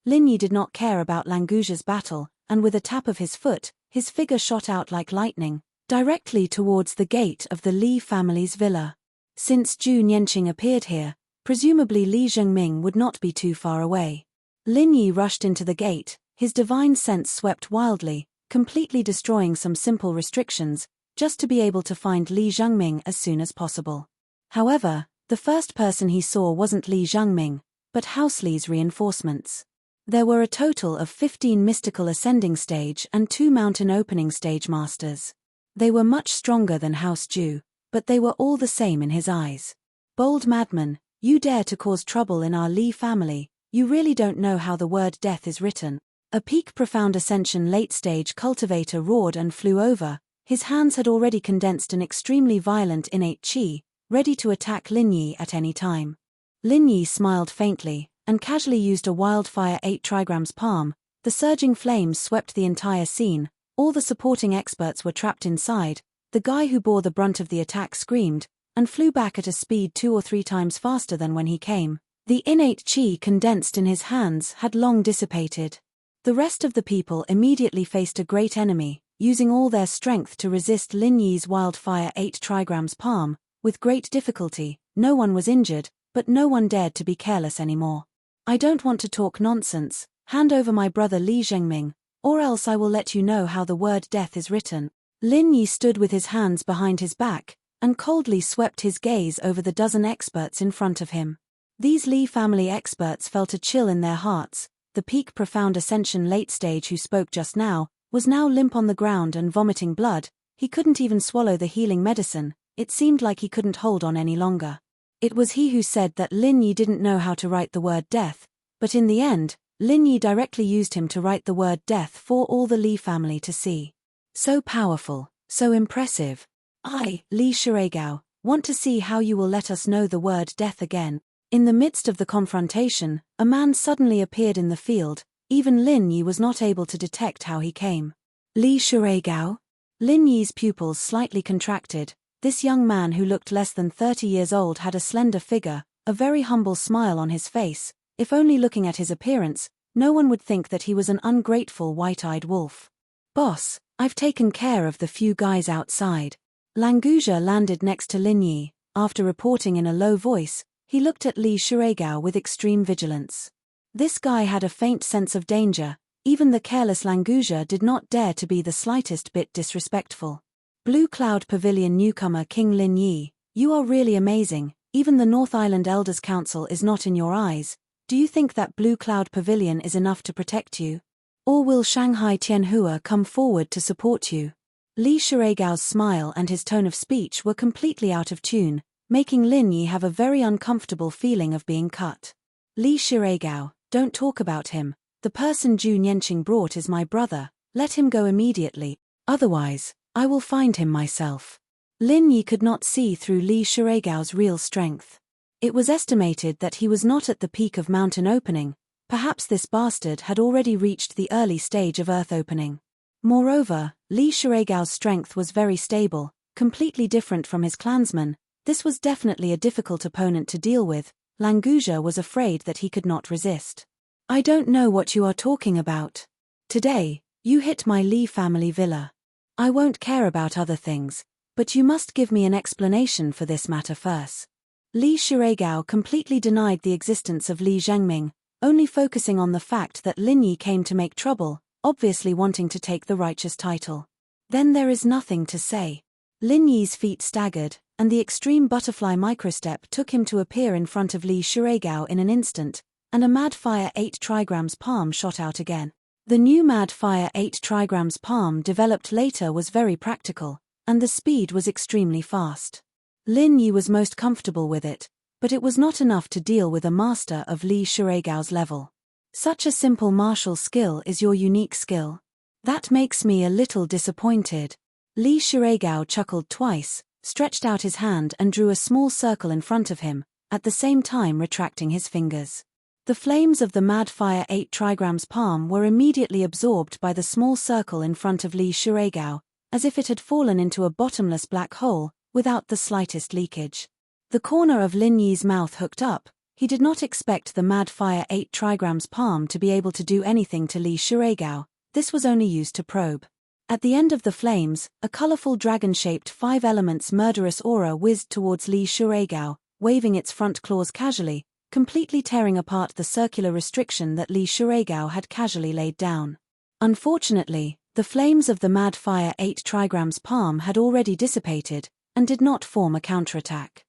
Speaker 1: Lin Yi did not care about Languja's battle, and with a tap of his foot, his figure shot out like lightning, directly towards the gate of the Li family's villa. Since Zhu Nianqing appeared here, presumably Li Zhengming would not be too far away. Lin Yi rushed into the gate, his divine sense swept wildly, completely destroying some simple restrictions, just to be able to find Li Zhengming as soon as possible. However, the first person he saw wasn't Li Zhengming, but House Li's reinforcements. There were a total of 15 mystical ascending stage and 2 mountain opening stage masters. They were much stronger than House Zhu, but they were all the same in his eyes. Bold madman, you dare to cause trouble in our Li family, you really don't know how the word death is written. A peak profound ascension late stage cultivator roared and flew over, his hands had already condensed an extremely violent innate qi, ready to attack Lin Yi at any time. Lin Yi smiled faintly, and casually used a wildfire 8 trigrams palm. The surging flames swept the entire scene, all the supporting experts were trapped inside, the guy who bore the brunt of the attack screamed, and flew back at a speed 2 or 3 times faster than when he came. The innate qi condensed in his hands had long dissipated. The rest of the people immediately faced a great enemy, using all their strength to resist Lin Yi's wildfire 8 trigrams palm. With great difficulty, no one was injured, but no one dared to be careless anymore. I don't want to talk nonsense, hand over my brother Li Zhengming, or else I will let you know how the word death is written. Lin Yi stood with his hands behind his back, and coldly swept his gaze over the dozen experts in front of him. These Li family experts felt a chill in their hearts. The peak profound ascension late stage who spoke just now, was now limp on the ground and vomiting blood. He couldn't even swallow the healing medicine, it seemed like he couldn't hold on any longer. It was he who said that Lin Yi didn't know how to write the word death, but in the end, Lin Yi directly used him to write the word death for all the Li family to see. So powerful, so impressive. I, Li Shiregao, want to see how you will let us know the word death again. In the midst of the confrontation, a man suddenly appeared in the field. Even Lin Yi was not able to detect how he came. Li Shiregao? Lin Yi's pupils slightly contracted. This young man who looked less than 30 years old had a slender figure, a very humble smile on his face. If only looking at his appearance, no one would think that he was an ungrateful white-eyed wolf. Boss, I've taken care of the few guys outside. Languja landed next to Lin Yi. After reporting in a low voice, He looked at Li Shiregao with extreme vigilance. This guy had a faint sense of danger. Even the careless Languja did not dare to be the slightest bit disrespectful. Blue Cloud Pavilion newcomer King Lin Yi, you are really amazing. Even the North Island Elders Council is not in your eyes. Do you think that Blue Cloud Pavilion is enough to protect you? Or will Shanghai Tianhua come forward to support you? Li Shiregao's smile and his tone of speech were completely out of tune, making Lin Yi have a very uncomfortable feeling of being cut. Li Shiregao, don't talk about him. The person Zhu Nianqing brought is my brother. Let him go immediately. Otherwise, I will find him myself. Lin Yi could not see through Li Shiregao's real strength. It was estimated that he was not at the peak of mountain opening. Perhaps this bastard had already reached the early stage of earth opening. Moreover, Li Shiregao's strength was very stable, completely different from his clansmen. This was definitely a difficult opponent to deal with. Languja was afraid that he could not resist. I don't know what you are talking about. Today, you hit my Li family villa. I won't care about other things, but you must give me an explanation for this matter first. Li Shiregao completely denied the existence of Li Zhengming, only focusing on the fact that Lin Yi came to make trouble, obviously wanting to take the righteous title. Then there is nothing to say. Lin Yi's feet staggered, and the extreme butterfly microstep took him to appear in front of Li Shiregao in an instant, and a Mad Fire 8 trigrams palm shot out again. The new Mad Fire 8 trigrams palm developed later was very practical, and the speed was extremely fast. Lin Yi was most comfortable with it, but it was not enough to deal with a master of Li Shiregao's level. Such a simple martial skill is your unique skill. That makes me a little disappointed. Li Shiregao chuckled twice, stretched out his hand and drew a small circle in front of him, at the same time retracting his fingers. The flames of the Mad Fire 8 trigrams palm were immediately absorbed by the small circle in front of Li Shiregao, as if it had fallen into a bottomless black hole, without the slightest leakage. The corner of Lin Yi's mouth hooked up. He did not expect the Mad Fire 8 trigrams palm to be able to do anything to Li Shiregao. This was only used to probe. At the end of the flames, a colorful dragon-shaped 5 elements murderous aura whizzed towards Li Shiregao, waving its front claws casually, completely tearing apart the circular restriction that Li Shiregao had casually laid down. Unfortunately, the flames of the Mad Fire 8 trigrams palm had already dissipated, and did not form a counterattack.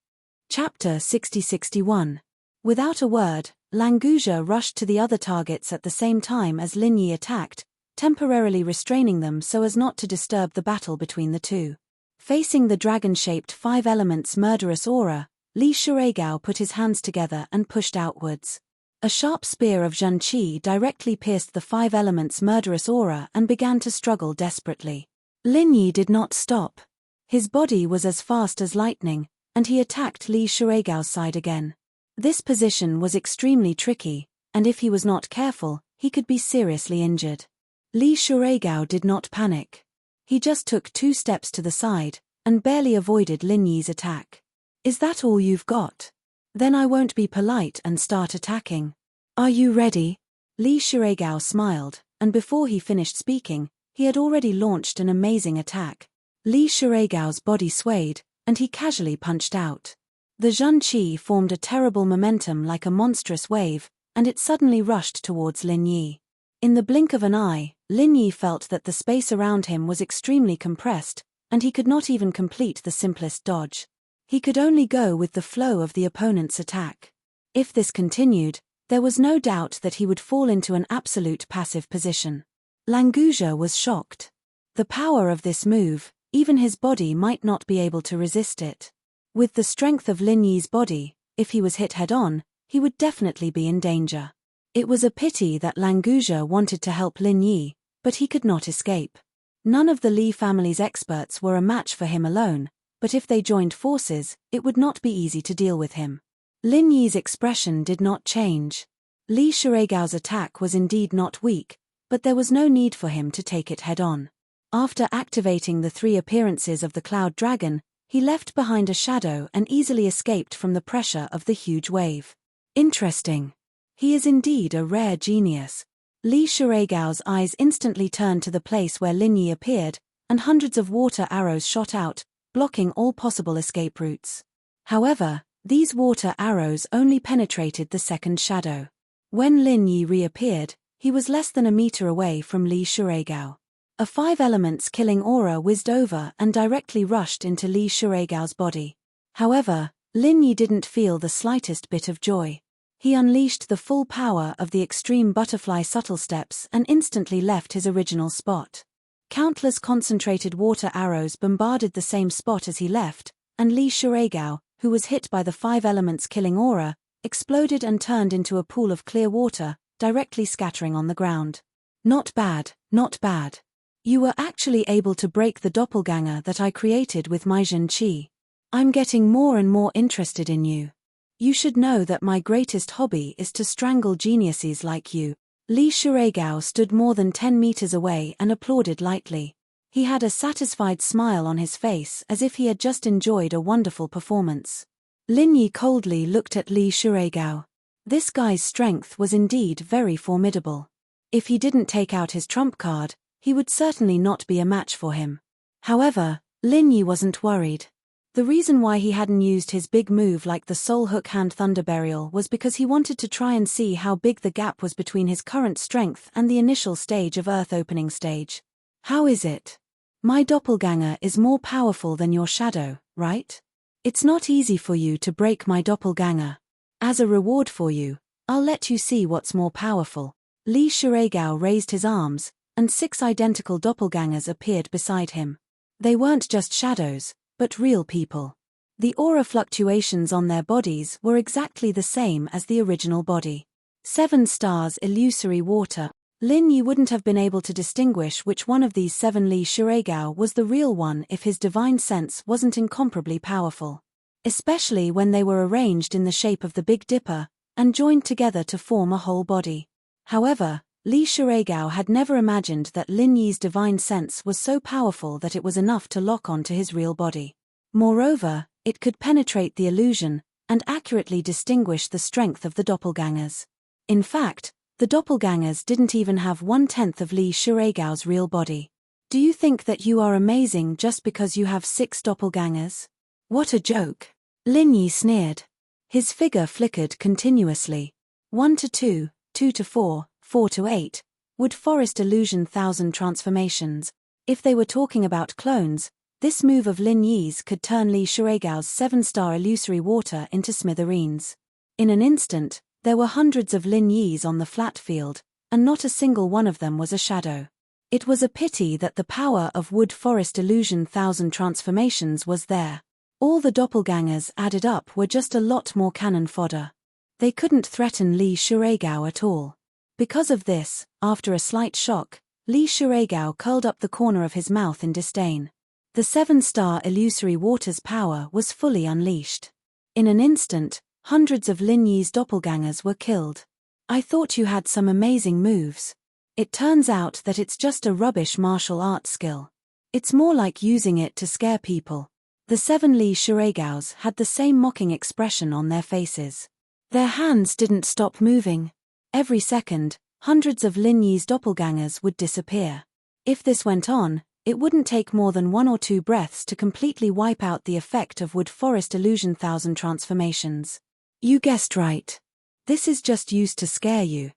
Speaker 1: Chapter 60-61. Without a word, Languja rushed to the other targets at the same time as Lin Yi attacked, temporarily restraining them so as not to disturb the battle between the two. Facing the dragon-shaped 5 elements murderous aura, Li Shiregao put his hands together and pushed outwards. A sharp spear of Zhen Qi directly pierced the 5 elements murderous aura and began to struggle desperately. Lin Yi did not stop. His body was as fast as lightning, and he attacked Li Shiregao's side again. This position was extremely tricky, and if he was not careful, he could be seriously injured. Li Shiregao did not panic. He just took 2 steps to the side, and barely avoided Lin Yi's attack. Is that all you've got? Then I won't be polite and start attacking. Are you ready? Li Shiregao smiled, and before he finished speaking, he had already launched an amazing attack. Li Shiregao's body swayed, and he casually punched out. The Zhen Qi formed a terrible momentum like a monstrous wave, and it suddenly rushed towards Lin Yi. In the blink of an eye, Lin Yi felt that the space around him was extremely compressed, and he could not even complete the simplest dodge. He could only go with the flow of the opponent's attack. If this continued, there was no doubt that he would fall into an absolute passive position. Languja was shocked. The power of this move, even his body might not be able to resist it. With the strength of Lin Yi's body, if he was hit head-on, he would definitely be in danger. It was a pity that Languja wanted to help Lin Yi, but he could not escape. None of the Li family's experts were a match for him alone, but if they joined forces, it would not be easy to deal with him. Lin Yi's expression did not change. Li Shiregao's attack was indeed not weak, but there was no need for him to take it head-on. After activating the 3 appearances of the Cloud Dragon, he left behind a shadow and easily escaped from the pressure of the huge wave. Interesting. He is indeed a rare genius. Li Shiregao's eyes instantly turned to the place where Lin Yi appeared, and hundreds of water arrows shot out, blocking all possible escape routes. However, These water arrows only penetrated the second shadow. When Lin Yi reappeared, he was less than a meter away from Li Shureigao. A 5 elements killing aura whizzed over and directly rushed into Li Shureigao's body. However, Lin Yi didn't feel the slightest bit of joy. He unleashed the full power of the extreme butterfly subtle steps and instantly left his original spot. Countless concentrated water arrows bombarded the same spot as he left, and Li Shureigao, who was hit by the 5 elements killing aura, exploded and turned into a pool of clear water, directly scattering on the ground. Not bad, not bad. You were actually able to break the doppelganger that I created with my Jin Qi. I'm getting more and more interested in you. You should know that my greatest hobby is to strangle geniuses like you. Li Shureigao stood more than 10 meters away and applauded lightly. He had a satisfied smile on his face as if he had just enjoyed a wonderful performance. Lin Yi coldly looked at Li Shureigao. This guy's strength was indeed very formidable. If he didn't take out his trump card, he would certainly not be a match for him. However, Lin Yi wasn't worried. The reason why he hadn't used his big move like the Soul Hook Hand Thunder Burial was because he wanted to try and see how big the gap was between his current strength and the initial stage of Earth opening stage. How is it? My doppelganger is more powerful than your shadow, right? It's not easy for you to break my doppelganger. As a reward for you, I'll let you see what's more powerful. Li Shureigao raised his arms, and 6 identical doppelgangers appeared beside him. They weren't just shadows, but real people. The aura fluctuations on their bodies were exactly the same as the original body. 7 stars illusory water. Lin Yi wouldn't have been able to distinguish which one of these 7 Li Shureigao was the real one if his divine sense wasn't incomparably powerful. Especially when they were arranged in the shape of the Big Dipper, and joined together to form a whole body. However, Li Shureigao had never imagined that Lin Yi's divine sense was so powerful that it was enough to lock onto his real body. Moreover, it could penetrate the illusion, and accurately distinguish the strength of the doppelgangers. In fact, the doppelgangers didn't even have 1/10 of Li Shureigao's real body. Do you think that you are amazing just because you have 6 doppelgangers? What a joke! Lin Yi sneered. His figure flickered continuously. 1 to 2, 2 to 4, 4 to 8, Wood Forest Illusion 1000 transformations. If they were talking about clones, this move of Lin Yi's could turn Li Shureigao's 7-star illusory water into smithereens. In an instant, there were hundreds of Lin Yi's on the flat field, and not a single one of them was a shadow. It was a pity that the power of Wood Forest Illusion 1000 transformations was there. All the doppelgangers added up were just a lot more cannon fodder. They couldn't threaten Li Shureigao at all. Because of this, after a slight shock, Li Shureigao curled up the corner of his mouth in disdain. The 7-star illusory water's power was fully unleashed. In an instant, hundreds of Lin Yi's doppelgangers were killed. I thought you had some amazing moves. It turns out that it's just a rubbish martial arts skill. It's more like using it to scare people. The 7 Li Shureigaos had the same mocking expression on their faces. Their hands didn't stop moving. Every second, hundreds of Lin Yi's doppelgangers would disappear. If this went on, it wouldn't take more than 1 or 2 breaths to completely wipe out the effect of Wood Forest Illusion 1000 transformations. You guessed right. This is just used to scare you.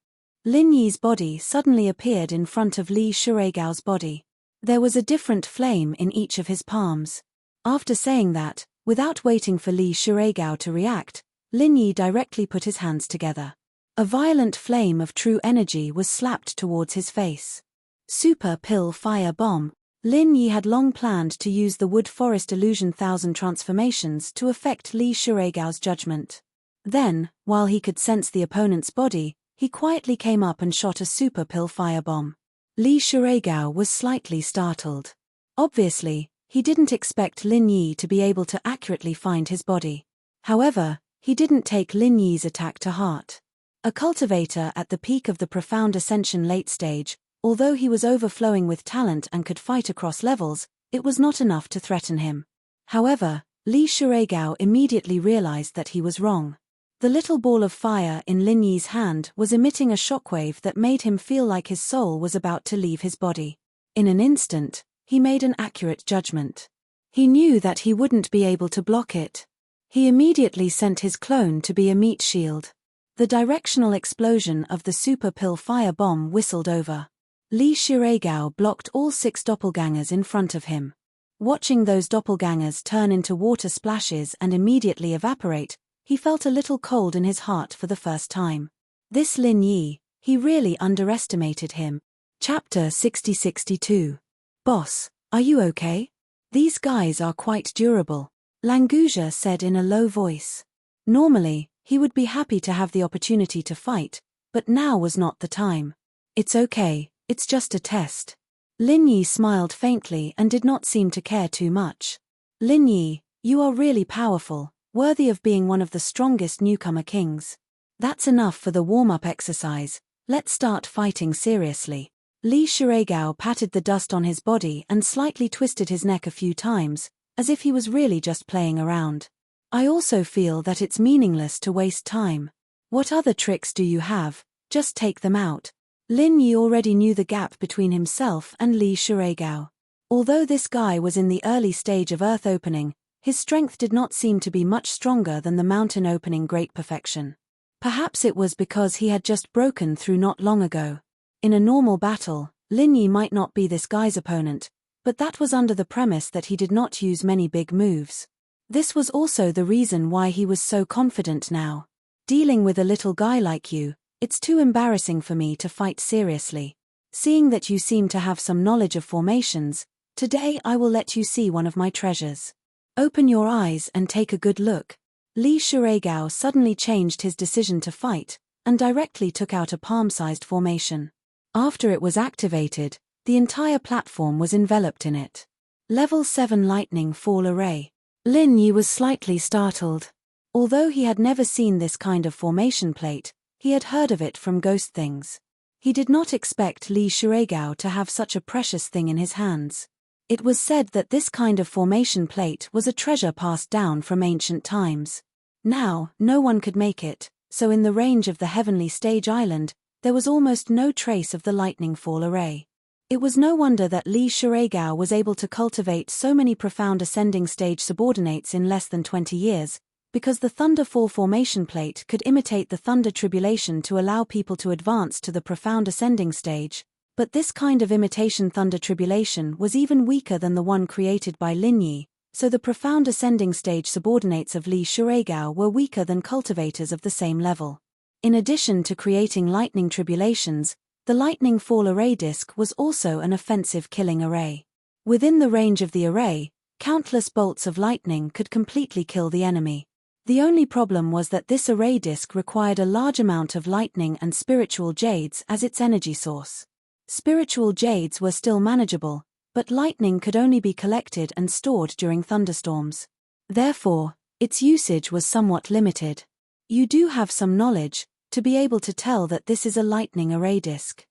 Speaker 1: Lin Yi's body suddenly appeared in front of Li Shureigao's body. There was a different flame in each of his palms. After saying that, without waiting for Li Shureigao to react, Lin Yi directly put his hands together. A violent flame of true energy was slapped towards his face. Super Pill Fire Bomb. Lin Yi had long planned to use the Wood Forest Illusion 1000 transformations to affect Li Shureigao's judgment. Then, while he could sense the opponent's body, he quietly came up and shot a Super Pill Firebomb. Li Shureigao was slightly startled. Obviously, he didn't expect Lin Yi to be able to accurately find his body. However, he didn't take Lin Yi's attack to heart. A cultivator at the peak of the Profound Ascension late stage, although he was overflowing with talent and could fight across levels, it was not enough to threaten him. However, Li Shureigao immediately realized that he was wrong. The little ball of fire in Lin Yi's hand was emitting a shockwave that made him feel like his soul was about to leave his body. In an instant, he made an accurate judgment. He knew that he wouldn't be able to block it. He immediately sent his clone to be a meat shield. The directional explosion of the super pill fire bomb whistled over. Li Shiregao blocked all 6 doppelgangers in front of him. Watching those doppelgangers turn into water splashes and immediately evaporate, he felt a little cold in his heart for the first time. This Lin Yi, he really underestimated him. Chapter 60-62. Boss, are you okay? These guys are quite durable, Languja said in a low voice. Normally, he would be happy to have the opportunity to fight, but now was not the time. It's okay, it's just a test. Lin Yi smiled faintly and did not seem to care too much. Lin Yi, you are really powerful, worthy of being one of the strongest newcomer kings. That's enough for the warm-up exercise, let's start fighting seriously. Li Shiregao patted the dust on his body and slightly twisted his neck a few times, as if he was really just playing around. I also feel that it's meaningless to waste time. What other tricks do you have? Just take them out. Lin Yi already knew the gap between himself and Li Shiregao. Although this guy was in the early stage of earth opening, his strength did not seem to be much stronger than the mountain opening great perfection. Perhaps it was because he had just broken through not long ago. In a normal battle, Lin Yi might not be this guy's opponent, but that was under the premise that he did not use many big moves. This was also the reason why he was so confident now. Dealing with a little guy like you, it's too embarrassing for me to fight seriously. Seeing that you seem to have some knowledge of formations, today I will let you see one of my treasures. Open your eyes and take a good look. Li Shiregao suddenly changed his decision to fight, and directly took out a palm-sized formation. After it was activated, the entire platform was enveloped in it. Level 7 Lightning Fall Array. Lin Yi was slightly startled. Although he had never seen this kind of formation plate, he had heard of it from ghost things. He did not expect Li Shiregao to have such a precious thing in his hands. It was said that this kind of formation plate was a treasure passed down from ancient times. Now, no one could make it, so in the range of the heavenly stage island, there was almost no trace of the lightning fall array. It was no wonder that Li Shiregao was able to cultivate so many profound ascending stage subordinates in less than 20 years, because the Thunderfall formation plate could imitate the Thunder Tribulation to allow people to advance to the profound ascending stage, but this kind of imitation Thunder Tribulation was even weaker than the one created by Lin Yi, so the profound ascending stage subordinates of Li Shiregao were weaker than cultivators of the same level. In addition to creating lightning tribulations, the lightning fall array disc was also an offensive killing array. Within the range of the array, countless bolts of lightning could completely kill the enemy. The only problem was that this array disc required a large amount of lightning and spiritual jades as its energy source. Spiritual jades were still manageable, but lightning could only be collected and stored during thunderstorms. Therefore, its usage was somewhat limited. You do have some knowledge to be able to tell that this is a lightning array disc.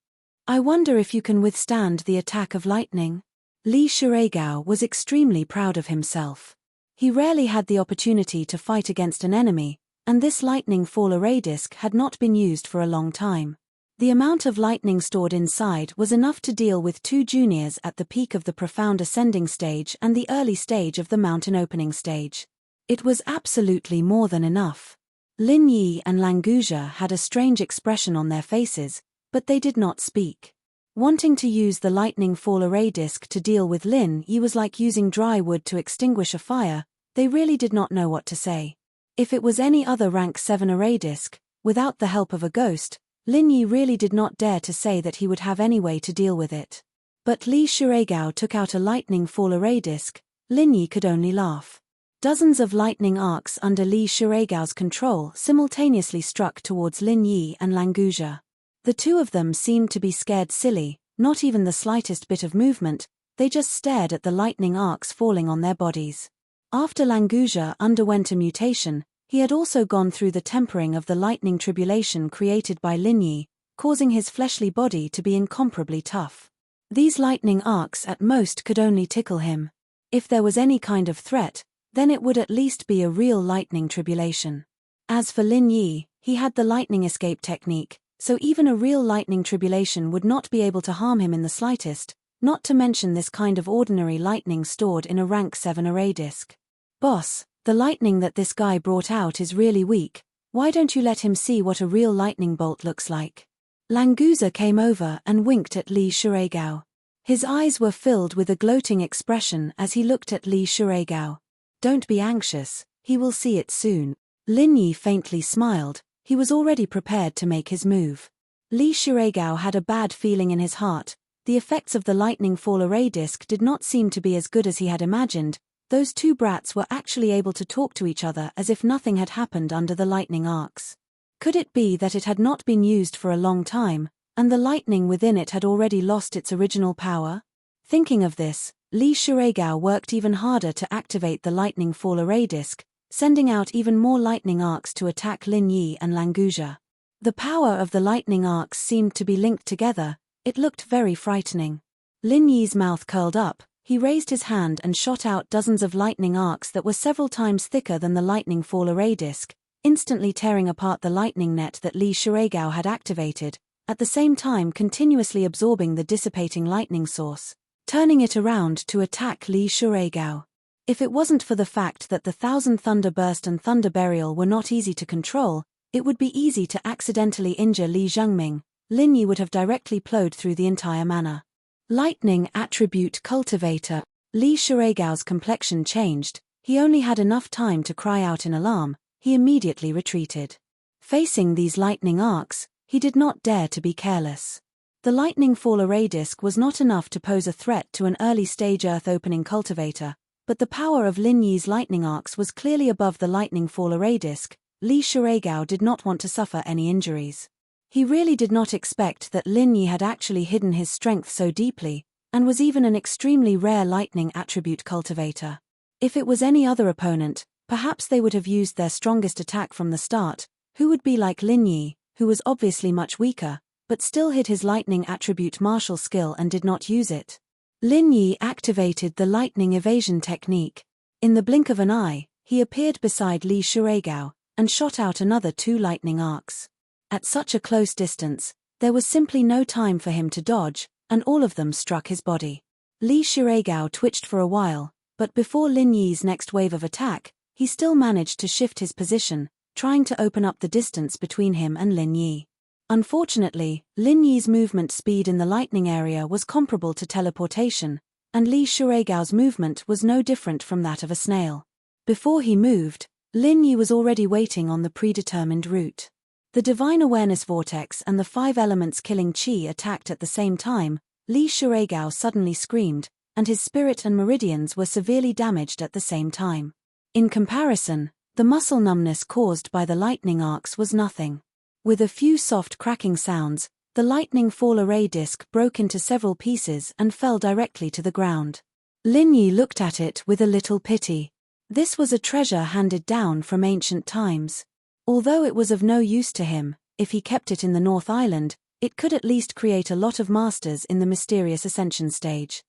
Speaker 1: I wonder if you can withstand the attack of lightning? Li Shiregao was extremely proud of himself. He rarely had the opportunity to fight against an enemy, and this lightning fall array disc had not been used for a long time. The amount of lightning stored inside was enough to deal with 2 juniors at the peak of the profound ascending stage and the early stage of the mountain opening stage. It was absolutely more than enough. Lin Yi and Languja had a strange expression on their faces, but they did not speak. Wanting to use the lightning fall array disc to deal with Lin Yi was like using dry wood to extinguish a fire. They really did not know what to say. If it was any other rank 7 array disc, without the help of a ghost, Lin Yi really did not dare to say that he would have any way to deal with it. But Li Shiregao took out a lightning fall array disc. Lin Yi could only laugh. Dozens of lightning arcs under Li Shiregao's control simultaneously struck towards Lin Yi and Languja. The two of them seemed to be scared silly, not even the slightest bit of movement, they just stared at the lightning arcs falling on their bodies. After Languja underwent a mutation, he had also gone through the tempering of the lightning tribulation created by Lin Yi, causing his fleshly body to be incomparably tough. These lightning arcs at most could only tickle him. If there was any kind of threat, then it would at least be a real lightning tribulation. As for Lin Yi, he had the lightning escape technique, so even a real lightning tribulation would not be able to harm him in the slightest, not to mention this kind of ordinary lightning stored in a rank 7 array disc. Boss, The lightning that this guy brought out is really weak. Why don't you let him see what a real lightning bolt looks like? Languza came over and winked at Li Shuregao. His eyes were filled with a gloating expression as he looked at Li Shuregao. Don't be anxious, he will see it soon. Lin Yi faintly smiled, he was already prepared to make his move. Li Shuregao had a bad feeling in his heart. The effects of the lightning fall array disc did not seem to be as good as he had imagined. Those two brats were actually able to talk to each other as if nothing had happened under the lightning arcs. Could it be that it had not been used for a long time, and the lightning within it had already lost its original power? Thinking of this, Li Shuregao worked even harder to activate the lightning fall array disc, sending out even more lightning arcs to attack Lin Yi and Languza. The power of the lightning arcs seemed to be linked together. It looked very frightening. Lin Yi's mouth curled up, he raised his hand and shot out dozens of lightning arcs that were several times thicker than the lightning fall array disc, instantly tearing apart the lightning net that Li Shuregao had activated, at the same time continuously absorbing the dissipating lightning source, turning it around to attack Li Shuregao. If it wasn't for the fact that the Thousand Thunder Burst and Thunder Burial were not easy to control, it would be easy to accidentally injure Li Zhengming. Lin Yi would have directly plowed through the entire manor. Lightning Attribute Cultivator. Li Shuregao's complexion changed. He only had enough time to cry out in alarm. He immediately retreated. Facing these lightning arcs, he did not dare to be careless. The lightning fall array disc was not enough to pose a threat to an early-stage earth-opening cultivator, but the power of Lin Yi's lightning arcs was clearly above the lightning fall array disc. Li Shuregao did not want to suffer any injuries. He really did not expect that Lin Yi had actually hidden his strength so deeply, and was even an extremely rare lightning attribute cultivator. If it was any other opponent, perhaps they would have used their strongest attack from the start, who would be like Lin Yi, who was obviously much weaker, but still hid his lightning attribute martial skill and did not use it. Lin Yi activated the lightning evasion technique. In the blink of an eye, he appeared beside Li Shuregao, and shot out another 2 lightning arcs. At such a close distance, there was simply no time for him to dodge, and all of them struck his body. Li Shuregao twitched for a while, but before Lin Yi's next wave of attack, he still managed to shift his position, trying to open up the distance between him and Lin Yi. Unfortunately, Lin Yi's movement speed in the lightning area was comparable to teleportation, and Li Shuregao's movement was no different from that of a snail. Before he moved, Lin Yi was already waiting on the predetermined route. The Divine Awareness Vortex and the 5 elements killing Qi attacked at the same time. Li Shuregao suddenly screamed, and his spirit and meridians were severely damaged at the same time. In comparison, the muscle numbness caused by the lightning arcs was nothing. With a few soft cracking sounds, the lightning fall array disc broke into several pieces and fell directly to the ground. Lin Yi looked at it with a little pity. This was a treasure handed down from ancient times. Although it was of no use to him, if he kept it in the North Island, it could at least create a lot of masters in the mysterious ascension stage.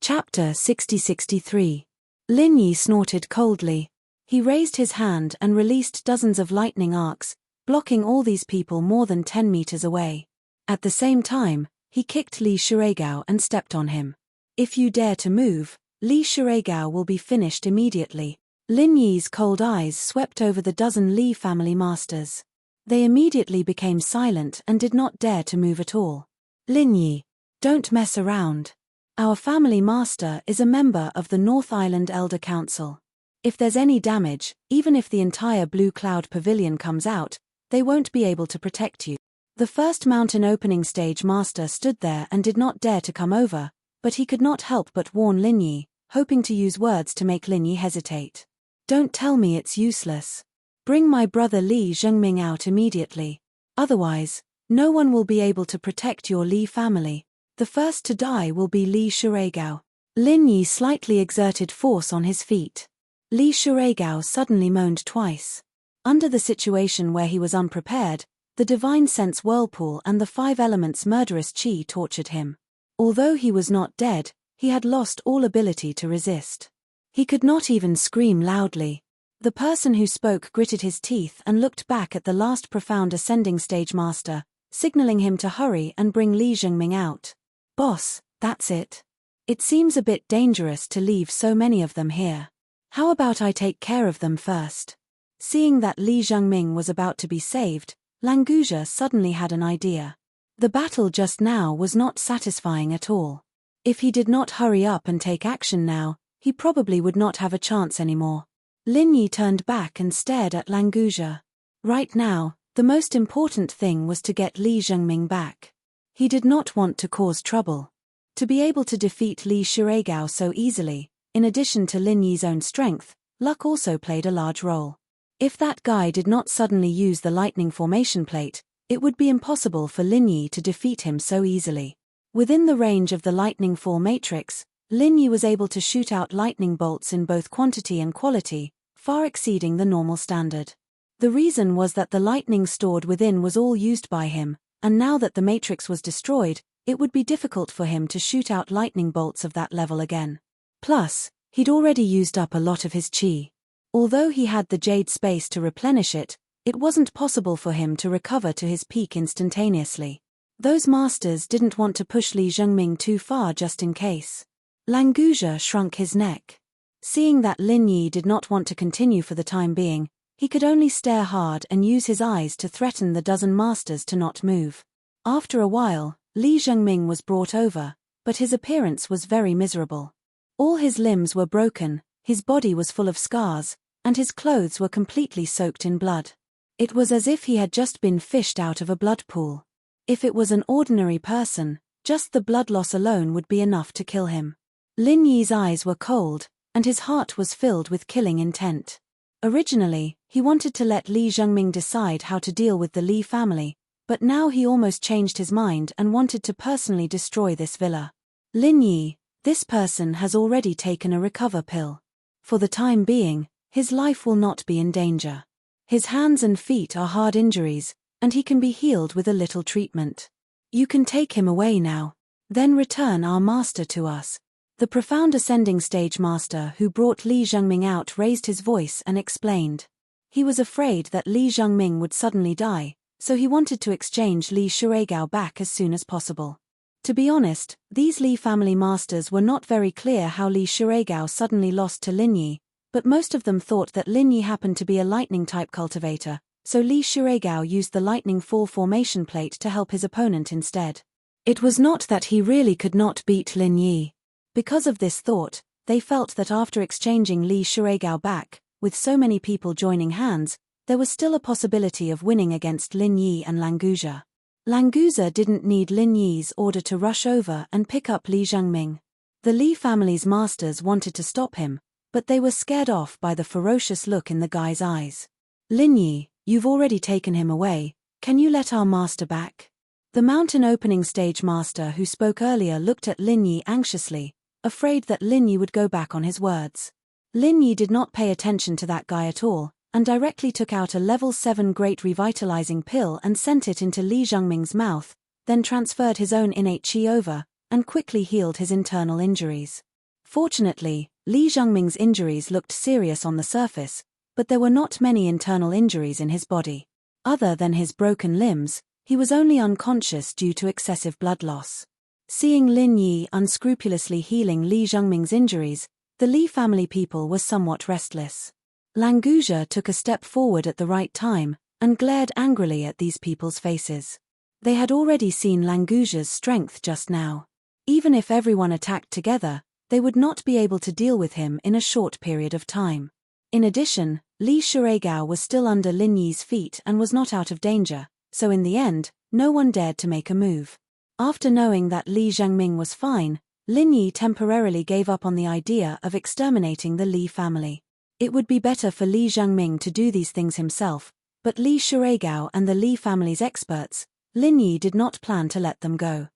Speaker 1: Chapter 60-63. Lin Yi snorted coldly. He raised his hand and released dozens of lightning arcs, blocking all these people more than 10 meters away. At the same time, he kicked Li Shuregao and stepped on him. If you dare to move, Li Shuregao will be finished immediately. Lin Yi's cold eyes swept over the dozen Li family masters. They immediately became silent and did not dare to move at all. Lin Yi, don't mess around. Our family master is a member of the North Island Elder Council. If there's any damage, even if the entire Blue Cloud Pavilion comes out, they won't be able to protect you. The first mountain opening stage master stood there and did not dare to come over, but he could not help but warn Lin Yi, hoping to use words to make Lin Yi hesitate. Don't tell me it's useless. Bring my brother Li Zhengming out immediately. Otherwise, no one will be able to protect your Li family. The first to die will be Li Shuregao. Lin Yi slightly exerted force on his feet. Li Shuregao suddenly moaned twice. Under the situation where he was unprepared, the divine sense whirlpool and the 5 elements murderous Qi tortured him. Although he was not dead, he had lost all ability to resist. He could not even scream loudly. The person who spoke gritted his teeth and looked back at the last profound ascending stage master, signaling him to hurry and bring Li Zhengming out. Boss, that's it. It seems a bit dangerous to leave so many of them here. How about I take care of them first? Seeing that Li Zhengming was about to be saved, Languja suddenly had an idea. The battle just now was not satisfying at all. If he did not hurry up and take action now, he probably would not have a chance anymore. Lin Yi turned back and stared at Languja. Right now, the most important thing was to get Li Zhengming back. He did not want to cause trouble. To be able to defeat Li Shiregao so easily, in addition to Lin Yi's own strength, luck also played a large role. If that guy did not suddenly use the lightning formation plate, it would be impossible for Lin Yi to defeat him so easily. Within the range of the lightning fall matrix, Lin Yi was able to shoot out lightning bolts in both quantity and quality, far exceeding the normal standard. The reason was that the lightning stored within was all used by him, and now that the matrix was destroyed, it would be difficult for him to shoot out lightning bolts of that level again. Plus, he'd already used up a lot of his chi. Although he had the jade space to replenish it, it wasn't possible for him to recover to his peak instantaneously. Those masters didn't want to push Li Zhengming too far just in case. Languja shrunk his neck. Seeing that Lin Yi did not want to continue for the time being, he could only stare hard and use his eyes to threaten the dozen masters to not move. After a while, Li Zhengming was brought over, but his appearance was very miserable. All his limbs were broken, his body was full of scars, and his clothes were completely soaked in blood. It was as if he had just been fished out of a blood pool. If it was an ordinary person, just the blood loss alone would be enough to kill him. Lin Yi's eyes were cold, and his heart was filled with killing intent. Originally, he wanted to let Li Zhengming decide how to deal with the Li family, but now he almost changed his mind and wanted to personally destroy this villa. Lin Yi, this person has already taken a recover pill. For the time being, his life will not be in danger. His hands and feet are hard injuries, and he can be healed with a little treatment. You can take him away now. Then return our master to us. The profound ascending stage master who brought Li Zhengming out raised his voice and explained. He was afraid that Li Zhengming would suddenly die, so he wanted to exchange Li Shiregao back as soon as possible. To be honest, these Li family masters were not very clear how Li Shiregao suddenly lost to Lin Yi, but most of them thought that Lin Yi happened to be a lightning-type cultivator, so Li Shiregao used the lightning fall formation plate to help his opponent instead. It was not that he really could not beat Lin Yi. Because of this thought, they felt that after exchanging Li Shiregao back, with so many people joining hands, there was still a possibility of winning against Lin Yi and Languja. Languja didn't need Lin Yi's order to rush over and pick up Li Zhengming. The Li family's masters wanted to stop him, but they were scared off by the ferocious look in the guy's eyes. Lin Yi, you've already taken him away, can you let our master back? The mountain opening stage master who spoke earlier looked at Lin Yi anxiously, afraid that Lin Yi would go back on his words. Lin Yi did not pay attention to that guy at all, and directly took out a level 7 great revitalizing pill and sent it into Li Zhengming's mouth, then transferred his own innate chi over, and quickly healed his internal injuries. Fortunately, Li Zhengming's injuries looked serious on the surface, but there were not many internal injuries in his body. Other than his broken limbs, he was only unconscious due to excessive blood loss. Seeing Lin Yi unscrupulously healing Li Zhengming's injuries, the Li family people were somewhat restless. Languja took a step forward at the right time, and glared angrily at these people's faces. They had already seen Languja's strength just now. Even if everyone attacked together, they would not be able to deal with him in a short period of time. In addition, Li Shiregao was still under Lin Yi's feet and was not out of danger, so in the end, no one dared to make a move. After knowing that Li Zhengming was fine, Lin Yi temporarily gave up on the idea of exterminating the Li family. It would be better for Li Zhengming to do these things himself, but Li Shiregao and the Li family's experts, Lin Yi did not plan to let them go.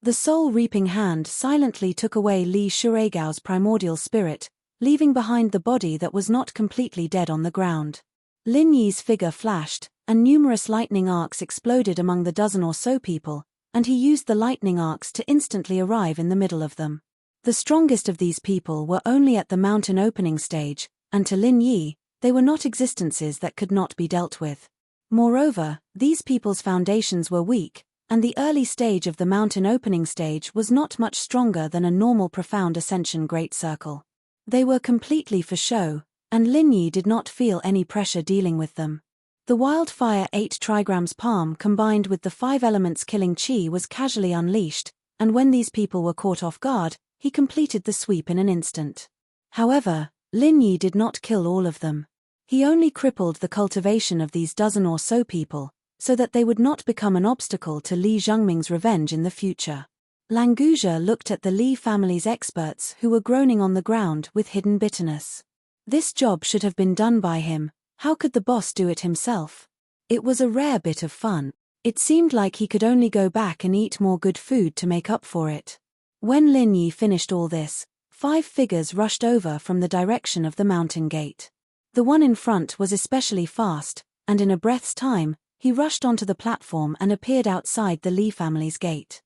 Speaker 1: The soul-reaping hand silently took away Li Shiregao's primordial spirit, leaving behind the body that was not completely dead on the ground. Lin Yi's figure flashed, and numerous lightning arcs exploded among the dozen or so people, and he used the lightning arcs to instantly arrive in the middle of them. The strongest of these people were only at the mountain opening stage, and to Lin Yi, they were not existences that could not be dealt with. Moreover, these people's foundations were weak, and the early stage of the mountain opening stage was not much stronger than a normal profound ascension great circle. They were completely for show, and Lin Yi did not feel any pressure dealing with them. The wildfire 8 trigrams palm combined with the 5 elements killing chi was casually unleashed, and when these people were caught off guard, he completed the sweep in an instant. However, Lin Yi did not kill all of them. He only crippled the cultivation of these dozen or so people, so that they would not become an obstacle to Li Zhengming's revenge in the future. Languzha looked at the Li family's experts who were groaning on the ground with hidden bitterness. This job should have been done by him. How could the boss do it himself? It was a rare bit of fun. It seemed like he could only go back and eat more good food to make up for it. When Lin Yi finished all this, 5 figures rushed over from the direction of the mountain gate. The one in front was especially fast, and in a breath's time, he rushed onto the platform and appeared outside the Li family's gate.